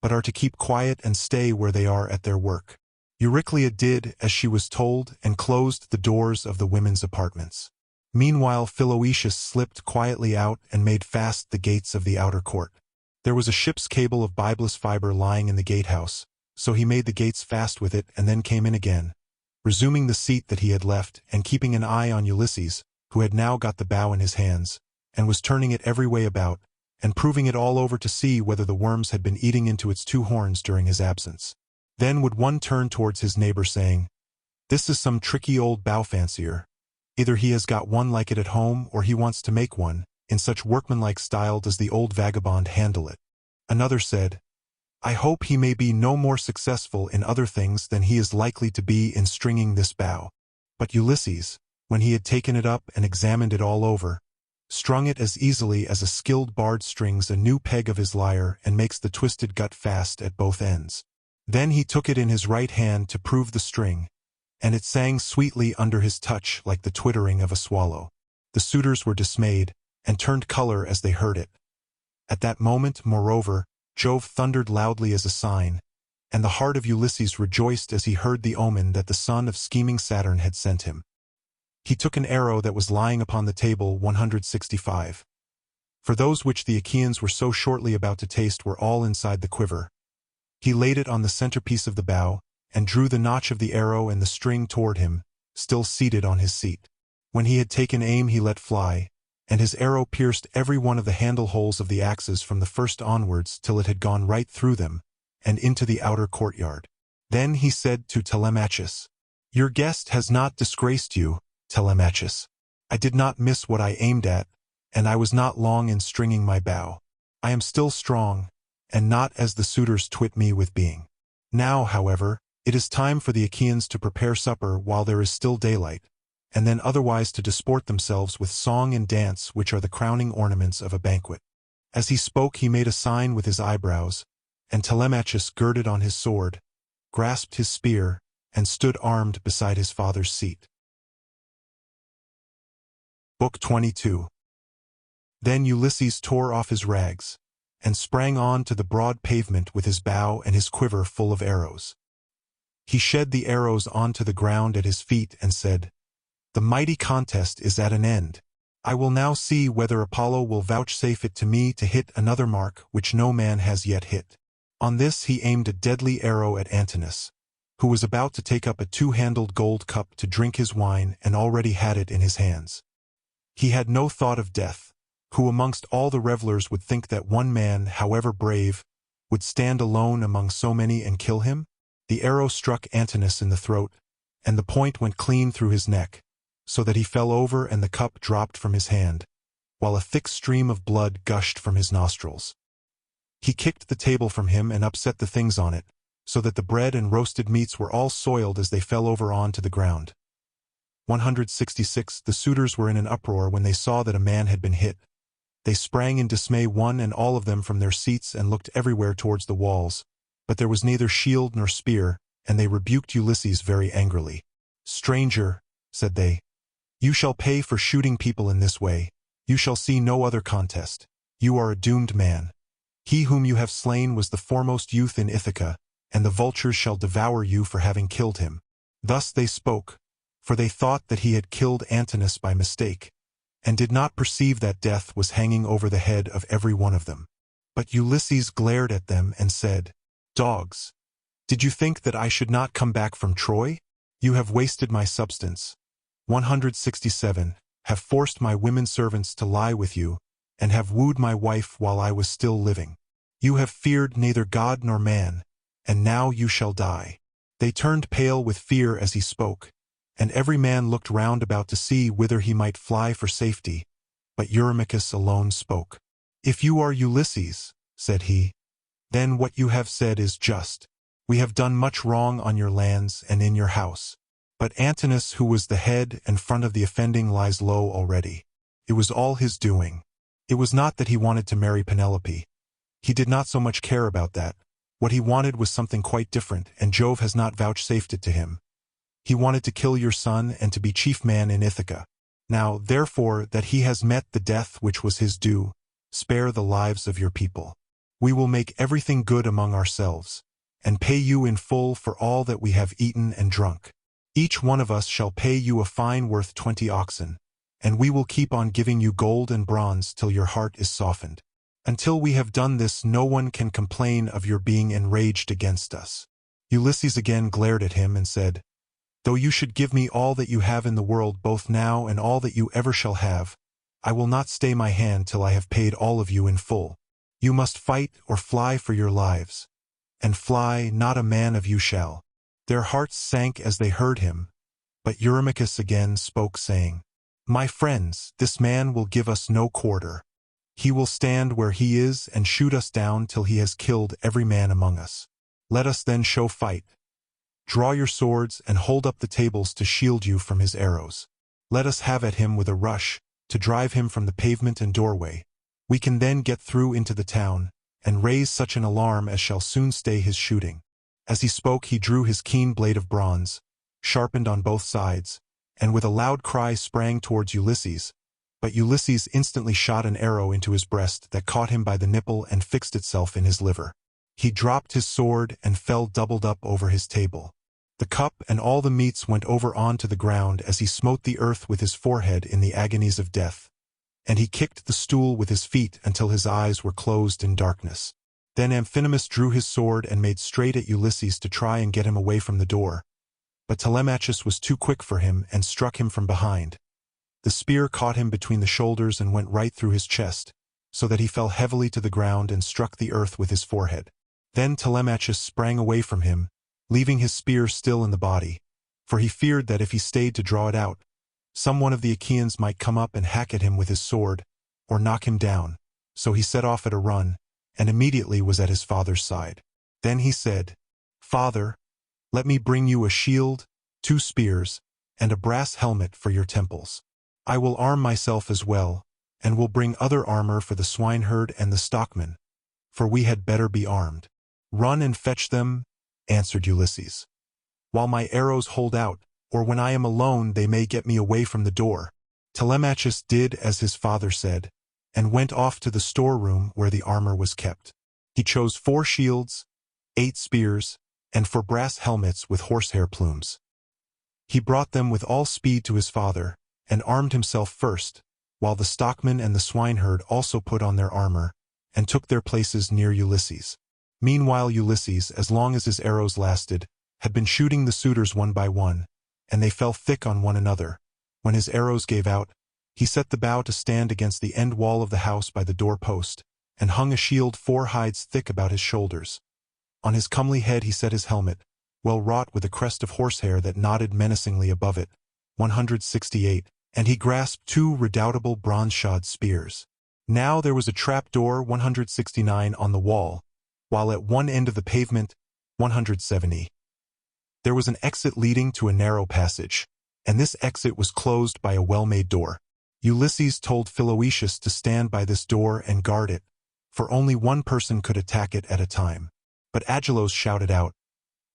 [SPEAKER 1] but are to keep quiet and stay where they are at their work." Euryclea did as she was told and closed the doors of the women's apartments. Meanwhile Philoetius slipped quietly out and made fast the gates of the outer court. There was a ship's cable of byblos fiber lying in the gatehouse, so he made the gates fast with it and then came in again, resuming the seat that he had left and keeping an eye on Ulysses, who had now got the bow in his hands, and was turning it every way about, and proving it all over to see whether the worms had been eating into its two horns during his absence. Then would one turn towards his neighbor saying, "This is some tricky old bow fancier. Either he has got one like it at home or he wants to make one, in such workmanlike style does the old vagabond handle it." Another said, "I hope he may be no more successful in other things than he is likely to be in stringing this bow." But Ulysses, when he had taken it up and examined it all over, strung it as easily as a skilled bard strings a new peg of his lyre and makes the twisted gut fast at both ends. Then he took it in his right hand to prove the string, and it sang sweetly under his touch like the twittering of a swallow. The suitors were dismayed, and turned color as they heard it. At that moment, moreover, Jove thundered loudly as a sign, and the heart of Ulysses rejoiced as he heard the omen that the son of scheming Saturn had sent him. He took an arrow that was lying upon the table 165. For those which the Achaeans were so shortly about to taste were all inside the quiver. He laid it on the centerpiece of the bow, and drew the notch of the arrow and the string toward him, still seated on his seat. When he had taken aim he let fly, and his arrow pierced every one of the handle holes of the axes from the first onwards till it had gone right through them, and into the outer courtyard. Then he said to Telemachus, "Your guest has not disgraced you, Telemachus. I did not miss what I aimed at, and I was not long in stringing my bow. I am still strong, and not as the suitors twit me with being. Now, however, it is time for the Achaeans to prepare supper while there is still daylight, and then otherwise to disport themselves with song and dance, which are the crowning ornaments of a banquet." As he spoke he made a sign with his eyebrows, and Telemachus girded on his sword, grasped his spear, and stood armed beside his father's seat. Book 22. Then Ulysses tore off his rags, and sprang on to the broad pavement with his bow and his quiver full of arrows. He shed the arrows onto the ground at his feet and said, "The mighty contest is at an end. I will now see whether Apollo will vouchsafe it to me to hit another mark which no man has yet hit." On this he aimed a deadly arrow at Antinous, who was about to take up a two-handled gold cup to drink his wine and already had it in his hands. He had no thought of death, who amongst all the revelers would think that one man, however brave, would stand alone among so many and kill him? The arrow struck Antinous in the throat, and the point went clean through his neck, so that he fell over and the cup dropped from his hand, while a thick stream of blood gushed from his nostrils. He kicked the table from him and upset the things on it, so that the bread and roasted meats were all soiled as they fell over onto the ground. 166. The suitors were in an uproar when they saw that a man had been hit. They sprang in dismay, one and all of them, from their seats and looked everywhere towards the walls, but there was neither shield nor spear, and they rebuked Ulysses very angrily. "Stranger," said they, "you shall pay for shooting people in this way. You shall see no other contest. You are a doomed man. He whom you have slain was the foremost youth in Ithaca, and the vultures shall devour you for having killed him." Thus they spoke, for they thought that he had killed Antinous by mistake, and did not perceive that death was hanging over the head of every one of them. But Ulysses glared at them and said, "Dogs, did you think that I should not come back from Troy? You have wasted my substance. 167. Have forced my women servants to lie with you, and have wooed my wife while I was still living. You have feared neither God nor man, and now you shall die." They turned pale with fear as he spoke, and every man looked round about to see whither he might fly for safety, but Eurymachus alone spoke. "If you are Ulysses," said he, "then what you have said is just. We have done much wrong on your lands and in your house. But Antinous, who was the head and front of the offending, lies low already. It was all his doing. It was not that he wanted to marry Penelope. He did not so much care about that. What he wanted was something quite different, and Jove has not vouchsafed it to him. He wanted to kill your son and to be chief man in Ithaca. Now, therefore, that he has met the death which was his due, spare the lives of your people. We will make everything good among ourselves, and pay you in full for all that we have eaten and drunk. Each one of us shall pay you a fine worth 20 oxen, and we will keep on giving you gold and bronze till your heart is softened. Until we have done this, no one can complain of your being enraged against us." Ulysses again glared at him and said, "Though you should give me all that you have in the world, both now and all that you ever shall have, I will not stay my hand till I have paid all of you in full. You must fight or fly for your lives, and fly not a man of you shall." Their hearts sank as they heard him, but Eurymachus again spoke, saying, "My friends, this man will give us no quarter. He will stand where he is and shoot us down till he has killed every man among us. Let us then show fight. Draw your swords and hold up the tables to shield you from his arrows. Let us have at him with a rush, to drive him from the pavement and doorway. We can then get through into the town, and raise such an alarm as shall soon stay his shooting." As he spoke, he drew his keen blade of bronze, sharpened on both sides, and with a loud cry sprang towards Ulysses. But Ulysses instantly shot an arrow into his breast that caught him by the nipple and fixed itself in his liver. He dropped his sword and fell doubled up over his table. The cup and all the meats went over onto the ground as he smote the earth with his forehead in the agonies of death, and he kicked the stool with his feet until his eyes were closed in darkness. Then Amphinomus drew his sword and made straight at Ulysses to try and get him away from the door, but Telemachus was too quick for him and struck him from behind. The spear caught him between the shoulders and went right through his chest, so that he fell heavily to the ground and struck the earth with his forehead. Then Telemachus sprang away from him, leaving his spear still in the body, for he feared that if he stayed to draw it out, some one of the Achaeans might come up and hack at him with his sword, or knock him down. So he set off at a run, and immediately was at his father's side. Then he said, "Father, let me bring you a shield, 2 spears, and a brass helmet for your temples. I will arm myself as well, and will bring other armor for the swineherd and the stockman, for we had better be armed." "Run and fetch them," answered Ulysses, "while my arrows hold out, or when I am alone they may get me away from the door." Telemachus did as his father said, and went off to the storeroom where the armor was kept. He chose 4 shields, 8 spears, and 4 brass helmets with horsehair plumes. He brought them with all speed to his father, and armed himself first, while the stockman and the swineherd also put on their armor, and took their places near Ulysses. Meanwhile Ulysses, as long as his arrows lasted, had been shooting the suitors one by one, and they fell thick on one another. When his arrows gave out, he set the bow to stand against the end wall of the house by the door-post, and hung a shield 4 hides thick about his shoulders. On his comely head he set his helmet, well wrought with a crest of horsehair that nodded menacingly above it. 168. And he grasped 2 redoubtable bronze-shod spears. Now there was a trap door 169 on the wall, while at one end of the pavement 170. There was an exit leading to a narrow passage, and this exit was closed by a well-made door. Ulysses told Philoetius to stand by this door and guard it, for only one person could attack it at a time. But Agelaus shouted out,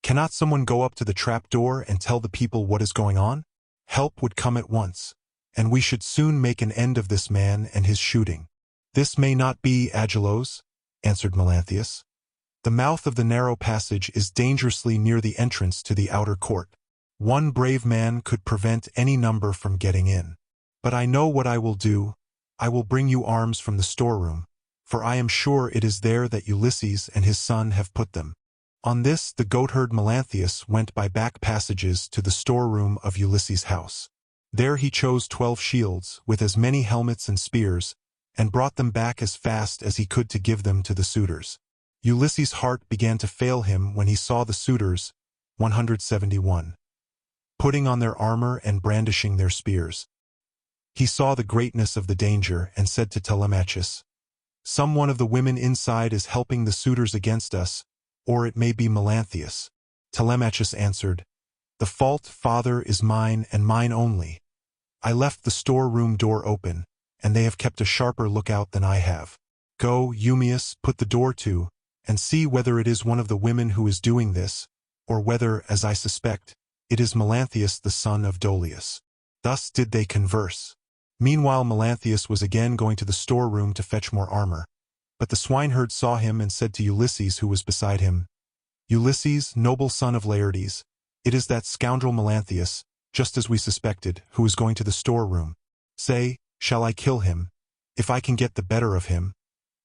[SPEAKER 1] "Cannot someone go up to the trap door and tell the people what is going on? Help would come at once, and we should soon make an end of this man and his shooting." "This may not be, Agelaus," answered Melanthius. "The mouth of the narrow passage is dangerously near the entrance to the outer court. One brave man could prevent any number from getting in. But I know what I will do. I will bring you arms from the storeroom, for I am sure it is there that Ulysses and his son have put them." On this the goatherd Melanthius went by back passages to the storeroom of Ulysses' house. There he chose 12 shields, with as many helmets and spears, and brought them back as fast as he could to give them to the suitors. Ulysses' heart began to fail him when he saw the suitors, 171, putting on their armor and brandishing their spears. He saw the greatness of the danger and said to Telemachus, "Some one of the women inside is helping the suitors against us, or it may be Melanthius." Telemachus answered, "The fault, father, is mine and mine only. I left the storeroom door open, and they have kept a sharper lookout than I have. Go, Eumaeus, put the door to, and see whether it is one of the women who is doing this, or whether, as I suspect, it is Melanthius the son of Dolius." Thus did they converse. Meanwhile Melanthius was again going to the storeroom to fetch more armor. But the swineherd saw him and said to Ulysses, who was beside him, "Ulysses, noble son of Laertes, it is that scoundrel Melanthius, just as we suspected, who is going to the storeroom. Say, shall I kill him, if I can get the better of him?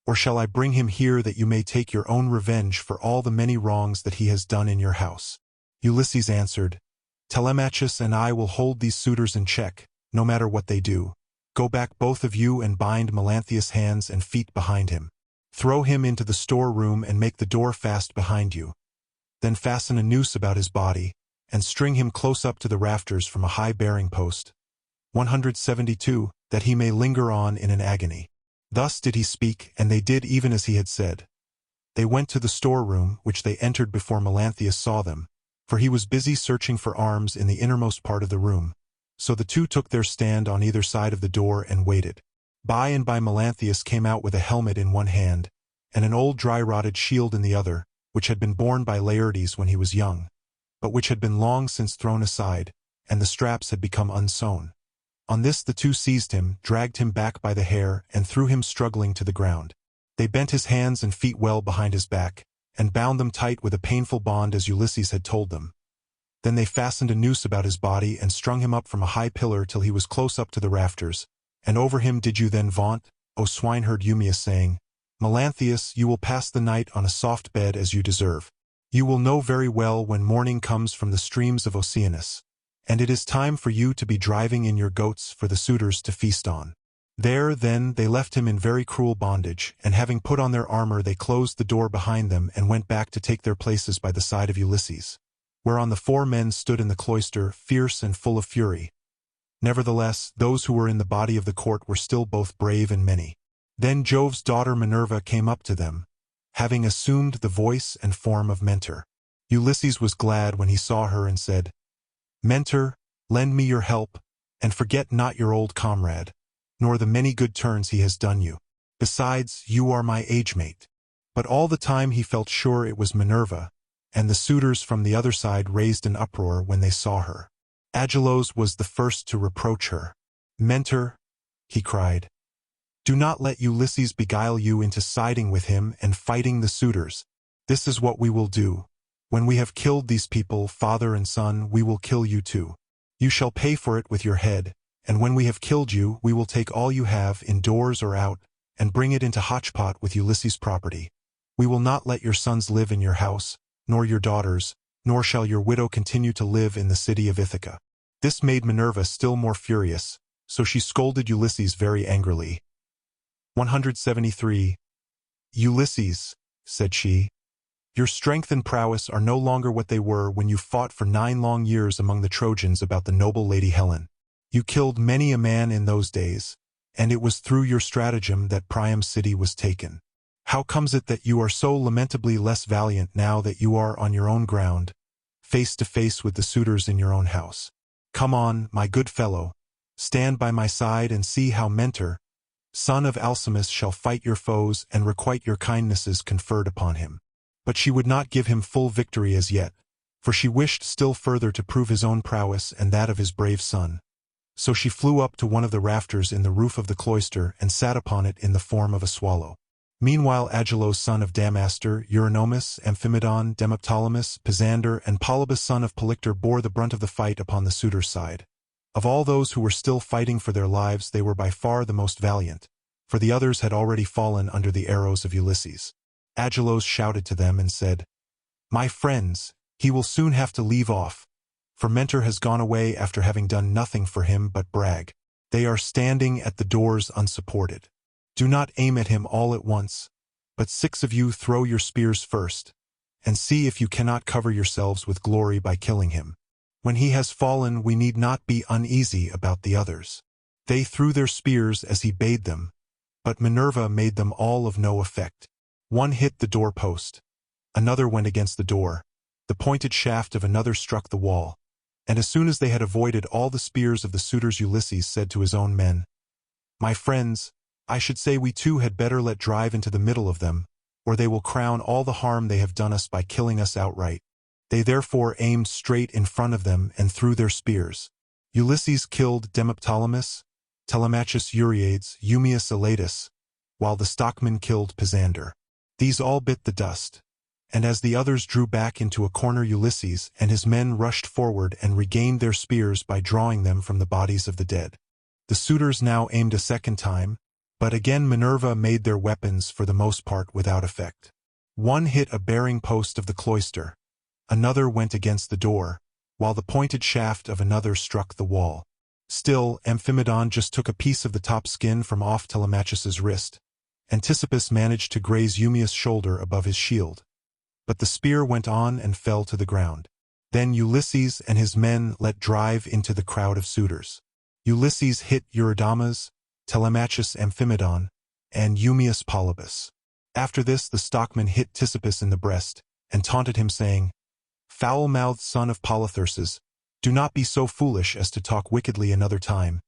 [SPEAKER 1] Or shall I bring him here that you may take your own revenge for all the many wrongs that he has done in your house?" Ulysses answered, "Telemachus and I will hold these suitors in check, no matter what they do. Go back both of you and bind Melanthius' hands and feet behind him. Throw him into the storeroom and make the door fast behind you. Then fasten a noose about his body, and string him close up to the rafters from a high bearing post. 172, that he may linger on in an agony." Thus did he speak, and they did even as he had said. They went to the storeroom, which they entered before Melanthius saw them, for he was busy searching for arms in the innermost part of the room. So the two took their stand on either side of the door and waited. By and by Melanthius came out with a helmet in one hand, and an old dry-rotted shield in the other, which had been borne by Laertes when he was young, but which had been long since thrown aside, and the straps had become unsewn. On this the two seized him, dragged him back by the hair, and threw him struggling to the ground. They bent his hands and feet well behind his back, and bound them tight with a painful bond as Ulysses had told them. Then they fastened a noose about his body and strung him up from a high pillar till he was close up to the rafters, and over him did you then vaunt, O swineherd Eumaeus, saying, "Melanthius, you will pass the night on a soft bed as you deserve. You will know very well when morning comes from the streams of Oceanus, and it is time for you to be driving in your goats for the suitors to feast on." There, then, they left him in very cruel bondage, and having put on their armor they closed the door behind them and went back to take their places by the side of Ulysses, whereon the 4 men stood in the cloister, fierce and full of fury. Nevertheless, those who were in the body of the court were still both brave and many. Then Jove's daughter Minerva came up to them, having assumed the voice and form of Mentor. Ulysses was glad when he saw her and said, "Mentor, lend me your help, and forget not your old comrade, nor the many good turns he has done you. Besides, you are my age-mate." But all the time he felt sure it was Minerva, and the suitors from the other side raised an uproar when they saw her. Agelaus was the first to reproach her. "Mentor," he cried, "do not let Ulysses beguile you into siding with him and fighting the suitors. This is what we will do. When we have killed these people, father and son, we will kill you too. You shall pay for it with your head, and when we have killed you, we will take all you have, indoors or out, and bring it into Hotchpot with Ulysses' property. We will not let your sons live in your house, nor your daughters, nor shall your widow continue to live in the city of Ithaca." This made Minerva still more furious, so she scolded Ulysses very angrily. 173. "Ulysses," said she, "your strength and prowess are no longer what they were when you fought for 9 long years among the Trojans about the noble Lady Helen. You killed many a man in those days, and it was through your stratagem that Priam's city was taken. How comes it that you are so lamentably less valiant now that you are on your own ground, face to face with the suitors in your own house? Come on, my good fellow, stand by my side and see how Mentor, son of Alcimus, shall fight your foes and requite your kindnesses conferred upon him." But she would not give him full victory as yet, for she wished still further to prove his own prowess and that of his brave son. So she flew up to one of the rafters in the roof of the cloister and sat upon it in the form of a swallow. Meanwhile Agelos son of Damastor, Eurynomus, Amphimedon, Demoptolemus, Pisander, and Polybus son of Polyctor bore the brunt of the fight upon the suitors' side. Of all those who were still fighting for their lives they were by far the most valiant, for the others had already fallen under the arrows of Ulysses. Agelos shouted to them and said, "My friends, he will soon have to leave off, for Mentor has gone away after having done nothing for him but brag. They are standing at the doors unsupported. Do not aim at him all at once, but 6 of you throw your spears first, and see if you cannot cover yourselves with glory by killing him. When he has fallen we need not be uneasy about the others." They threw their spears as he bade them, but Minerva made them all of no effect. One hit the door-post, another went against the door, the pointed shaft of another struck the wall, and as soon as they had avoided all the spears of the suitors, Ulysses said to his own men, "My friends, I should say we too had better let drive into the middle of them, or they will crown all the harm they have done us by killing us outright." They therefore aimed straight in front of them and threw their spears. Ulysses killed Demoptolemus, Telemachus Euryades, Eumaeus Elatus, while the stockmen killed Pisander. These all bit the dust, and as the others drew back into a corner Ulysses and his men rushed forward and regained their spears by drawing them from the bodies of the dead. The suitors now aimed a second time, but again Minerva made their weapons for the most part without effect. One hit a bearing post of the cloister, another went against the door, while the pointed shaft of another struck the wall. Still, Amphimedon just took a piece of the top skin from off Telemachus's wrist. Anticypus managed to graze Eumaeus' shoulder above his shield, but the spear went on and fell to the ground. Then Ulysses and his men let drive into the crowd of suitors. Ulysses hit Eurydamas, Telemachus Amphimedon, and Eumaeus Polybus. After this the stockman hit Ticypus in the breast, and taunted him, saying, "Foul-mouthed son of Polytherses, do not be so foolish as to talk wickedly another time,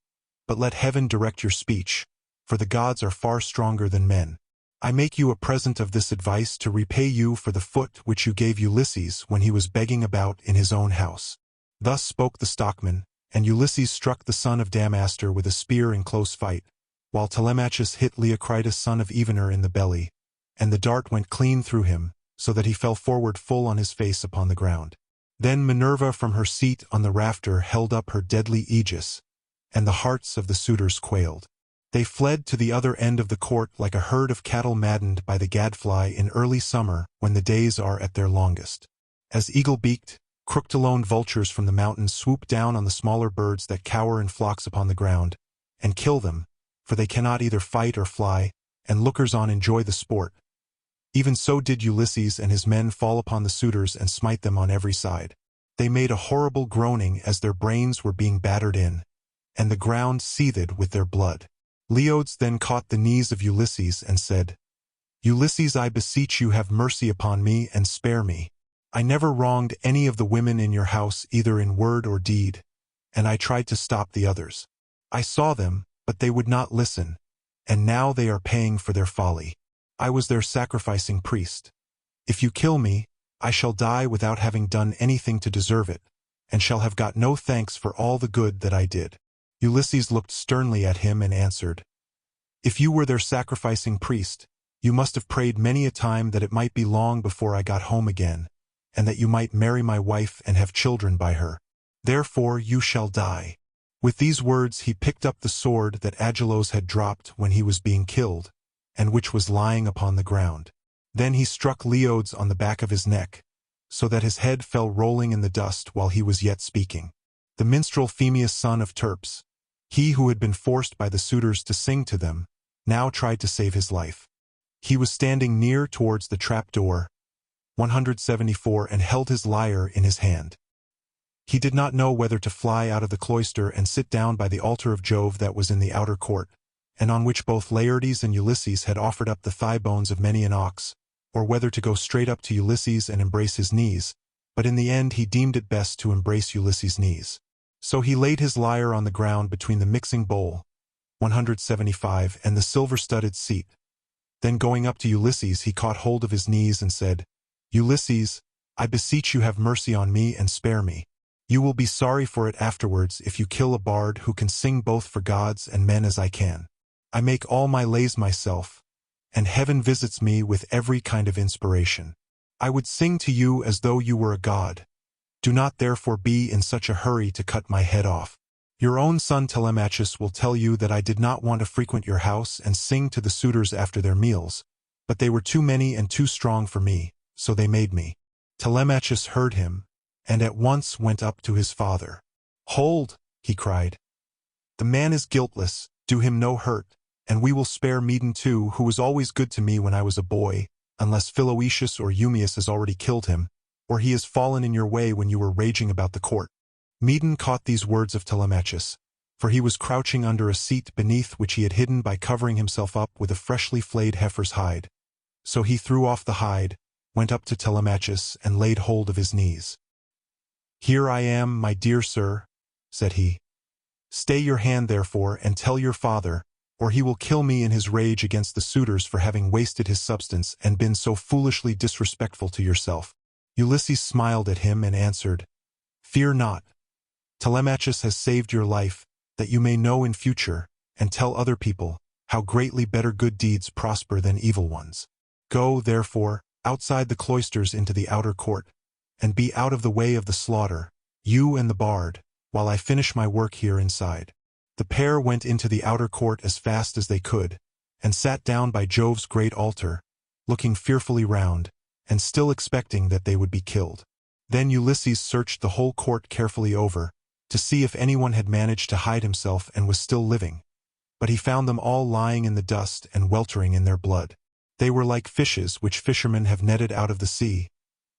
[SPEAKER 1] but let heaven direct your speech, for the gods are far stronger than men. I make you a present of this advice to repay you for the foot which you gave Ulysses when he was begging about in his own house." Thus spoke the stockman, and Ulysses struck the son of Damastor with a spear in close fight, while Telemachus hit Leocritus son of Evenor in the belly, and the dart went clean through him, so that he fell forward full on his face upon the ground. Then Minerva from her seat on the rafter held up her deadly aegis, and the hearts of the suitors quailed. They fled to the other end of the court like a herd of cattle maddened by the gadfly in early summer when the days are at their longest. As eagle-beaked, crook-taloned vultures from the mountains swoop down on the smaller birds that cower in flocks upon the ground, and kill them, for they cannot either fight or fly, and lookers-on enjoy the sport. Even so did Ulysses and his men fall upon the suitors and smite them on every side. They made a horrible groaning as their brains were being battered in, and the ground seethed with their blood. Leodes then caught the knees of Ulysses and said, "Ulysses, I beseech you have mercy upon me and spare me. I never wronged any of the women in your house either in word or deed, and I tried to stop the others. I saw them, but they would not listen, and now they are paying for their folly. I was their sacrificing priest. If you kill me, I shall die without having done anything to deserve it, and shall have got no thanks for all the good that I did." Ulysses looked sternly at him and answered, "If you were their sacrificing priest, you must have prayed many a time that it might be long before I got home again, and that you might marry my wife and have children by her. Therefore you shall die." With these words he picked up the sword that Agelos had dropped when he was being killed, and which was lying upon the ground. Then he struck Leodes on the back of his neck, so that his head fell rolling in the dust while he was yet speaking. The minstrel Phemius son of Terps, he who had been forced by the suitors to sing to them, now tried to save his life. He was standing near towards the trap-door, 174, and held his lyre in his hand. He did not know whether to fly out of the cloister and sit down by the altar of Jove that was in the outer court, and on which both Laertes and Ulysses had offered up the thigh bones of many an ox, or whether to go straight up to Ulysses and embrace his knees, but in the end he deemed it best to embrace Ulysses' knees. So he laid his lyre on the ground between the mixing bowl, 175, and the silver-studded seat. Then going up to Ulysses he caught hold of his knees and said, "Ulysses, I beseech you have mercy on me and spare me. You will be sorry for it afterwards if you kill a bard who can sing both for gods and men as I can. I make all my lays myself, and heaven visits me with every kind of inspiration. I would sing to you as though you were a god. Do not therefore be in such a hurry to cut my head off. Your own son Telemachus will tell you that I did not want to frequent your house and sing to the suitors after their meals, but they were too many and too strong for me, so they made me." Telemachus heard him, and at once went up to his father. "Hold," he cried. "The man is guiltless, do him no hurt, and we will spare Medon too, who was always good to me when I was a boy, unless Philoetius or Eumaeus has already killed him, or he has fallen in your way when you were raging about the court." Medon caught these words of Telemachus, for he was crouching under a seat beneath which he had hidden by covering himself up with a freshly flayed heifer's hide. So he threw off the hide, went up to Telemachus, and laid hold of his knees. "Here I am, my dear sir," said he. "Stay your hand therefore, and tell your father, or he will kill me in his rage against the suitors for having wasted his substance and been so foolishly disrespectful to yourself." Ulysses smiled at him and answered, "Fear not. Telemachus has saved your life, that you may know in future, and tell other people, how greatly better good deeds prosper than evil ones. Go, therefore, outside the cloisters into the outer court, and be out of the way of the slaughter, you and the bard, while I finish my work here inside." The pair went into the outer court as fast as they could, and sat down by Jove's great altar, looking fearfully round, and still expecting that they would be killed. Then Ulysses searched the whole court carefully over, to see if anyone had managed to hide himself and was still living, but he found them all lying in the dust and weltering in their blood. They were like fishes which fishermen have netted out of the sea,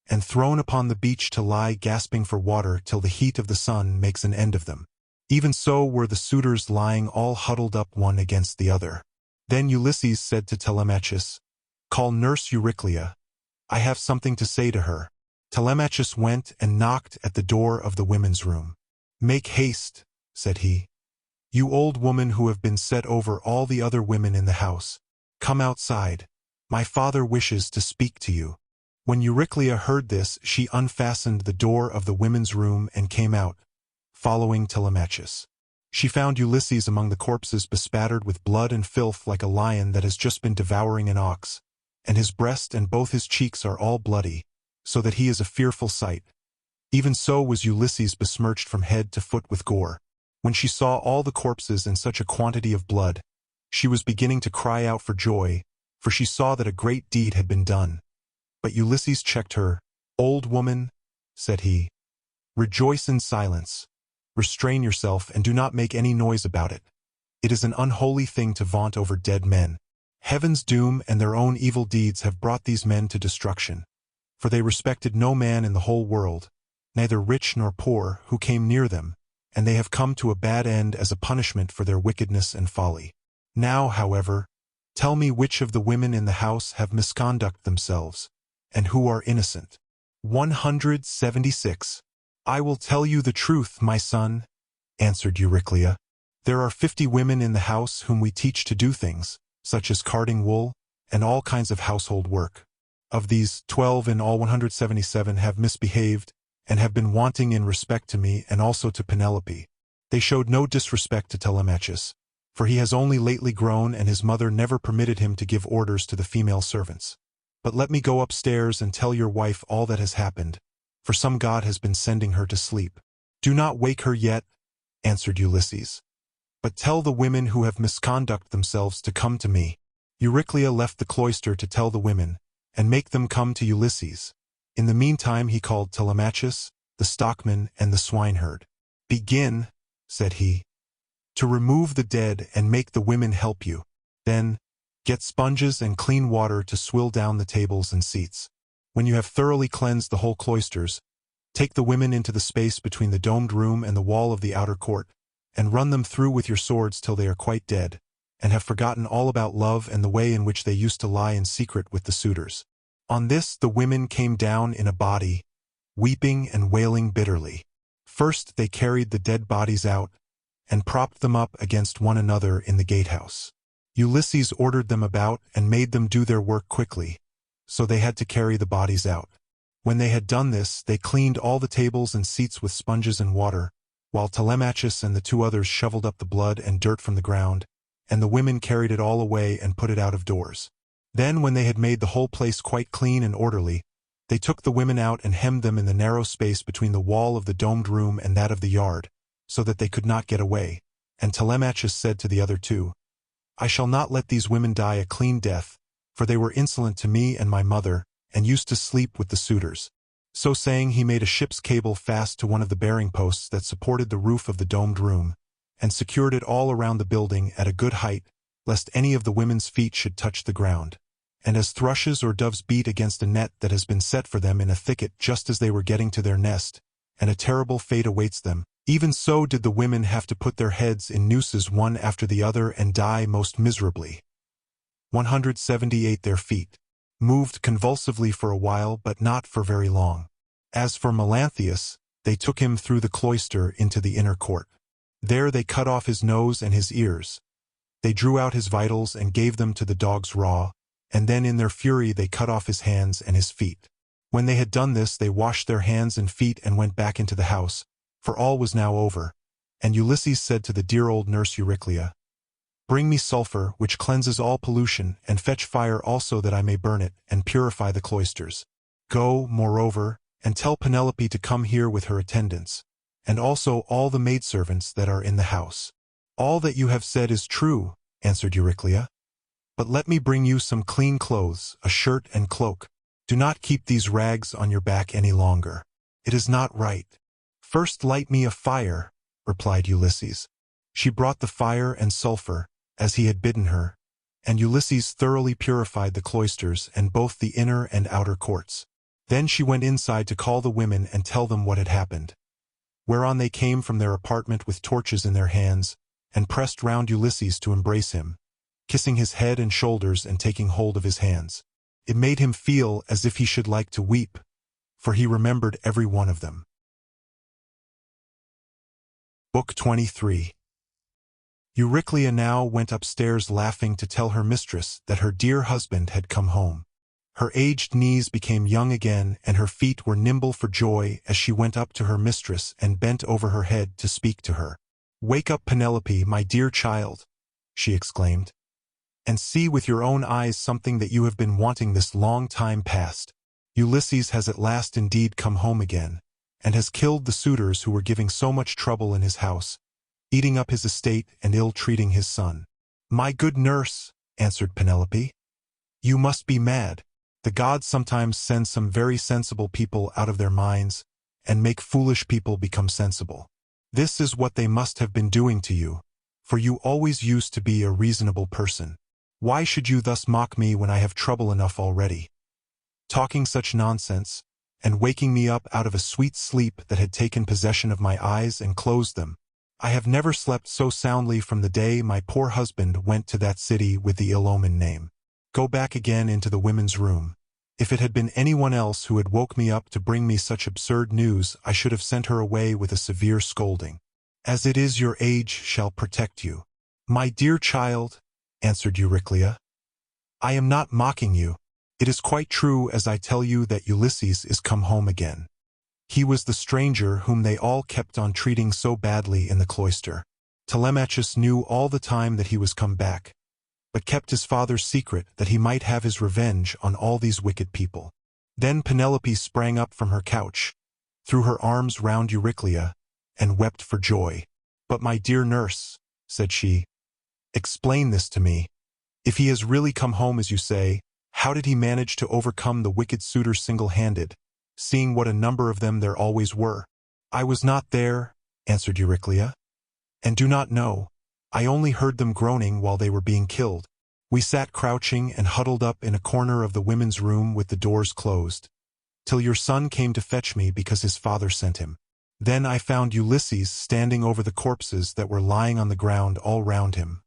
[SPEAKER 1] and thrown upon the beach to lie gasping for water till the heat of the sun makes an end of them. Even so were the suitors lying all huddled up one against the other. Then Ulysses said to Telemachus, "Call nurse Euryclea. I have something to say to her." Telemachus went and knocked at the door of the women's room. "Make haste," said he. "You old woman who have been set over all the other women in the house, come outside. My father wishes to speak to you." When Euryclea heard this, she unfastened the door of the women's room and came out, following Telemachus. She found Ulysses among the corpses bespattered with blood and filth like a lion that has just been devouring an ox, and his breast and both his cheeks are all bloody, so that he is a fearful sight. Even so was Ulysses besmirched from head to foot with gore. When she saw all the corpses and such a quantity of blood, she was beginning to cry out for joy, for she saw that a great deed had been done. But Ulysses checked her. "Old woman," said he, "rejoice in silence. Restrain yourself and do not make any noise about it. It is an unholy thing to vaunt over dead men. Heaven's doom and their own evil deeds have brought these men to destruction, for they respected no man in the whole world, neither rich nor poor, who came near them, and they have come to a bad end as a punishment for their wickedness and folly. Now, however, tell me which of the women in the house have misconduct themselves, and who are innocent." 176. "I will tell you the truth, my son," answered Euryclea. "There are 50 women in the house whom we teach to do things, such as carding wool, and all kinds of household work. Of these, 12 in all 177 have misbehaved, and have been wanting in respect to me and also to Penelope. They showed no disrespect to Telemachus, for he has only lately grown and his mother never permitted him to give orders to the female servants. But let me go upstairs and tell your wife all that has happened, for some god has been sending her to sleep." "Do not wake her yet," answered Ulysses, "but tell the women who have misconduct themselves to come to me." Euryclea left the cloister to tell the women, and make them come to Ulysses. In the meantime he called Telemachus, the stockman, and the swineherd. "Begin," said he, "to remove the dead and make the women help you. Then, get sponges and clean water to swill down the tables and seats. When you have thoroughly cleansed the whole cloisters, take the women into the space between the domed room and the wall of the outer court, and run them through with your swords till they are quite dead, and have forgotten all about love and the way in which they used to lie in secret with the suitors. On this the women came down in a body, weeping and wailing bitterly. First they carried the dead bodies out, and propped them up against one another in the gatehouse. Ulysses ordered them about and made them do their work quickly, so they had to carry the bodies out. When they had done this, they cleaned all the tables and seats with sponges and water, while Telemachus and the two others shoveled up the blood and dirt from the ground, and the women carried it all away and put it out of doors. Then, when they had made the whole place quite clean and orderly, they took the women out and hemmed them in the narrow space between the wall of the domed room and that of the yard, so that they could not get away. And Telemachus said to the other two, "I shall not let these women die a clean death, for they were insolent to me and my mother, and used to sleep with the suitors." So saying, he made a ship's cable fast to one of the bearing posts that supported the roof of the domed room, and secured it all around the building at a good height, lest any of the women's feet should touch the ground. And as thrushes or doves beat against a net that has been set for them in a thicket just as they were getting to their nest, and a terrible fate awaits them, even so did the women have to put their heads in nooses one after the other and die most miserably. 178 Their feet moved convulsively for a while, but not for very long. As for Melanthius, they took him through the cloister into the inner court. There they cut off his nose and his ears. They drew out his vitals and gave them to the dogs raw, and then in their fury they cut off his hands and his feet. When they had done this, they washed their hands and feet and went back into the house, for all was now over. And Ulysses said to the dear old nurse Euryclea, "Bring me sulfur, which cleanses all pollution, and fetch fire also that I may burn it, and purify the cloisters. Go, moreover, and tell Penelope to come here with her attendants, and also all the maidservants that are in the house." "All that you have said is true," answered Euryclea. "But let me bring you some clean clothes, a shirt and cloak. Do not keep these rags on your back any longer. It is not right." "First light me a fire," replied Ulysses. She brought the fire and sulfur, as he had bidden her, and Ulysses thoroughly purified the cloisters and both the inner and outer courts. Then she went inside to call the women and tell them what had happened. Whereon they came from their apartment with torches in their hands, and pressed round Ulysses to embrace him, kissing his head and shoulders and taking hold of his hands. It made him feel as if he should like to weep, for he remembered every one of them. Book 23. Euryclea now went upstairs laughing to tell her mistress that her dear husband had come home. Her aged knees became young again, and her feet were nimble for joy as she went up to her mistress and bent over her head to speak to her. "Wake up, Penelope, my dear child," she exclaimed, "and see with your own eyes something that you have been wanting this long time past. Ulysses has at last indeed come home again, and has killed the suitors who were giving so much trouble in his house, eating up his estate and ill-treating his son." "My good nurse," answered Penelope, "you must be mad. The gods sometimes send some very sensible people out of their minds, and make foolish people become sensible. This is what they must have been doing to you, for you always used to be a reasonable person. Why should you thus mock me when I have trouble enough already? Talking such nonsense, and waking me up out of a sweet sleep that had taken possession of my eyes and closed them. I have never slept so soundly from the day my poor husband went to that city with the ill-omened name. Go back again into the women's room. If it had been anyone else who had woke me up to bring me such absurd news, I should have sent her away with a severe scolding. As it is, your age shall protect you." "My dear child," answered Euryclea, "I am not mocking you. It is quite true as I tell you that Ulysses is come home again. He was the stranger whom they all kept on treating so badly in the cloister. Telemachus knew all the time that he was come back, but kept his father's secret that he might have his revenge on all these wicked people." Then Penelope sprang up from her couch, threw her arms round Euryclea, and wept for joy. "But my dear nurse," said she, "explain this to me. If he has really come home as you say, how did he manage to overcome the wicked suitors single-handed, seeing what a number of them there always were?" "I was not there," answered Euryclea, "and do not know. I only heard them groaning while they were being killed. We sat crouching and huddled up in a corner of the women's room with the doors closed, till your son came to fetch me because his father sent him. Then I found Ulysses standing over the corpses that were lying on the ground all round him,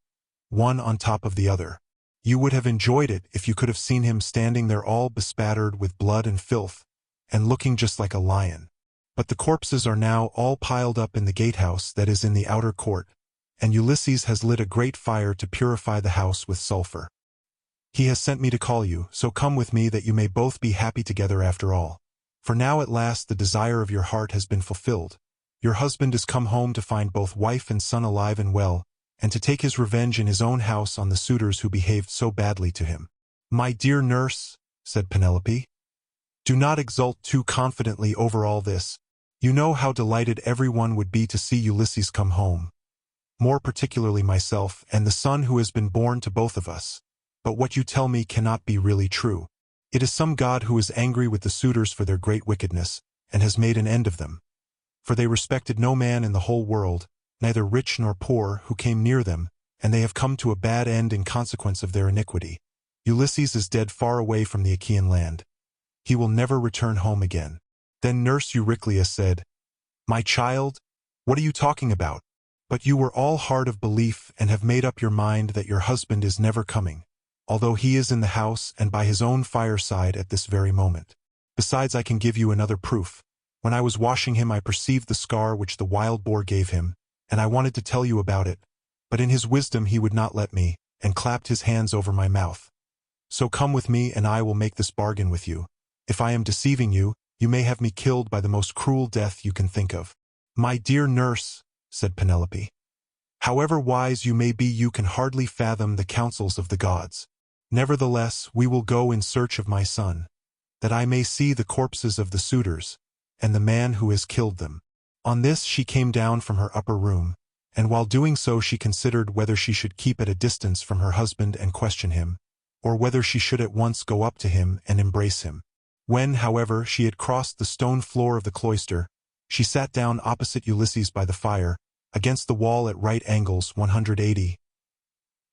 [SPEAKER 1] one on top of the other. You would have enjoyed it if you could have seen him standing there all bespattered with blood and filth, and looking just like a lion. But the corpses are now all piled up in the gatehouse that is in the outer court, and Ulysses has lit a great fire to purify the house with sulfur. He has sent me to call you, so come with me that you may both be happy together after all. For now at last the desire of your heart has been fulfilled. Your husband is come home to find both wife and son alive and well, and to take his revenge in his own house on the suitors who behaved so badly to him. My dear nurse, said Penelope, do not exult too confidently over all this. You know how delighted everyone would be to see Ulysses come home. More particularly myself and the son who has been born to both of us. But what you tell me cannot be really true. It is some god who is angry with the suitors for their great wickedness, and has made an end of them. For they respected no man in the whole world, neither rich nor poor, who came near them, and they have come to a bad end in consequence of their iniquity. Ulysses is dead far away from the Achaean land. He will never return home again. Then nurse Eurycleia said, My child, what are you talking about? But you were all hard of belief and have made up your mind that your husband is never coming, although he is in the house and by his own fireside at this very moment. Besides, I can give you another proof. When I was washing him I perceived the scar which the wild boar gave him, and I wanted to tell you about it, but in his wisdom he would not let me, and clapped his hands over my mouth. So come with me and I will make this bargain with you. If I am deceiving you, you may have me killed by the most cruel death you can think of. My dear nurse, said Penelope, however wise you may be, you can hardly fathom the counsels of the gods. Nevertheless, we will go in search of my son, that I may see the corpses of the suitors, and the man who has killed them. On this she came down from her upper room, and while doing so she considered whether she should keep at a distance from her husband and question him, or whether she should at once go up to him and embrace him. When, however, she had crossed the stone floor of the cloister, she sat down opposite Ulysses by the fire, against the wall at right angles 180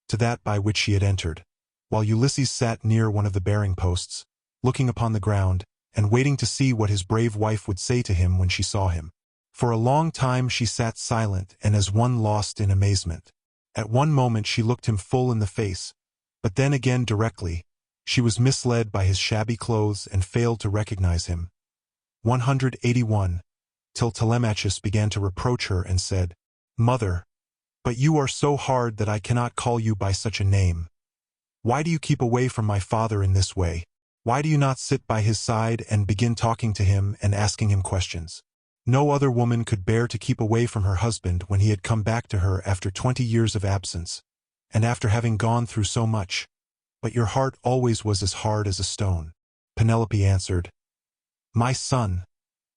[SPEAKER 1] to that by which she had entered, while Ulysses sat near one of the bearing posts, looking upon the ground, and waiting to see what his brave wife would say to him when she saw him. For a long time she sat silent and as one lost in amazement. At one moment she looked him full in the face, but then again directly. She was misled by his shabby clothes and failed to recognize him. 181. Till Telemachus began to reproach her and said, Mother, but you are so hard that I cannot call you by such a name. Why do you keep away from my father in this way? Why do you not sit by his side and begin talking to him and asking him questions? No other woman could bear to keep away from her husband when he had come back to her after 20 years of absence, and after having gone through so much. But your heart always was as hard as a stone. Penelope answered, My son,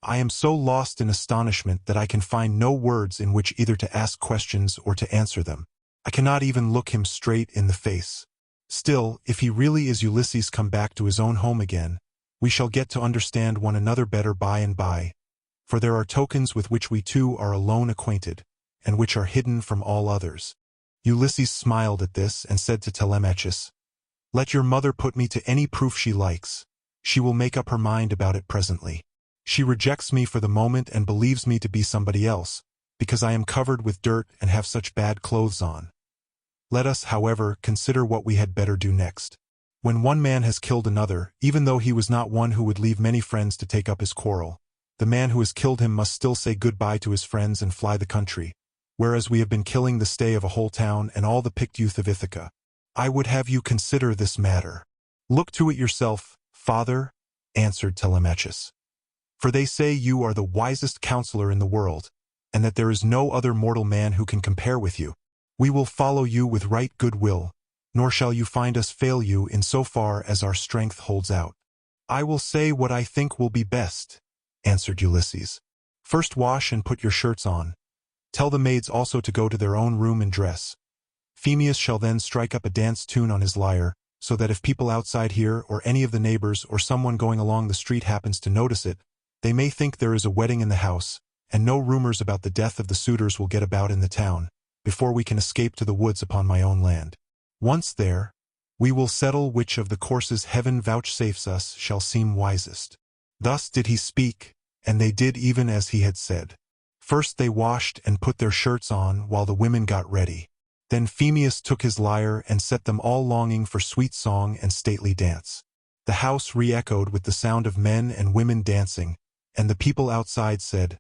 [SPEAKER 1] I am so lost in astonishment that I can find no words in which either to ask questions or to answer them. I cannot even look him straight in the face. Still, if he really is Ulysses come back to his own home again, we shall get to understand one another better by and by, for there are tokens with which we two are alone acquainted, and which are hidden from all others. Ulysses smiled at this and said to Telemachus, Let your mother put me to any proof she likes. She will make up her mind about it presently. She rejects me for the moment and believes me to be somebody else, because I am covered with dirt and have such bad clothes on. Let us, however, consider what we had better do next. When one man has killed another, even though he was not one who would leave many friends to take up his quarrel, the man who has killed him must still say goodbye to his friends and fly the country, whereas we have been killing the stay of a whole town and all the picked youth of Ithaca. I would have you consider this matter. Look to it yourself, father, answered Telemachus. For they say you are the wisest counselor in the world, and that there is no other mortal man who can compare with you. We will follow you with right good will, nor shall you find us fail you in so far as our strength holds out. I will say what I think will be best, answered Ulysses. First wash and put your shirts on. Tell the maids also to go to their own room and dress. Eumaeus shall then strike up a dance tune on his lyre, so that if people outside here or any of the neighbors or someone going along the street happens to notice it, they may think there is a wedding in the house, and no rumors about the death of the suitors will get about in the town, before we can escape to the woods upon my own land. Once there, we will settle which of the courses heaven vouchsafes us shall seem wisest. Thus did he speak, and they did even as he had said. First they washed and put their shirts on while the women got ready. Then Eumaeus took his lyre and set them all longing for sweet song and stately dance. The house re-echoed with the sound of men and women dancing, and the people outside said,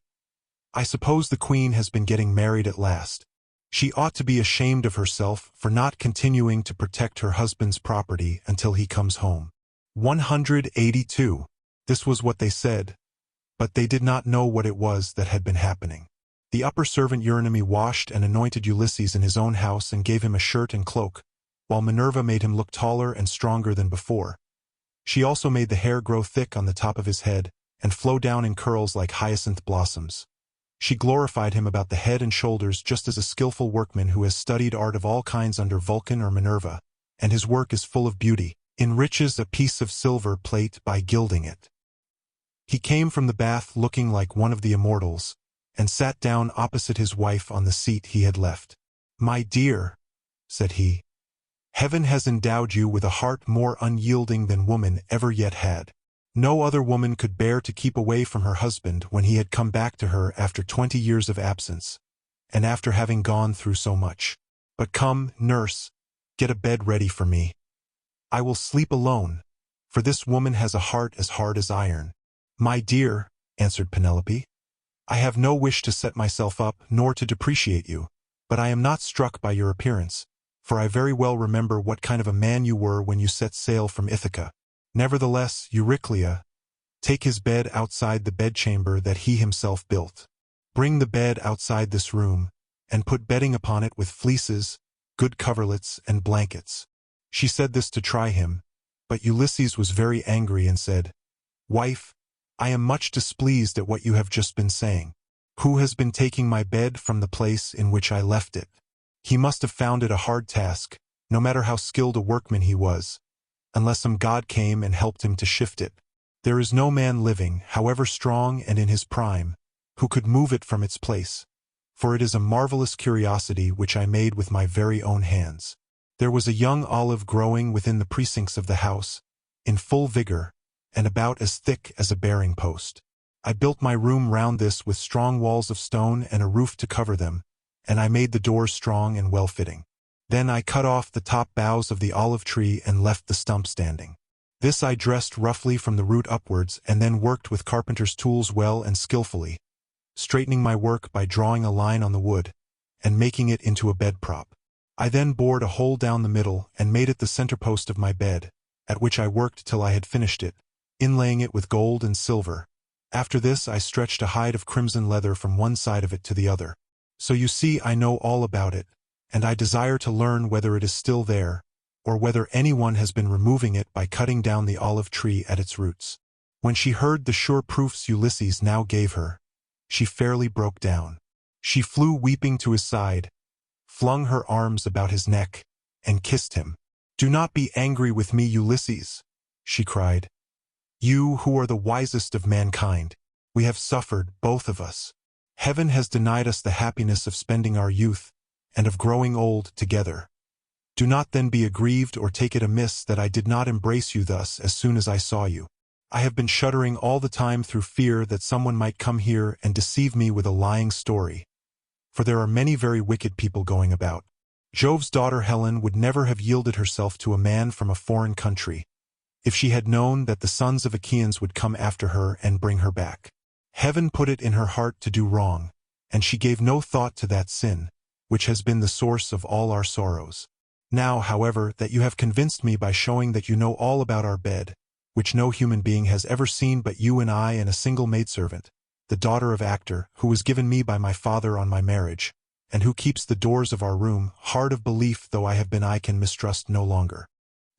[SPEAKER 1] "I suppose the queen has been getting married at last. She ought to be ashamed of herself for not continuing to protect her husband's property until he comes home." 182. This was what they said, but they did not know what it was that had been happening. The upper servant Eurynomé washed and anointed Ulysses in his own house and gave him a shirt and cloak, while Minerva made him look taller and stronger than before. She also made the hair grow thick on the top of his head and flow down in curls like hyacinth blossoms. She glorified him about the head and shoulders just as a skillful workman who has studied art of all kinds under Vulcan or Minerva, and his work is full of beauty, enriches a piece of silver plate by gilding it. He came from the bath looking like one of the immortals, and sat down opposite his wife on the seat he had left. "My dear," said he, "heaven has endowed you with a heart more unyielding than woman ever yet had. No other woman could bear to keep away from her husband when he had come back to her after 20 years of absence, and after having gone through so much. But come, nurse, get a bed ready for me. I will sleep alone, for this woman has a heart as hard as iron." "My dear," answered Penelope, "I have no wish to set myself up nor to depreciate you, but I am not struck by your appearance, for I very well remember what kind of a man you were when you set sail from Ithaca. Nevertheless, Euryclea, take his bed outside the bedchamber that he himself built. Bring the bed outside this room, and put bedding upon it with fleeces, good coverlets, and blankets." She said this to try him, but Ulysses was very angry and said, "Wife, I am much displeased at what you have just been saying. Who has been taking my bed from the place in which I left it? He must have found it a hard task, no matter how skilled a workman he was, unless some god came and helped him to shift it. There is no man living, however strong and in his prime, who could move it from its place, for it is a marvelous curiosity which I made with my very own hands." There was a young olive growing within the precincts of the house, in full vigor, and about as thick as a bearing post. I built my room round this with strong walls of stone and a roof to cover them, and I made the doors strong and well-fitting. Then I cut off the top boughs of the olive tree and left the stump standing. This I dressed roughly from the root upwards and then worked with carpenter's tools well and skillfully, straightening my work by drawing a line on the wood, and making it into a bed prop. I then bored a hole down the middle and made it the center post of my bed, at which I worked till I had finished it, inlaying it with gold and silver. After this I stretched a hide of crimson leather from one side of it to the other. So you see I know all about it, and I desire to learn whether it is still there, or whether anyone has been removing it by cutting down the olive tree at its roots." When she heard the sure proofs Ulysses now gave her, she fairly broke down. She flew weeping to his side, flung her arms about his neck, and kissed him. "Do not be angry with me, Ulysses," she cried. "You who are the wisest of mankind, we have suffered, both of us. Heaven has denied us the happiness of spending our youth, and of growing old together. Do not then be aggrieved or take it amiss that I did not embrace you thus as soon as I saw you. I have been shuddering all the time through fear that someone might come here and deceive me with a lying story, for there are many very wicked people going about. Jove's daughter Helen would never have yielded herself to a man from a foreign country, if she had known that the sons of Achaeans would come after her and bring her back. Heaven put it in her heart to do wrong, and she gave no thought to that sin, which has been the source of all our sorrows. Now, however, that you have convinced me by showing that you know all about our bed, which no human being has ever seen but you and I and a single maidservant, the daughter of Actor, who was given me by my father on my marriage, and who keeps the doors of our room, hard of belief though I have been, I can mistrust no longer."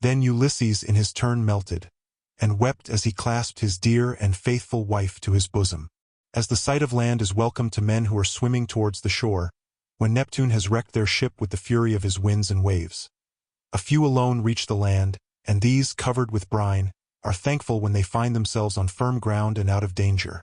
[SPEAKER 1] Then Ulysses in his turn melted, and wept as he clasped his dear and faithful wife to his bosom. As the sight of land is welcome to men who are swimming towards the shore, when Neptune has wrecked their ship with the fury of his winds and waves. A few alone reach the land, and these, covered with brine, are thankful when they find themselves on firm ground and out of danger.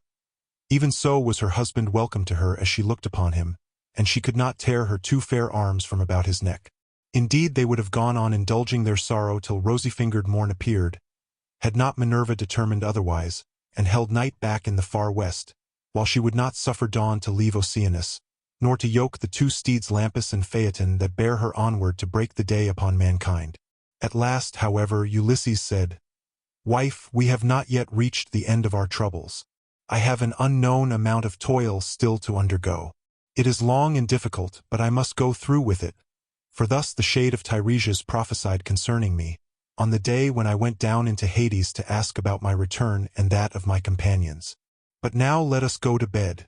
[SPEAKER 1] Even so was her husband welcome to her as she looked upon him, and she could not tear her two fair arms from about his neck. Indeed, they would have gone on indulging their sorrow till rosy-fingered morn appeared, had not Minerva determined otherwise, and held night back in the far west, while she would not suffer dawn to leave Oceanus, nor to yoke the two steeds Lampus and Phaeton that bear her onward to break the day upon mankind. At last, however, Ulysses said, "Wife, we have not yet reached the end of our troubles. I have an unknown amount of toil still to undergo. It is long and difficult, but I must go through with it. For thus the shade of Tiresias prophesied concerning me, on the day when I went down into Hades to ask about my return and that of my companions. But now let us go to bed,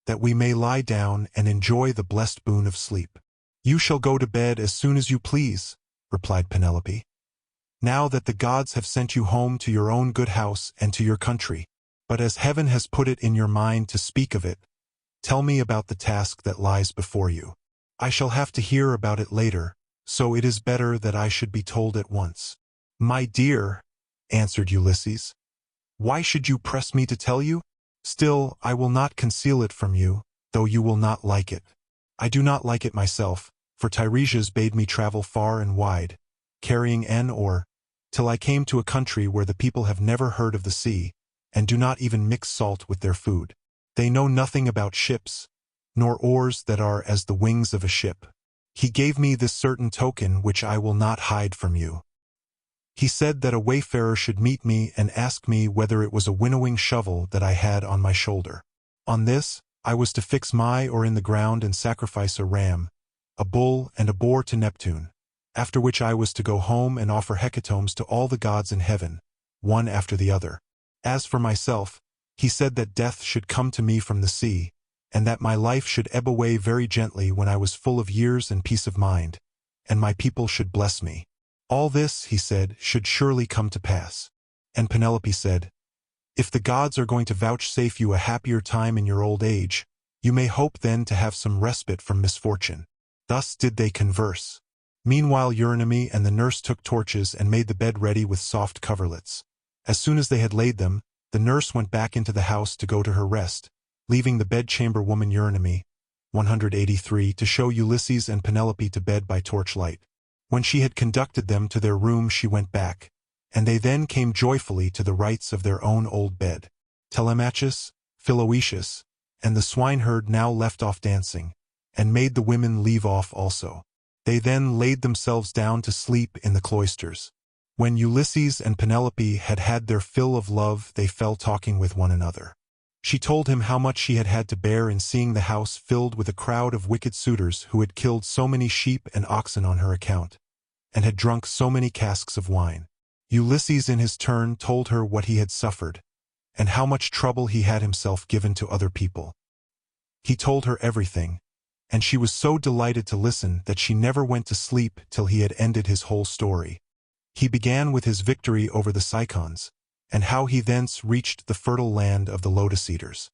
[SPEAKER 1] that we may lie down and enjoy the blessed boon of sleep." "You shall go to bed as soon as you please," replied Penelope, "now that the gods have sent you home to your own good house and to your country. But as heaven has put it in your mind to speak of it, tell me about the task that lies before you. I shall have to hear about it later, so it is better that I should be told at once." "My dear," answered Ulysses, "why should you press me to tell you? Still, I will not conceal it from you, though you will not like it. I do not like it myself, for Tiresias bade me travel far and wide, carrying an oar, till I came to a country where the people have never heard of the sea, and do not even mix salt with their food. They know nothing about ships, nor oars that are as the wings of a ship. He gave me this certain token which I will not hide from you. He said that a wayfarer should meet me and ask me whether it was a winnowing shovel that I had on my shoulder. On this, I was to fix my oar in the ground and sacrifice a ram, a bull, and a boar to Neptune, after which I was to go home and offer hecatombs to all the gods in heaven, one after the other. As for myself, he said that death should come to me from the sea, and that my life should ebb away very gently when I was full of years and peace of mind, and my people should bless me. All this, he said, should surely come to pass. And Penelope said, "If the gods are going to vouchsafe you a happier time in your old age, you may hope then to have some respite from misfortune." Thus did they converse. Meanwhile Eurynomé and the nurse took torches and made the bed ready with soft coverlets. As soon as they had laid them, the nurse went back into the house to go to her rest, leaving the bedchamber woman Eurynomé, 183, to show Ulysses and Penelope to bed by torchlight. When she had conducted them to their room she went back, and they then came joyfully to the rights of their own old bed. Telemachus, Philoetius, and the swineherd now left off dancing, and made the women leave off also. They then laid themselves down to sleep in the cloisters. When Ulysses and Penelope had had their fill of love, they fell talking with one another. She told him how much she had had to bear in seeing the house filled with a crowd of wicked suitors who had killed so many sheep and oxen on her account, and had drunk so many casks of wine. Ulysses in his turn told her what he had suffered, and how much trouble he had himself given to other people. He told her everything, and she was so delighted to listen that she never went to sleep till he had ended his whole story. He began with his victory over the Cicons, and how he thence reached the fertile land of the lotus eaters.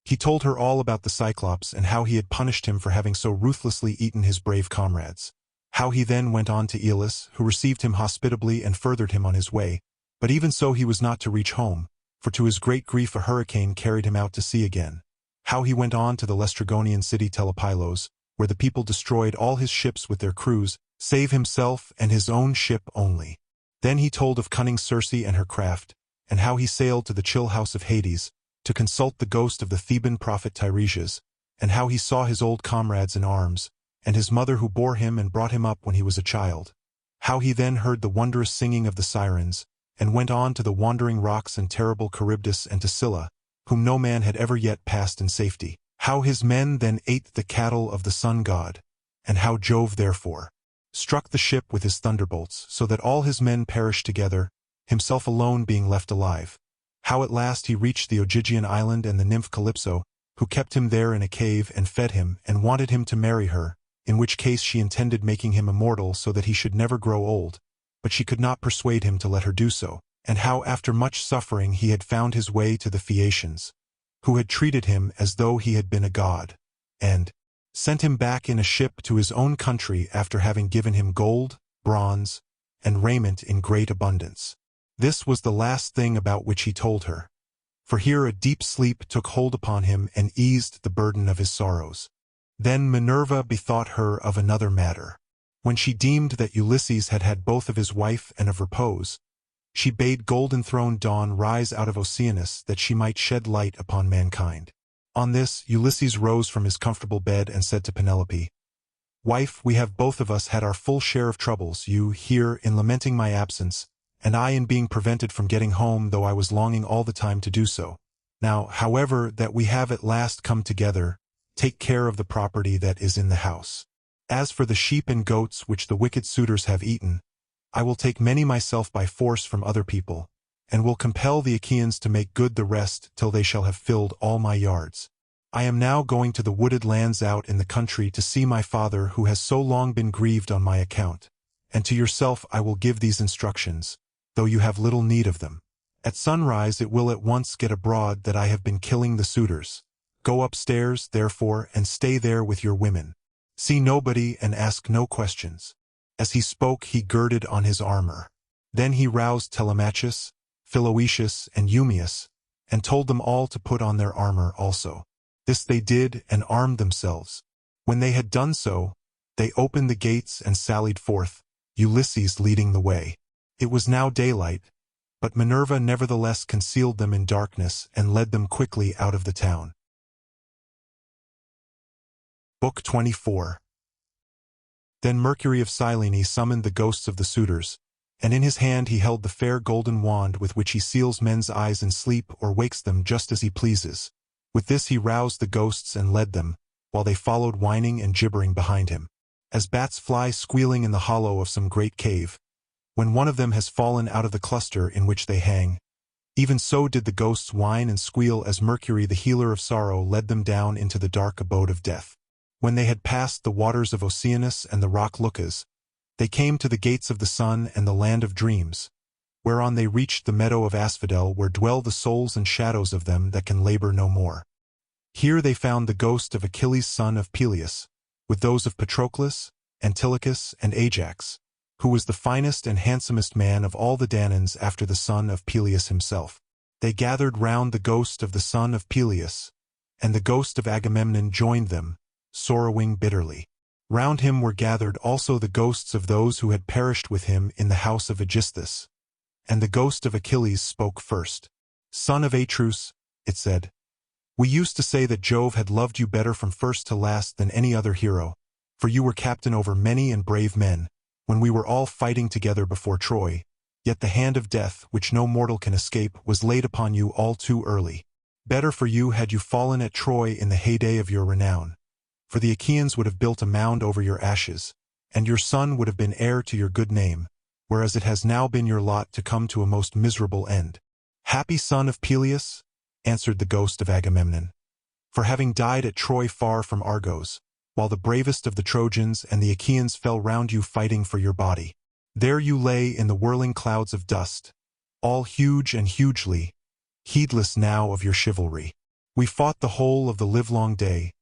[SPEAKER 1] He told her all about the Cyclops and how he had punished him for having so ruthlessly eaten his brave comrades. How he then went on to Aeolus, who received him hospitably and furthered him on his way, but even so he was not to reach home, for to his great grief a hurricane carried him out to sea again. How he went on to the Laestrygonian city Telepylos, where the people destroyed all his ships with their crews, save himself and his own ship only. Then he told of cunning Circe and her craft, and how he sailed to the chill house of Hades, to consult the ghost of the Theban prophet Tiresias, and how he saw his old comrades in arms, and his mother who bore him and brought him up when he was a child. How he then heard the wondrous singing of the sirens, and went on to the wandering rocks and terrible Charybdis and to Scylla, whom no man had ever yet passed in safety. How his men then ate the cattle of the sun god, and how Jove therefore struck the ship with his thunderbolts, so that all his men perished together, himself alone being left alive. How at last he reached the Ogygian island and the nymph Calypso, who kept him there in a cave and fed him and wanted him to marry her, in which case she intended making him immortal so that he should never grow old, but she could not persuade him to let her do so. And how after much suffering he had found his way to the Phaeacians, who had treated him as though he had been a god, and sent him back in a ship to his own country after having given him gold, bronze, and raiment in great abundance. This was the last thing about which he told her, for here a deep sleep took hold upon him and eased the burden of his sorrows. Then Minerva bethought her of another matter. When she deemed that Ulysses had had both of his wife and of repose, she bade golden-throned Dawn rise out of Oceanus that she might shed light upon mankind. On this, Ulysses rose from his comfortable bed and said to Penelope, "Wife, we have both of us had our full share of troubles, you, here, in lamenting my absence, and I in being prevented from getting home, though I was longing all the time to do so. Now, however, that we have at last come together, take care of the property that is in the house. As for the sheep and goats which the wicked suitors have eaten, I will take many myself by force from other people, and will compel the Achaeans to make good the rest till they shall have filled all my yards. I am now going to the wooded lands out in the country to see my father who has so long been grieved on my account, and to yourself I will give these instructions, though you have little need of them. At sunrise it will at once get abroad that I have been killing the suitors. Go upstairs, therefore, and stay there with your women. See nobody and ask no questions." As he spoke he girded on his armor. Then he roused Telemachus, Philoetius, and Eumaeus, and told them all to put on their armor also. This they did and armed themselves. When they had done so, they opened the gates and sallied forth, Ulysses leading the way. It was now daylight, but Minerva nevertheless concealed them in darkness and led them quickly out of the town. Book 24. Then Mercury of Cyllene summoned the ghosts of the suitors, and in his hand he held the fair golden wand with which he seals men's eyes in sleep or wakes them just as he pleases. With this he roused the ghosts and led them, while they followed whining and gibbering behind him. As bats fly squealing in the hollow of some great cave, when one of them has fallen out of the cluster in which they hang, even so did the ghosts whine and squeal as Mercury the healer of sorrow led them down into the dark abode of death. When they had passed the waters of Oceanus and the rock Lucas, they came to the gates of the sun and the land of dreams, whereon they reached the meadow of Asphodel where dwell the souls and shadows of them that can labor no more. Here they found the ghost of Achilles son of Peleus, with those of Patroclus, Antilochus, and Ajax, who was the finest and handsomest man of all the Danaans after the son of Peleus himself. They gathered round the ghost of the son of Peleus, and the ghost of Agamemnon joined them, sorrowing bitterly. Round him were gathered also the ghosts of those who had perished with him in the house of Aegisthus. And the ghost of Achilles spoke first. "Son of Atreus," it said, "we used to say that Jove had loved you better from first to last than any other hero, for you were captain over many and brave men, when we were all fighting together before Troy, yet the hand of death, which no mortal can escape, was laid upon you all too early. Better for you had you fallen at Troy in the heyday of your renown, for the Achaeans would have built a mound over your ashes, and your son would have been heir to your good name, whereas it has now been your lot to come to a most miserable end. Happy son of Peleus," answered the ghost of Agamemnon, "for having died at Troy far from Argos, while the bravest of the Trojans and the Achaeans fell round you fighting for your body. There you lay in the whirling clouds of dust, all huge and hugely, heedless now of your chivalry. We fought the whole of the livelong day,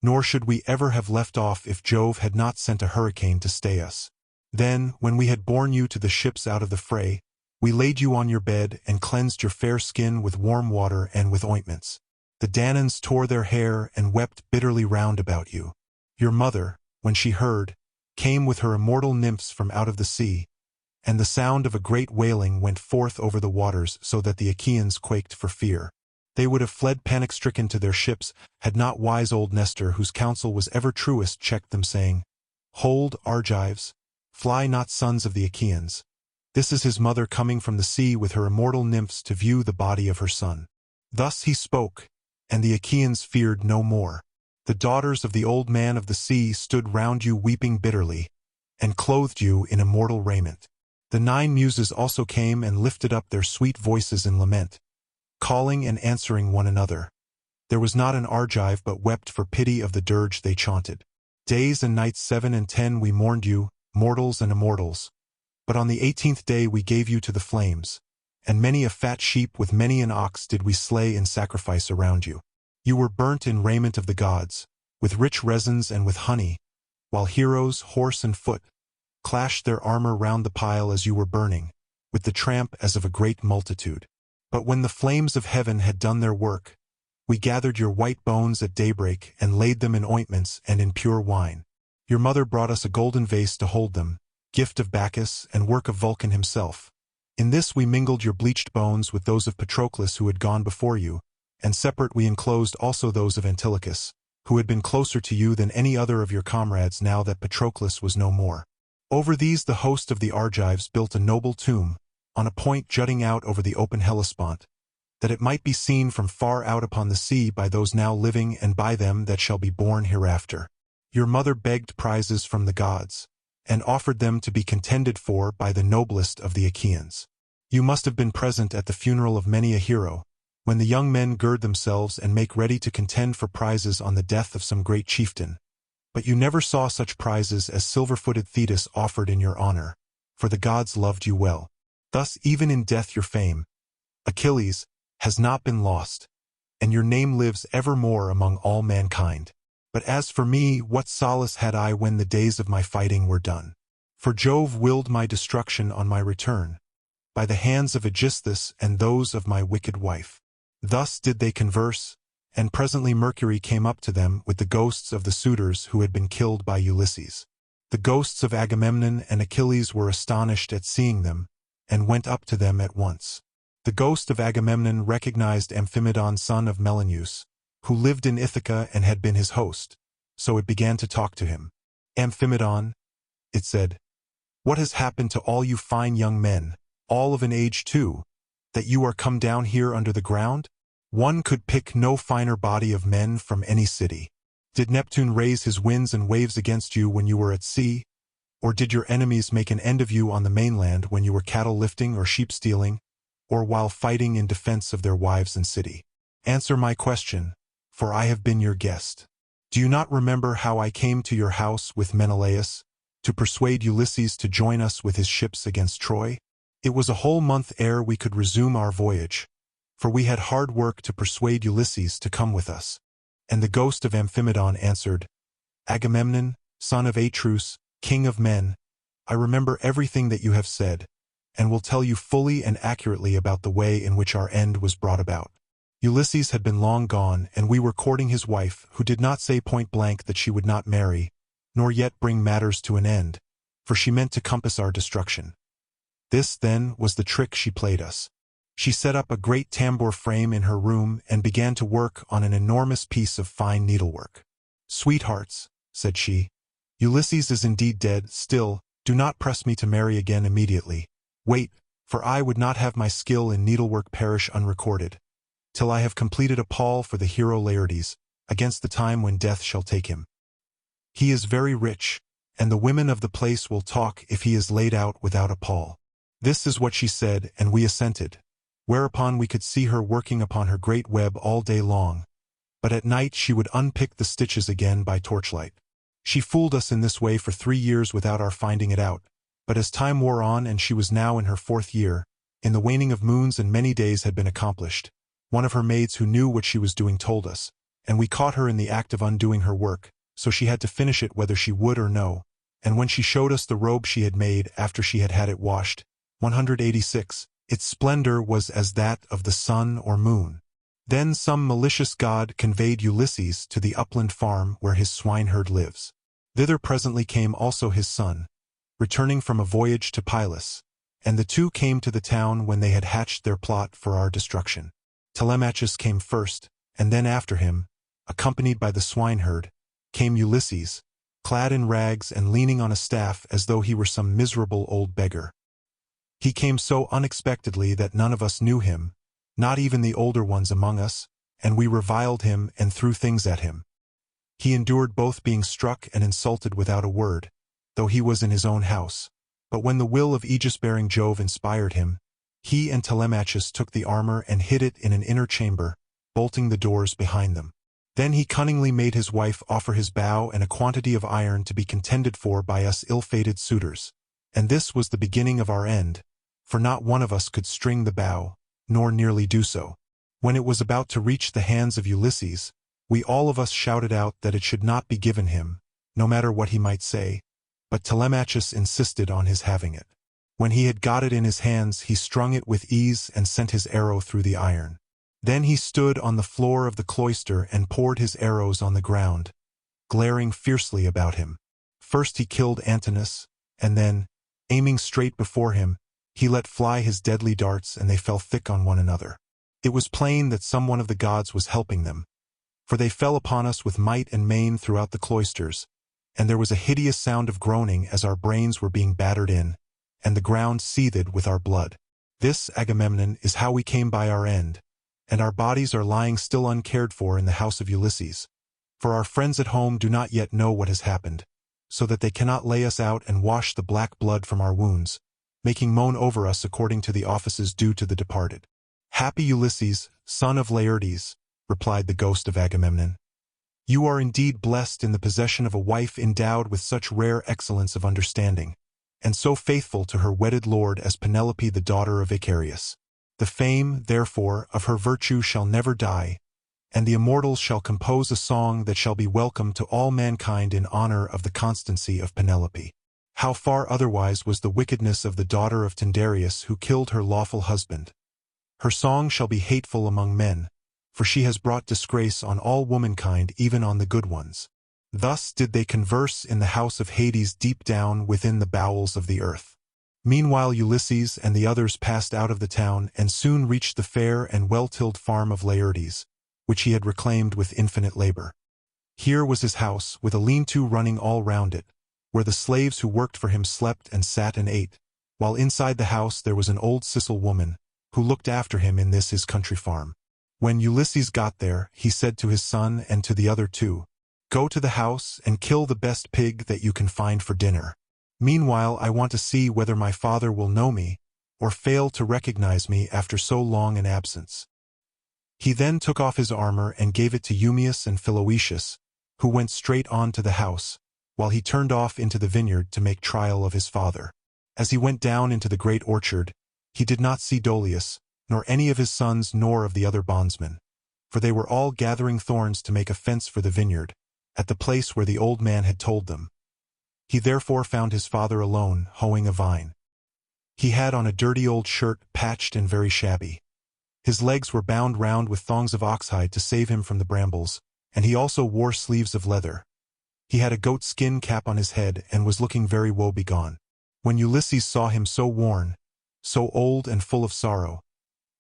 [SPEAKER 1] nor should we ever have left off if Jove had not sent a hurricane to stay us. Then, when we had borne you to the ships out of the fray, we laid you on your bed and cleansed your fair skin with warm water and with ointments. The Danaans tore their hair and wept bitterly round about you. Your mother, when she heard, came with her immortal nymphs from out of the sea, and the sound of a great wailing went forth over the waters so that the Achaeans quaked for fear. They would have fled panic-stricken to their ships had not wise old Nestor, whose counsel was ever truest, checked them, saying, 'Hold, Argives, fly not, sons of the Achaeans. This is his mother coming from the sea with her immortal nymphs to view the body of her son.' Thus he spoke, and the Achaeans feared no more. The daughters of the old man of the sea stood round you weeping bitterly, and clothed you in immortal raiment. The 9 muses also came and lifted up their sweet voices in lament, calling and answering one another. There was not an Argive but wept for pity of the dirge they chaunted. Days and nights 7 and 10 we mourned you, mortals and immortals. But on the 18th day we gave you to the flames, and many a fat sheep with many an ox did we slay in sacrifice around you. You were burnt in raiment of the gods, with rich resins and with honey, while heroes, horse and foot, clashed their armor round the pile as you were burning, with the tramp as of a great multitude. But when the flames of heaven had done their work, we gathered your white bones at daybreak and laid them in ointments and in pure wine. Your mother brought us a golden vase to hold them, gift of Bacchus and work of Vulcan himself. In this we mingled your bleached bones with those of Patroclus who had gone before you, and separate we enclosed also those of Antilochus, who had been closer to you than any other of your comrades now that Patroclus was no more. Over these the host of the Argives built a noble tomb, on a point jutting out over the open Hellespont, that it might be seen from far out upon the sea by those now living and by them that shall be born hereafter. Your mother begged prizes from the gods, and offered them to be contended for by the noblest of the Achaeans. You must have been present at the funeral of many a hero, when the young men gird themselves and make ready to contend for prizes on the death of some great chieftain. But you never saw such prizes as silver-footed Thetis offered in your honor, for the gods loved you well. Thus even in death your fame, Achilles, has not been lost, and your name lives evermore among all mankind. But as for me, what solace had I when the days of my fighting were done? For Jove willed my destruction on my return, by the hands of Aegisthus and those of my wicked wife. Thus did they converse, and presently Mercury came up to them with the ghosts of the suitors who had been killed by Ulysses. The ghosts of Agamemnon and Achilles were astonished at seeing them, and went up to them at once. The ghost of Agamemnon recognized Amphimedon son of Menelaus, who lived in Ithaca and had been his host, so it began to talk to him. Amphimedon, it said, what has happened to all you fine young men, all of an age too, that you are come down here under the ground? One could pick no finer body of men from any city. Did Neptune raise his winds and waves against you when you were at sea? Or did your enemies make an end of you on the mainland when you were cattle lifting or sheep stealing, or while fighting in defense of their wives and city? Answer my question, for I have been your guest. Do you not remember how I came to your house with Menelaus, to persuade Ulysses to join us with his ships against Troy? It was a whole month ere we could resume our voyage, for we had hard work to persuade Ulysses to come with us. And the ghost of Amphimedon answered, Agamemnon, son of Atreus, king of men, I remember everything that you have said, and will tell you fully and accurately about the way in which our end was brought about. Ulysses had been long gone, and we were courting his wife, who did not say point-blank that she would not marry, nor yet bring matters to an end, for she meant to compass our destruction. This, then, was the trick she played us. She set up a great tambour frame in her room and began to work on an enormous piece of fine needlework. Sweethearts, said she, Ulysses is indeed dead. Still, do not press me to marry again immediately. Wait, for I would not have my skill in needlework perish unrecorded, till I have completed a pall for the hero Laertes, against the time when death shall take him. He is very rich, and the women of the place will talk if he is laid out without a pall. This is what she said, and we assented, whereupon we could see her working upon her great web all day long, but at night she would unpick the stitches again by torchlight. She fooled us in this way for 3 years without our finding it out, but as time wore on and she was now in her 4th year, in the waning of moons and many days had been accomplished, one of her maids who knew what she was doing told us, and we caught her in the act of undoing her work, so she had to finish it whether she would or no, and when she showed us the robe she had made after she had had it washed, 186, its splendor was as that of the sun or moon. Then some malicious god conveyed Ulysses to the upland farm where his swineherd lives. Thither presently came also his son, returning from a voyage to Pylos, and the two came to the town when they had hatched their plot for our destruction. Telemachus came first, and then after him, accompanied by the swineherd, came Ulysses, clad in rags and leaning on a staff as though he were some miserable old beggar. He came so unexpectedly that none of us knew him, not even the older ones among us, and we reviled him and threw things at him. He endured both being struck and insulted without a word, though he was in his own house. But when the will of aegis-bearing Jove inspired him, he and Telemachus took the armor and hid it in an inner chamber, bolting the doors behind them. Then he cunningly made his wife offer his bow and a quantity of iron to be contended for by us ill-fated suitors. And this was the beginning of our end, for not one of us could string the bow, nor nearly do so. When it was about to reach the hands of Ulysses, we all of us shouted out that it should not be given him, no matter what he might say, but Telemachus insisted on his having it. When he had got it in his hands, he strung it with ease and sent his arrow through the iron. Then he stood on the floor of the cloister and poured his arrows on the ground, glaring fiercely about him. First he killed Antinous, and then, aiming straight before him, he let fly his deadly darts and they fell thick on one another. It was plain that some one of the gods was helping them, for they fell upon us with might and main throughout the cloisters, and there was a hideous sound of groaning as our brains were being battered in, and the ground seethed with our blood. This, Agamemnon, is how we came by our end, and our bodies are lying still uncared for in the house of Ulysses. For our friends at home do not yet know what has happened, so that they cannot lay us out and wash the black blood from our wounds, making moan over us according to the offices due to the departed. Happy Ulysses, son of Laertes, replied the ghost of Agamemnon. You are indeed blessed in the possession of a wife endowed with such rare excellence of understanding, and so faithful to her wedded lord as Penelope the daughter of Icarius. The fame, therefore, of her virtue shall never die, and the immortals shall compose a song that shall be welcome to all mankind in honor of the constancy of Penelope. How far otherwise was the wickedness of the daughter of Tyndareus who killed her lawful husband. Her song shall be hateful among men, for she has brought disgrace on all womankind, even on the good ones. Thus did they converse in the house of Hades deep down within the bowels of the earth. Meanwhile Ulysses and the others passed out of the town and soon reached the fair and well-tilled farm of Laertes, which he had reclaimed with infinite labor. Here was his house, with a lean-to running all round it, where the slaves who worked for him slept and sat and ate, while inside the house there was an old Sicel woman, who looked after him in this his country farm. When Ulysses got there, he said to his son and to the other two, "Go to the house and kill the best pig that you can find for dinner. Meanwhile I want to see whether my father will know me, or fail to recognize me after so long an absence." He then took off his armor and gave it to Eumaeus and Philoetius, who went straight on to the house, while he turned off into the vineyard to make trial of his father. As he went down into the great orchard, he did not see Dolius, nor any of his sons nor of the other bondsmen, for they were all gathering thorns to make a fence for the vineyard, at the place where the old man had told them. He therefore found his father alone, hoeing a vine. He had on a dirty old shirt, patched and very shabby. His legs were bound round with thongs of oxhide to save him from the brambles, and he also wore sleeves of leather. He had a goat-skin cap on his head and was looking very woebegone. When Ulysses saw him so worn, so old and full of sorrow,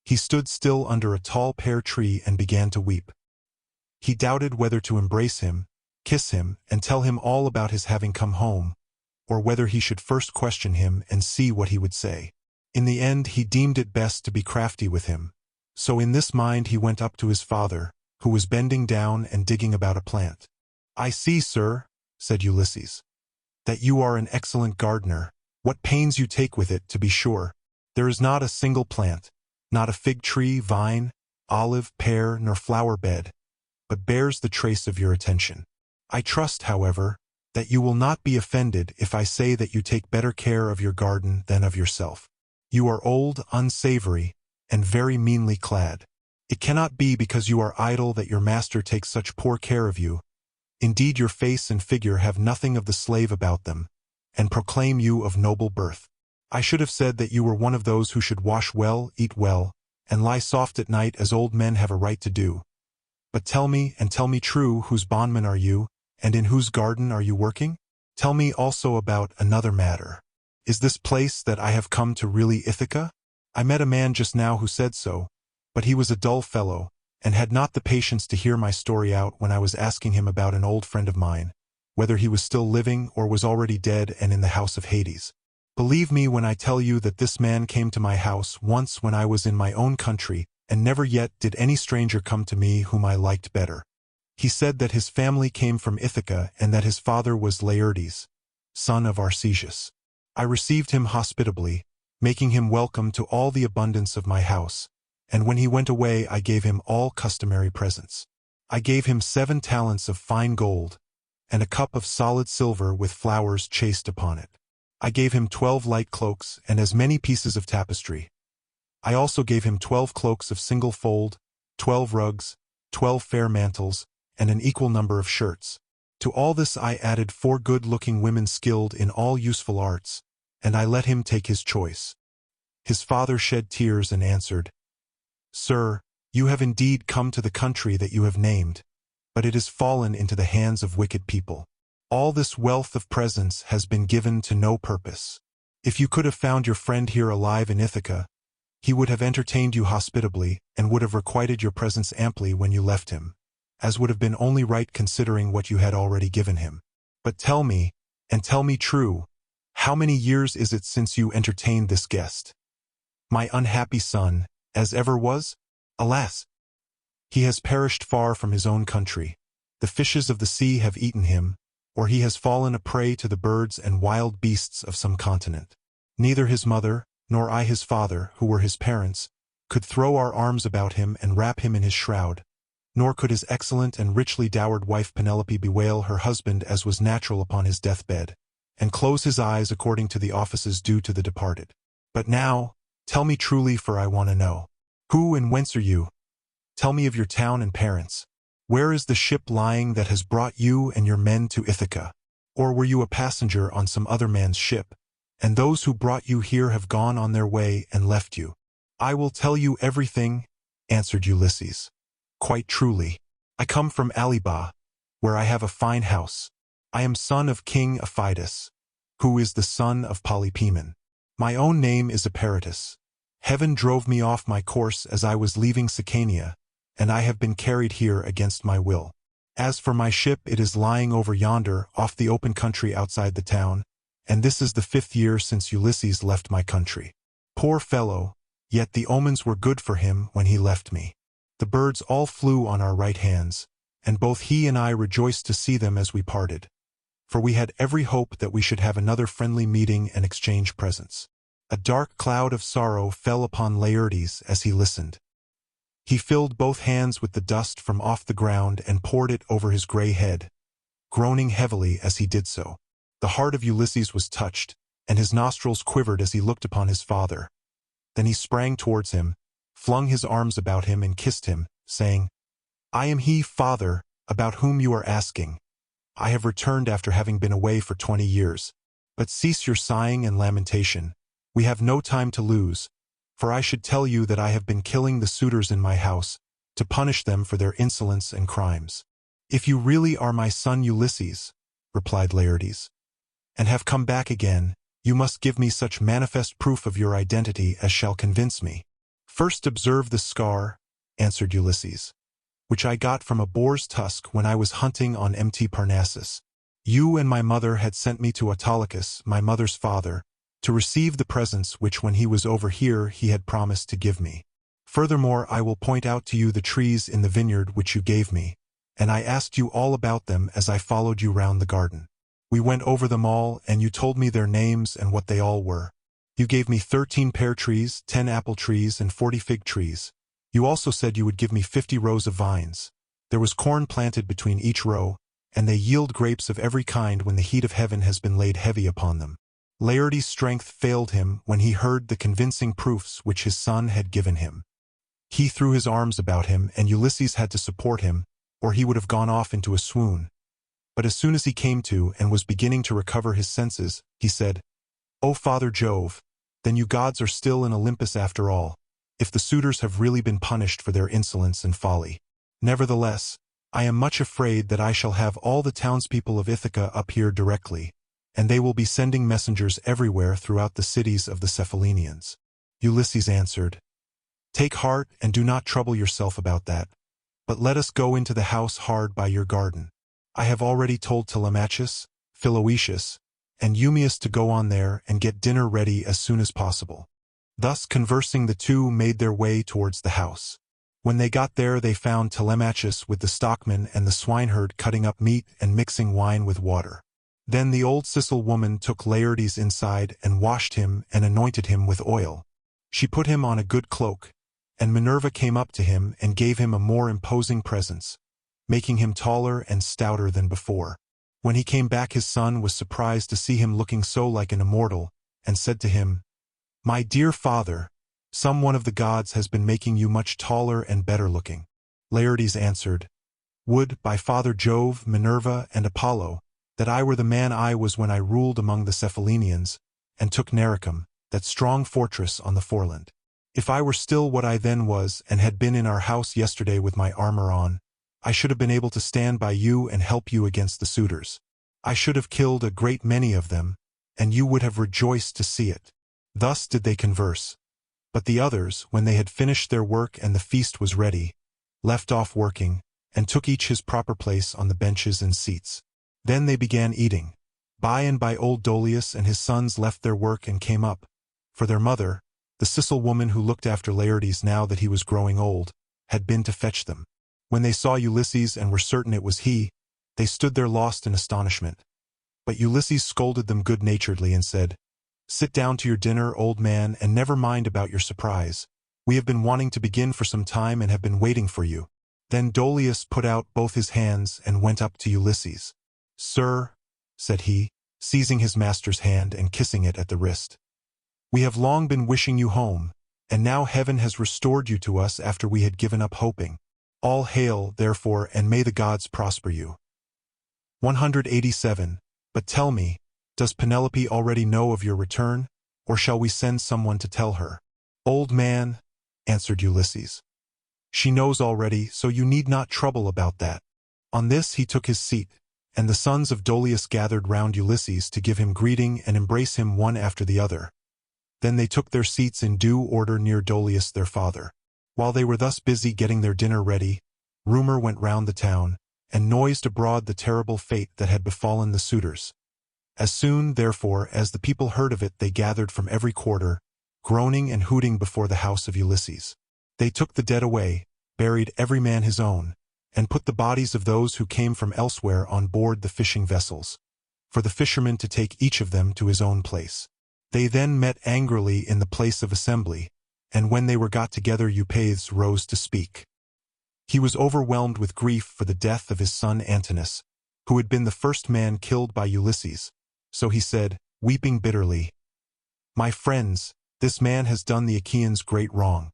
[SPEAKER 1] he stood still under a tall pear tree and began to weep. He doubted whether to embrace him, kiss him, and tell him all about his having come home, or whether he should first question him and see what he would say. In the end he deemed it best to be crafty with him, so in this mind he went up to his father, who was bending down and digging about a plant. "I see, sir," said Ulysses, "that you are an excellent gardener. What pains you take with it, to be sure. There is not a single plant, not a fig tree, vine, olive, pear, nor flower bed, but bears the trace of your attention. I trust, however, that you will not be offended if I say that you take better care of your garden than of yourself. You are old, unsavory, and very meanly clad. It cannot be because you are idle that your master takes such poor care of you. Indeed, your face and figure have nothing of the slave about them, and proclaim you of noble birth. I should have said that you were one of those who should wash well, eat well, and lie soft at night as old men have a right to do. But tell me, and tell me true, whose bondman are you, and in whose garden are you working? Tell me also about another matter. Is this place that I have come to really Ithaca? I met a man just now who said so, but he was a dull fellow, and had not the patience to hear my story out when I was asking him about an old friend of mine, whether he was still living or was already dead and in the house of Hades. Believe me when I tell you that this man came to my house once when I was in my own country, and never yet did any stranger come to me whom I liked better. He said that his family came from Ithaca and that his father was Laertes, son of Arcesius. I received him hospitably, making him welcome to all the abundance of my house, and when he went away I gave him all customary presents. I gave him 7 talents of fine gold, and a cup of solid silver with flowers chased upon it. I gave him 12 light cloaks and as many pieces of tapestry. I also gave him 12 cloaks of single fold, 12 rugs, 12 fair mantles, and an equal number of shirts. To all this I added 4 good-looking women skilled in all useful arts, and I let him take his choice. His father shed tears and answered, "Sir, you have indeed come to the country that you have named, but it has fallen into the hands of wicked people. All this wealth of presents has been given to no purpose. If you could have found your friend here alive in Ithaca, He would have entertained you hospitably, and would have requited your presence amply when you left him, as would have been only right considering what you had already given him. But tell me, and tell me true, how many years is it since you entertained this guest? My unhappy son, as ever was? Alas! He has perished far from his own country. The fishes of the sea have eaten him, or he has fallen a prey to the birds and wild beasts of some continent. Neither his mother, nor I his father, who were his parents, could throw our arms about him and wrap him in his shroud, nor could his excellent and richly dowered wife Penelope bewail her husband as was natural upon his deathbed, and close his eyes according to the offices due to the departed. But now, tell me truly, for I want to know. Who and whence are you? Tell me of your town and parents. Where is the ship lying that has brought you and your men to Ithaca? Or were you a passenger on some other man's ship, and those who brought you here have gone on their way and left you? I will tell you everything, answered Ulysses. Quite truly. I come from Alyba, where I have a fine house. I am son of King Aphidas, who is the son of Polypemon. My own name is Eperitus. Heaven drove me off my course as I was leaving Sicania, and I have been carried here against my will. As for my ship, it is lying over yonder, off the open country outside the town, and this is the 5th year since Ulysses left my country. Poor fellow, yet the omens were good for him when he left me. The birds all flew on our right hands, and both he and I rejoiced to see them as we parted, for we had every hope that we should have another friendly meeting and exchange presents. A dark cloud of sorrow fell upon Laertes as he listened. He filled both hands with the dust from off the ground and poured it over his gray head, groaning heavily as he did so. The heart of Ulysses was touched, and his nostrils quivered as he looked upon his father. Then he sprang towards him, flung his arms about him and kissed him, saying, I am he, father, about whom you are asking. I have returned after having been away for 20 years. But cease your sighing and lamentation. We have no time to lose, for I should tell you that I have been killing the suitors in my house, to punish them for their insolence and crimes. If you really are my son Ulysses, replied Laertes, and have come back again, you must give me such manifest proof of your identity as shall convince me. First observe the scar, answered Ulysses, which I got from a boar's tusk when I was hunting on empty Parnassus. You and my mother had sent me to Autolycus, my mother's father, to receive the presents which when he was over here he had promised to give me. Furthermore, I will point out to you the trees in the vineyard which you gave me, and I asked you all about them as I followed you round the garden. We went over them all, and you told me their names and what they all were. You gave me 13 pear trees, 10 apple trees, and 40 fig trees. You also said you would give me 50 rows of vines. There was corn planted between each row, and they yield grapes of every kind when the heat of heaven has been laid heavy upon them. Laertes' strength failed him when he heard the convincing proofs which his son had given him. He threw his arms about him, and Ulysses had to support him, or he would have gone off into a swoon. But as soon as he came to and was beginning to recover his senses, he said, O Father Jove, then you gods are still in Olympus after all, if the suitors have really been punished for their insolence and folly. Nevertheless, I am much afraid that I shall have all the townspeople of Ithaca up here directly, and they will be sending messengers everywhere throughout the cities of the Cephallenians. Ulysses answered, Take heart and do not trouble yourself about that, but let us go into the house hard by your garden. I have already told Telemachus, Philoetius, and Eumaeus to go on there and get dinner ready as soon as possible. Thus conversing, the two made their way towards the house. When they got there, they found Telemachus with the stockman and the swineherd cutting up meat and mixing wine with water. Then the old Sicel woman took Laertes inside and washed him and anointed him with oil. She put him on a good cloak, and Minerva came up to him and gave him a more imposing presence, making him taller and stouter than before. When he came back, his son was surprised to see him looking so like an immortal, and said to him, My dear father, some one of the gods has been making you much taller and better looking. Laertes answered, Would, by Father Jove, Minerva, and Apollo, that I were the man I was when I ruled among the Cephallenians, and took Nericum, that strong fortress on the foreland. If I were still what I then was, and had been in our house yesterday with my armor on, I should have been able to stand by you and help you against the suitors. I should have killed a great many of them, and you would have rejoiced to see it. Thus did they converse. But the others, when they had finished their work and the feast was ready, left off working, and took each his proper place on the benches and seats. Then they began eating. By and by old Dolius and his sons left their work and came up, for their mother, the Sicel woman who looked after Laertes now that he was growing old, had been to fetch them. When they saw Ulysses and were certain it was he, they stood there lost in astonishment. But Ulysses scolded them good-naturedly and said, "Sit down to your dinner, old man, and never mind about your surprise. We have been wanting to begin for some time and have been waiting for you." Then Dolius put out both his hands and went up to Ulysses. "Sir," said he, seizing his master's hand and kissing it at the wrist, "we have long been wishing you home, and now heaven has restored you to us after we had given up hoping. All hail, therefore, and may the gods prosper you." 187. But tell me, does Penelope already know of your return, or shall we send someone to tell her? "Old man," answered Ulysses, "she knows already, so you need not trouble about that." On this he took his seat, and the sons of Dolius gathered round Ulysses to give him greeting and embrace him one after the other. Then they took their seats in due order near Dolius their father. While they were thus busy getting their dinner ready, rumor went round the town, and noised abroad the terrible fate that had befallen the suitors. As soon, therefore, as the people heard of it, they gathered from every quarter, groaning and hooting before the house of Ulysses. They took the dead away, buried every man his own, and put the bodies of those who came from elsewhere on board the fishing vessels, for the fishermen to take each of them to his own place. They then met angrily in the place of assembly, and when they were got together Eumaeus rose to speak. He was overwhelmed with grief for the death of his son Antinous, who had been the first man killed by Ulysses, so he said, weeping bitterly, "My friends, this man has done the Achaeans great wrong.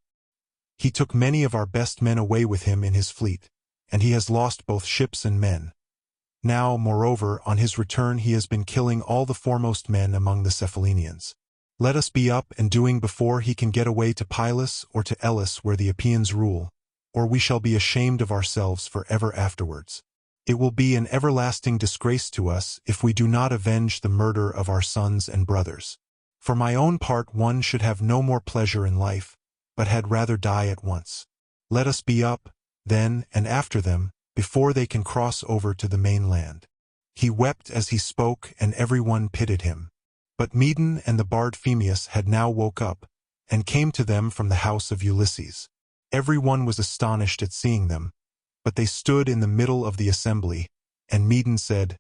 [SPEAKER 1] He took many of our best men away with him in his fleet, and he has lost both ships and men. Now, moreover, on his return he has been killing all the foremost men among the Cephallenians. Let us be up and doing before he can get away to Pylos or to Elis where the Epeans rule, or we shall be ashamed of ourselves forever afterwards. It will be an everlasting disgrace to us if we do not avenge the murder of our sons and brothers. For my own part, one should have no more pleasure in life, but had rather die at once. Let us be up, then, and after them, before they can cross over to the mainland." He wept as he spoke, and everyone pitied him. But Medon and the bard Phemius had now woke up, and came to them from the house of Ulysses. Everyone was astonished at seeing them, but they stood in the middle of the assembly, and Medon said,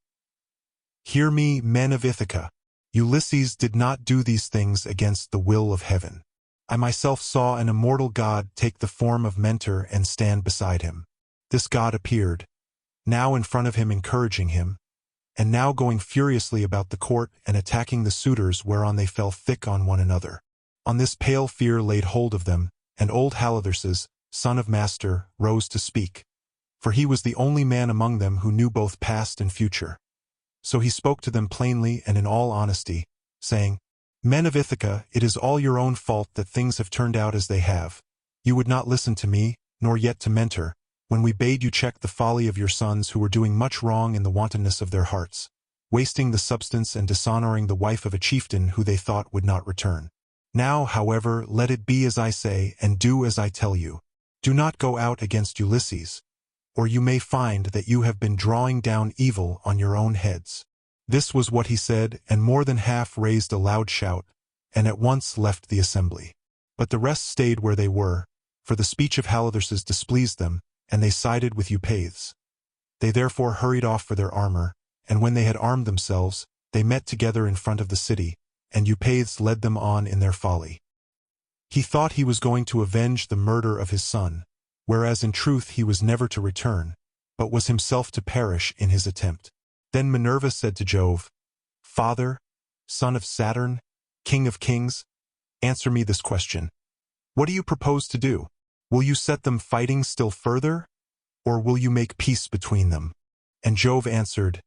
[SPEAKER 1] "Hear me, men of Ithaca. Ulysses did not do these things against the will of heaven. I myself saw an immortal god take the form of Mentor and stand beside him. This god appeared, now in front of him encouraging him, and now going furiously about the court and attacking the suitors, whereon they fell thick on one another. On this pale fear laid hold of them, and old Halitherses, son of Master, rose to speak, for he was the only man among them who knew both past and future. So he spoke to them plainly and in all honesty, saying, "Men of Ithaca, it is all your own fault that things have turned out as they have. You would not listen to me, nor yet to Mentor, when we bade you check the folly of your sons who were doing much wrong in the wantonness of their hearts, wasting the substance and dishonoring the wife of a chieftain who they thought would not return. Now, however, let it be as I say, and do as I tell you. Do not go out against Ulysses, or you may find that you have been drawing down evil on your own heads." This was what he said, and more than half raised a loud shout, and at once left the assembly. But the rest stayed where they were, for the speech of Halitherses displeased them, and they sided with Eumaeus. They therefore hurried off for their armor, and when they had armed themselves, they met together in front of the city, and Eumaeus led them on in their folly. He thought he was going to avenge the murder of his son, whereas in truth he was never to return, but was himself to perish in his attempt. Then Minerva said to Jove, "Father, son of Saturn, king of kings, answer me this question. What do you propose to do? Will you set them fighting still further, or will you make peace between them?" And Jove answered,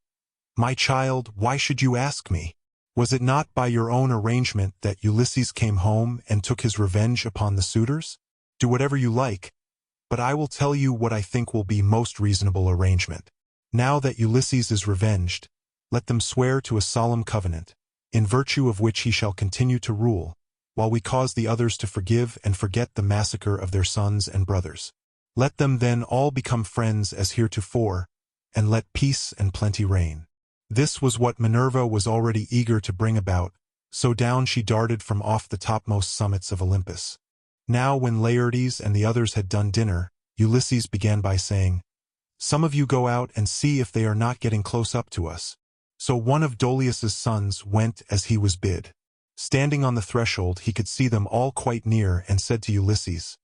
[SPEAKER 1] "My child, why should you ask me? Was it not by your own arrangement that Ulysses came home and took his revenge upon the suitors? Do whatever you like, but I will tell you what I think will be most reasonable arrangement. Now that Ulysses is revenged, let them swear to a solemn covenant, in virtue of which he shall continue to rule, while we cause the others to forgive and forget the massacre of their sons and brothers. Let them then all become friends as heretofore, and let peace and plenty reign." This was what Minerva was already eager to bring about, so down she darted from off the topmost summits of Olympus. Now when Laertes and the others had done dinner, Ulysses began by saying, "Some of you go out and see if they are not getting close up to us." So one of Dolius's sons went as he was bid. Standing on the threshold he could see them all quite near and said to Ulysses,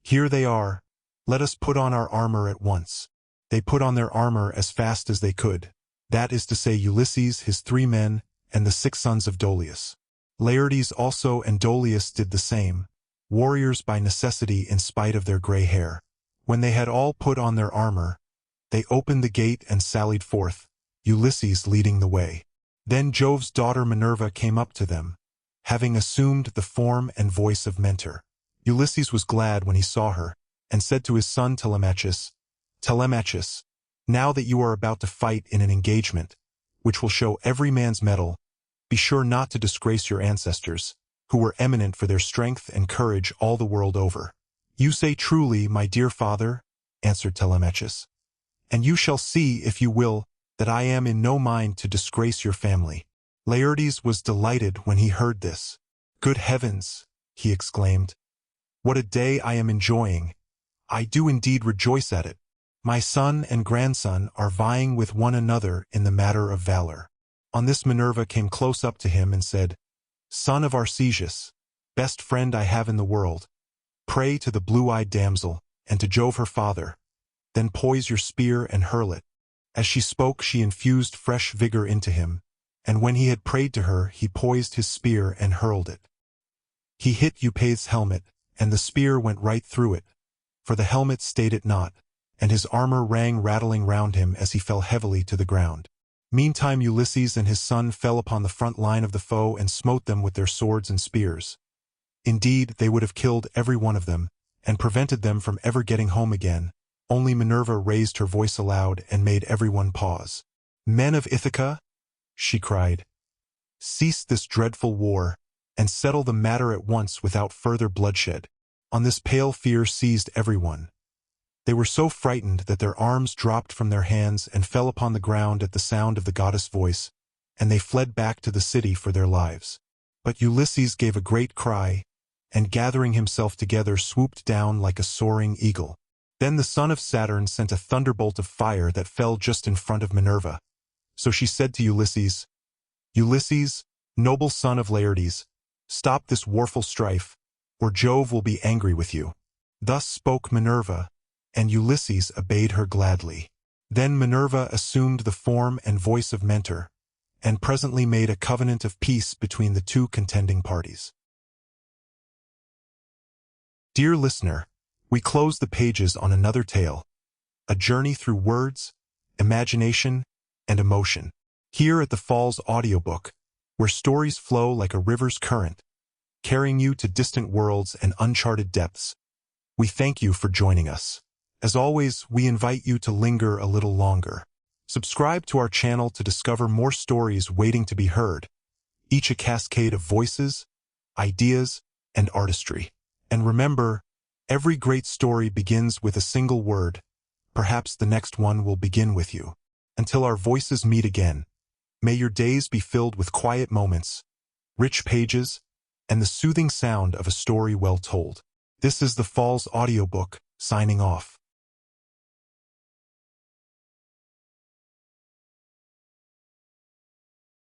[SPEAKER 1] "Here they are. Let us put on our armor at once." They put on their armor as fast as they could. That is to say Ulysses, his 3 men, and the 6 sons of Dolius. Laertes also and Dolius did the same, warriors by necessity in spite of their gray hair. When they had all put on their armor, they opened the gate and sallied forth, Ulysses leading the way. Then Jove's daughter Minerva came up to them, having assumed the form and voice of Mentor. Ulysses was glad when he saw her, and said to his son Telemachus, "Telemachus, now that you are about to fight in an engagement, which will show every man's mettle, be sure not to disgrace your ancestors, who were eminent for their strength and courage all the world over." "You say truly, my dear father," answered Telemachus, "and you shall see, if you will, that I am in no mind to disgrace your family." Laertes was delighted when he heard this. "Good heavens," he exclaimed, "what a day I am enjoying! I do indeed rejoice at it. My son and grandson are vying with one another in the matter of valor." On this Minerva came close up to him and said, "Son of Arcesius, best friend I have in the world, pray to the blue-eyed damsel, and to Jove her father, then poise your spear and hurl it." As she spoke she infused fresh vigor into him, and when he had prayed to her he poised his spear and hurled it. He hit Eumaeus' helmet, and the spear went right through it, for the helmet stayed it not, and his armor rang rattling round him as he fell heavily to the ground. Meantime Ulysses and his son fell upon the front line of the foe and smote them with their swords and spears. Indeed, they would have killed every one of them, and prevented them from ever getting home again, only Minerva raised her voice aloud and made everyone pause. "Men of Ithaca," she cried, "cease this dreadful war, and settle the matter at once without further bloodshed." On this pale fear seized everyone. They were so frightened that their arms dropped from their hands and fell upon the ground at the sound of the goddess' voice, and they fled back to the city for their lives. But Ulysses gave a great cry, and gathering himself together swooped down like a soaring eagle. Then the son of Saturn sent a thunderbolt of fire that fell just in front of Minerva. So she said to Ulysses, "Ulysses, noble son of Laertes, stop this warful strife, or Jove will be angry with you." Thus spoke Minerva, and Ulysses obeyed her gladly. Then Minerva assumed the form and voice of Mentor, and presently made a covenant of peace between the 2 contending parties. Dear listener, we close the pages on another tale, a journey through words, imagination, and emotion. Here at the Falls Audiobook, where stories flow like a river's current, carrying you to distant worlds and uncharted depths, we thank you for joining us. As always, we invite you to linger a little longer. Subscribe to our channel to discover more stories waiting to be heard, each a cascade of voices, ideas, and artistry. And remember, every great story begins with a single word. Perhaps the next one will begin with you. Until our voices meet again, may your days be filled with quiet moments, rich pages, and the soothing sound of a story well told. This is the Falls Audiobook, signing off.